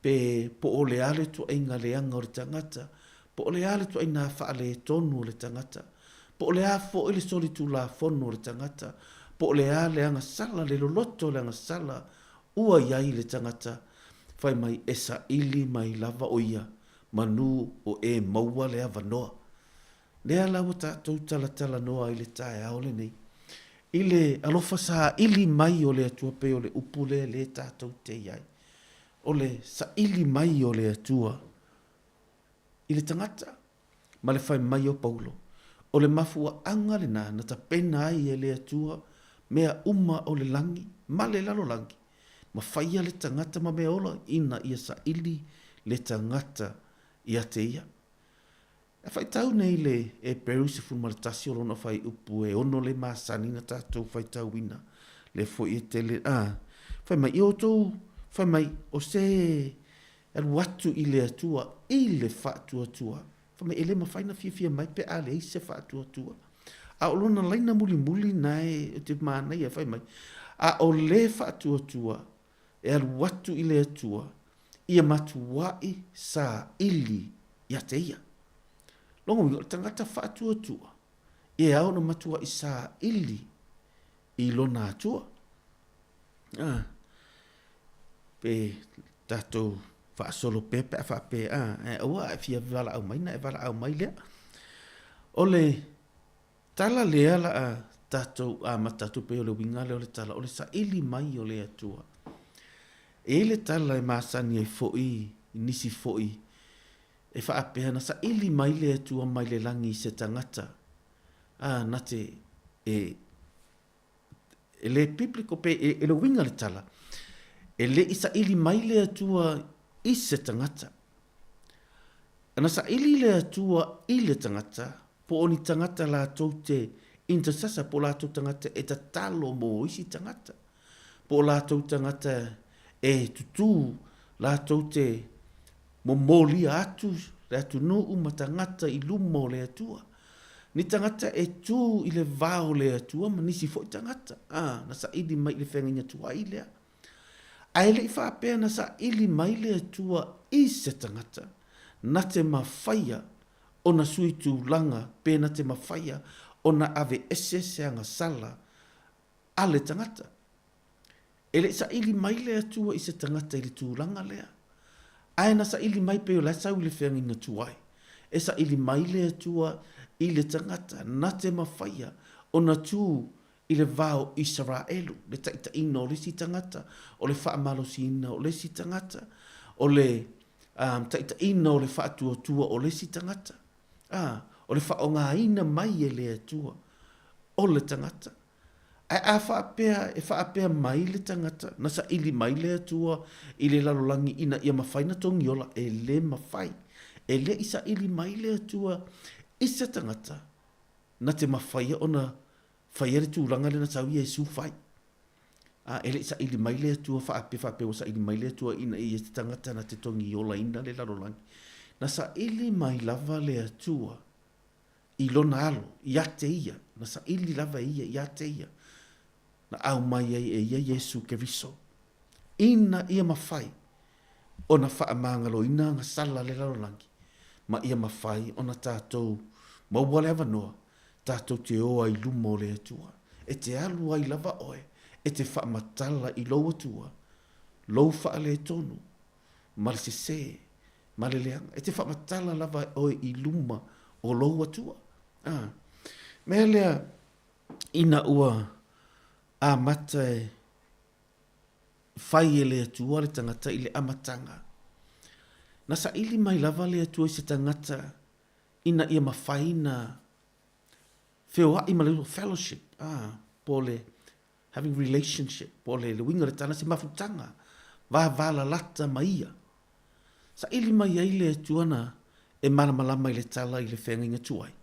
Pe po o le ale tu inga le anga o le tangata. Po o le ale tu ina wha le tonu o le tangata. Po o le a fo i le soli tu la fono o le tangata. Po o le a le anga sala, le loloto le anga sala. Ua iai le tangata. Fai mai esa ili mai lava o ia. Manu o e maua le avanoa. Lea lawa tātou tala noa i le tae ao le nei. I le alofa sa ili mai o le atua pe o le upule le tātou te iai. O le sa ili mai o le atua. I le tangata. Ma le fai mai o Paulo. O le mafua anga le na ta pena ai e le atua. Mea uma o le langi. Ma le lalo langi. Ma faia le tangata ma mea ola. Ina ia sa ili le tangata ia te ia. E fai tau nei le e peru se fulmaritasi o lona fai upu e ono le masani na tātou fai tau ina. Le foi e tele. Fai mai i o tau. Fai mai o se alu atu i le atua. I le whaatua tua. Fai mai ele ma fai na fia mai pe ale i se whaatua tua. A o lona laina muli nai te mānei e fai mai. A o le whaatua tua. E alu atu i le atua. Ia matuai sa ili ia te ia. Longo mi o tangata whaatua tua. E au na matua i sa ili i lona atua. Pe tātou whaasolo pepe a whape ua e fia wala au mai na e wala au mai lea. O le tala lea la a tātou ma tātou pe o le winga le o le tala o le sa ili mai o le atua. E le tala e maasani e foi, nisi foi. E whaapea na sa ili mai le atua mai le langi se tangata. Na te e le pipliko pe e le winga le tala. E le isa ili mai le atua i se tangata. Ana sa ili le atua i le tangata. Po oni tangata la tau te intercessor po la tau tangata e ta talo mo isi tangata. Po la tau tangata e tutu la tau te momoli atu, le atu no uma tangata i lumo le atua. Ni tangata e tu i le vao le atua, ma nisi fo i tangata. Na sa ili mai le whenga tua i lea. Ai le i whaapea na sa ili mai le atua i se tangata. Na te mawhaia o na sui tu langa, pe na te mawhaia o na ave ese anga sala a le tangata. E le sa ili mai le atua i se tangata i le tu langa lea. Ai na sa ili mai pe o la sau le whenga inga tuai. E sa ili mai le atua i le tangata na te mawhaia o na tu i le vao Israelu. Le taita ina o le si tangata. O le whaamalo si ina o le si tangata. O le taita ina o le whaatua tua o le si tangata. O le whaonga ina mai e le atua o le tangata. a whaapea mai le tangata, na sa ili mai le atua, i le lalolangi ina ia mawhaina tongi ola, e le mawhai. E le isa ili mai le atua, isa tangata, na te mawhaia ona whaia le tūranga le na tau i e su whai. E le isa ili mai le atua, whaapea sa ili mai le atua, ina i e te tangata na te tongi ola ina le lalolangi. Na sa ili mai lava le atua, i lona alo, i ate ia, na sa ili lava ia, i ate ia. Na au mai ai e ia Yesu Keriso. Ina ia mawhai, o na wha amangalo ina nga sala le lalolangi. Ma ia mawhai o na tātou, mauwale awa noa, tātou te oa i lumo le atua. E te alu ai lava oe, e te wha matala i lo atua. Lo wha le tonu, ma le se, ma le leanga. E te wha matala lava oe i luma o lo atua. Mea lea, ina ua, a mata e whai e le atua le tangata i le amatanga. Na sa ili mai lava le atua i se tangata ina ia mawhai na whioa i maleu fellowship. Po le having relationship. Po le winga le tana se mafutanga. Vala lata maia. Sa ili mai ai le atua na e mana malama i le tala i le whenga inga tuai.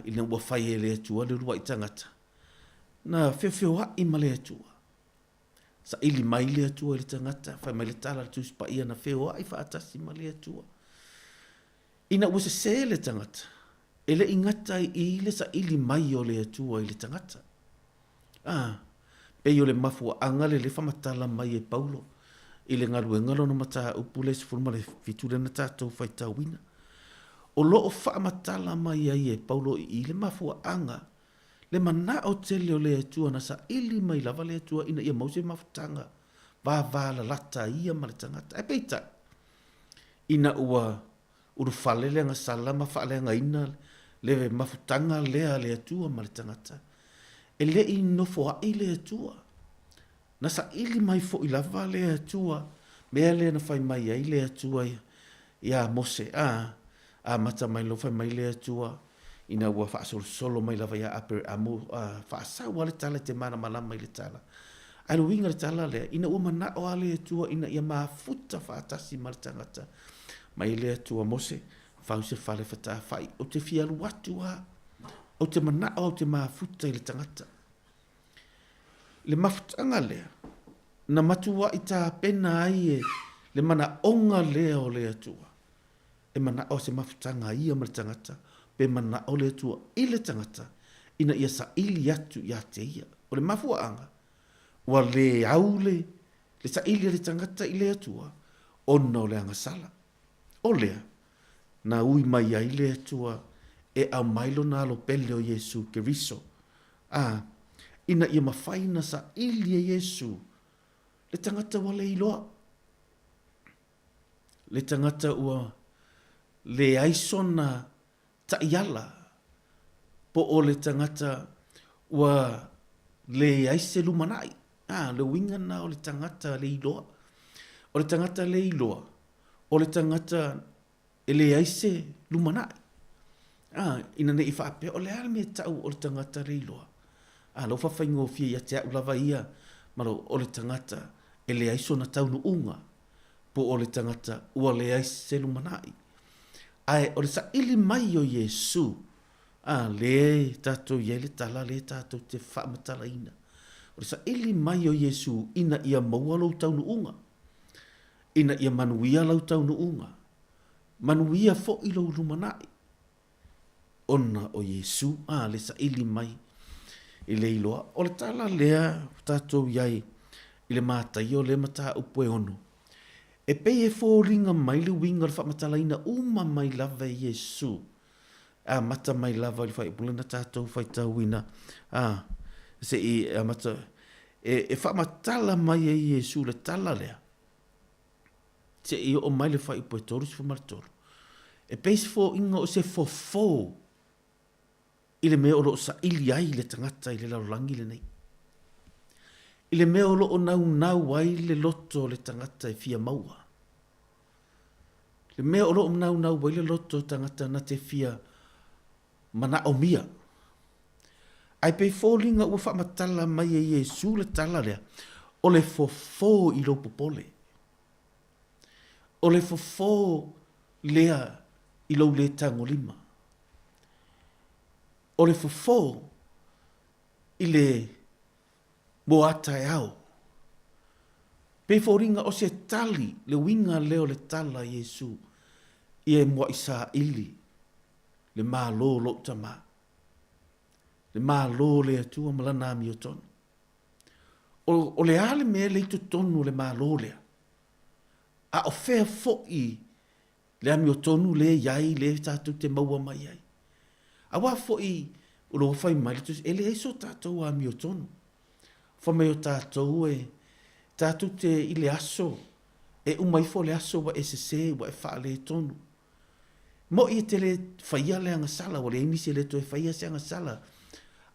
Ina ua whai e le atua le rua i tangata. Na whioa i ma le atua. Sa ili mai le atua i le tangata, whai mai le tala le tuspa ia na whioa i whaatasi ma le atua. Ina ua se le tangata, e le ingata i le sa ili mai o le atua i le tangata. Pe yo le mafua angale le whamatala mai e Paulo, i le ngaru e ngalo no mata upule se furma le fiture na tātou whai tauina. O loo whamatala mai ai e Paulo i le mafua anga, le mana o tele o le atua na sa ili mai lava le atua ina ia mause mafutanga vala lata ia ma le tangata. E peita, ina ua urufale le anga sala mawhaale anga ina le mafutanga lea le atua ma le tangata. E le i nofo ai le atua. Na sa ili mai fo i lava le atua, mea le na whai mai ai le atua ia mose a mata mai lo whai mai le atua, ina ua whaasolo mai lava ia ape amu whaasau le tala te mana malama i le tala. Ai lo winga le tala lea, ina ua mana o ale atua ina ia maafuta whaatasi ma le tangata. Mai le atua mose, whause whale whata whai, o te fialu watu o te mana o te maafuta i le tangata. Le mafutanga lea, na matua i tā pena ai le mana onga lea o le atua. E mana o se mafutanga ia ma le tangata, pe mana o le atua i le tangata, ina ia sa ili atu ia te ia. O le mafua anga, wa le aule, le sa ili le tangata i le atua, ona o le anga sala. O lea, na ui mai ai le atua, e au mailo na alo pele o Yesu Keriso. Ina ia mawhaina sa ili e Yesu, le tangata wa le iloa. Le tangata ua, le aisona ta iala, po o le tangata ua le aise lumanai. Le wingana o le tangata le iloa. O le tangata le iloa. O le tangata e le aise lumanai. Ina ne i whaapea o le alme tau o le tangata le iloa. Lo whawhaingo fia ia te au lava ia, maro o le tangata e le aiso na taunu unga, po o le tangata ua le aise lumanai. O le sa ili mai o Yesu, le tātou ia le tala, le tātou te whaamatala ina. O le sa ili mai o Yesu, ina ia maua lau taunu unga, ina ia manuia lau taunu unga, manuia fo ilo lumanai. Ona o Yesu, le sa ili mai, i le iloa, o le tala lea tātou iai, i le mātai o le mata upoe ono. E pei e fō ringa mai le winga le whamatala ina uma mai lava e Yesu. Mata mai lava le whai upulena tātou whai tauina. Se i mata, e whamatala mai e Yesu le tala lea. Se i o mai le whai upoe toru si whamaratoru. E pei se fō inga o se fō i le mea o loo sa ili ai le tangata i le laulangi le nei. I le mea o loo nau ai le loto le tangata i fia maua. Le mea o loo nau ai le loto tangata na te fia mana o mia. Ai pe fōlinga ua whaamatala mai e Iesu le tala lea. O le fofo i lo popole. O le fofo lea i lo le tangolima. O le fofo i le moata e au. Pe fōringa o se tali le winga leo le tala Iesu i e mua isa ili le mālo lo tama. Le mālo le atua malana mi o tonu. O le ale me le itu tonu le mālo lea. A o fea fo'i le ami o tonu le iai le tātou te maua mai ai. A wā fo'i o lo whai mai le tus ele e so tātou ami o tonu. Whamai o tātou e tātou te i le aso e umai fo le aso wa SSC wa e wha le tonu. Mo i te le whaia le anga sala wa le emisi le to e whaia se anga sala.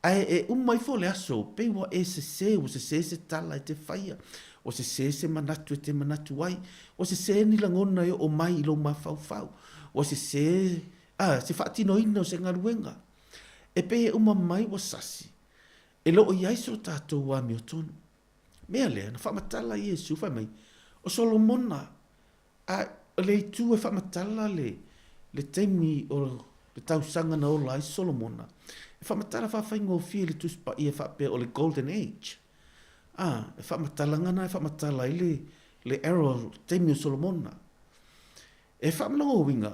Ai e umai fo le aso pe wa SSC wa se tala e te whaia. O se manatu e te manatu ai. O se ni langona e o mai ilo ma fau. O se whaatino ina o se ngaruenga. E pe e uma mai wa sasi. E lo o iai so tātou wa mi o tonu. Mea lea, na whamatala Iesu whai mai. O Solomona, a le tu e whamatala le teimi o le tausanga na ola ai Solomona. E whamatala whawhai ngō fia le tuspa i e whape o le Golden Age. E whamatala ngana, e whamatala i le era teimi o Solomona. E whamanongo winga,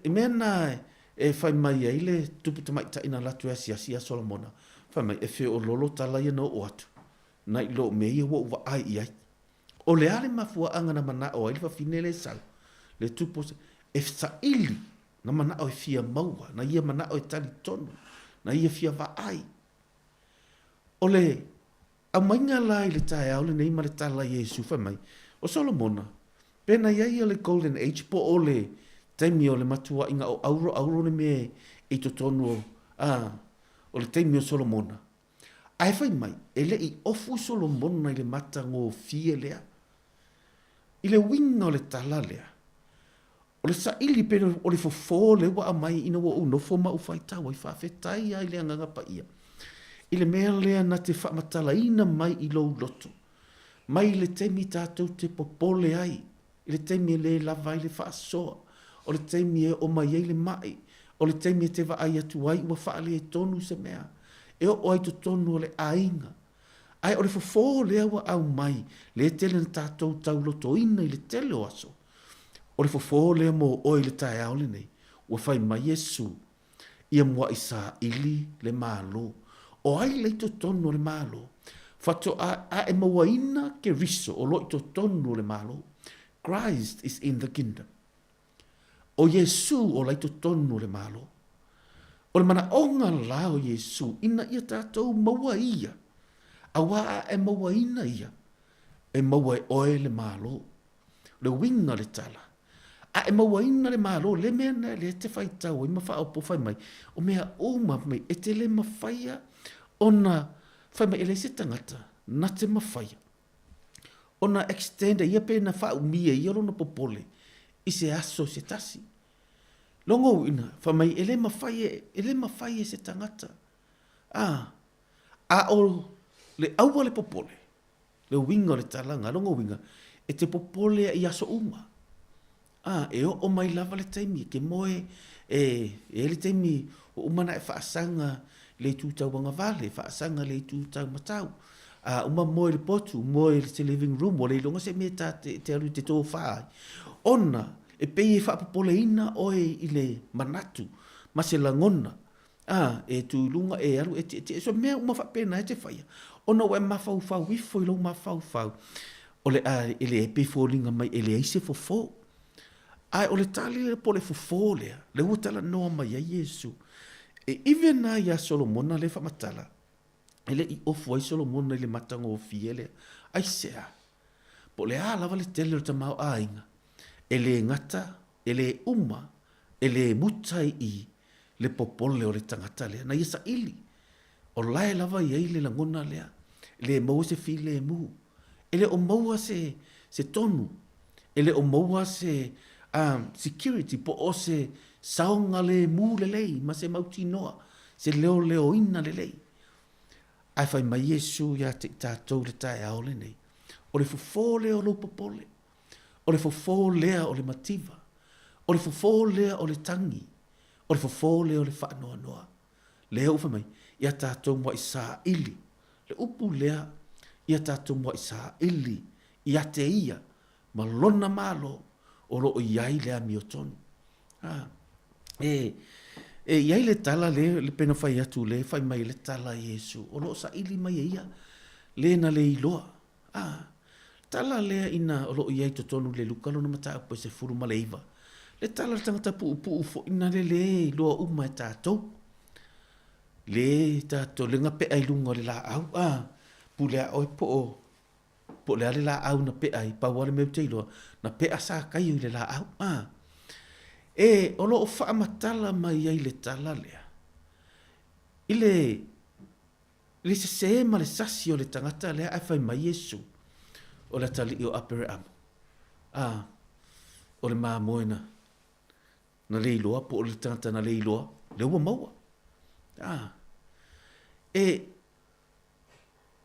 e mea nā e whai mai ai le tupu tamaita ina latu e asiasi a Solomona. Whai mai, e whi o lolo tala ia no o atu. Nai lo me ia wa ai ai. O le ale mafua anga na mana o ai fine le sau. Le tupo e sa ili na mana o fia maua, na ia mana o tali tonu, na ia fia va ai. O le a mainga lai le tae au le nei ma le tala Iesu fa mai. O Solomona, pena ia le Golden Age po o le taimi o le matua inga o auro ne me e to tonu o le taimi o Solomona. Ai fai mai, e le i ofu Solomona i le mata ngō fie lea. I le winga o le tala lea. O le saili pere o le fofo le wa mai ina wa unofo ma ufai tawa i whawhetai ai le anganga pa ia. I le mea lea na te whamatala ina mai i lou loto. Mai le temi tātou te popole ai. I le temi le lava i le whaasoa. O le temi e o mai ai le mai. O le temi e te wa ai atu ai ua whaale e tonu se mea. E o ai to tonu o le ainga. Ai o le fofo lea wa au mai, le tele na tātou tau loto ina i le tele o aso. O le fofo lea mo o i le tae au le nei, ua whai mai Iesu, ia mua i sa ili le mālo. O ai le to tonu o le mālo, fato a e maua ina ke riso o lo i to tonu o le mālo. Christ is in the kingdom. O Iesu o le to tonu o le mālo. O le mana onga la o Iesu, ina ia tātou maua ia. A waa e maua ina ia. E maua e oe le mālo. Le winga le tala. A e maua ina le mālo, le mea na le te whai tau, i mawha o po whai mai. O mea oma mai, e te le mawhaia, ona whai mai ele se tangata, na te mawhaia. Ona extenda, ia pe na wha umia, ia rona popole, i se aso se tasi. Longo ina, whamai, ele mawhaie se tangata. A o le aua le popole, le winga le talanga, longo winga, e te popole i aso uma. E o mai lava le taimi, ke moe, e le taimi, o umana e whaasanga le tūtau wanga vale, whaasanga le tūtau matau. Uma moe le potu, moe le te living room, o le longa se me ta te alu te tō whaai. Ona, e pei e whaapapole ina oe i le manatu, ma se langona. E tu lunga e alu, so mea uma whapena e te whaia. Ona oe mawhau wifo i lo mawhau. O le ele e pei fōlinga mai, ele eise fofo. O le tali le po le fofo lea, le utala noa mai a Iesu. E iwe na ia Solomona le whamatala. Ele i ofu ai Solomona i le matanga o fiele. Ai sea. Po le lava le tele o tamau ainga. Ele ngata, ele uma, ele mutai i le popole o le tangata lea. Na ia sa ili. O lae lava i ai le langona lea. Le maua se fi le mu. Ele o maua se tonu. Ele o maua se security po o se saonga le mu le lei. Ma se mauti noa. Se leo ina le lei. ai fai mai Yesu ia te tātou le tae ao le nei. O le fofo lea o lo popole. O le fofo lea o le mativa. O le fofo lea o le tangi. O le fofo lea o le whaanoa noa. Lea ufa mai, ia tātou mua i sā ili. Le upu lea, ia tātou mua i sā ili. Ia te ia, ma lona malo, o lo o iai lea mi o tonu. Iai le tala le pena fai atu le, fai mai le tala Yesu. O lo sa ili mai ia, le na le iloa. Tala lea ina o lo iai to tonu le luka lona mata upo se furu ma le iwa. Le tala le tangata pu ufo ina le iloa uma e tātou. Le tātou le ngape ai lunga le la au. Pu lea oi po lea le la au na pe ai, pa wale meu te iloa, na pe asa kai le la au. O lo o wha matala mai ai le tala lea. Le se ma le sasi o le tangata lea ai fai mai Yesu. O le tali i o apere amu. O le maa moena. Na le iloa, po o le tangata na le iloa. Le ua maua.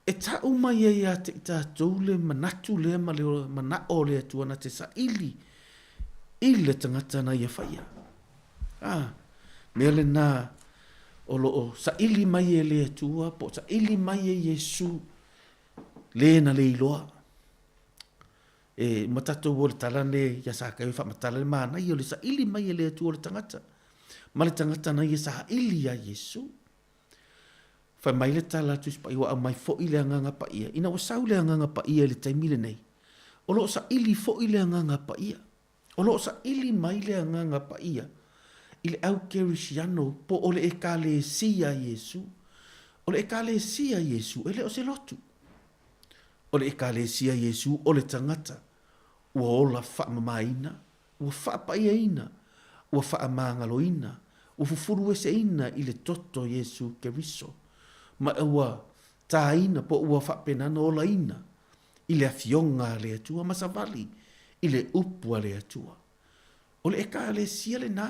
E ta umai e ia te tātou le manatu lea ma le manao lea tuana te sa ili. Ile tangata na ia whaia. Mea le nā o loo sa ili mai e lea tua, po sa ili mai e Yesu le na le iloa. Matatou o le talane ia sa kai wha matala le mana i o le sa ili mai e lea tua o le tangata. Ma le tangata na ia sa ili a Yesu. Whai mai le tala tu spa iwa au mai fo i le anganga pa ia. Ina o sau le anganga pa ia le taimile nei. O loo sa ili fo i le anganga pa ia. O loo sa ili mai le anganga pa ia. Ile au kerisiano po o le e ka le sia Yesu. O le e ka le sia Yesu ele o se lotu. O le e ka le sia Yesu o le tangata. Ua ola wha mamaina. Ua wha pa ia ina. Ua wha amangalo ina. Ua fufuru ese ina ile toto Yesu keriso. Ma ua tā ina po ua wha penana ola ina. Ile a fionga le atua masavali. Ile upua le atua. O le e ka le sia le nā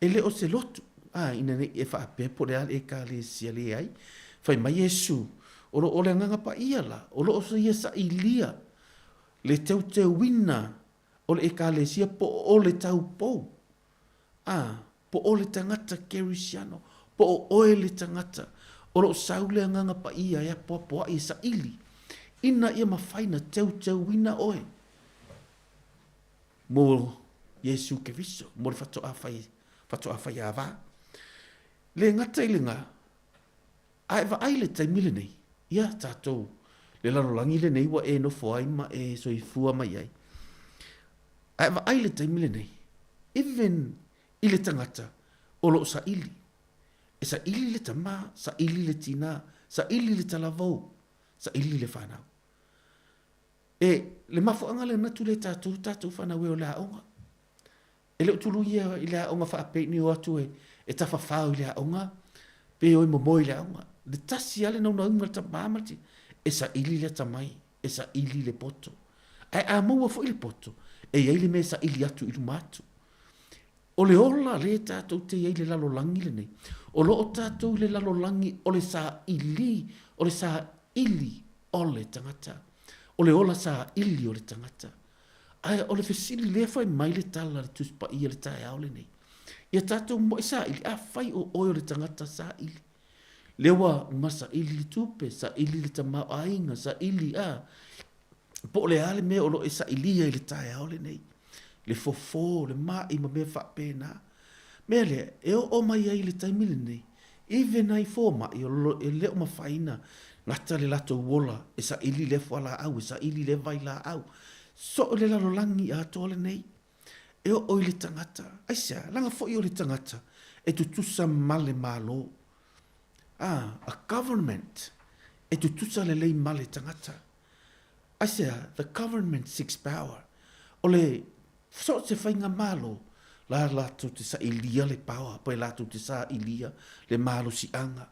ele o se lotu. Ina ne e wha pepo le ale e ka le sia le ai. Whai mai Yesu. O lo ole nganga pa ia la. O lo o se ia sa ilia. Le tau te wina. O le e ka le sia po o le tau pou. Po o le tangata kerisiano. Po o oe le tangata. O lo saule nganga pa ia ya po i sa ili. Ina ia mawhaina tau wina oe. Mo Yesu ke viso. Mo le fato awhai awa. Le ngata i le ngā. Ai wa ai le taimile nei. Ia tātou. Le larolangi le nei wa e no fo ai ma e soi fua mai ai. Ai wa ai le taimile nei. Even i le tangata. O lo sa ili. E sa ili le tama, sa ili le tina, sa ili le talavou, sa ili le whanau. Le mafuanga le natu le tātou whanau e o le aonga. E le utulu ia i le aonga whaapeni o atu e tawhawhau i le aonga, pe o i momo i le aonga. Le tasi ale nau naunga le tamamati, e sa ili le tamai, e sa ili le poto. Ai a maua fo i le poto, e iai le me sa ili atu i lumatu. O le ola le tātou te iei le lalolangi le nei. O lo o tātou le lalolangi o le sa ili, o le sa ili o le tangata. O le ola sa ili o le tangata. Ai o le fesili le fai mai le tala le tuspa ia le tae au le nei. Ia tātou mo i sa ili, a fai o oi o le tangata sa ili. Lewa masa ili le tupe, sa ili le tamau ainga, sa ili a. Po le ale me o lo e sa ili ia le tae au le nei. Le fofo, le mai ma me wha pēnā. Mea le, e o mai ai le taimile nei. Iwe nai fō mai, e leo ma whaina. Ngata le lato wola, e sa ili le whala au, e sa ili le vai la au. So le lalo langi a tole nei. E o le tangata. Aisa, langa fo i o le tangata. E tutusa male malo. A government. E tutusa le lei male tangata. Aisa, the government seeks power. O le, so se whainga malo, la tu te sa ilia le paua, pa la tu te sa ilia le malo si anga.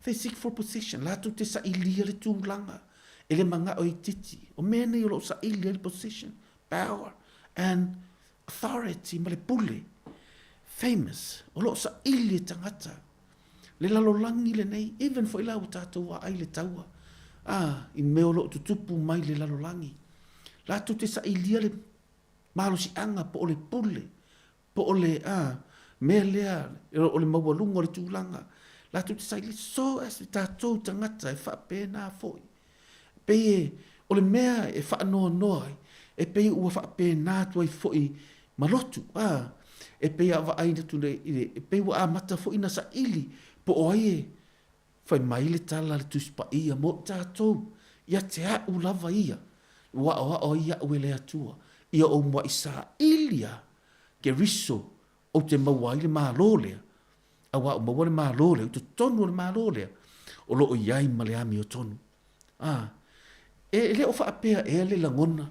They seek for position, la tu te sa ilia le tūlanga, e le manga o i titi, o mene i lo sa ilia le position, power, and authority, ma le pule, famous, o lo sa ilia tangata. le lalolangi le nei, even fo ila o tātou wa ai le taua. I meo lo tutupu mai le lalolangi. La tu te sa ilia le malo si anga po o le pule, po o le mea lea, o le maualunga o le tūlanga. La tu te sa ilia so as le tātou tangata e wha pēnā foi. Pei o le mea e wha noa noa e pei ua wha pēnā tuai foi malotu. E pei awa aina tu le, e pei ua amata foi na sa ili, po o aie, fai mai le tala le tuspa ia mo tātou, ia te au lava ia, wa ia ue le atua, ia o mua isa ilia, ke riso, o te maua ile maa lolea, a wa o maua le maa lolea, o te tonu le maa lolea, o loo iai ma le ami o tonu. E le o whaapea e le langona,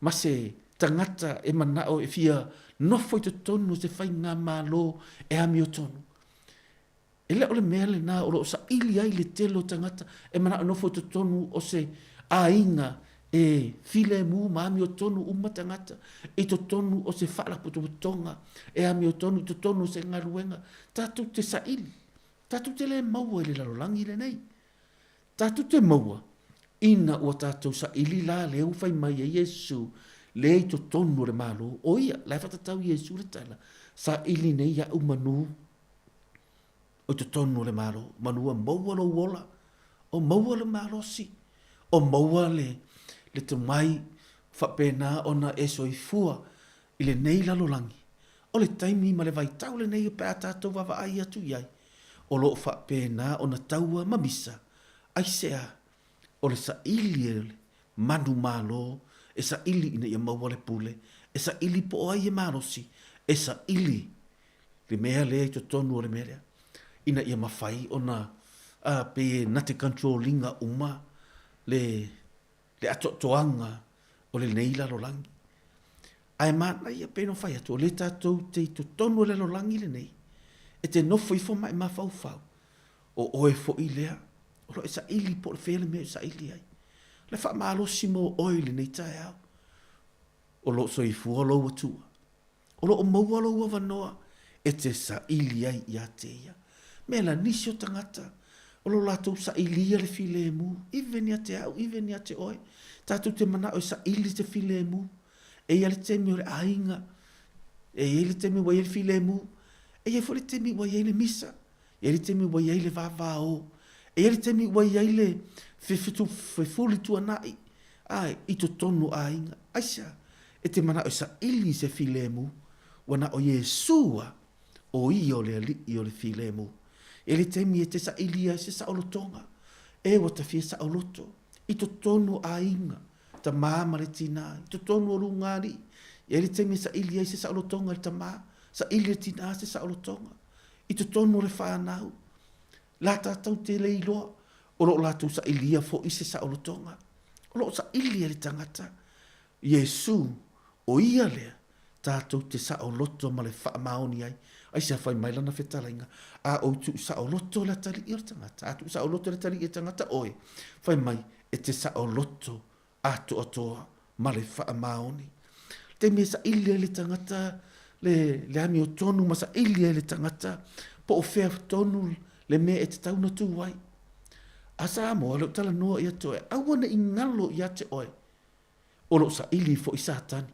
ma se tangata e manao e fia nofo i te tonu se whai ngā maa lo e ami o tonu. E le o le mea le nā, o lo sa ili ai le telo tangata, e mana o nofo te tonu o se ainga e file mu ma ami o tonu uma tangata, e to tonu o se whala puto tonga, e ami o tonu, to tonu se ngaruenga, tātou te sa ili, tātou te le maua e le lalolangi le nei, tātou te maua, ina ua tātou sa ili la le ufai mai e Yesu, le i to tonu le malo, o ia, lai whatatau Yesu le tala, sa ili nei ya umanu, o te tonu le malo, manua maua lo wola, o maua le malo si, o maua le te mai whapena o na e soi fua, i le nei lalolangi, o le taimi ma le vai tau le nei o pēa tātou wawa ai atu iai, o lo whapena o na taua mamisa, ai sea, o le sa ili e le manu malo, e sa ili ina ia maua le pule, e sa ili po ai e malo si, e sa ili, le mea le i to tonu o le mea lea, ina ia mawhai o na pe na te controllinga uma le atotoanga o le nei lalolangi. Ai mana ia pe no whai atu o le tātou te to tonu le lalolangi le nei. E te nofo i fo mai mawhau whau. O oe fo i lea. O lo e sa ili po le whele mea sa ili ai. Le wha maalosi mo oe le nei tae au. O lo so i fua lo atua. O lo o maua lo wanoa. E te sa ili ai ia te ia. Me la nisi o tangata, o lo latou sa ilia le file mu, iwe ni a te au, iwe ni a te oe, tātou te mana o sa ili te file mu, e ia le temi o le ainga, e ia le temi o le file mu, e ia fo le temi o le misa, e ia le temi o le vavao, e ia le temi o le fefuli tua nai, i to tonu ainga, aisa, e te mana o sa ili se file mu, wana o Yesua, o i o le file mu. E le temi e te sa ilia se sa olotonga. E wa ta fia sa oloto. I to tonu a inga. Ta māma le tina. I to tonu o lungari. E le temi sa ilia se sa olotonga le ta mā. Sa ilia tina se sa olotonga. I to tonu le whanau. La tātou te le iloa. O lo lātou sa ilia fo i se sa olotonga. O lo sa ilia le tangata. Yesu o ia lea. Tātou te sa oloto ma le wha maoni ai. Ai se fai mai lana whetalainga. A o tu sa o loto la tali i tangata. A tu sa o loto la tali i tangata oe. Fai mai e te sa o loto a to atoa ma le wha maoni. Te me sa ilia le tangata le ami o tonu ma sa ilia le tangata po o whea tonu le mea e te tauna tu wai. A sa mo alo tala noa i atoe. Awana i ngalo i ate oe. O lo sa ili fo i satani.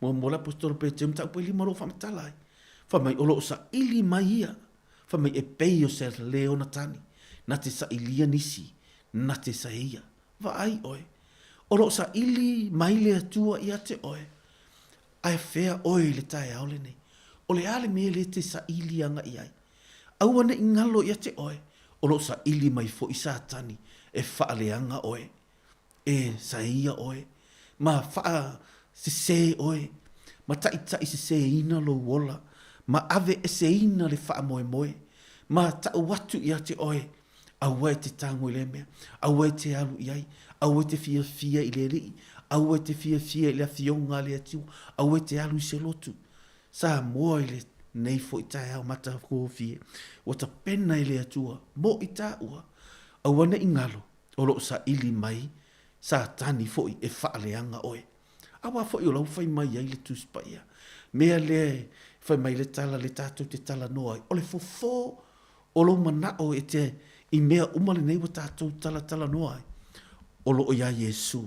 Mo la postolo pe te mta upo ili maro whamatalai. Whamai olo sa ili mai ia. Whamai e pei o se leo na tani. Na te sa ilia nisi. Na te sa ia. Wa ai oe. Olo sa ili mai le atua i ate oe. Ai whea oe le tae au le nei. O le ale me le te sa ili anga i ai. Aua ne ingalo i ate oe. Olo sa ili mai fo i sa tani. E wha le anga oe. E sa ia oe. Ma wha se oe. Ma tai se ina lo wola. Ma ave e se ina le wha moe moe. Ma tau watu i ate oe. Aua e te tango i le mea. Aua e te alu i ai. Aua e te fia fia i le rii. Aua e te fia fia i le fionga le atiu. Aua e te alu i se lotu. Sa moa i le nei fo i tae au mata ko fie. O ta pena i le atua. Mo i ta ua. Aua ne ingalo. O lo sa ili mai. Sa tani fo i e wha leanga oe. Awa fo i o lau fai mai ai le tuspa ia. Mea le fai mai le tala le tātou te tala noa. O le fofo o lo mana o e te i mea umale nei wa tātou tala noa ai. O lo o ia Yesu.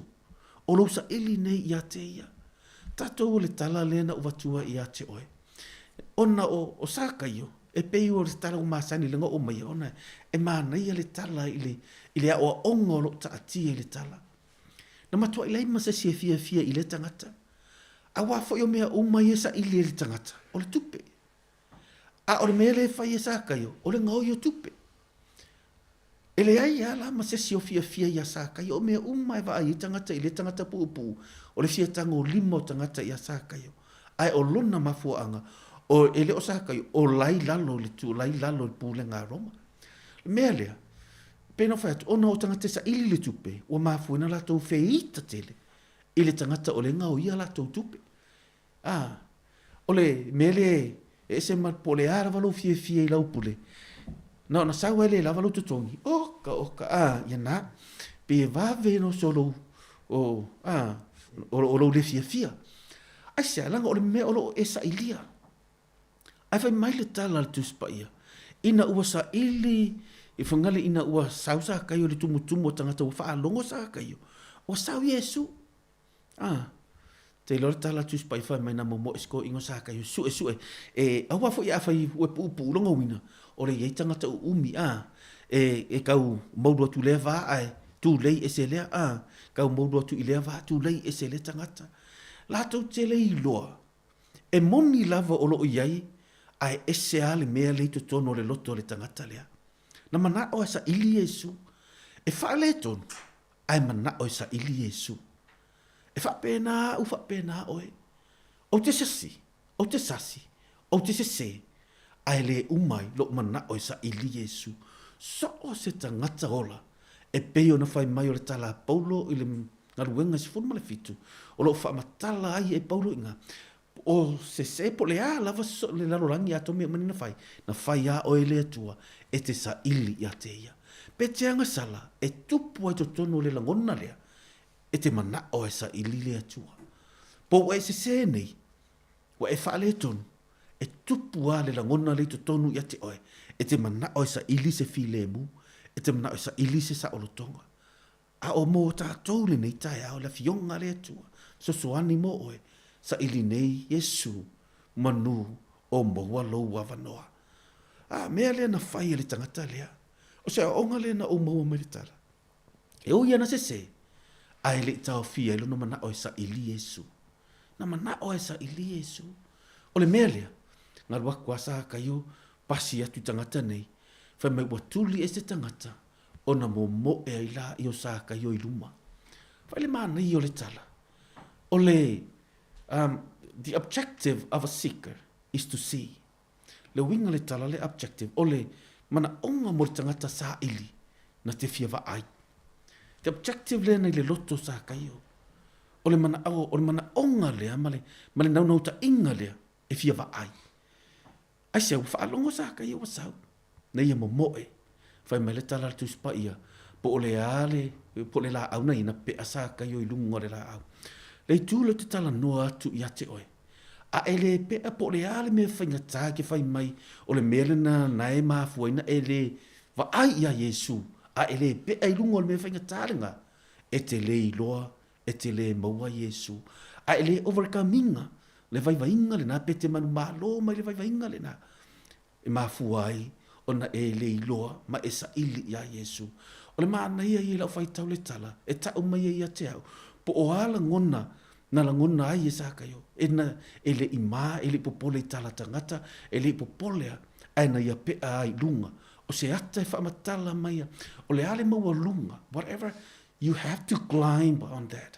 O lo sa ili nei ia te ia. Tātou o le tala lena o watua ia te oe. Ona o sākai o. E pei o le tala o māsani lenga o mai ona. E mānei a le tala i le a o ongo lo ta atia i le tala. Na matua i leima se sia fia i le tangata. A wafo i o mea umai e sa ili e le tangata. O le tupe. A o le mea le fai e sākai o. O le ngau i o tupe. E le ai ala ma se si o fia i a sākai o mea umai wa ai tangata i le tangata puupu. O le fia tanga o lima o tangata i a sākai o. Ai o lona mafuanga. O ele o sākai o lai lalo le tu, lai lalo le pūle ngā Roma. Mea lea. Pena whaiatu, ona o tangata sa ili le tupe. O mafuina lato feita tele. I le tangata o le ngau ia lato tupe. O le mele e se po le ara valo fia i laupule. Na sawa ele la valo tutongi. Oka, ia na. Pe vave no solo o lo le fia. Ai se alanga o le mea o lo e sa ilia. Ai fai mai le tala le tuspa ia. Ina ua sa ili, i whangale ina ua sau sa kaio le tumutumu o tangata ua wha longo sa kaio. O sau Yesu. Te lore tala tuspa i whai mai na momo esko ingo sa kaio. Sue. E awa fo ia whai ue puupu longa wina. O le iei tangata u umi. E kau maudua tu lea vaa ai. Tu lei e se lea. Kau maudua tu i lea vaa. Tu lei e se lea tangata. Lato te lei loa. E moni lava o lo iei. Ai ese ale mea leito tono le loto le tangata lea. Na mana o esa ili Yesu. E wha le tono. Ai mana o esa ili Yesu. E wha pena oe. O te sasi. O te sasi. O te sese. Ai le umai lo mana o esa ili Yesu. So o se tangata ola. E peo na whai mai o le tala Paulo i le ngaruenga si funu male fitu. O lo wha matala ai e Paulo inga. O se po le a lava le larolangi ato mea manina fai. Na fai a o ele atua e te sa ili i a te ia. Pe te anga sala e tupu ai to tono le langona lea. E te mana o e sa ili le atua. Po wa e se nei. Wa e wha le tono. E tupu a le langona le to tono i a te oe. E te mana o e sa ili se fi le mu. E te mana o e sa ili se sa olotonga. A o mo ta tole nei tai a o la fionga le atua. So soani mo oe. Sa ili nei Yesu manu o maua lou avanoa. Mea lea na whai le tangata lea. O se aonga lea na o maua mai le tala. E o ia na se. Ai le tau fia ilo na mana o sa ili Yesu. Na mana o sa ili Yesu. O le mea lea. Ngar wakwasa kayo pasi atu tangata nei. Whai mai watuli e se tangata. O na mo e aila i o sa kayo i luma. Whai le mana i o le tala. O le... the objective of a seeker is to see. Le winga le tala le objective. O le mana onga mo le tangata sa ili na te fia wa ai. The objective le nei le loto sa kaio. O le mana onga lea male nau ta inga lea e fia wa ai. Ai se u whaalongo sa kaio wa sau. Nei ia momoe. Whai mai le tala le tuspa ia. Po o le ale, po le la au na ina pe asa kaio i lungo le la au. Le tūlo te tala noa atu i ate oe. A ele pea po le ale mea whaingata ke whai mai o le mele na nae maafuaina ele wa ai ia Yesu. A ele pea i lungo le mea whaingata renga. E te le iloa, e te le maua Yesu. A ele overcominga le vaivainga le na pe te manu malo mai le vaivainga le na. E maafuai o na ele iloa ma esa ili ia Yesu. O le maana ia i lau whaitau le tala. E tau mai ia te au. Po o ala ngona na la ngona ai e sakayo. E na ele ima, ele popole i tala tangata, ele popole ai na ia pea ai lunga. O se ata e whamatala mai o le ale maua lunga. Whatever, you have to climb on that.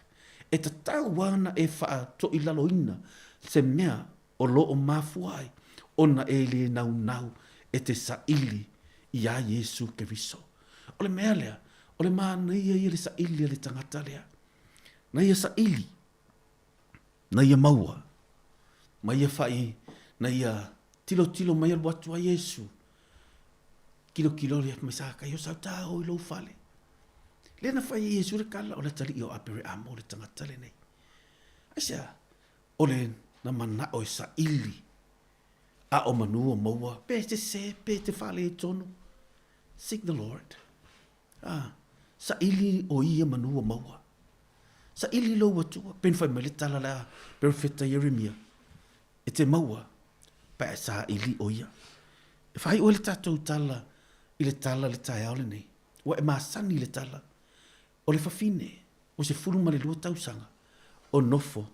E ta tau wana e wha to i laloina se mea o lo o mafuai o na ele nau e te sa ili i a Yesu Keriso. O le mea lea, o le maana ia i le sa ili le tangata lea. Na ia sa ili, na ia maua, ma ia whai, na ia tilo mai alu atu a Yesu. Kilo le mai sa kai o sa tau i lo fale. Le na whai Yesu re kala o le tali i o apere amo le tangata le nei. Aisa, o le na mana o sa ili, a o manu o maua, pe te whale e tonu, Seek the Lord. Sa ili o ia manua maua. Sa ili lo watua. Pen fai mai le tala la Profeta Yeremia. E te maua. Pa sa ili o ia. E fai o le tatou tala. I le tala le tae au le nei. Wa e maasani le tala. O le fafine. O se fulu ma le lua tausanga. O nofo.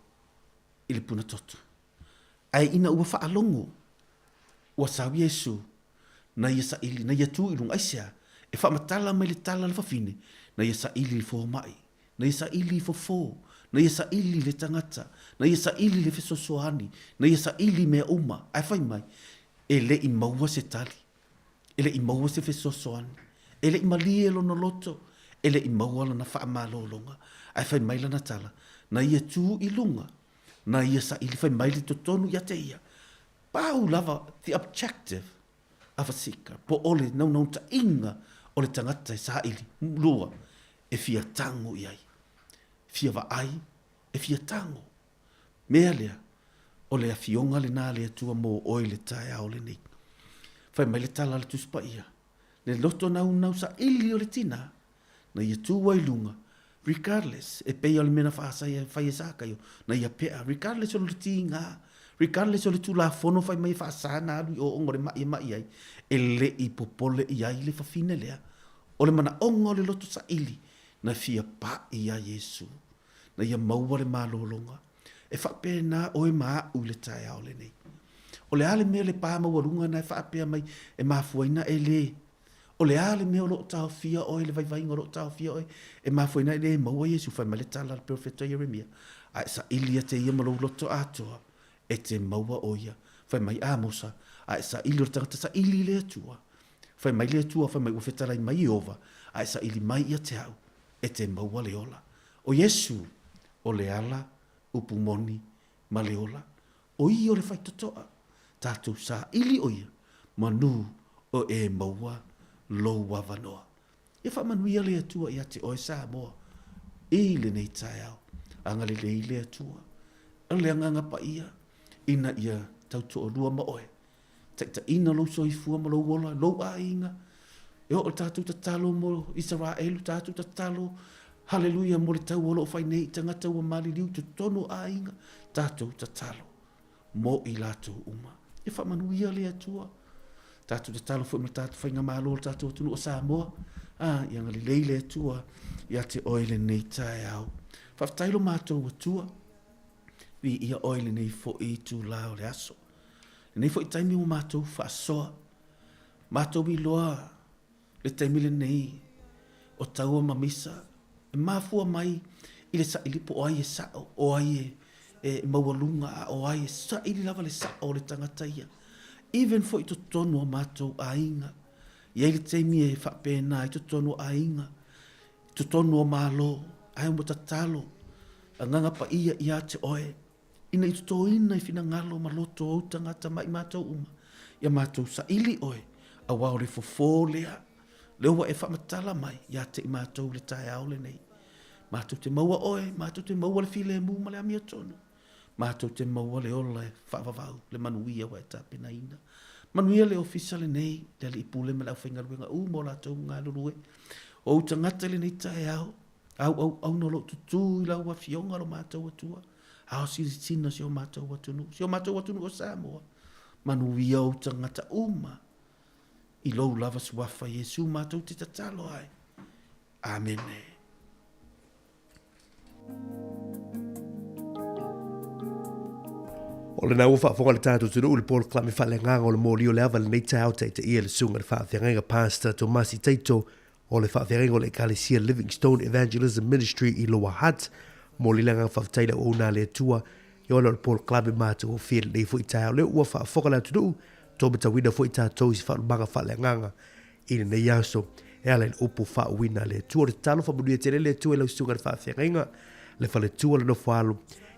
I le puna totu. Ai ina ua faa longo. Ua sau Yesu. Na ia sa ili. Na ia tu ilung aisia. E wha matala mai le tala le whawhine, na ia sa ili le fō mai, na ia sa ili le fō, na ia sa ili le tangata, na ia sa ili le fesosoani, na ia sa ili mea uma, ai whai mai, e le i maua se tali, e le i maua se fesosoani, e le i malie lo no loto, e le i maua lana wha amalolonga, ai whai mai lana tala, na ia tū i lunga, na ia sa ili whai mai le totonu ia te ia, pau lava the objective of a seeker, po ole nau ta inga, o le tangata e sa ili, lua, e fia tango iai. Fia wa ai, e fia tango. Mea lea, o le afionga le nā lea tua mō oi le tae ao le nei. Fai mai le tala le tuspa ia. Le loto nau sa ili o le tina, na ia tu wailunga, regardless, e pei o le mena whaasai fai e saka yo, na ia pea, regardless o le tinga, regardless o le tu la fono fai mai whaasana alu o ongo le mai ai, e le i popole iai le whawhine lea, o le mana ongo le loto sa ili, na fia pa ia Yesu, na ia maua le malolonga, e whape na oe maa u le tae ao le nei. O le ale mea le pā mawarunga na e whaapea mai e mafuaina e le, o le ale mea o lo tau fia oe le vaivainga o lo tau fia oe, e mafuaina e le maua Yesu, whai male tala le Profeta Yeremia, a sa ili a te ia malo loto atoa, e te maua oia, whai mai amosa, a sa ili o tangata sa ili le atua, fai mai le tua, fai mai ufetarai mai ova, a sa ili mai ia te au, e te maua le ola. O Yesu, o le ala, upumoni, ma le ola, o i o le fai totoa, tātou sa ili oia, manu o e maua, lo wavanoa. E wha manuia le atua ia te oe sa moa, i le nei tae au, anga le le atua, a le anganga pa ia, ina ia tauto o lua ma oe, ta ina lo so i fua ma lo wola, lo a inga, e o tātou ta talo mo Israelu, tātou ta talo, haleluia, mo le tau olo fai nei, tangata ua mali liu, te tono a inga, tātou ta talo, mo i lato uma. E wha manuia le atua, tātou ta talo fua ma tātou fai ngā malo, tātou tunu o Samoa, ia ngali leile atua, ia te oile nei tae au. Whaftailo mātou atua, vi ia oile nei fo i tu lao le aso. Nei fo i taimi o mātou whaasoa. Mātou mi loa le taimi le nei o taua mamisa. E māfua mai i le sa ilipo o ai e sao, o ai e maualunga, o ai e sa ili lava le sao o le tangata ia. Even fo i to tonu o mātou a inga. Ia i le taimi e whapena i to tonu a inga. To tonu o mālo, ai mo tatalo. A nganga pa ia te oe. Ina i tuto ina i fina ngalo ma loto o tangata mai mātou uma. Ia mātou sa ili oe, a wao le fofo lea. Leo wa e whamatala mai, ia te i mātou le tae au le nei. Mātou te maua oe, mātou te maua le file mu ma le amia tonu. Mātou te maua le ola e whaavavau, le manuia wa e tāpena ina. Manuia le ofisa le nei, le li ipule me lau whaingaruenga mo lātou ngā lurue. O tangata le nei tae au, au no lo tutu i lau wa fionga lo mātou atua. Ao sina si o mātou watunu. Si o mātou watunu o Samoa. Manuia o tangata uma. I lou lava suafa Yesu mātou te tatalo ai. Amen. O le nau whaafonga le tātou tunu ule Paul Klami whalenganga o le mōli o le awa le nei tau te ia le sunga le whaafenga Pastor Tomasi Taito o le whaafenga o le Ecclesia Livingstone Evangelism Ministry i Loa Hutt. Mōli langa whaftaila o nā le tua i ola le Paul Klami mātou o whia nei fo i tau le ua whaafonga le tunu tōmata wina fo i tātou si whaarumanga whalenganga i le nei aso e ala in upu whaawina le tua le talo whamunia tere le tua e lau sunga le whaafenga le whale tua le no whaalo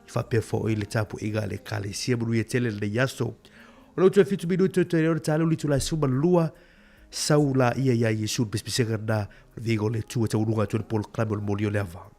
i whapea fo i le tapu iga le Ecclesia munuia tere le nei aso o lau tua fitu minu tu tere o le talo litu lai suma lua sau la ia Yesu bespisega na vigo le tua tau runga tu le Paul Klami o le mōli o le ava.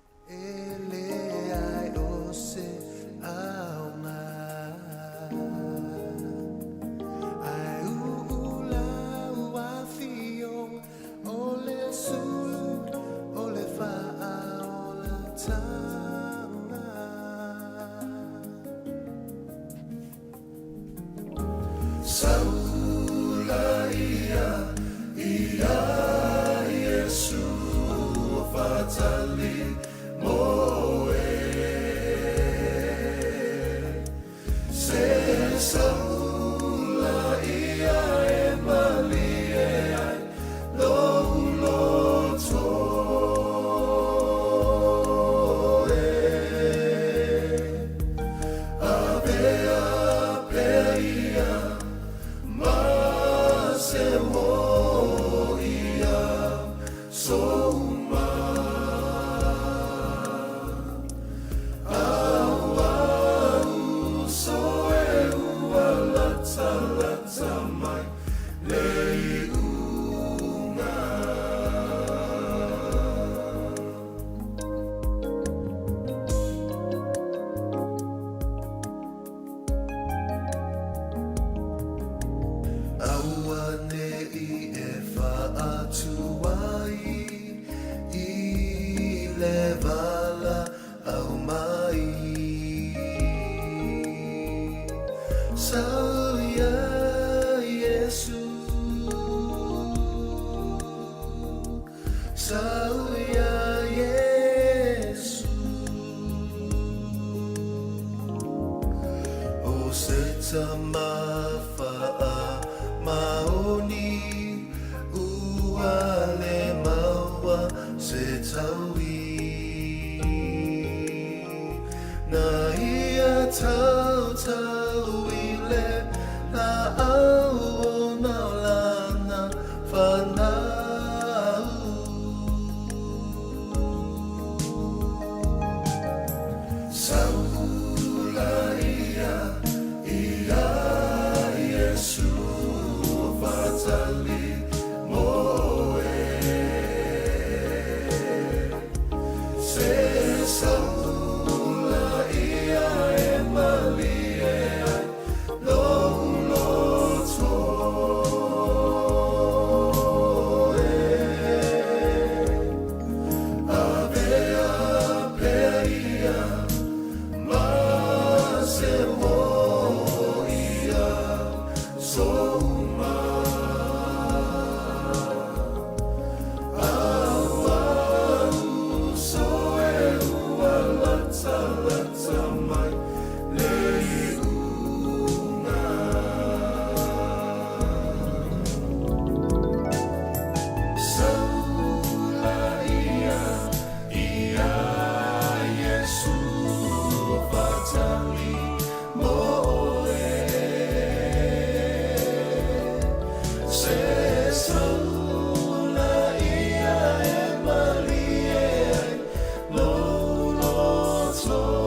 So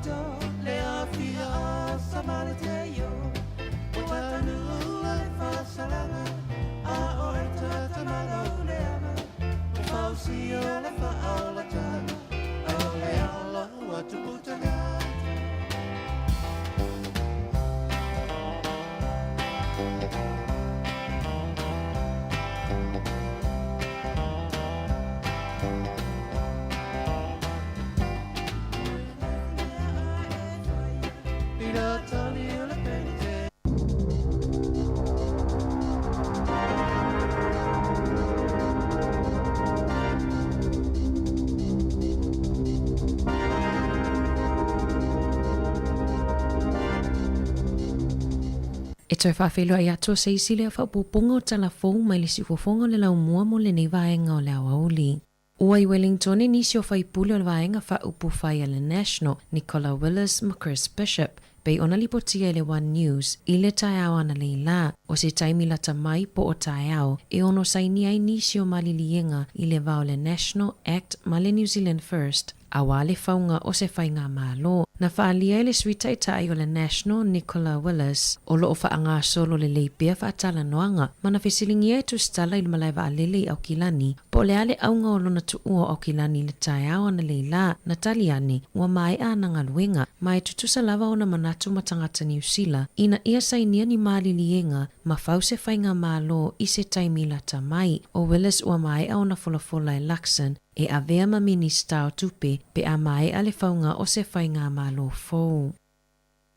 do le afia samale te yo watanu le fasalanga a oita tamalo le ama fausio le faala tana ole ala watu putanga E toi whawhelo ai atua se isi lea whapupunga o talafou mai le sifofonga le lau mua mo le nei vaenga o le awauli. Ua i Wellington e nisi o whaipule o le vaenga whaupu whai le National, Nicola Willis ma Chris Bishop, bei ona lipotia le One News, i le tae au ana le la, o se taimi lata mai po o tae au, e ono saini ai nisi o malilienga i le vao le National Act ma le New Zealand First, awa le faunga o se whainga malo. Na whaalia le suitai tai o le National Nicola Willis, o lo o whaanga solo le leipea whaatala noanga, mana whesilingi e tu stala il malaiva a lele au kilani, po le ale aunga o lona tu ua au kilani le tae au ana le la, Nataliani, ua mai a nanga luenga, mai tutusa lava o na manatu matangata New Zealand, ina ia sainia ni maali lienga, ma fause whainga malo i se taimi lata mai, o Willis ua mai a ona folafola e Luxon, e a vea ma minista o tupe pe a mai ale faunga o se whainga malo fou.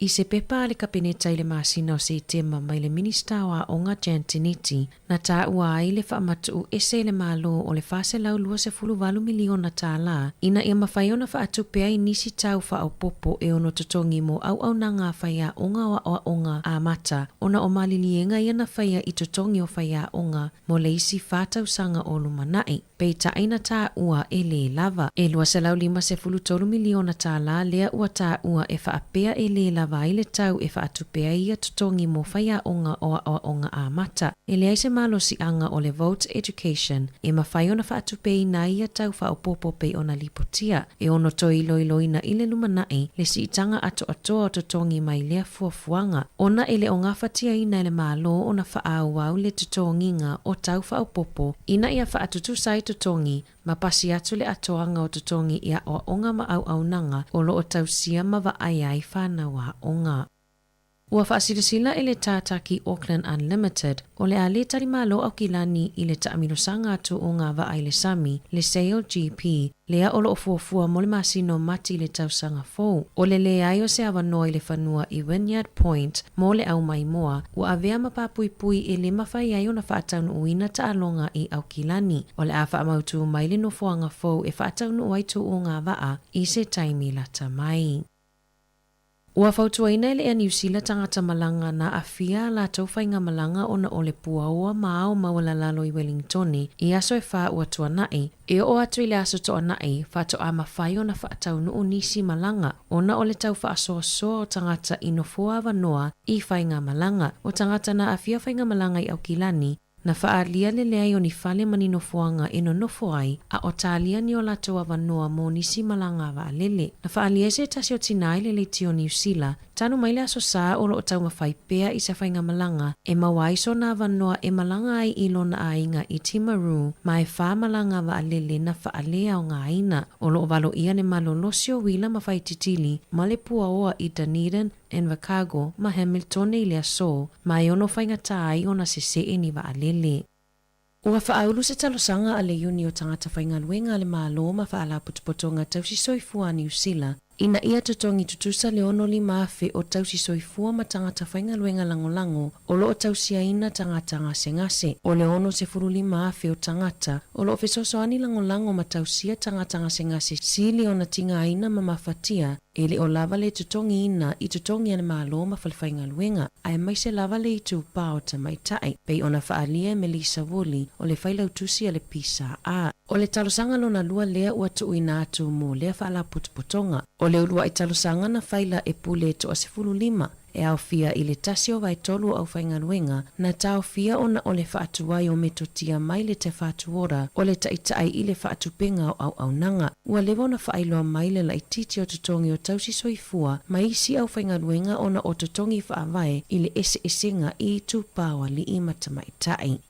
I se pepa ale kapineta i le masina o se tema mai le minista o a onga Jantiniti, na ta ua ai le whaamatu ese le malo o le whase lau lua se fulu miliona ta la, ina ia mawhaiona whaatupe ai nisi tau whaopopo e ono totongi mo au na ngā whaia onga o onga a mata, ona o malilienga ia na whaia i totongi o whaia onga mo le isi whātau sanga o lumanai. Pei ta aina ta ua e le lava, e lua se lau 5 miliona ta la lea ua ta ua e whaapea e le lava vai le tau e whaatupea ia tutongi mo whaia onga o onga a mata. E le aise malo si anga o le Vote Education, e mawhai ona whaatupei na ia tau whaopopo pei ona lipotia, e ono toi loiloina i le lumanai, le si itanga atoa o tutongi mai lea fuafuanga. Ona ele o ngawhatia ina le malo ona whaau au le tutonginga o tau whaopopo, ina ia whaatutu sai tutongi, ma pasi atu le atoanga o tutongi ia o onga ma au nanga o lo o tausia ma wa ai whana wa onga. Ua whaasirisila e le tātaki Auckland Unlimited o le a le tarimalo au kilani i le taaminosanga atu o ngā wa ai le sami, le Sale GP, lea o lo o fuafua mo le masino mati le tausanga fou. O le ai o se awanoa i le whanua i Wynyard Point mo le au mai moa, ua avea mapapui e le mawhai ai o na whaataunu uina ta alonga i au kilani. O le a whaamautu mai le no fuanga fou e whaataunu uaitu o ngā waa i se taimi lata mai. Ua fautuaina ele New Zealand tangata malanga na afia la tau whainga malanga ona o le puaua maao mawala lalo i Wellingtoni i aso e wha ua tuanai. E o atu i le aso tuanai, whato a mawhai ona whaatau o nisi malanga, ona o le tau whaasoa o tangata inofua wanoa i whainga malanga. O tangata na afia whainga malanga i au kilani, na whaalia le lea o ni whale manino fuanga ino nofo ai, a o tālia ni o lato wanoa mo nisi malanga wa lele. Na whaalia se tasi o tinai le tio New Zealand, tanu mai le aso saa o lo o tau mawhai pea i sa whainga malanga, e mawaiso na wanoa e malanga ai ilo na ainga i Timaru, ma e wha malanga wa lele na whaalea o ngā aina, o lo o walo ia ne malo losio wila mawhai titili, ma le pua oa i Dunedin, Invercargill, ma Hamilton i le aso, ma e ono whainga tai o na se e ni wa lele. Ua whaaulu se talosanga a le uni o tangata whainga luenga le malo ma whaala putupotonga tausi soifua New Zealand, ina ia tutongi tutusa le ono li maafe o tausi soifua ma tangata whainga luenga langolango, o lo o tausia ina tangata ngase. O le ono se furu li maafe o tangata, o lo o fesosoani langolango ma tausia tangata ngase sili o na tinga aina ma mafatia, ele o lava le tutongi ina i tutongi ane malo ma whalwhainga luenga, ai mai se lava le i tūpā o tamaitai, pei ona whaalia Melissa Woolley o le whailau tusi a le pisa a. O le talosanga lona lua lea ua tuuina atu mo lea whaala putuputonga. O le ulua i talosanga na whaila e pule to asifululima. E au fia i le tasi o vai tolu au whaingaruenga na tau fia ona o le whaatuwai o metotia mai le te whaatuora o le taitai i le whaatupenga o au nanga. Ua lewa na whaailoa mai le laititi o tutongi o tausi soifua mai isi au whaingaruenga ona o tutongi whaavai i le esenga i tupawa li i matamaitai.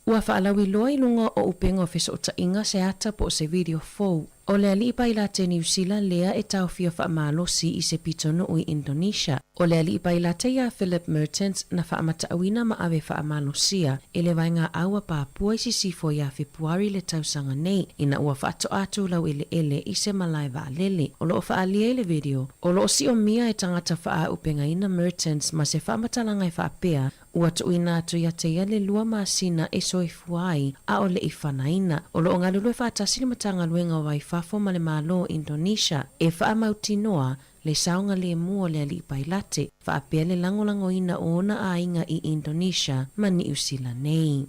Ua whaalawi loa i lunga o upenga o feso o tainga se ata po se video 4. O le alipa i la te New Zealand lea e tau fia whaamalosi i se pitono o i Indonesia. O le alipa i la te ia Philip Mertens na whaamatauina ma awe whaamalosia e le vainga aua Papua i sisifo ia Februari le tausanga nei ina ua whaato atu lau ele i se malai vaalele. O loo whaalia i le video. O loo si o mia e tangata whaa upenga ina Mertens ma se whaamatalanga i whaapea ua tuina atu ia te ia le lua maasina e soifuai a o le i whanaina. O loo ngalulu e whaatasi le matanga luenga o vai fafo ma le malo Indonesia e whaamautinoa le saunga le mua le alipa i late whaapea le langolango ina ona a inga i Indonesia ma ni usila nei.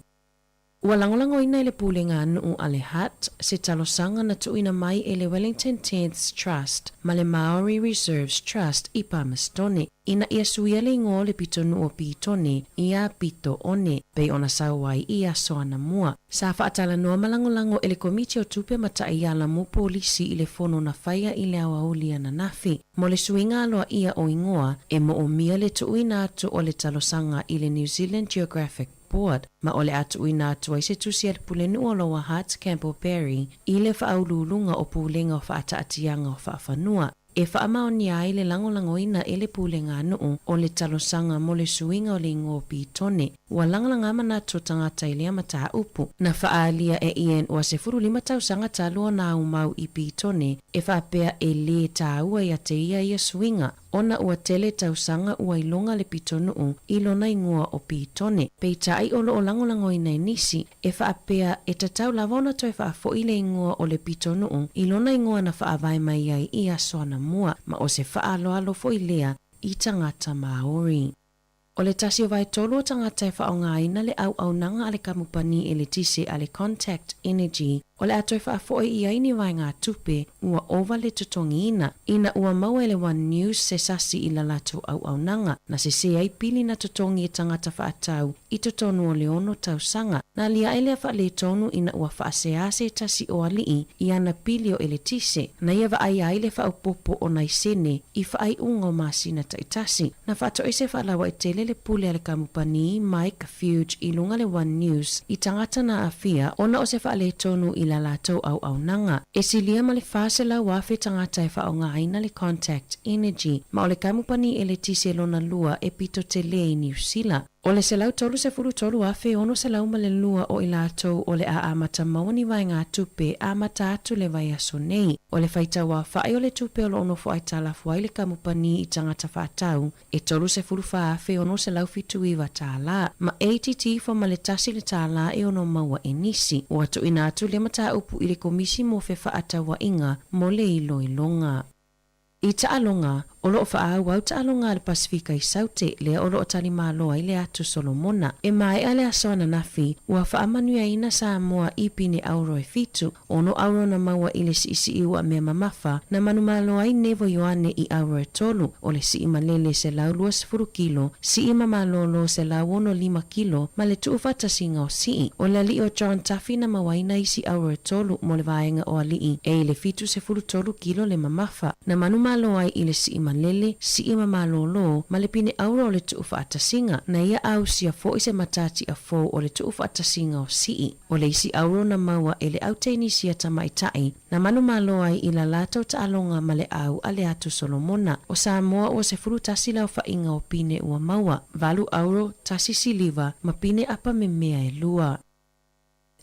Ua langolango ina ele pulenga anu ale hat se talosanga na tuina mai ele Wellington 10th Trust ma le Maori Reserves Trust i Palmerston. Ina ia suia le ingo le pitonu o pitone ia pito one pe ona sauai ia soana mua. Sa whaatala noa malangolango ele komiti o tupe mata ia la mo polisi i le fono na whaia i le awaulia na nafi. Mo le suinga aloa ia o ingoa e mo o mia le tuina atu o le talosanga i le New Zealand Geographic Board ma ole atu ina atu ai se tusi al pulenu o loa Hearts Campbell Berry i le whaaululunga o pulenga o whaataatianga o whaafanua. E whaamaoni ai le langolango ina ele pulenga anu o le talosanga mo le suinga o le ingo pitone. Ua langalanga manatu tangata i lea mataa upu. Na whaalia e ien ua se furu 5 tausanga talua na umau i pitone e whaapea e le taua ia te ia suinga. Ona ua tele tausanga ua ilonga le pitonu ilona ingua o pitone. Peitai olo o langolango ina nisi e whaapea e tatau lavona toi whaafo ile ingua o le pitonu ilona ingua na whaavai mai ai ia soana mua ma o se whaaloalo fo ilea i tangata Maori. O le tasi o vai tolu o tangata e whaongaina le au nanga ale kamupani e le tise ale Contact Energy. O le atoe whaafoi i aini vai ngā tupe ua ova le tutongina ina ua maua ele One News se sasi i la lato au nanga na se ai pili na tutongi e tangata whaatau i tutonu o leono tausanga na lia ele a le tonu ina ua whaasease tasi o alii i ana pili o ele tise na ia ai ai le whaupopo o naisene i whaai unga masina taitasi na whaato ese whaalawa e tele le pule ale kamupani Mike Fuge i lunga le One News i tangata na afia ona o se whaale tonu i la lato au nanga. E silia ma le fase la wafe tangata e whaonga aina le Contact Energy ma o le kamupani e le tise lona lua e pito te le i New Zealand. O le selau tolu se furu tolu afe ono selau ma le lua o ilatou o le aamata mauni vai ngā tupe amata atu le vai aso nei. O le whaita wa whae o le tupe o lo ono fo aitala fuai le kamupani i tangata whaatau. E tolu se furu wha afe ono selau fitu iwa tāla. Ma ATT fo ma le tasi le tāla e ono maua e nisi. O atu ina atu le mata upu i le komisi mo fe whaata wa inga mo le ilo ilonga. I taalonga, o loo whaau au taalonga le Pasifika i saute lea o loo tali maloa i le atu Solomona. E mai ale asoana nafi, ua whaamanuia ina Samoa i pine auro e fitu, ono auro na maua i le si i ua mea mamafa, na manu maloa i nevo yoane i auro e tolu, o le si i malele se lau 20 kilo, si i mamalolo se lau 5 kilo, ma le tuufata singa o si. O le li o John Taffy na mawaina i si auro e tolu, mo le vaenga o alii, e le fitu se 10 kilo le mamafa, na manu maloa i le si i malele, si i mamalolo, ma le pine auro o le tuufata singa, na ia au sia fo i se matati a fo o le tuufata singa o si. O le isi auro na maua e le auteni sia tamaitai, na manu maloa i la lato taalonga ma le au ale atu Solomona, o Samoa o se furu tasi lau whainga o pine ua maua, valu auro tasi siliva, ma pine apa me mea e lua.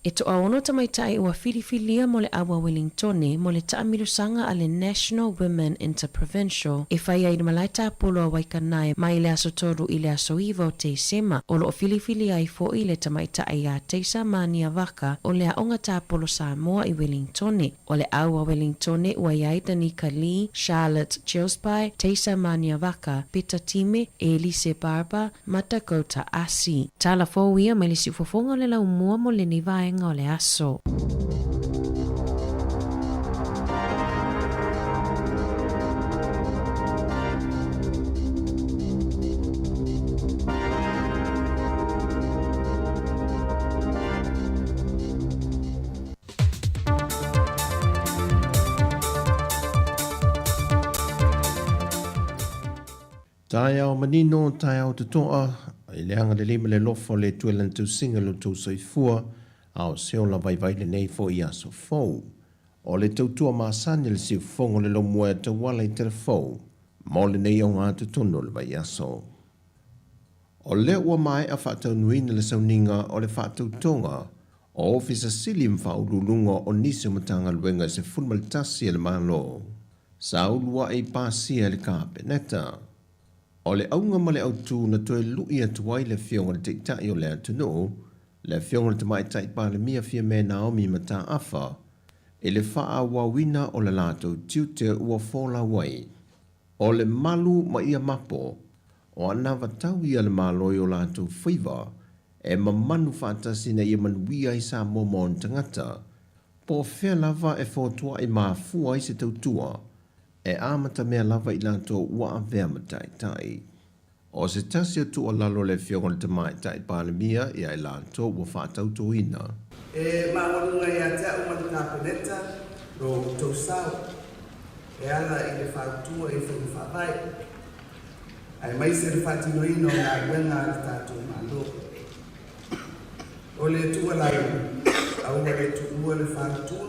E to aono tamaitai ua filifilia mo le awa Wellingtone mo le taamilusanga a le National Women Interprovincial e whaia i le malaita apolo a Waikanae mai le aso toru i le aso iwa o te sema o lo filifilia i fo i le tamaitai a Teisa Mania Waka o le aonga ta apolo Samoa i Wellingtone. O le awa Wellingtone ua iai Danica Lee, Charlotte Gillespie, Teisa Mania Waka, Peter Time, Elise Barber, Matakota Asi. Tala fo ia mai le si ufofonga le lau mua mo le nivai vaenga o le aso. Tai au manino, tai au te toa, i leanga le lima le lofo le tuelan tu singa lo tau soifua, au seo la vai vai le nei fo i aso fau. O le tau tua maasani le siu fongo le lo mua te wala i tere fau, mo le nei au ngā tu tono le vai aso. O le ua mai a whaatau nuina le sauninga o le whaatau tonga, o ofisa silim whaurulunga o nisi matanga luenga se funmalitasi le malo. Sa ulua i pasia le kāpeneta. O le aunga ma le autu na toe lui atuai le fionga le teitai o le atunu, le fionga le tamai taipa le mia fia me Naomi mata afa, e le faa wawina o le lato tiute ua fola wai. O le malu ma ia mapo, o anawa tau ia le maloi o lato whiwa, e mamanu whaatasina ia manuia i sa momo tangata, po fea lava e fotua i maafua i se tautua, e amata mea lava i lato ua avea matai tai. O se tasi atu o lalo le fionga le tamai tai palemia ia i lato ua whaatau toina. E maonunga ia te au manu kāpeneta ro tau sau. E ala i le whautua i whenu whawai. Ai mai se le whatino ino ngā wenga le tātou malo. O le tua lai, au le tuua le whautua.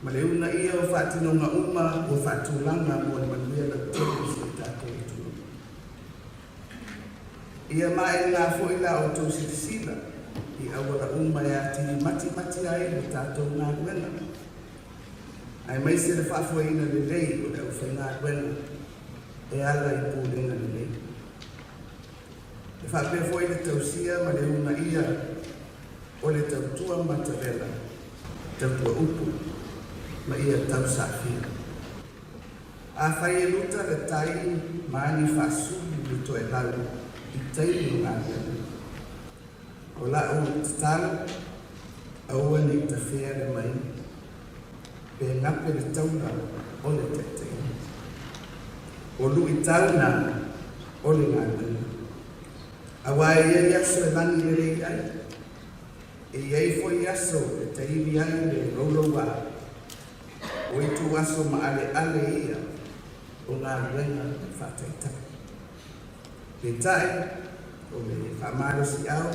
Ma le una ia o whatino ngā uma o whatulanga mo le manuia le tōku se tātou i tua. Ia mai ngā fōila o tō sitisila i awara uma ia tini mati ai le tātou ngā gwena. Ai mai se le whafuaina le lei o le uwhai ngā gwena e ala i pōlenga le lei. Le whapea fōi le tausia ma le una ia o le tautua matawela, tautua upu, ma ia tau sāwhia. A whai e luta le tai maani whasulu le toe lau i teili o ngā gwena. O la o te tala, aua ni te whea le mai, pe ngape le tauna o le tetei. O lu i tauna o le ngā gwena. Awa e ia yaso e lani le rei ai, e iei fo yaso e te iwi ai le rauroa, o i tu aso ma ale ia o ngā gwena le whātaitai. Le tai, o le whamaro si au,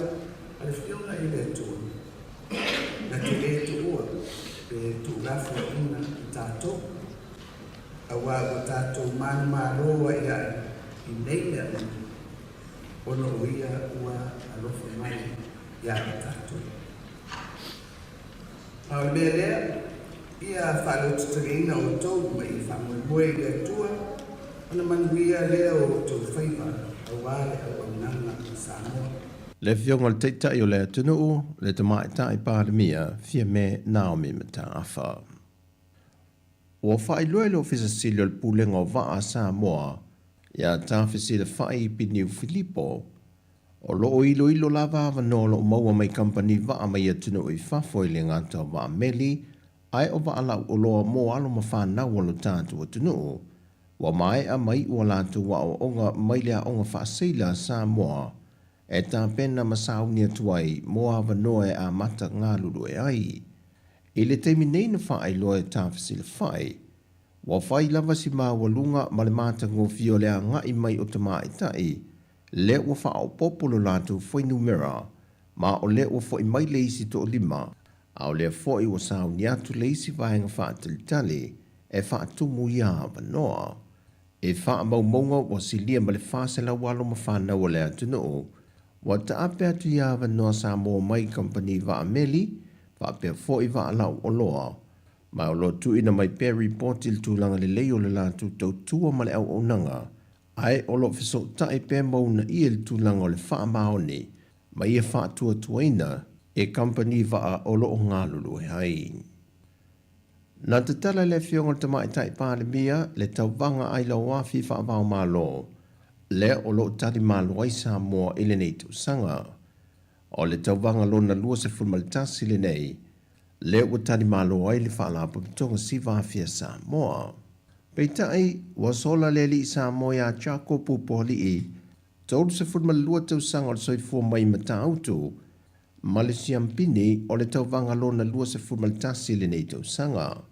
ale whiona i le tua. Na te e tu ua, pe tu rafu ina i tātou. Awa o tātou manu roa i ai, i nei lea lea. Ono o ia ua alofa mai i ai tātou. A o mea lea, ia whalotutagina o tau mai i whamoe i le tua, ona manuia lea o tau whaiva, awale au nanga Samoa. Le fionga le teitai o le atunuu, le tamai tai palemia, fia me Naomi mata afa. Ua whailua le ofisa sili o le pulenga o waa Samoa, ia tāwhisi le whai i Piniu Filipo, o loo ilo lava avano lo maua mai company waa mai atunuu i whafoi le ngata waa meli, ai o waa lau o loa mo alo ma whanau alo tātu atunuu, wa mai a mai ua lātu wa o onga mai lea onga whaaseila Samoa, e tā pena masauni atuai mo hawa noe a mata ngā lulu e ai. I le teimi nei na whaai loa e tāwhisi le whai, wa whai lava si maa walunga ma le mata ngō fio lea ngai mai o te maa i tai, le ua wha o popolo lātu whai numera, ma o le ua whai mai leisi to lima, a o le whai ua sauni atu leisi vahenga whaatalitali, e whaatumu ia hawa noa. E wha maunga wa silia ma le whasela walo ma whanau o le atunuu, wa ta ape atu iawa noa Samoa mai company wa ameli, wa ape fōi wa alau o loa, ma o lo tu ina mai pe reportil tūlanga le leo le lātu tau tua ma le au o nanga, ai o lo fiso tai pe mauna ia le tūlanga o le wha maoni, ma ia wha tua tuaina, e company wa o lo o ngālulu e hai. Nā te tala le fionga te mai tai palemia le tau vanga ai lau wafi whaavau malo, le o lo tari malo ai Samoa i le nei tu sanga. O le tauvanga lona lua se fulmalitasi le nei, le ua tani malo ai le whaala papitonga siva afia Samoa. Peitai, wa sola le li Samoa ya Chako Pupoli i, tolu se fulmalua tausanga o le soifua mai mata autu, ma le siampini o le tauvanga lona lua se fulmalitasi le nei tausanga.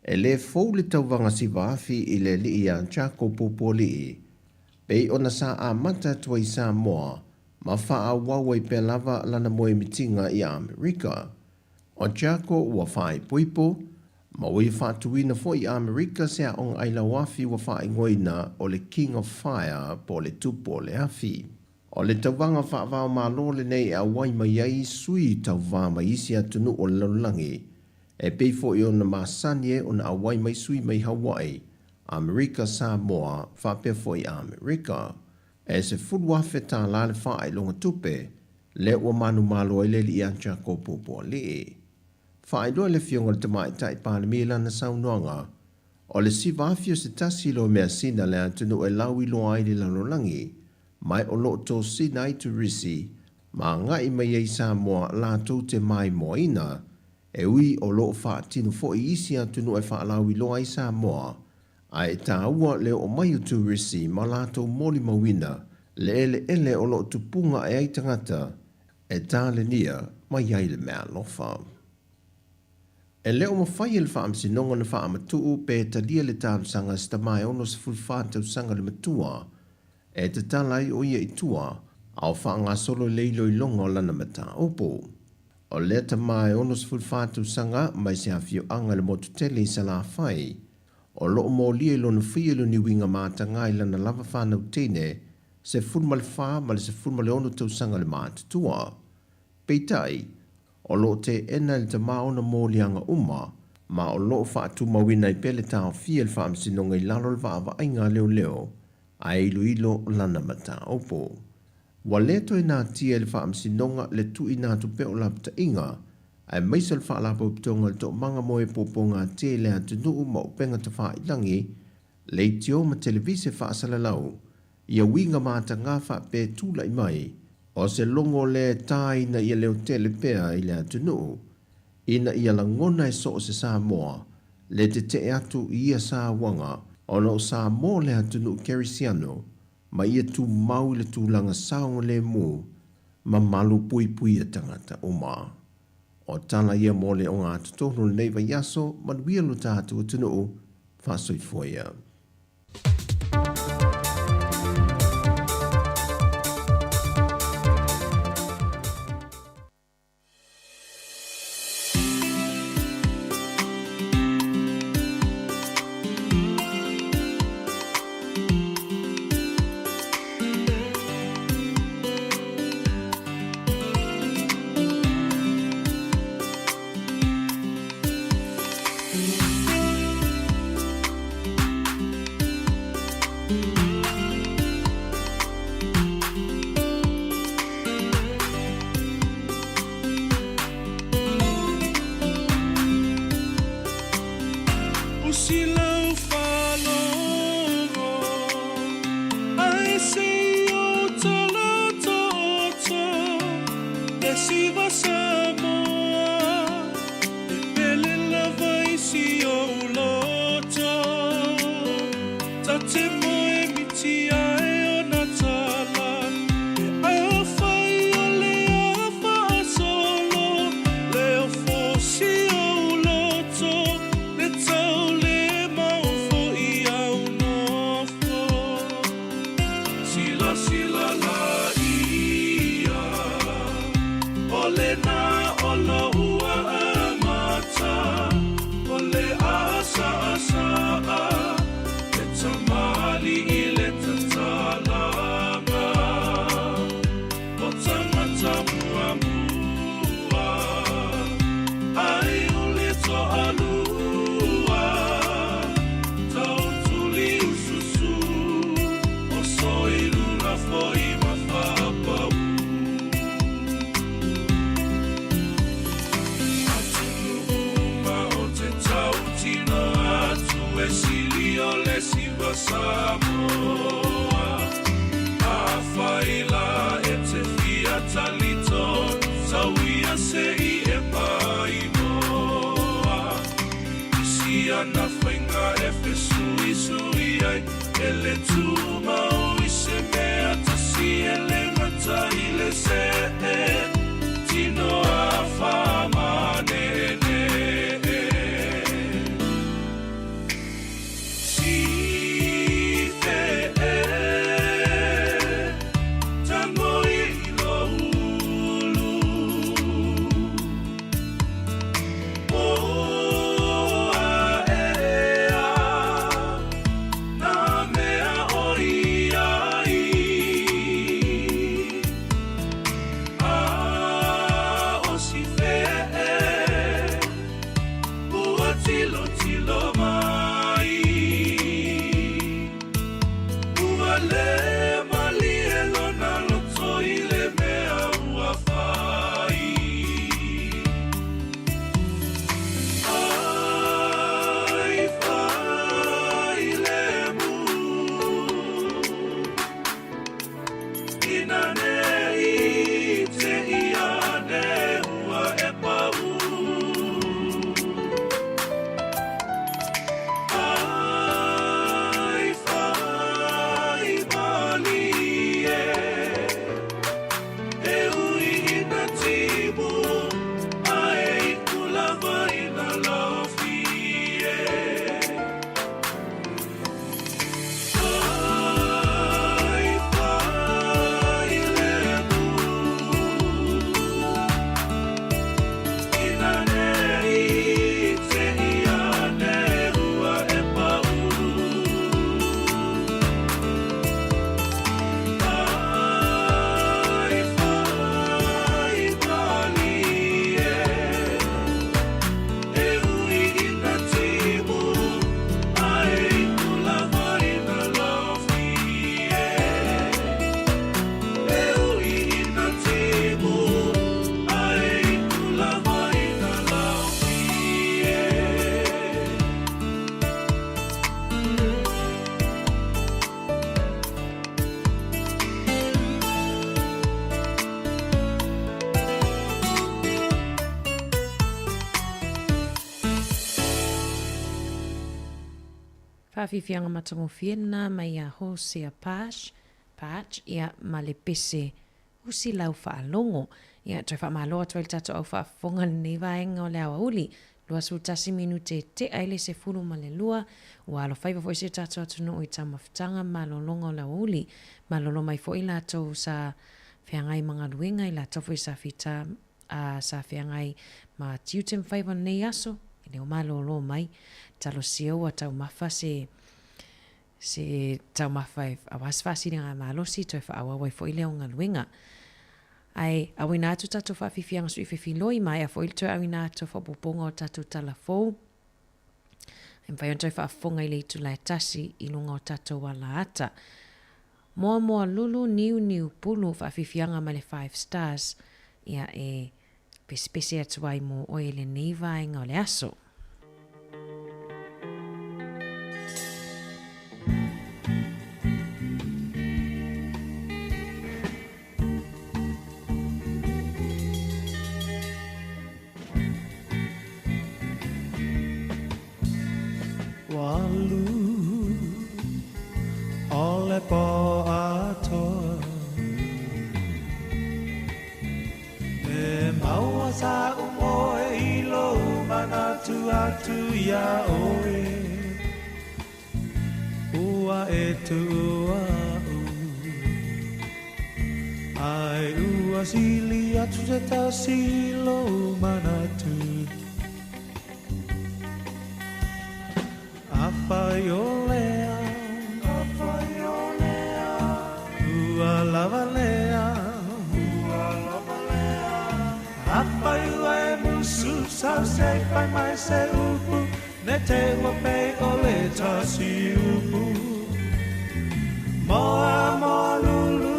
E le fau le tauvanga siva afi i le li ya Chako Pupoli i, pei ona sa a mata tua i Samoa, ma faa wawa i pe lava lana moe mitinga i Amerika. O Chako ua fai puipo, ma ui whātuina fo i Amerika se a onga aila wafi wa wha ingoina o le King of Fire po le tupo le afi. O le tauwanga whaavao malo le nei a wai mai ai sui tauwa mai isi atunu o lalulangi. E pei fo i ona masanie ona a wai mai sui mai Hawaii, Amerika Samoa, whapea fo i Amerika. E se furuafe tā lale wha i longa tupe, le ua manu malo i le li ancha ko popo le. Whaedoa le fionga le tamai tai pānemi lana saunoanga, o le siva afio se tasi lo mea sina le antunu e lau i loa ai le lanolangi, mai o lo to sina i tu risi, ma ngai mai ei Samoa la tau te mai moina, e ui o lo wha tinu fo i isi antunu e wha lau i loa i Samoa, a e tā ua le o mai o tu risi ma la tau moli mawina, le ele o lo tupunga e ai tangata, e tā le nia mai ai le mea lofa. E leo mawhai e le wha amsinonga na wha amatuu pe talia le tāmsanga sta mai ono sa fulwhātau sanga le matua e te talai o ia i tua au wha ngā solo leilo i longa o lana mata opo. O lea ta mai ono sa fulwhātau sanga mai se hawhio anga le motu tele i sa la whai o loo mō lia i lona whia lo ni winga māta ngai lana lava whanau tene se fulmale wha ma le se fulmale ono tau sanga le māta tua. Peitai, o lo te ena le ta maona mōlianga uma, ma o lo whaatu mawina i pele tau fia le whaamsinonga i lalo le whaava ainga leo, a ilo lana mata opo. Wa leto i nā tia le whaamsinonga le tu i nā tu peo lapta inga, ai maisa le whaalapo uptonga le to manga moe popo ngā te le atunu ma upenga ta wha ilangi, le tio ma televise whaasala lau, ia winga māta ngā wha pe tūla i mai, o se longo le tai na ia leo tele pea i le atunu, ina ia langona e so o se Samoa, le te atu ia Sawanga, o no Samoa le atunu Kerisiano, ma ia tu mau le tūlanga saonga le mu, ma malu pui pui a tangata uma. O tala ia mo le o ngā tutono le neiva yaso, manuia lo tātu atunu, whasoi foia. For le mali e lona loto I le mea ua whai. Ai whai le mu ina ne I te ia ne ua e pau. Whawhiwhianga matongo whiena mai a Hosea Patch ia malepese usi lau whaalongo. Ia toi whamaloa toi tato au whaafonga ni vaenga o le awa uli. Lua sultasi minute te aile se fulu ma le lua. Ua alo whaiva foi se tato atu no i tamawhitanga malolonga o le awa uli. Malolo mai fo ila tau sa whiangai mga luenga ila tau foi sa fita sa whiangai ma tiutem whaiva nei aso. Leo malolo mai talo sio wa tau mafa se tau mafa awas fasi nga malosi toi fa awa wai foi leo ngaluenga ai awina atu tatu fa fifianga su ife loi mai a foi toi awina atu fa poponga o tatu talafo em fai on toi fa fonga ile tu la tasi ilunga o tatu wala ata moa lulu niu pulu fa fifianga male 5 stars ia e pespesi atu ai mo oile neiva inga ole aso. Walu ole po ato e maua sa umoe ilo manatu atu ya oe ua e tu ua ai ua sili atu te tasilo manatu Apaiolea, ua lavalea, apaiua e musu sau se pai mai se upu, ne te wapei ole tasi upu. Moa lulu,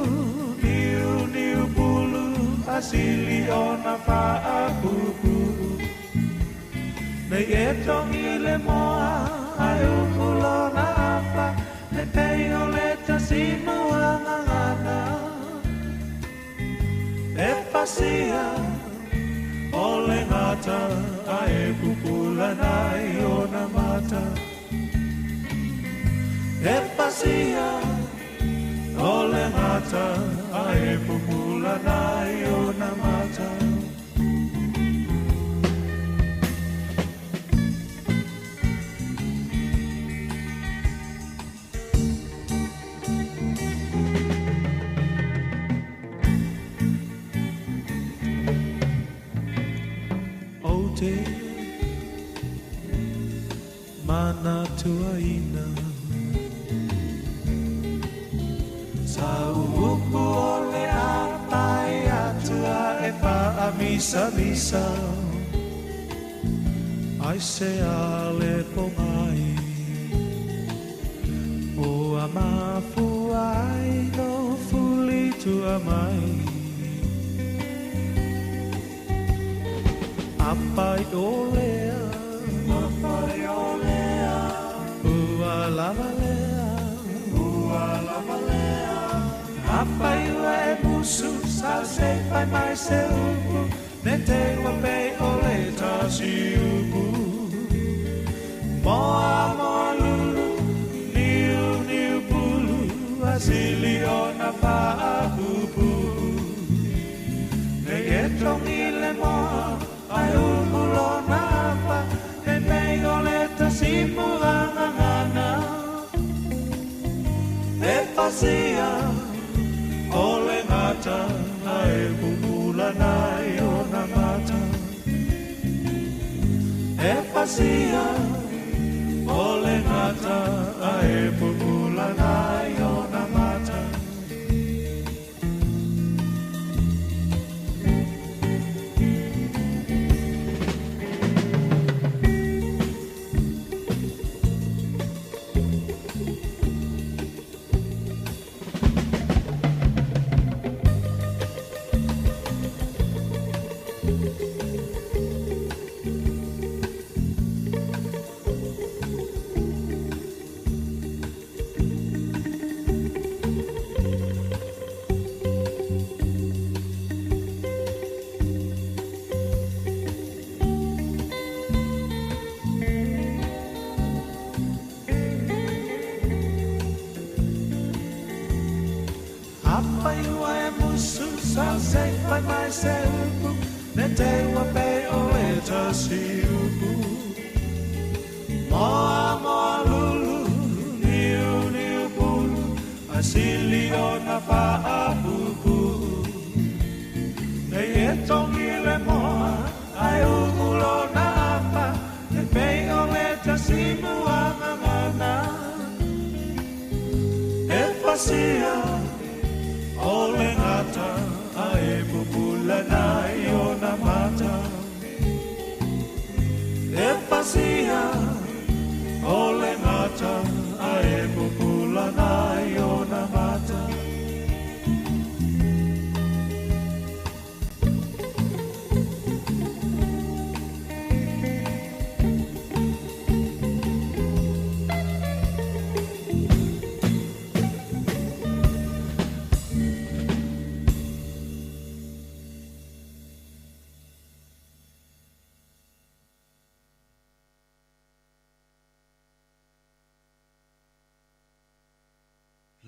niu pulu, asili ona paa pupu. Nei e tongi le moa, ai ukulona apa le peio le tasimo angana e pasia o le ngata ai kukula nai ona mata e pasia o le ngata ai kukula nai ona mata Mana tuaina Sa uku ole apai atua e pa misa Ai se ale pomai O a Mamafu ai no fuli tua mai Apai olea Ua lava lea Apai ua e musu sa se pai mai se upu Ne te wape ole ta si upu Moa moa lulu Niu pulu Asili ona paapupu Ne etongi le moa Ai umulo napa E mei ole ta si muangangana E pasia Ole ngata Ai bubula nai ona mata E pasia Ole ngata Ai bubula nai ona mata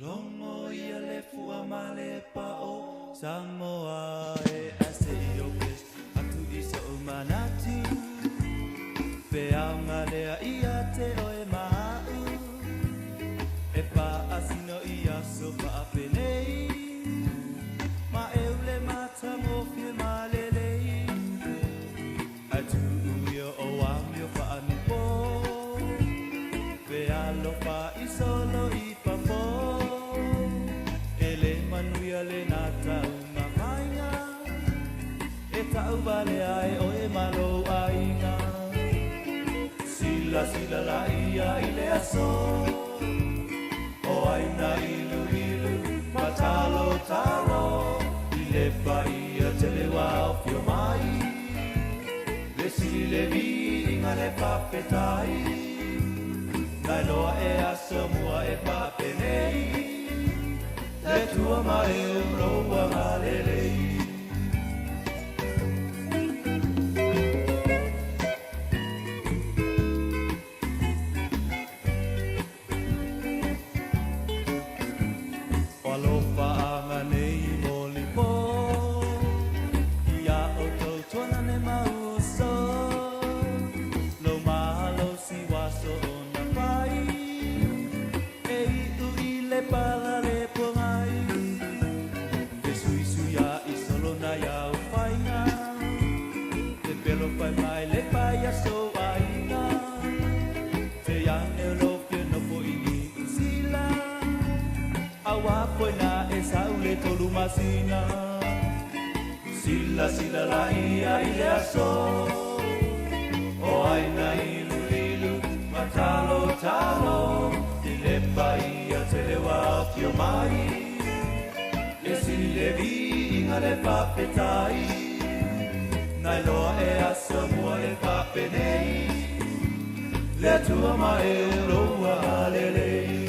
Longo ia le fua male pa o Samoa e ase i opes Atu isa o manatu Peanga lea ia te o e mahau E pa asino ia so pa apenei Ma eule mata mo fie malelei Atu uio o amio pa anupo Pealo pa isolo i pa po le nata una maina e tau vale ai o e malo ainga sila la ia i le aso o aina ilu matalo talo i le paia te le wao fio mai le sili le vi inga le papetai nai loa e aso mua e papenei Le tua mai roa malelei Walopa anga nei molipo Ia o tau tona ne mauso Lo mahalo si waso o na pai E itu i le pala le Pai mai le pai aso aina Te yang e loke no po ini usila Awa koe na e saule tolu masina Sila la ia i le aso O aina ilu matalo I le pai a te le fio mai e si le vinga le papetai nai loa e asa mua e papenei le tua ma e roa lelei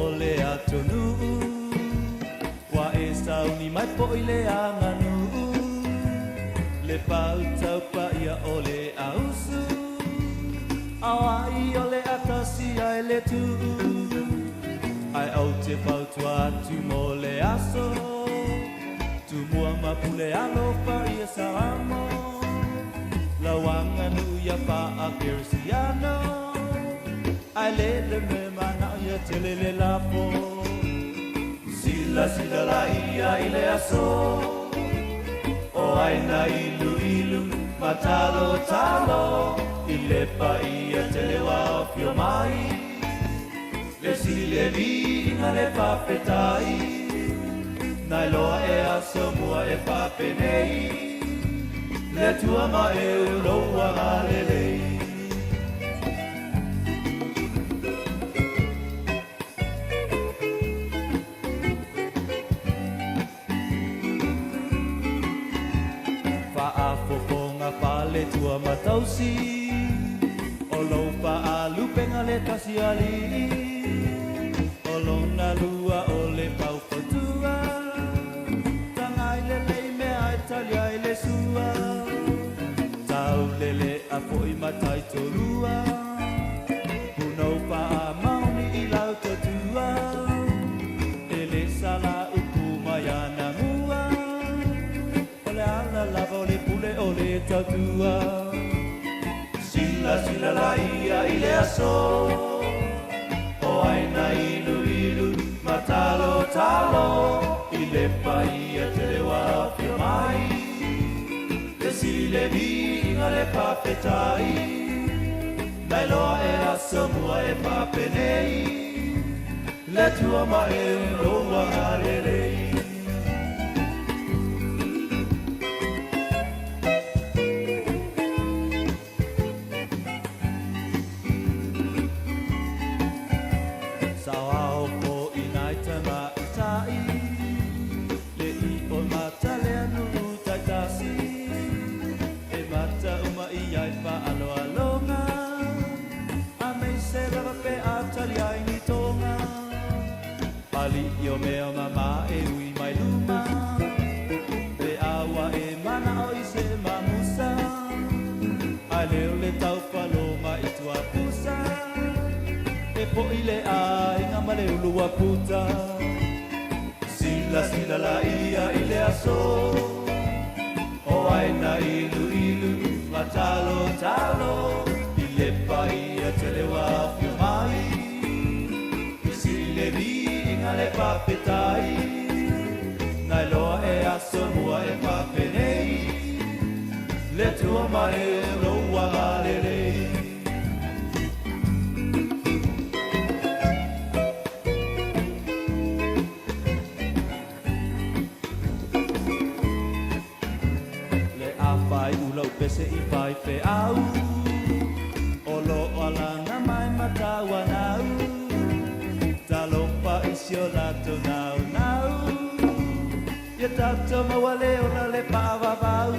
ole atonu wa e sauni mai po ile anganu le pau tau pa ia ole ausu awa I ole atasi ai le tu ai au te pau tua tu mole aso tu mua mapule alo pa ia saramo la wanganu ya pa a persiano ai le me mana ia telele la po sila sila la ia ile aso o ai na ilu ilu matalo talo ile pa ia telewa fio mai le sile vinga le papetai nai loa e aso mua e papenei le tua ma e uloa galelei tua matausi o lau pa alu penga le tasi ali o lona lua o le pau patua tangai le lei me ai tali ai le sua tau lele a foi matai torua punau pa a mauni I lau tatua ele sala upu mayana mua o le ala lava o le pule o le tatua sila sila la ia ile aso o aina ilu ilu matalo talo ile pa ia telewa fio mai le sile vinga le papetai dai loa e aso mua e papenei le tua ma e loa galelei Yo mea mama e ui mai luma Te awa e mana o I se mamusa A leo le tau paloma I tua pusa E po I le a inga ma leo lua puta Sila sila la ia I le aso O aina ilu ilu Matalo talo I le pa ia telewa fio mai I sile vi le papetai nai loa e aso mua e papenei le tua ma e roa galelei le awhai ulau pese I pai pe au o lo alanga mai matawa nau Talopa isio lato nau nau Ia tato mawale ona le pawa vau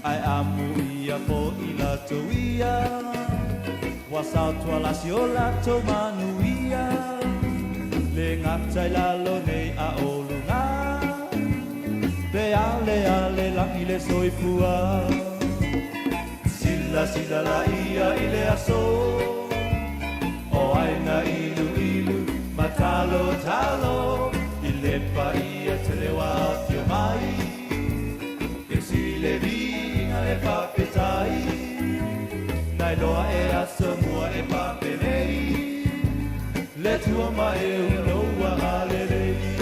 Ai amu ia po I lato ia Wasau tua lasio lato manu ia Le ngatai lalo nei a olunga Pe ale langi le soipua Sila sila la ia I le aso O aina ilu ilu matalo talo I le pa ia telewa fio mai E si le vinga le papetai Nai loa e aso mua e papenei Le tua ma e uloa galelei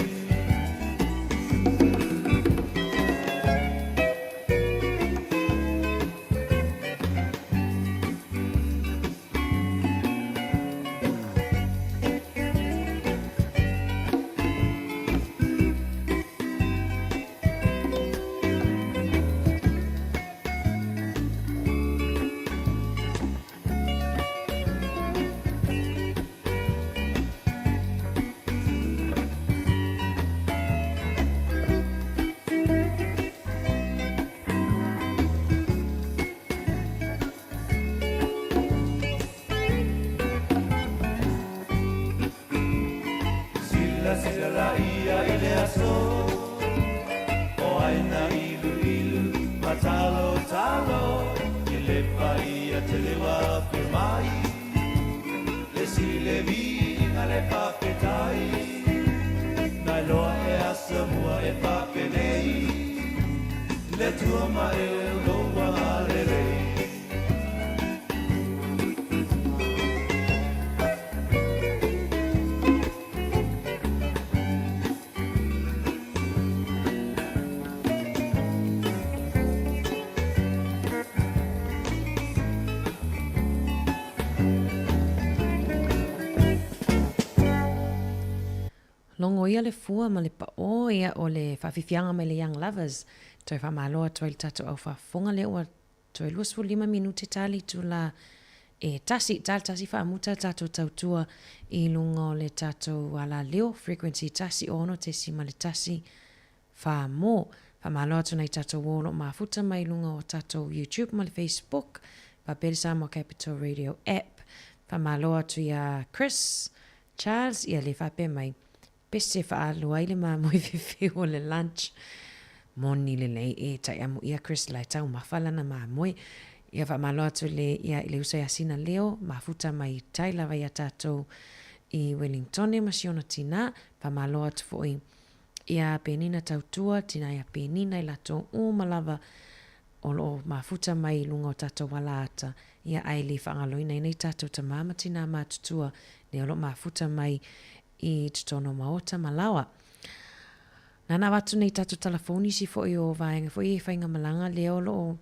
ma e lo wa lele Longo ia le fua ma le pa o ia o le whawhiwhianga me le Young Lovers. Toi whamaloa toi le tato au whafonga le ua toi luas fu 5 minute tali tu la e tasi whaamuta tato tautua i lunga o le tato ala leo frequency tasi ono te si ma le tasi whaamo. Whamaloa tu nei tato wolo mafuta mai lunga o tato YouTube ma le Facebook pa perisa mo Capital Radio app. Whamaloa tu ia Chris Charles ia le whape mai pese whaalua i le mamoi whiwhi o le lunch. Moni le lei e tai amu ia Chris lai tau mawhalana mamoi. Ia whamaloa atu le ia i le usai asina leo. Mafuta mai tai lawa ia tātou i Wellington e masiona tina. Whamaloa atu fo ia penina tautua. Tina ia penina i lato umalawa o lo mafuta mai lunga o tātou wala ata. Ia ai li whangaloina i nei tātou ta mama tina mātutua. Ne o lo mafuta mai i tutono maota malawa. Nana watu nei tatu telefoni si fo i o vaenga fo i whainga malanga leo lo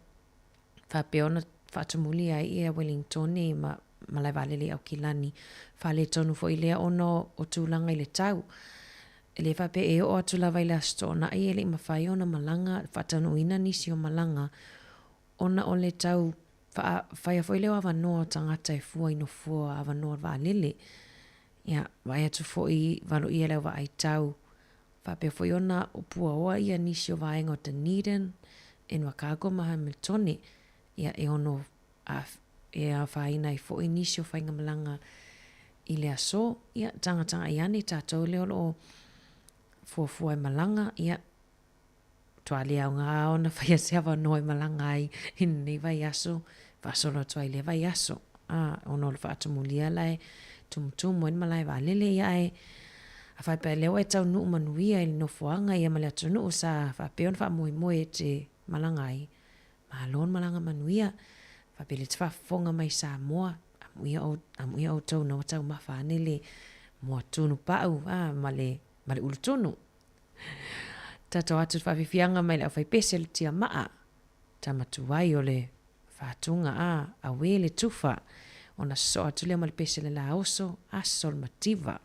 whapeona whatumuli ai i a Wellington e malai walele au kilani. Whale tonu fo i lea ono o tūlanga i le tau. E le whape e o atu lawa i le astona i e le mawhai ona malanga whatanu ina nisi o malanga ona o le tau whaia fo i leo awanoa tangata e fua ino fua awanoa walele. Ia, vai atu fo i walo i eleu wa ai tau. Whape fo i ona o pua oa ia nisi o vaenga o Dunedin en Wakago ma Hamiltoni. Ia e ono e a whaina i fo i nisi o whainga malanga i le aso. Ia tanga i ane tātou leo lo fua i malanga. Ia tua lea o ngā ona whaia seawa no i malanga ai in nei vai aso. Vasolo tua i le vai aso. Ono le whaatumulia lai. Tumutumu en malai walele ia e a whaipai leo e tau nuu manuia i no fuanga ia male atu nuu sa whapeon wha moe te malangai mahalon malanga manuia whapele te whafonga mai sa moa amuia o tau no tau mawhanele moa tunu pau male ulu tunu tato atu whawhiwhianga mai leo whaipese le tia maa tamatuai o le whatunga a wele tufa ona so atu lea male pese le la oso a sol mativa.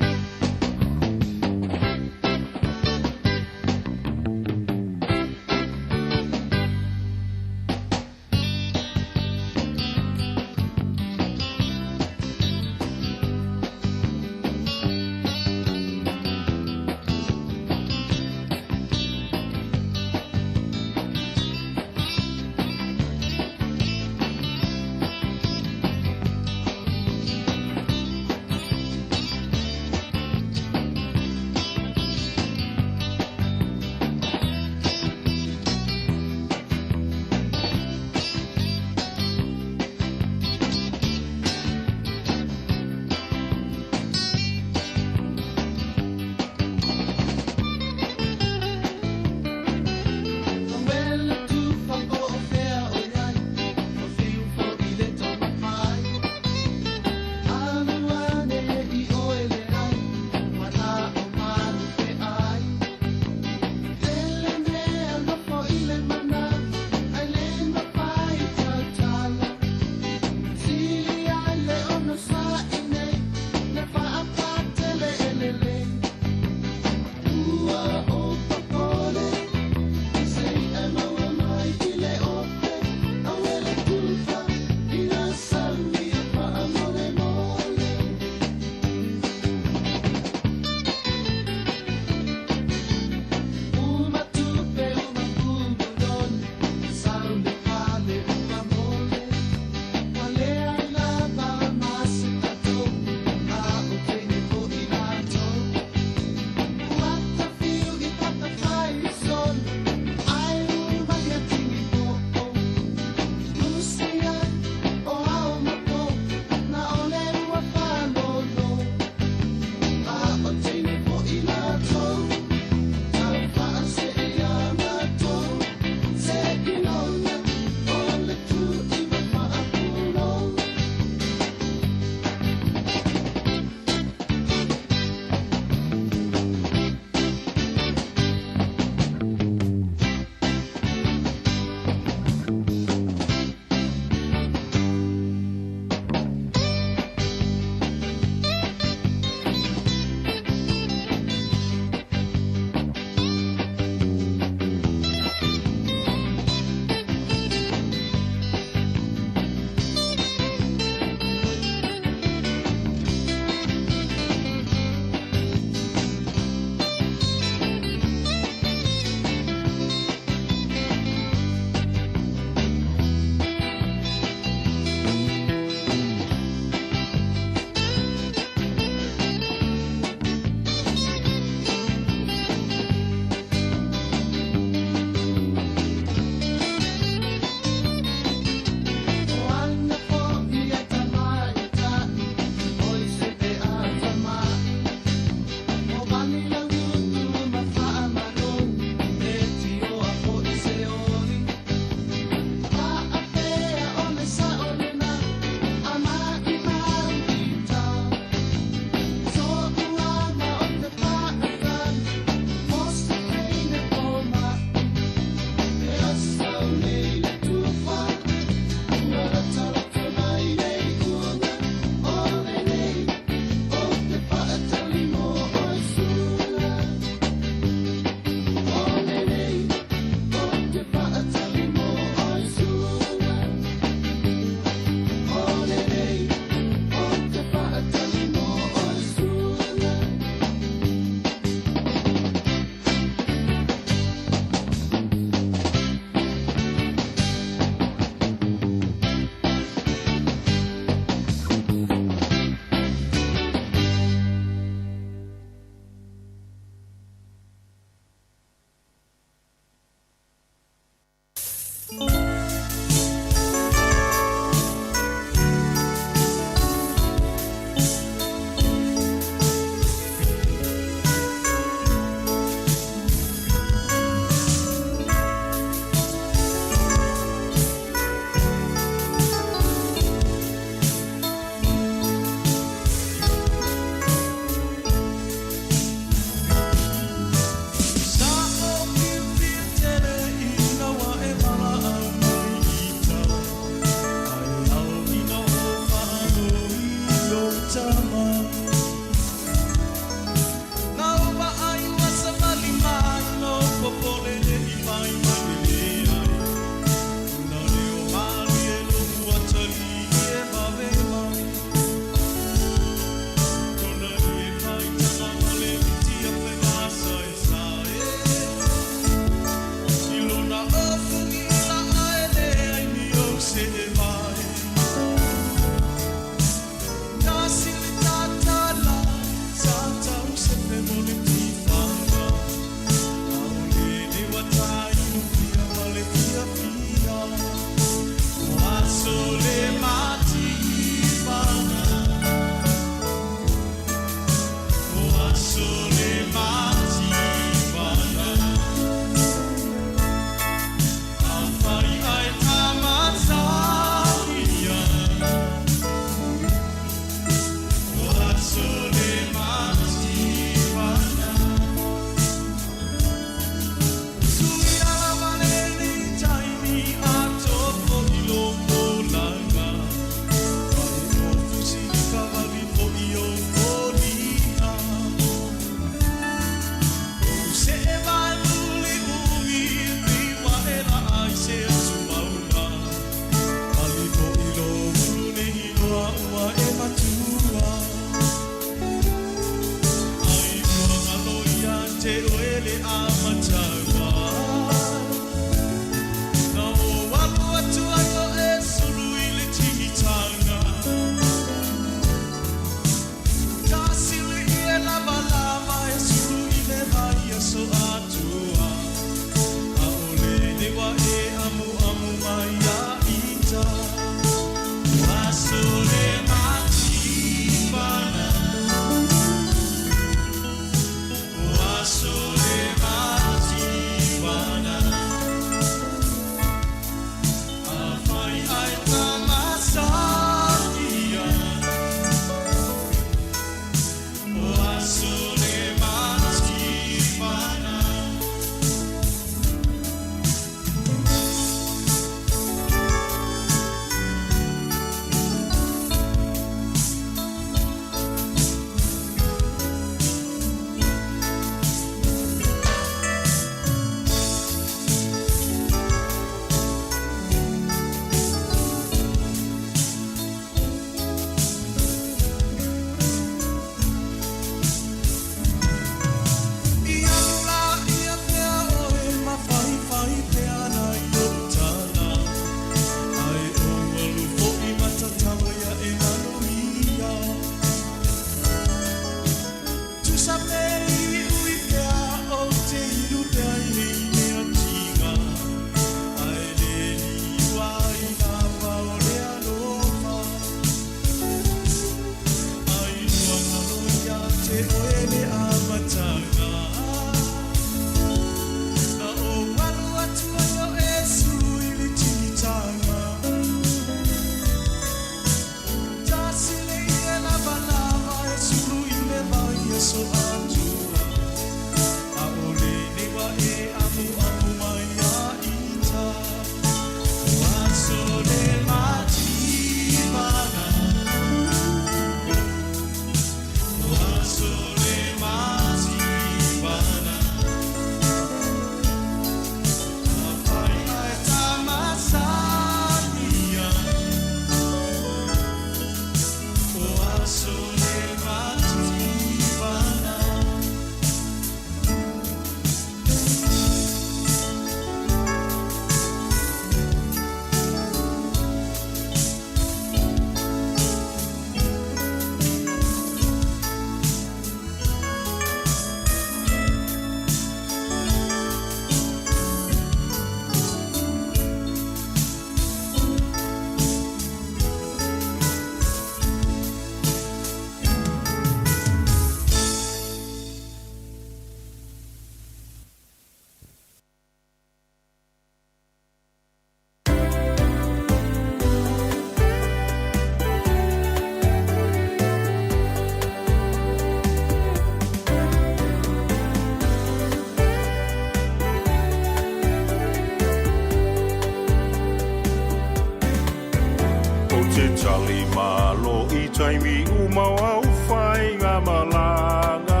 taimi umau au whai ngā malanga.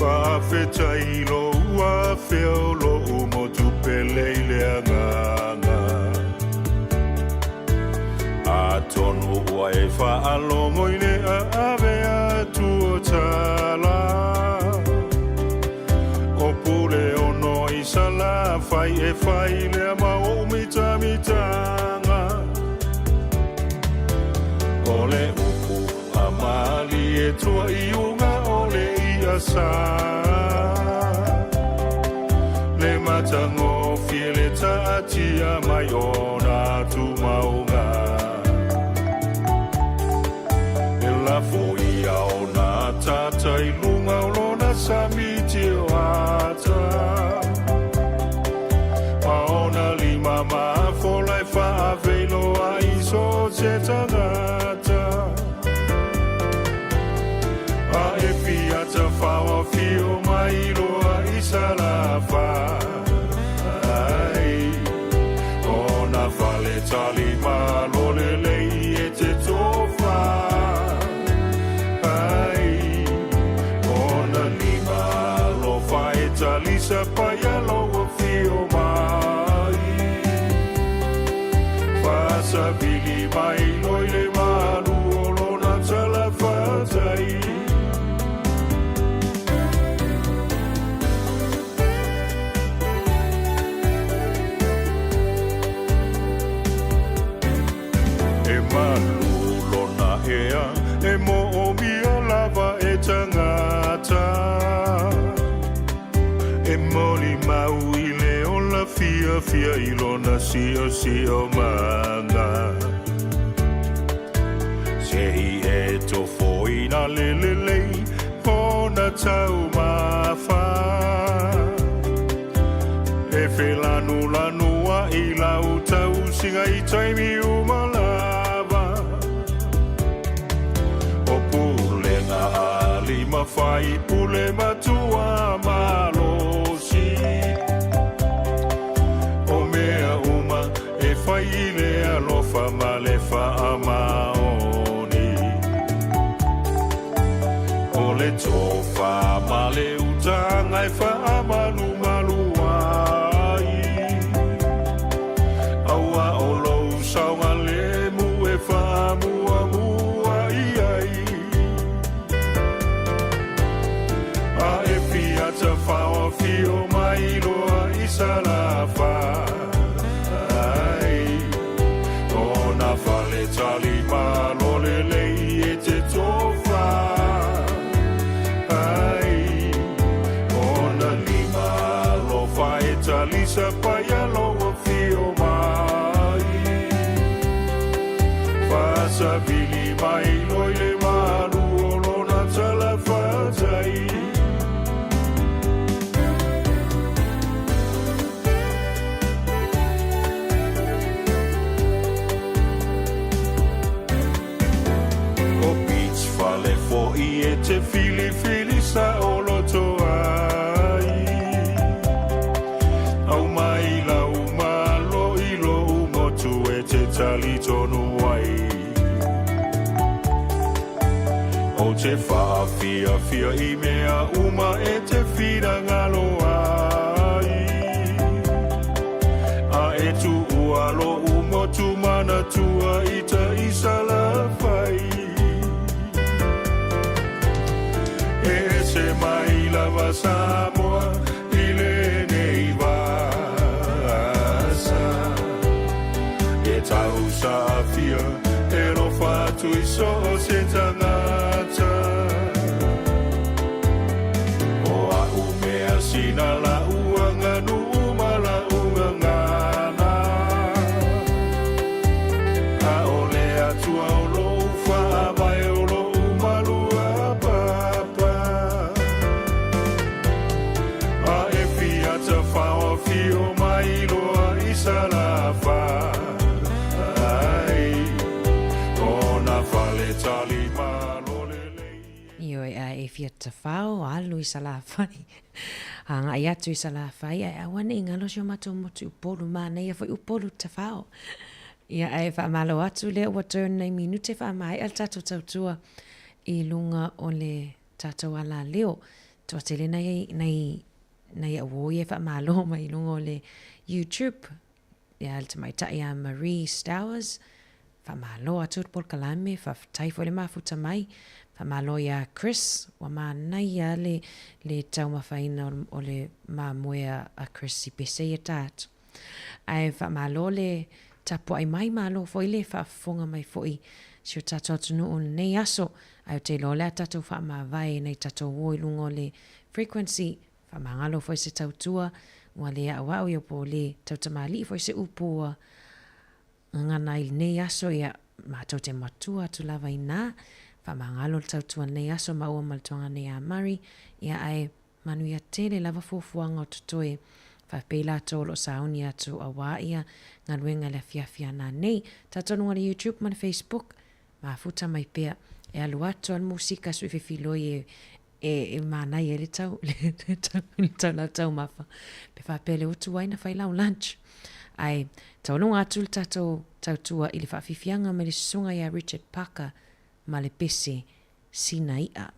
Whawhetai lo ua whio lo umo tupelei lea nganga. A tonu ua e whaalongo i le a awe atu o tala. O pule ono i sala whai e whai lea ma o mita mitanga. Ole tua I unga o le ia sa le matango fiele tatia mai ona tu maunga e la foia ona tata I lunga o lona samiti o ata maona lima ma fola e fa velo a iso se tangata a e fiata fa fio mai loa isala fa ai ona fale tali ma lo le lei e te tofa ai ona lima lo fa e tali sa pa ya lo fio mai fa sa bili mai lo le manu lo na tala fa tai e mo o mia lava e tangata e moli mau I le o la fia fia I lona si o manga se I e to foi na le o na tau mafa e fe lanu a I lau tau singa I taimi umalava lima fai pule matua malosi o mea uma e fai le alofa male fa amaoni o le tofa male utanga e fa amalu maluai aua o lou saunga le mu e fa mua mua iai ta fa fio mai loa isala fa ai ona fale tali ma lo le lei e te tofa ai ona lima lo fa e tali sa pa ya lo fio mai fa sa bili mai lo le manu lo na tala fa tai e te fili sa o loto ai au mai la umalo I lo umotu e te tali tonu ai o te fia I mea uma e te fina ngalo ai a e tu ualo umotu mana tua I ta isala fai se mai lava Samoa I le nei vasa e tau sa fia e lo fatu I so se tangata o a umea sina la uanga nu umala ungangana a ole atua o lo fa vai o lo umalu fio mai loa isala fa ai ona fale tali malo lele io e fia te fao alu isala fai anga ia tu isala fai a wana ingalo sio mato motu upolu mana ia foi upolu te fao ia e fa malo atu le wa turn nei minute fa mai al tatu tautua I lunga o le tatu ala leo to tele nei a wo ia fa malo mai lunga o le YouTube ia alta mai ta ia Marie Stowers fa malo atu por kalame fa tai fo le mafuta mai fa malo ia Chris wa mana ia le tau mafaina o le mamoea a Chris I pese ia tat ai fa malo le tapo ai mai malo foi le fa fonga mai foi si o tatou atunu o nei aso, ai o te lo lea tatou wha mawai nei tatou woi lungo le frequency, wha mangalo foi se tautua, ua lea awau i o po le tautamali foi se upua, ngana i nei aso ia mātou te matua tu lava i nā, wha mangalo le tautua nei aso maua maltuanga nei a Mari, ia ai manu ia tele lava fuafuanga o tutoe, whapela tolo sauni atu a waia, ngā ruenga le fiafia nā nei, tatonunga le YouTube man Facebook, ma futa mai pia, e alu atu an musika sui whiwhiloi e mānai e le tau, le tau mafa, pe whapele utu waina whailau lunch. Ai, taununga atu le tautua i le whawhifianga me le sunga ia Richard Parker, ma le pese Sinaia.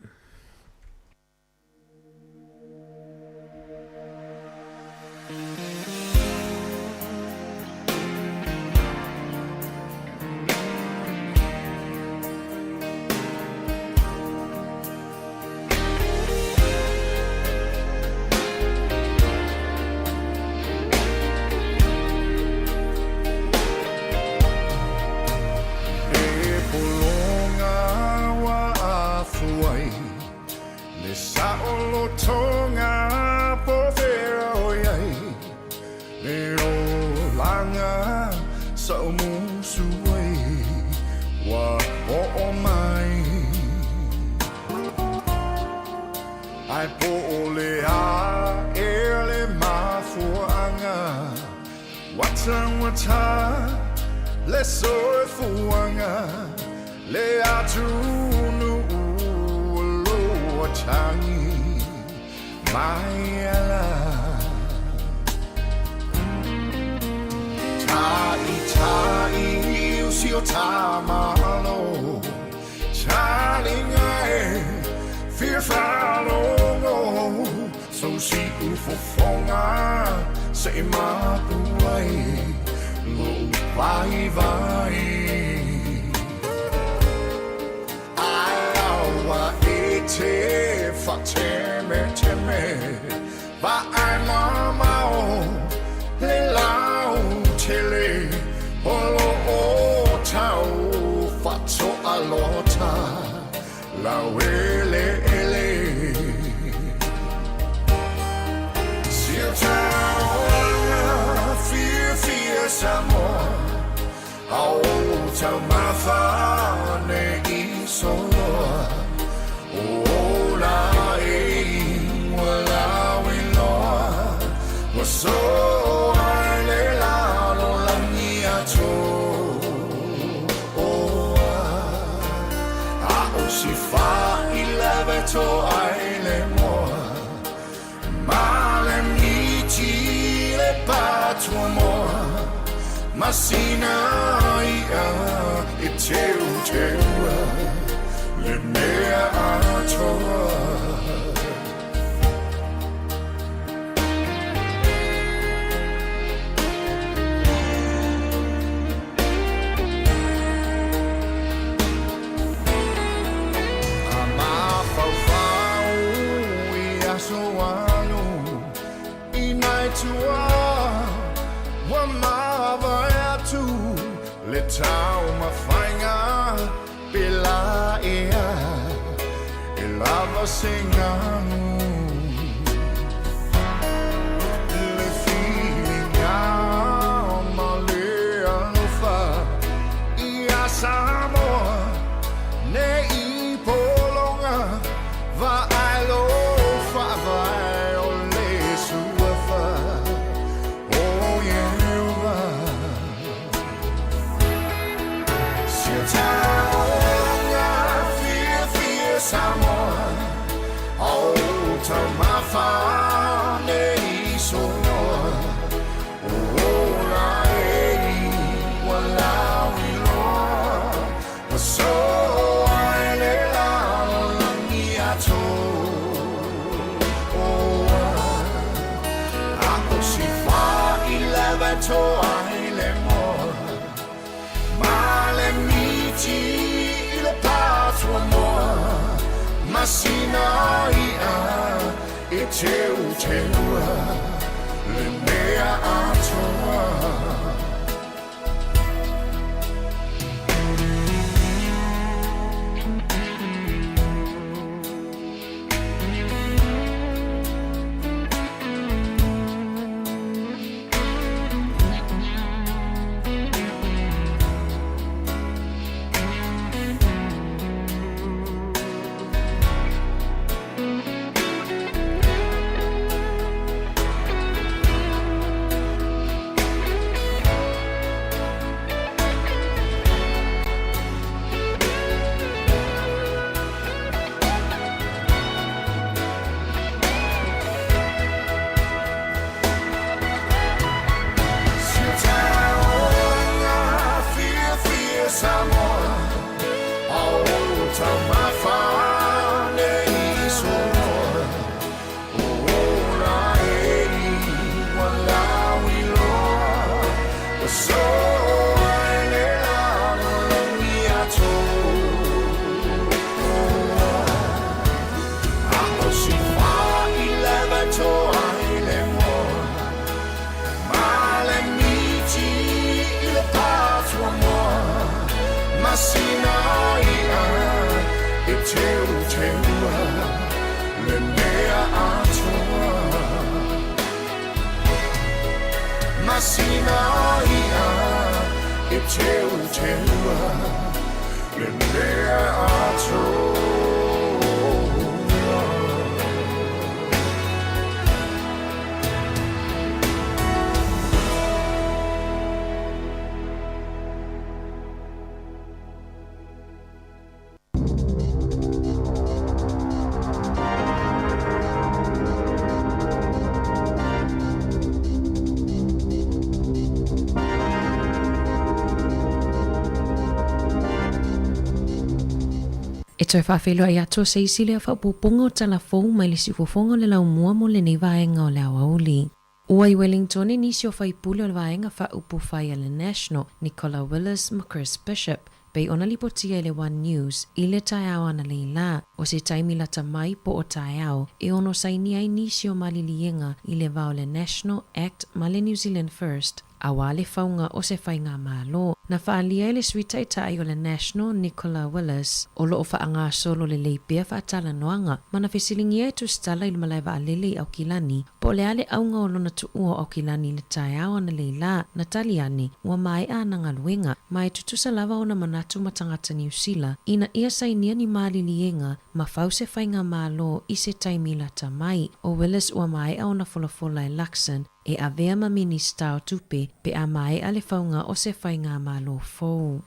toi whawhelo ai ato se isi lea whapupunga o talafou mai le sifofonga le lau mua mo le nei vaenga o le awauli. Ua i Wellington e nisi o whaipule o le vaenga wha upu whai le National, Nicola Willis ma Chris Bishop, pei ona lipotia le One News i le taiao ana leila o se taimi lata mai po o taiao e ono saini ai nisi o malilienga i le vao le National Act ma le New Zealand First awa le faunga o se whainga malo. Na whaalia le suita i tai o le National Nicola Willis o lo o whaanga solo le leipea whaatala noanga mana whesilingia e tu stala i le malaiva a lele au kilani po le ale aunga o lona tu ua au kilani le tai au ana leila na taliani ua mai a nanga luenga mai tutusa lava o na manatu matangata New Zealand ina ia sainia ni maali lienga ma fau se whainga malo i se taimila tamai o Willis ua mai a ona folafola e Luxon e avea ma minista o tupe pe a mai ale faunga o se whainga malo fou.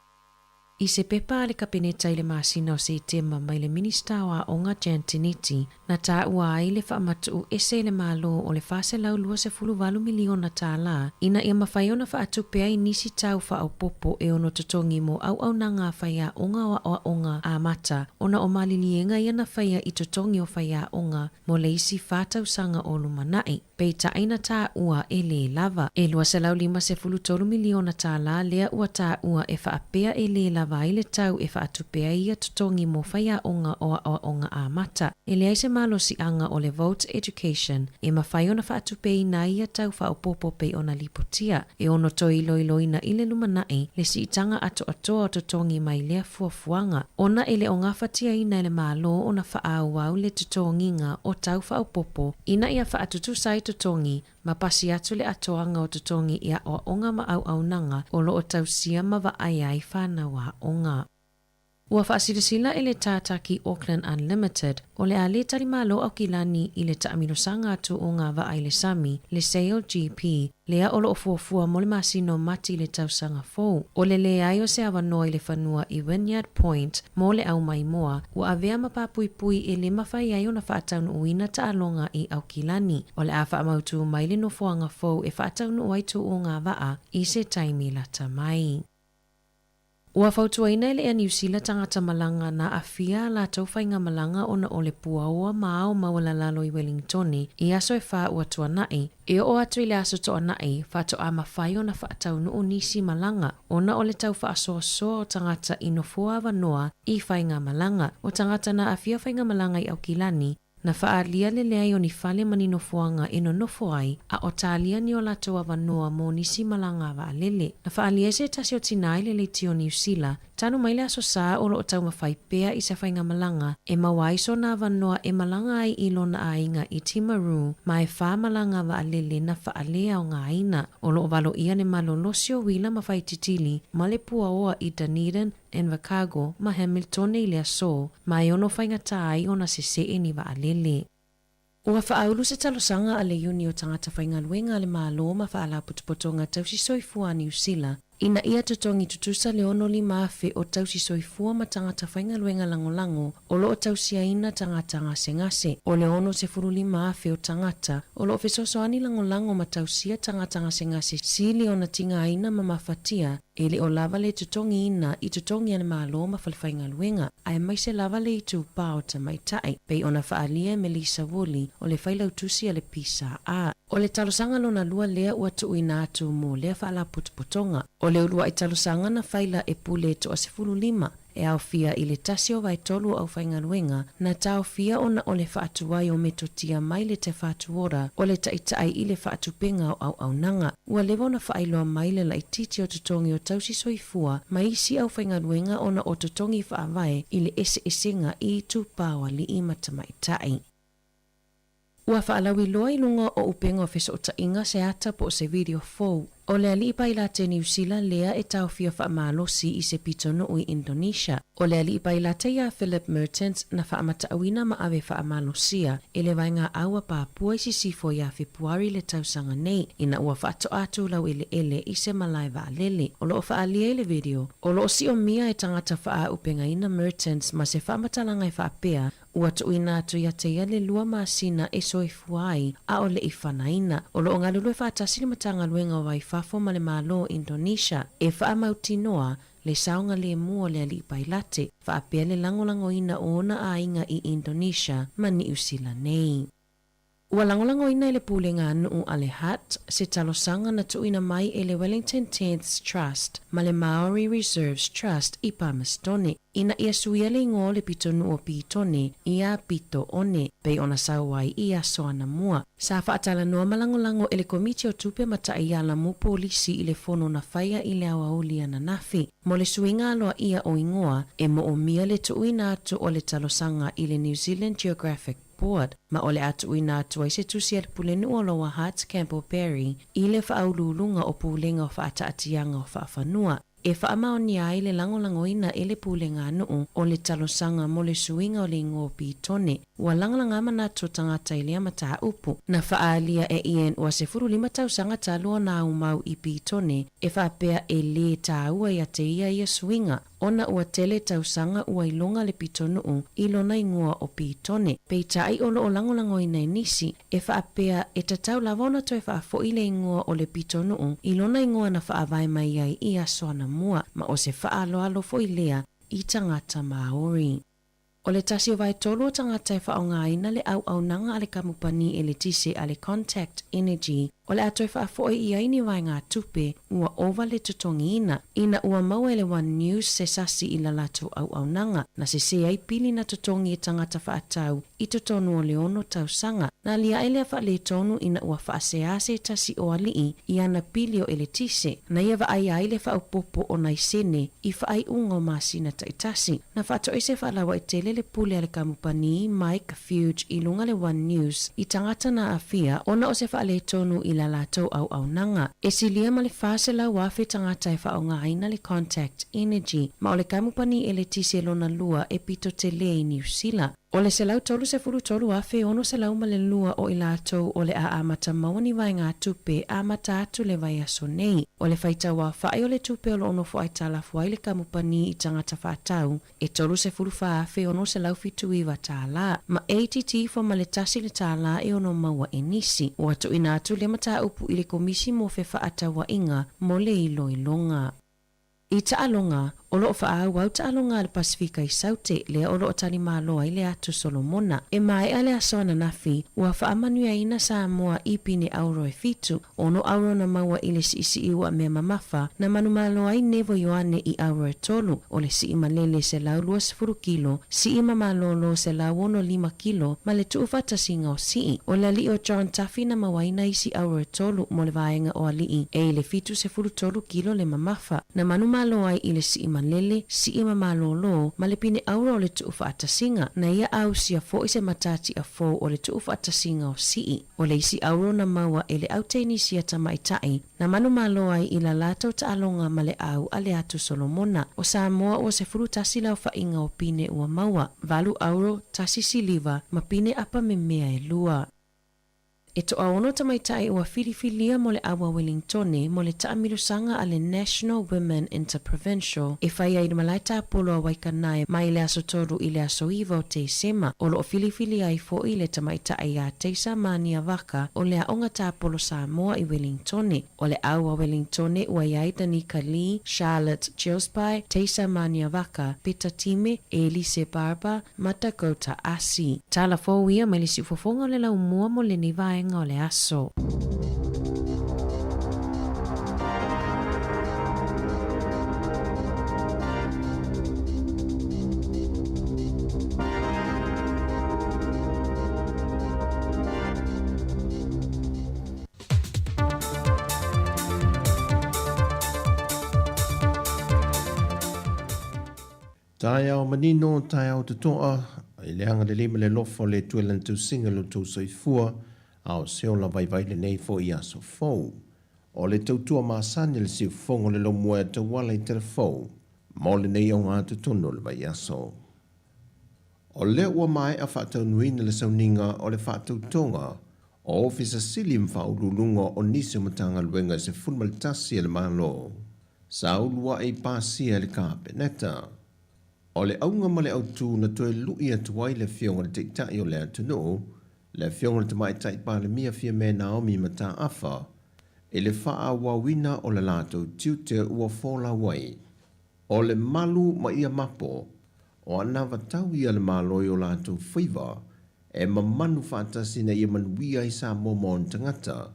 I se pepa ale kapeneta i le masina o se tema mai le minista o a onga Jantiniti na ta ua ai le whaamatu ese le malo o le whase lau lua se fuluwalu miliona ta la ina ia mawhaiona whaatupea i nisi tau whaopopo e ono totongi mo au nanga whaia onga o onga a mata ona o malilienga ia na whaia i totongi o whaia onga mo le isi whatau sanga o lumanai. Pei ta aina ta ua e le lava. E lua se lau 5 miliona ta la lea ua ta ua e whaapea e le lava i le tau e whaatupea ia totongi mo whaia onga o onga a mata. E le aise malo si anga o le Vote Education e mawhaiona whaatupea i na ia tau whaopopo pei ona lipotia. E ono toi loiloina i le lumanai le si itanga ato o totongi mai lea fuafuanga. Ona e le o ngafatia ina le malo ona whaau le totonginga o tau whaopopo ina ia whaatutu sai totongi ma pasi atu le atoanga o totongi ia o onga ma au nanga o lo o tausia ma wa ai whanawa onga. Ua whaasirisila e le tātaki Auckland Unlimited o le a le tarimalo au kilani i le taaminosanga atu o ngā wa ai le sami le Sail GP lea o lo o fuafua mo le masino mati le tausanga fou. O le ai o se awanoa i le whanua i Wynyard Point mo le au mai moa ua avea mapapui e le mawhai ai o na whaataunu uina ta alonga i au kilani. O le a whaamautu mai le no fuanga fou e whaataunu uaitu o ngā waa i se taimi lata mai. Ua fautuaina ele e New Zealand tangata malanga na afia la tau whainga malanga ona o le puaua maao mawala lalo i Wellingtoni i aso e wha ua tuanai. E o atu i le aso tuanai whato a mawhai ona whaatau no o nisi malanga ona o le tau whaasoasoa o tangata inofua avanoa i whainga malanga. O tangata na afia whainga malanga i au kilani na whaalia le lea o ni whale manino fuanga ino nofo ai a o tālia ni o lato a wanoa mo nisi malanga wa lele. Na whaalia se tasi o tinai le tio New Zealand tanu mai le aso saa o lo o tau mawhai pea i sa whainga malanga e mawaiso na wanoa e malanga ai ilo na ainga i Timaru ma e wha malanga wa lele na whaalea o ngā aina o lo o walo ia ne malolosio wila mawhai titili ma le pua oa i Dunedin Invercargill ma Hamilton i le aso ma e ono whainga tai o na se e ni wa lele. Ua whaaulu se talosanga a le uni o tangata whainga luenga le malo ma whaala putupotonga tausi soifua New Zealand ina ia tutongi tutusa le ono li maafe o tausi soifua ma tangata whainga luenga langolango o lo o tausia ina tangata ngase o le ono se furu li maafe o tangata o lo o fesosoani langolango ma tausia tangata ngase sili ona tinga aina ma mafatia ele o lava le tutongi ina i tutongi ane malo ma whalwhainga luenga ai mai se lava le i tu pao ta mai tai pei ona whaalia Melissa Woolley o le whailau tusi a le pisa a. O le talosanga lona lua lea ua tu ina atu mo lea whaala putupotonga. O le ulua i talosanga na whaila e pule to asifulu 5 e au fia i le tasi o vaitolu au whainga luenga na tau fia ona o le whaatuwai o metotia mai le te whaatuora o le taitai i le whaatupenga o au nanga. Ua lewa na whaailoa mai le laititi o tutongi o tausi soifua mai isi au whainga luenga ona o tutongi whaavae i le esenga i tupawa li i matamaitai. Ua whaalawi loa i lunga o upenga o feso o tainga se ata po se video fou. O le alipa i la te New Zealand lea e tau fia whaamalosi i se pitono i Indonesia. O le alipa i la te ia Philip Mertens na whaamatauina ma awe whaamalosia e le vainga aua Papua i sisifo ia Februari le tausanga nei ina ua whaato atu lau ele i se malai wa lele. O lo whaalia i le video. O lo si o mia e tangata whaa upenga ina Mertens ma se whaamatalanga i whaapea ua tuina atu ia te ia le lua maasina e soifuai a o le i whanaina. O lo ngalulu e whaatasini matanga luenga o wai fafo ma le malo Indonesia e whaamautinoa le saunga le mua le ali pailate, whaapea le langolango ina ona a inga i Indonesia ma Niu Sila nei. Ua langolango ina ele pulenga anu ale hat, se talosanga na tuina mai ele Wellington 10th Trust, ma le Maori Reserves Trust i Palmerston. Ina ia suia le ngō le pitonu o pitone, ia pito one, pei ona sauai ia soana mua. Sa whaatala noa malangolango ele komiti o tupe mata ia la mu polisi ile fono na whaia ile awa ulia na nafi. Mo le suinga aloa ia o ingoa, e mo o mia le tuina atu o le talosanga ile New Zealand Geographic Board, ma ole atu ina atu ai se tusi al pulenu o loa Hearts Campbell Berry, ile whaululunga o pulenga o whaataatianga o whaafanua. E whaamaoni ai le langolango ina ele pulenga nuu o le talosanga mo le suinga o le ngō pitone, ua langalanga manatu tangata ile amata upu, na whaalia e ien ua se furu 5 tausanga talua na umau i pitone, e whaapea e le taua ia te ia suinga, ona ua tele tausanga ua ilonga le pitonu ilona ingua o pitone. Pei tai olo o langolango ina nisi, e whaapea e tatau lavona toi whaafo ile ingua o le pitonu ilona ingua na whaavai mai ai ia soana mua, ma o se whaaloalo fo ilea i tangata Maori. O le tasi o vai tolu o tangata e whaonga ina le au nanga ale kamupani e le tise ale Contact Energy, o le atoe whaafoi i aini vai ngā tupe ua ova le tutongi ina ua maua ele One News se sasi i la lato au nanga, na se ai pili na tutongi e tangata whaatau i tutonu o leono tausanga, na lia ele a le tonu ina ua whaasease tasi o alii i ana pili o ele tise, na ia wa ai aile whaupopo o naisene i whaai ungo masina taitasi, na whaato ese whaalawa e tele le pule ale kamupani Mike Fuge i lunga le One News i tangata na afia ona o se whaale tonu i la lato au nanga. E silia ma le whase la wafe tangata e whaonga aina le Contact Energy, ma o le kamupani e le tise lona lua e pito te le i New Zealand. O le selau tolu se furu tolu afe ono selau ma le lua o ilatou o le amata mawani vai ngā tupe amata atu le vai aso nei. O le whaita wa whae o le tupe o lo ono fo aitala fuai le kamupani i tangata whaatau. E tolu se furu wha afe ono selau fitu i wa tāla. Ma ATT fo ma le tasi le tāla e ono maua e nisi. O atu ina atu le mata upu i le komisi mo fe whaata wa inga mo le ilo ilonga. I taalonga, o loo whaau au taalonga le Pasifika i saute lea o loo tani maloa i le atu Solomona. E mai ale asoana nafi, ua whaamanuia ina Samoa i pine auro e fitu, ono auro na maua i le si i ua mea mamafa, na manu maloa i nevo yoane i auro e tolu, o le si i malele se lau 2 kilo, si i mamalolo se lau 5 kilo, ma le tuufata singa o si. O le li o John Taffy na mawaina i si auro e tolu, mo le vaenga o alii, e le fitu se 3 kilo le mamafa, na manu maloa i le si i malele, si i mamalolo, ma le pine auro o le tuufa atasinga, na ia au sia fo i se matati a fo o le tuufa atasinga o si. O le isi auro na maua e le auteni sia tamaitai, na manu maloa i la lato taalonga ma le au ale atu Solomona, o Samoa o se furu tasi lau whainga o pine ua maua, valu auro tasi siliva, ma pine apa me mea e lua. E toa ono tamaitai ua filifilia mo le awa Wellingtone mo le taamilusanga a le National Women Interprovincial e whaia i le malaita apolo a Waikanae mai le aso toru i le aso iwa o te sema o lo filifilia i fo i le tamaitai a Teisa Mania Waka o le aonga ta apolo Samoa i Wellingtone. O le awa Wellingtone ua iai Danica Lee, Charlotte Gillespie, Teisa Mania Waka, Peter Time, Elise Barba, Matakota Asi. Tala fo ia mai le si ufofonga le lau mua mo le nivai o le aso. Tai au manino, tai au te toa, i le anga le lima le lofo le tuelantu singa lo tau soifua, au seo la vai le nei fo i aso fou. O le tautua maasani le siu fongo le lo mua te wala i tere fou, mo le nei au ngā tutono le vai aso. O le ua mai a whaatau nuina le sauninga o le whaatau tonga, o ofisa sili mwhaululunga o nisi matanga luenga se funmalitasi le malo. Sa ulua e pasia le kāpeneta. O le aunga ma le autu na toe lui atuai le fionga le teitai o le atunu, le fionga te mai tai pa le mia fia me Naomi mata afa, e le faa wawina o le lato tiute ua fola wai. O le malu ma ia mapo, o ana watau ia le maloi o lātou whiwa, e mamanu whātasina ia manuia i sa momo on tangata,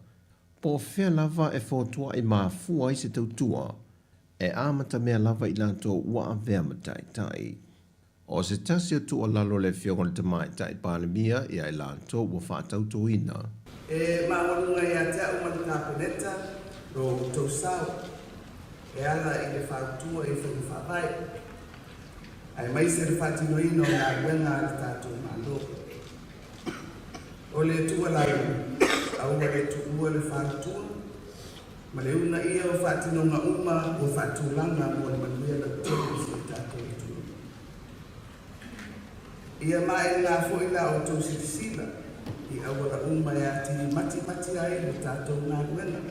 po whea lava e fōtua i mafua i se tautua, e amata mea lava i lātou ua a vea matai tai. O se tasi o tua lalo le whionga le tamai tai pālemia ia i lātou ua whātauto ina. E maonunga i a te umanu kāpeneta, ro tau sau, e ala i le whātua i whainga whawai. Ai mai se le whātino ino ngā wenga le tātou malo. O le tua lai, au le tua le whātua, ma le una ia o whātino ngā uma o whātulanga mo le manuia le tōru se tātou i tua. Ia mai ngā fōila o tau sitisila, i awara uma e ati mati ai le tātou ngā wenga.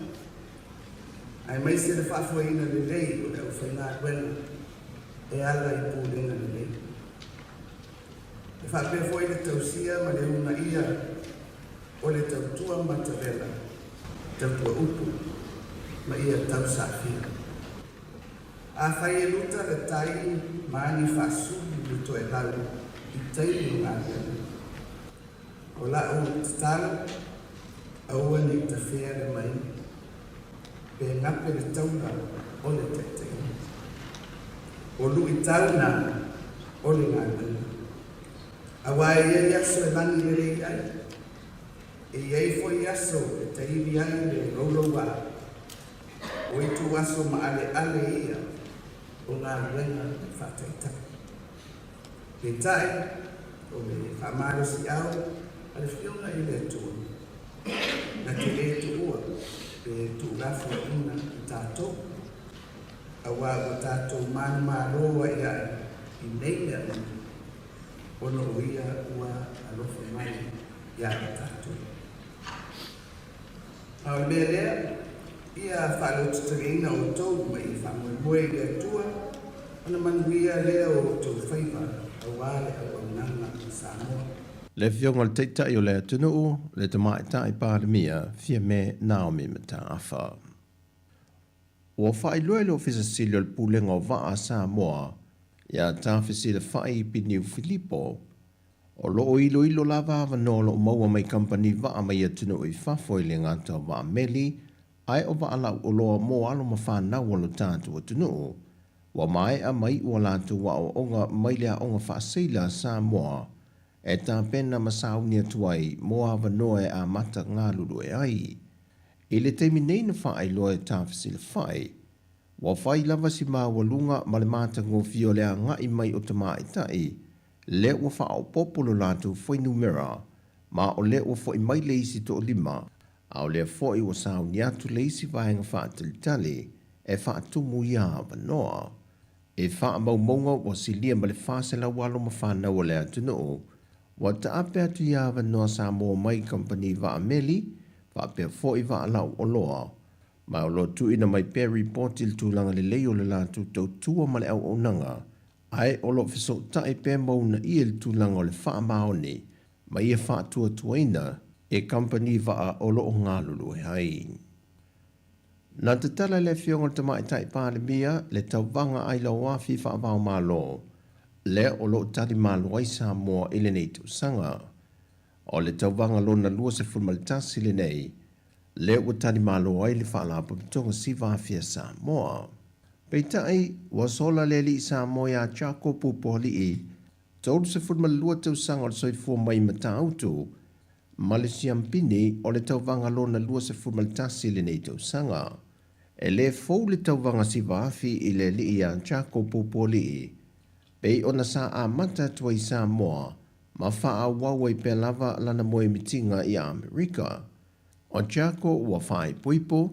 Ai mai se le whaafuaina le lei o le au whainga wenga, e ala i pōlenga le lei. E whaapea fwoi le tausia ma le una ia o le tautua matavela, tautua upu, ma ia tau sāwhia. A whai e luta le tai maani whaasuri le toe lau i taili o ngā wenga. O la o tatala, aua ni ta whea le mai, pe ngape le tauna o le tetei. O lu i tauna o le ngā wenga. Awa e iei aso e lani le rei ai. E iei foi aso e taiwi ai le rauroua. O i tu aso ma ale ia o ngā wenga le whātaitai. Le tai o le whamaro si au, ale whionga i le tua. Na te e tu ua, pe tu rafua ina i tātou. Awa o tātou manu roa ia i neia ono o ia ua alofa mai ia i tātou. Au mea lea, ia whalotutarina o tau mai i whamoe le tua, ana manuia lea o tau whaiva, awale au nanga i Samoa. Le whionga le teitai o le atunuu, le tamai tai pālemia, fia me Naomi Mata awha. Ua whailua le ofisa sili o le pulenga o waa Samoa, ia tāwhisi le whai i Piniu Filipo, o loo ilo lava ava no lo maua mai company waa mai atunuu i whafoi le ngata waa meli, ai o waa lau o loa mo alo ma whanau o lo tātu atunuu, wa mai a mai ua lātu wa o onga mai lea onga whaasila Samoa, e tā pena masauni atuai mo ava noe a mata ngā lulu e ai. I le teimi nei na whaai loa e tāwhisi le whai, wa whai lava si maa walunga ma le mata ngō fio lea ngai mai o ta maa itai, le ua wha o popolo lātu whai numera, ma o le ua whai mai le isi to lima, a o le whai ua sauni atu le isi vahenga wha talitali, e wha atumu ia ava noa. E wha maunga wa si lia ma le whasela walo ma whanau le atunuu, wa ta ape atu ia ava noa Samoa mai company va ameli, va pe fo i va lau o loa. Ma o lo tu ina mai pe report il tūlanga le leo le lātu tau tua ma le au o nanga, ai o lo fiso tai pe mauna i il tūlanga o le wha maoni, ma ia wha tua tuaina, e company va a o lo o ngā lulu e hai. Nā te tala le whionga le tamai tai pālemia, le tau vanga ai lau wafi wha vau mā lo, le o lo tari malo ai Samoa i le nei tu sanga. O le tauwanga lona lua se fulmalitasi le nei, le o tari malo ai le whaalapa pitonga si vāwhia Samoa. Peitai, wa sola le li Samoa ya Chako Pupoli i, tau se fulmalua tau sanga o le soifua mai mata autu, ma le siampini o le tauwanga lona lua se fulmalitasi le nei tau sanga. E le fau le tauwanga si vāwhi i le li ya Chako Pupoli i, pei ona sa a mata tua i Samoa, ma wha a wawai pe lava lana moe mitinga i Amerika. O Chako ua whae puipo,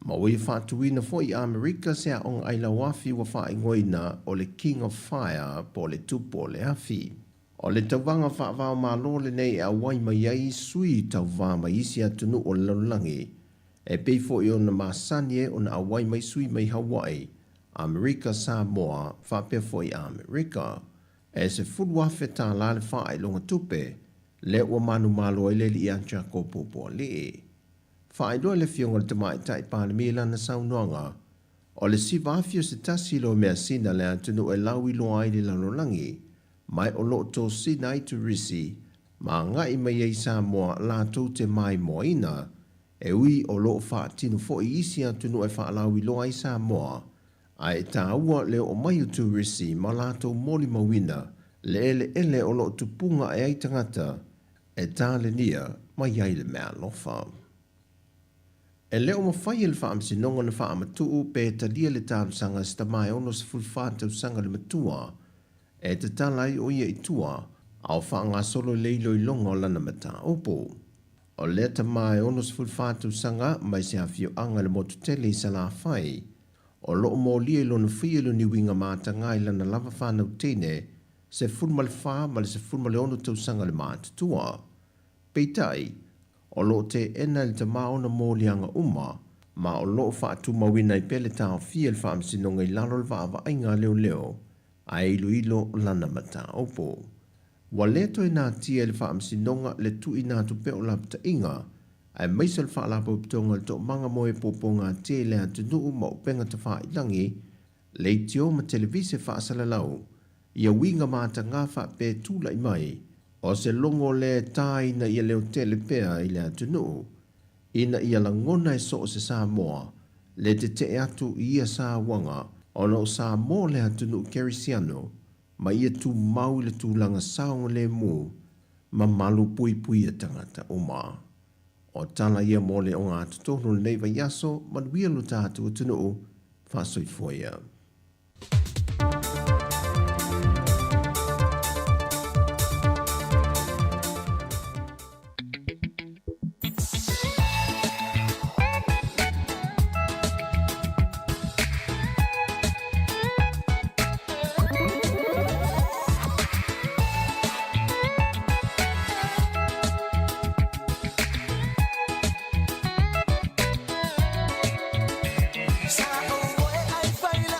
ma ui whatuina fo i Amerika se a onga aila wafi ua whae ngoina o le King of Fire po le tupo le afi. O le tauwanga whaavao malo le nei a wai mai ai sui tauwa mai isi atunu o laulangi, e pei fo i ona masanie ona a wai mai sui mai Hawaii, Amerika Samoa whapea fo i Amerika. E se furuafe tā la le whae longa tupe, le ua manu malo i le li a Chako Pupoli. Whae doa le whionga le tamai tai pālemia lana saunoanga, O le si vafio se tasi lo mea sina le atunu e lawi lo ai le lanolangi, mai o lo to sina i tu risi, ma ngai mai ei Samoa la tau te mai moina, e ui o lo wha tinu fo i isi atunu e wha lawi lo ai Samoa, a e tā ua leo o mai o tu risi ma la tau moli mawina, le ele o lo tupunga e ai tangata, e tā le nia mai ai le mea lofa. E leo mawhai e le wha amsi nonga na wha amatuu pe ta lia le tālu sanga sta mai ono se fulwhātau sanga le matua, e te talai o ia i tua, au wha ngā solo leilo i longa o lana mata opo. O lea ta mai ono se fulwhātau sanga mai se hawhio anga le motu tele i sa la whai, o loo mō lia ilo na whia ilo ni winga māta ngai lana lava whānau tene, se fulmale whā ma le se fulmale ono tau sanga le māta tua. Peitai, o loo te ena le ta maona mō lianga uma, ma o loo whaatu mawina i pele tāo fia le whaamsinonga i lalo le whaava ainga leo, a ilo lana mata opo. Wa leto i nā tia le whaamsinonga le tu i nā tupe o lapta inga, ai maisa le whaalapo pitonga le to manga moe popo ngā te le atunuu ma upenga ta wha ilangi, le tio ma televise whaasala lau, ia winga māta ngā wha pe tūla i mai, o se longo le tai na ia leo tele pea i le atunuu, ina ia la ngona e so o se Samoa, le te atu i ia Sawanga, o no Samoa le atunuu Kerisiano, ma ia tu mau le tūlanga saonga le mu, ma malu pui pui a tangata o maa. O tala ia mo le o ngā tutono le neiva yaso, manuia lo tātu atunuu, whasoi foia. Sa o ai faila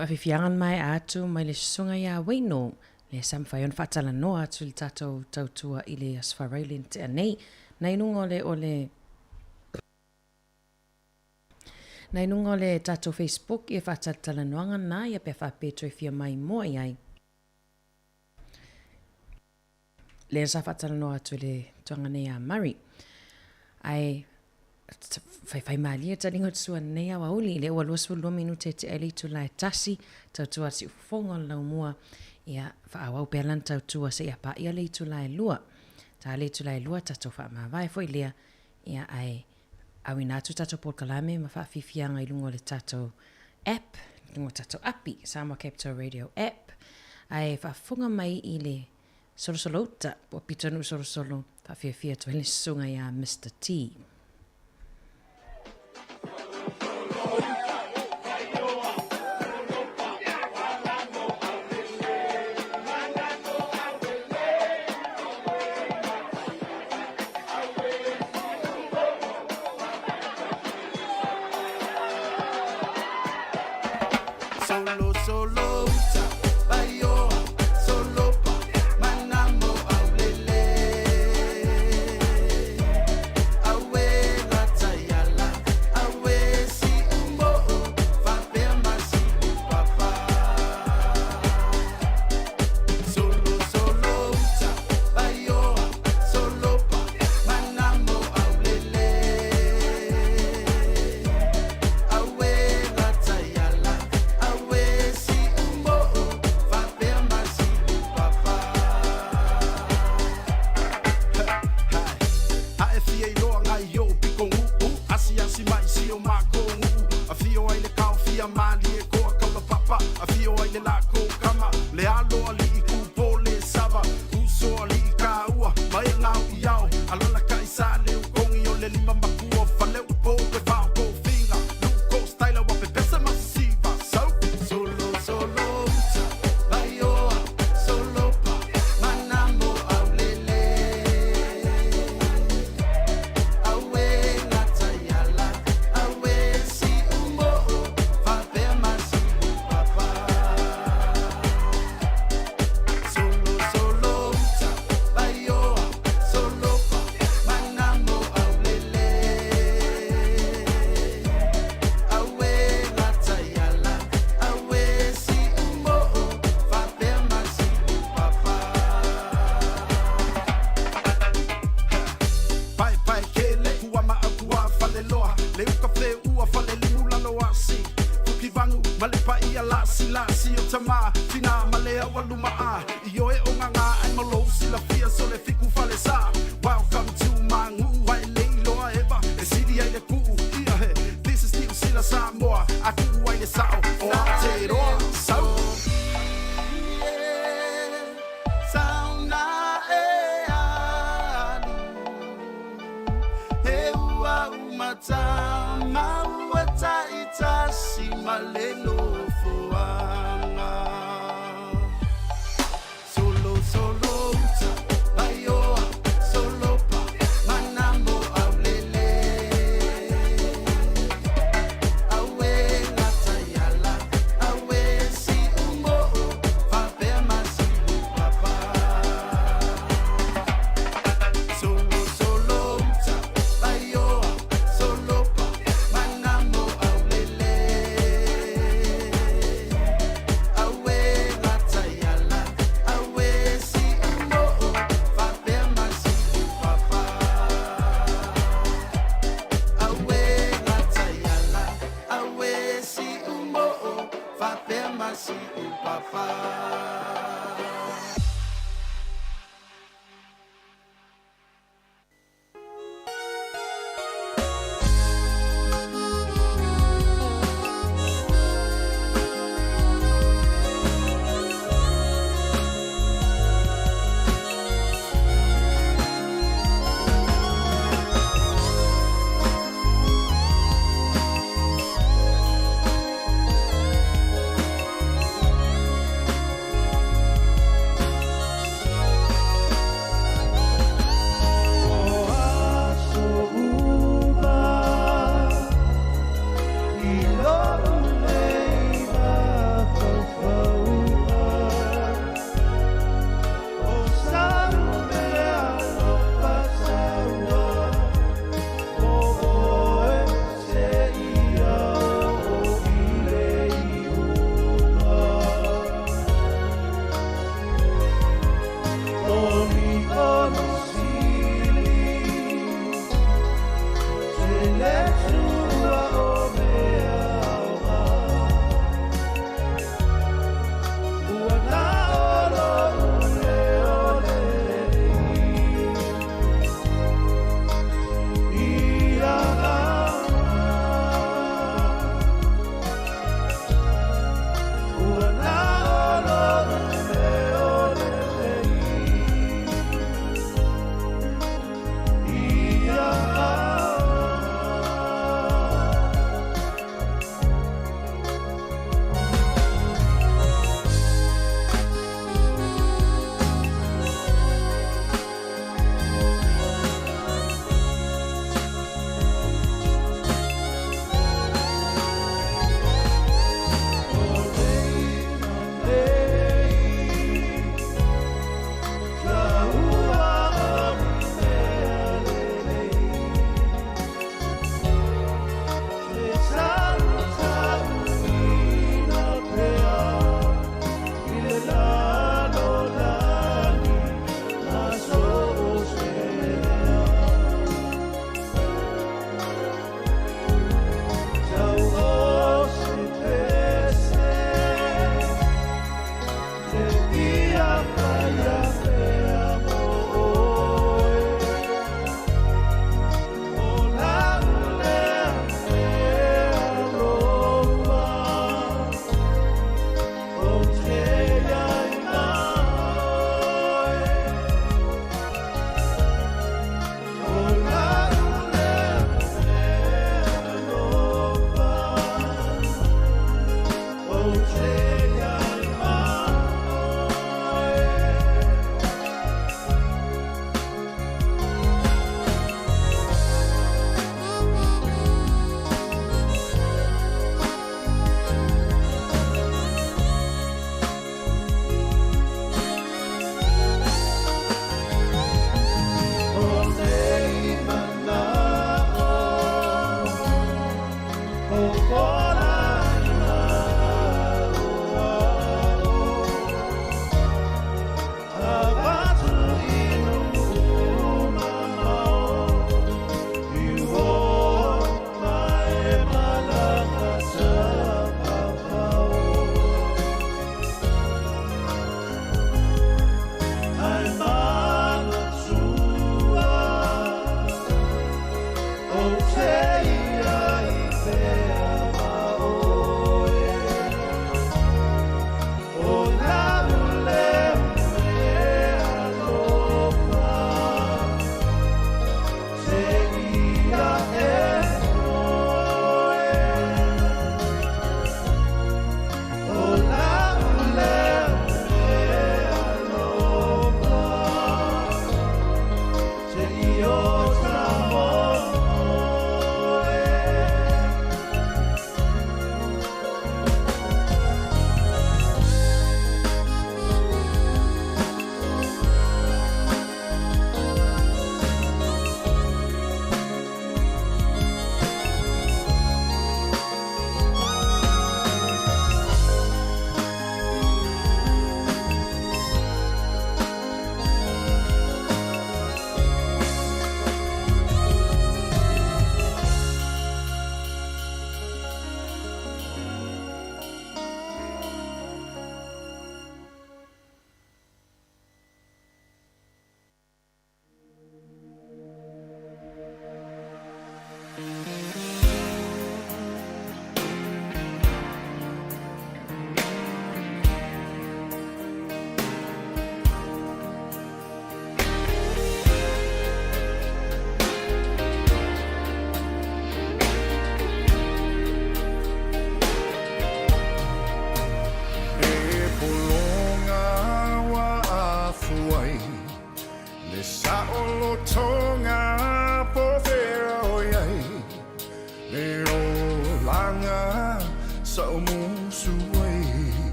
Whawhiwhiangan mai atu mai le sunga ia waino. Le sam whaion whatala noa atu le tatou tautua i le aswarailin te anei. Nei nunga le tatou Facebook i whatatala noanga na ia pe whapeto i whia mai moa iai. Le sa whatala noa atu le tuanga nei a Murray. Ai fai malia taringo tsua nei awa uli le ua luas lua minute te eli tu lai tasi tautua si ufonga lau mua ia whaawau pelan tautua se ia pa ia le tu lai lua ta le tu lai lua tato wha mawai foi lea ia ai awinatu tato polkalame ma wha fifianga i lungo le tato app lungo tato api Samoa Capital Radio app ai wha funga mai i le solosolota o pitanu solosolo wha fia to hele sunga ia Mr. T.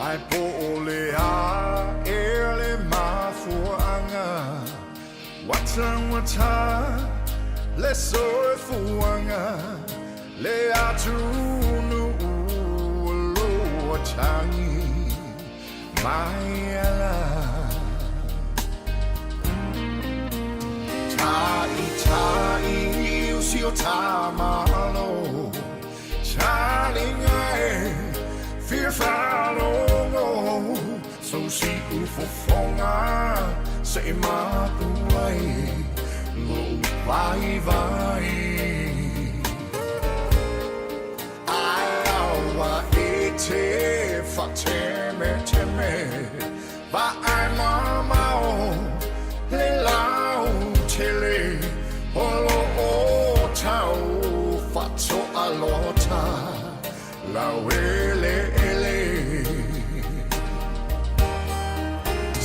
ai po le a ele mafuanga wata le soe fuanga le atunu lo changi mai ala tai usio tamalo chalingae firfalo so si ufofonga se matuai lo vai alawa ete fateme teme ba ai mama le lau chele olo o tau fatso alota la wele ele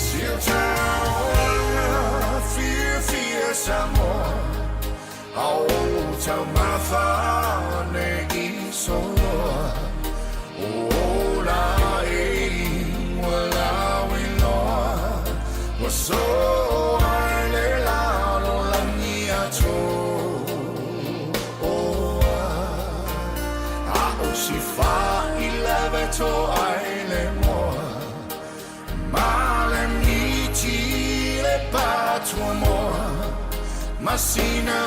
siota fear samor au tau mafane iso o la e wala wilo so ale la lo la mia cho si fa il veto ai mo male miti le patro mo masina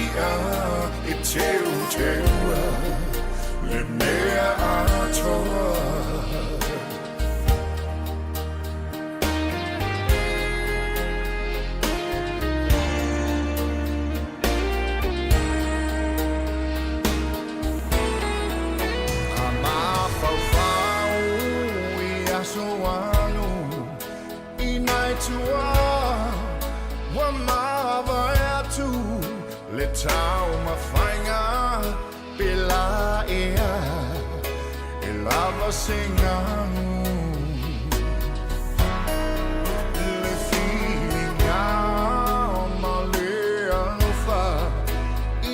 ia e teu le mea ato le tau mafainga pela ea e lava singanu le filinga ma le alofa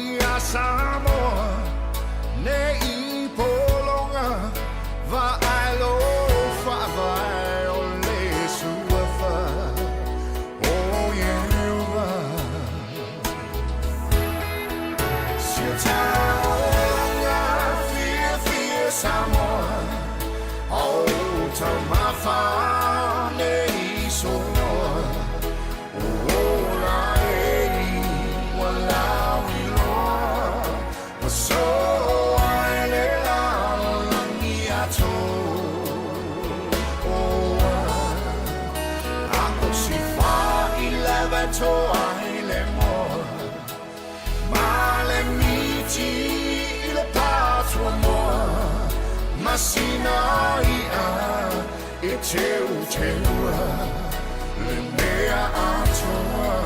ia samoa ne I polonga va alofa vai o le suafa oh yeah Samoa, oh, tamafa nei soa, oh, la ei, wala wilo, so ai le la langi ato, oh, ako si fa I levato ai le mo, ma le miti le patro mo. Masina ia e teu le mea atoa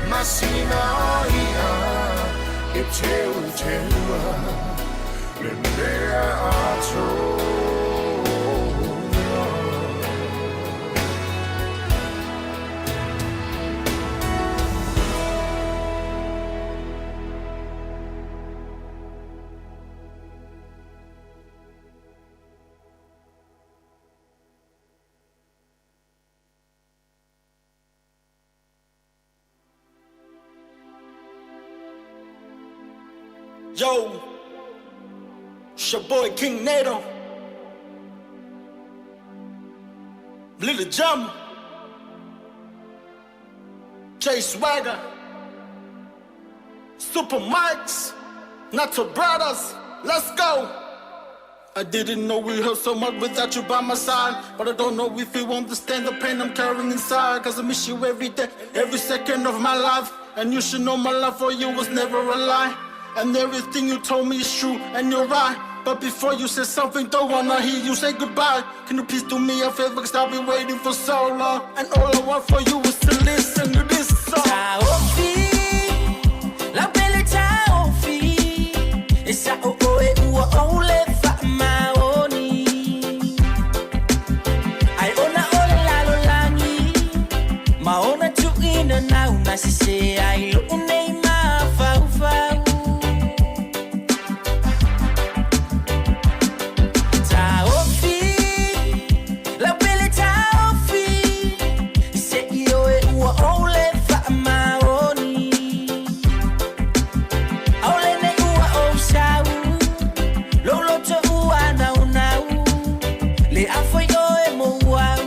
Masina ia e teu le mea ato Yo, it's your boy King Nato, Little Jump, Jay Swagger, Super Mikes, Nato Brothers, let's go. I didn't know we hurt so much without you by my side, but I don't know if you understand the pain I'm carrying inside, cause I miss you every day, every second of my life, and you should know my love for you was never a lie, and everything you told me is true, and you're right, but before you say something, don't wanna hear you say goodbye. Can you please do me a favor, cause I've been waiting for so long, and all I want for you is to listen to this song. La belle taofi, e sa o o e ua o le fa maoni. Ai ona o le lalo langi, ma ona tu ina na una si se ai lo unei ma fau fau. Taofi, la belle taofi, se io e ua o le fa maoni. Le afoi o e mo wau.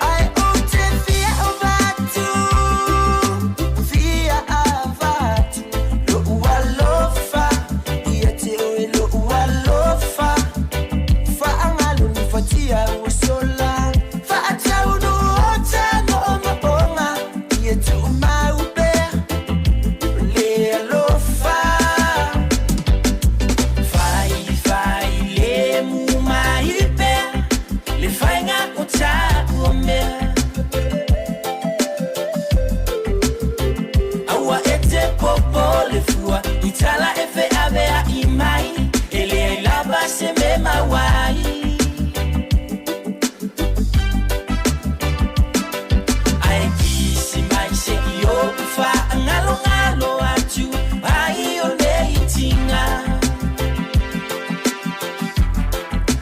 Ai o te fia o vatu, fia a vatu. Lo ua lofa, ia te o e lo ua lofa. Fa angalo ni fatia o sola. Fa atau no o tano o maonga, ia te o maupe. Le alofa. Aua ete popo le fua, itala efe avea imai, ele ai lava se me mawai. Ai kisi mai se io ufa, ngalo ngalo atu, ai o le itinga.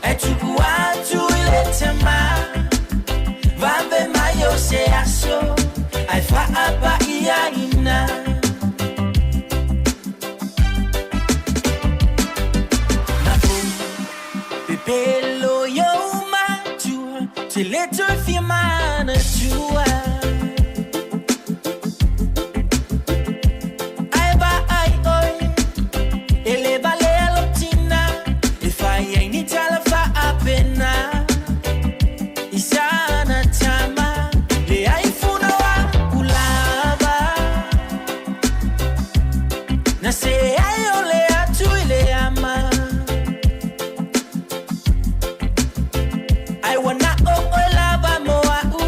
E tuku atu ile tema, vambe mayo se aso, ai fa apa ia ina. Na pepelo yo matua, te leto firmana tua. Ai ba ai oi, ele vale alotina, e fai ai ni tala fa apena. Isana tama, le ai funa wa ulava. Na se ai ole atu ile ama. Ai wana o lava moa u,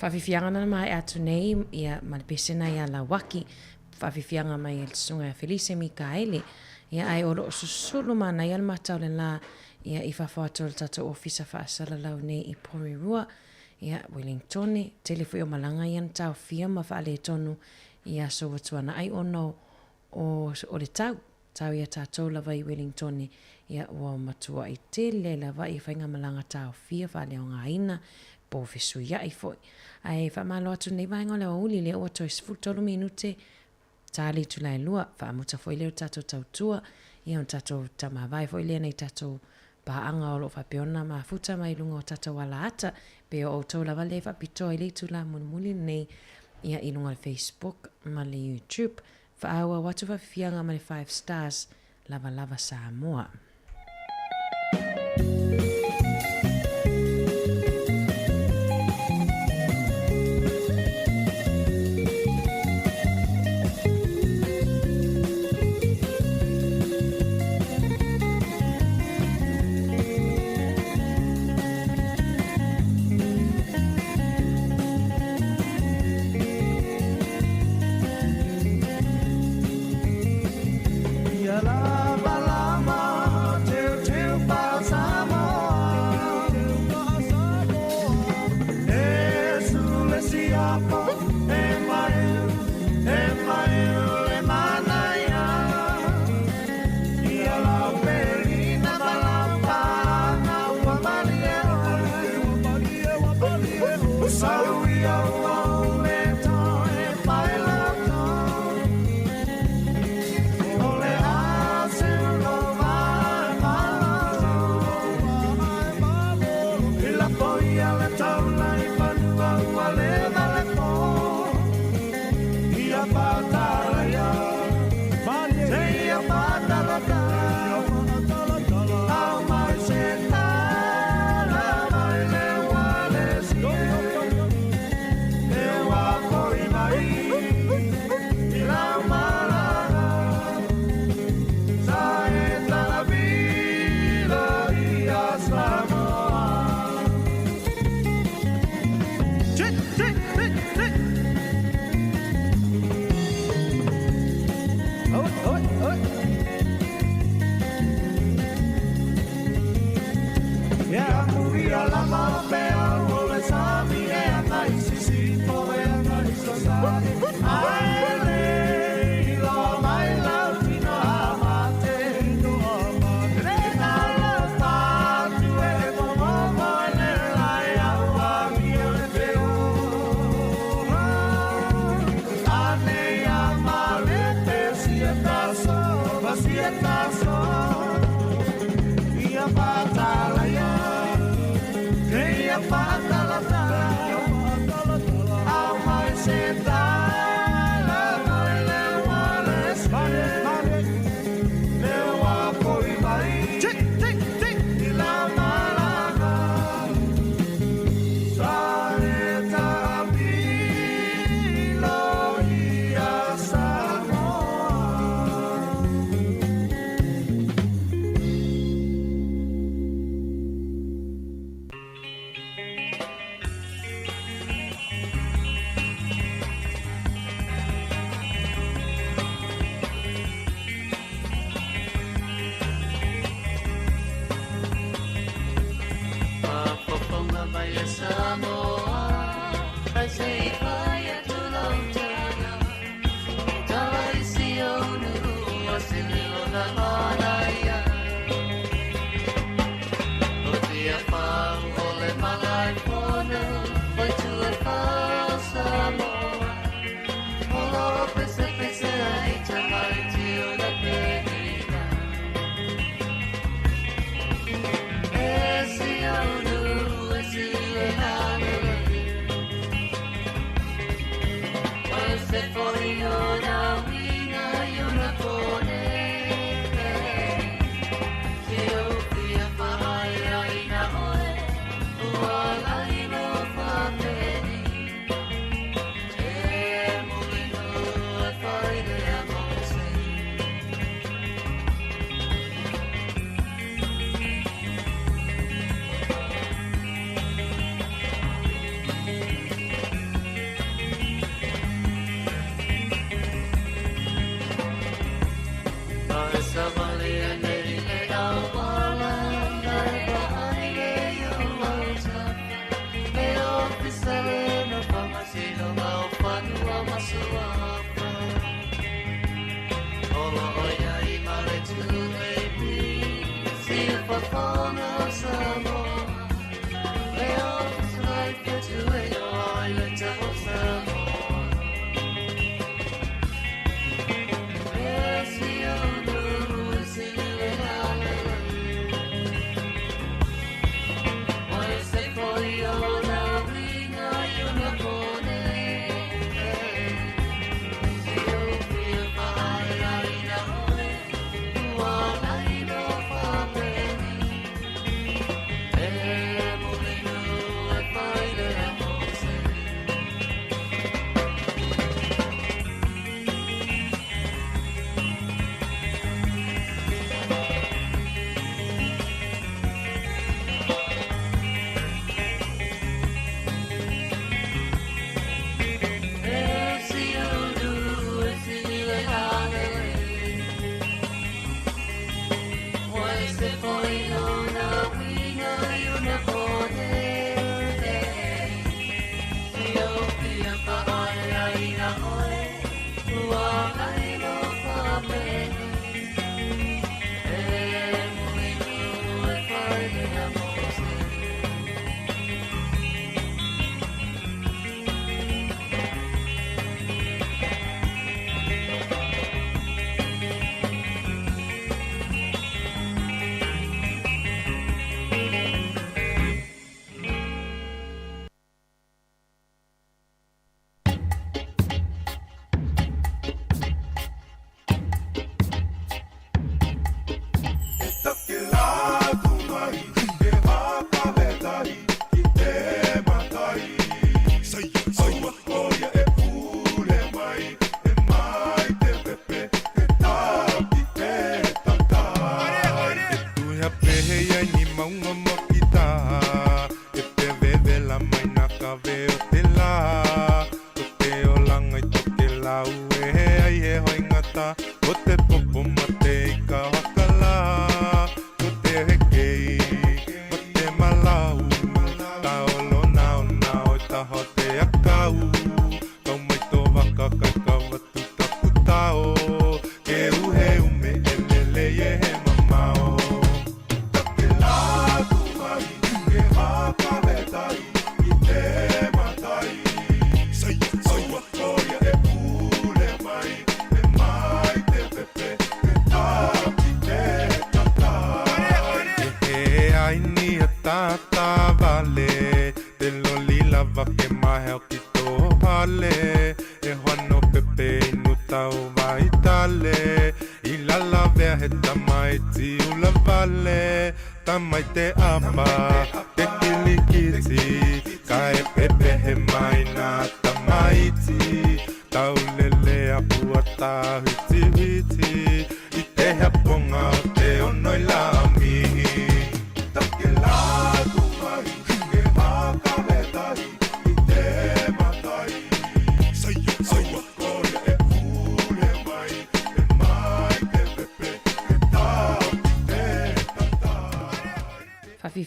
Whawhiwhianga na mai atu nei ia malipesena ia la waki. Whawhiwhianga mai il sunga Felice Mikaele. Ia ai olo o susulu mana ia matau le la ia i whawhatu le tato ofisa whaasala lau nei i Porirua. Ia Wellingtone, telefoi o malanga ia tau fia ma whaale tonu ia so watuana ai ono o le tau. Tau ia tatou lava i Wellingtone ia ua matua i tele lava i whainga malanga tau fia whaale o ngā ina po fisu ia i foi. Ai whamalo atu nei vainga leo uli leo ato i 12 minute tali tulai lua whaamuta foi leo tatou tautua ia on tatou tamawai foi lea nei tatou paanga o lo whapeona ma futa mai lunga o tatou wala ata pe o tau lava le whapito i le tula munumuli nei ia i lunga Facebook ma le YouTube whaaua watu whawhianga ma le 5 stars lava lava Samoa.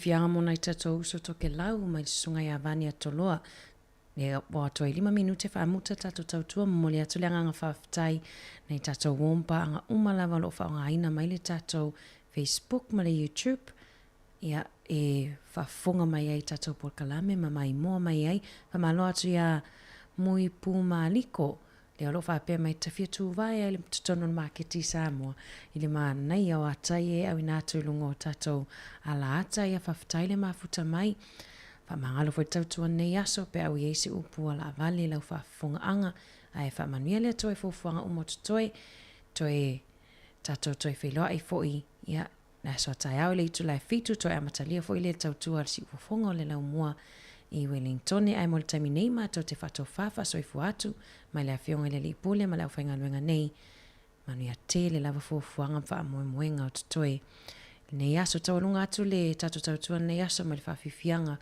Fianga mona I tatou uso toke lau mai sunga ya vani atoloa. Ne wato 5 minute fa muta tatou tautua mole atuleanga nga faaftai na tatou wompa anga umalawa lo fa nga ina mai le tatou Facebook ma le YouTube. Ia fa fonga mai ai tatou por kalame ma mai mo mai ai fa malo atu ya mui puma liko. Le alo fa pe mai tafia tu vai ele tono market Samoa ile ma nai o atai e au inatu lungo tatou ala ata ia fa ftaile mafuta mai fa mangalo fo tautu nei aso pe au yesi upu ala vale la fa funga anga ai fa manuele toi fo fuanga umot toi tatou toi felo ai foi ia na so tai au le tu la fitu toi amatalia foi le tautu al si fo funga le la mua I Wellington ai mo tami nei ma to te fato fafa so ifu atu mai le afionga le lipule ma le ufainga luenga nei manu ya te le lava fuanga fa moenga o toi nei aso tawalunga atu le tatu nei aso ma le fafifianga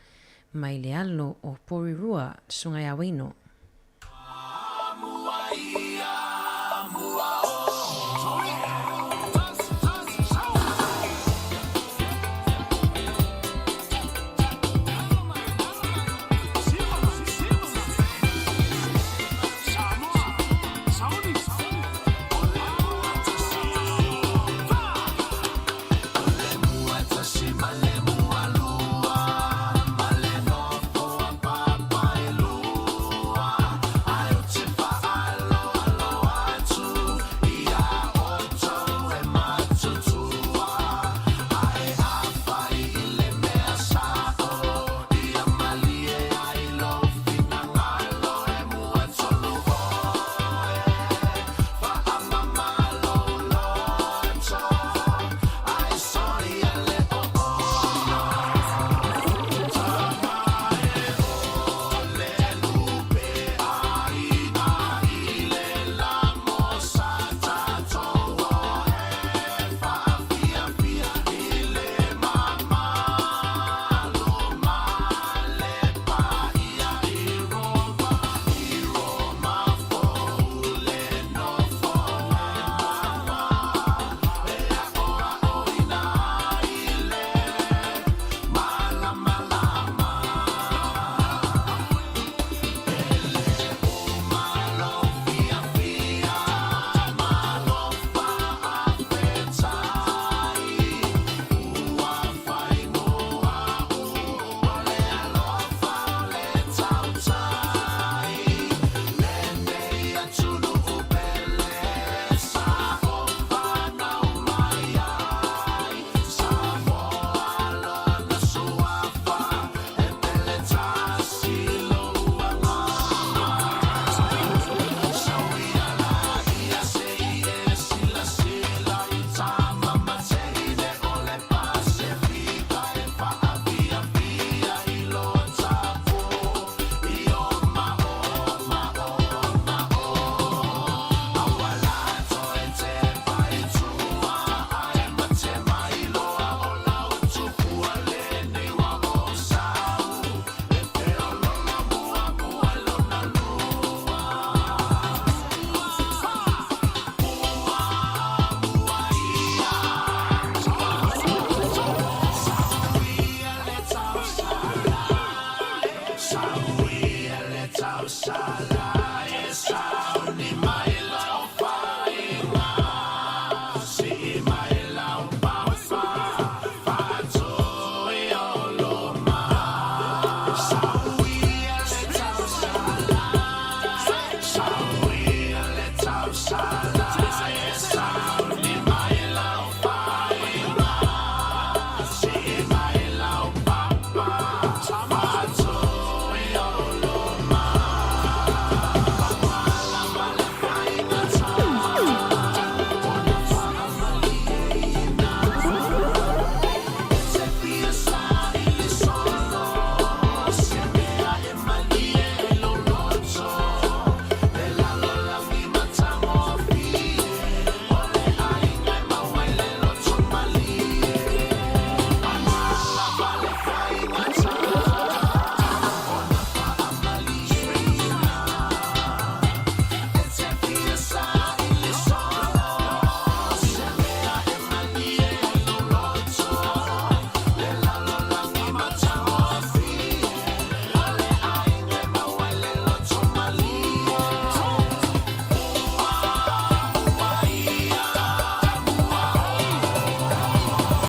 mai le alo o Porirua sunga ya wino Salah.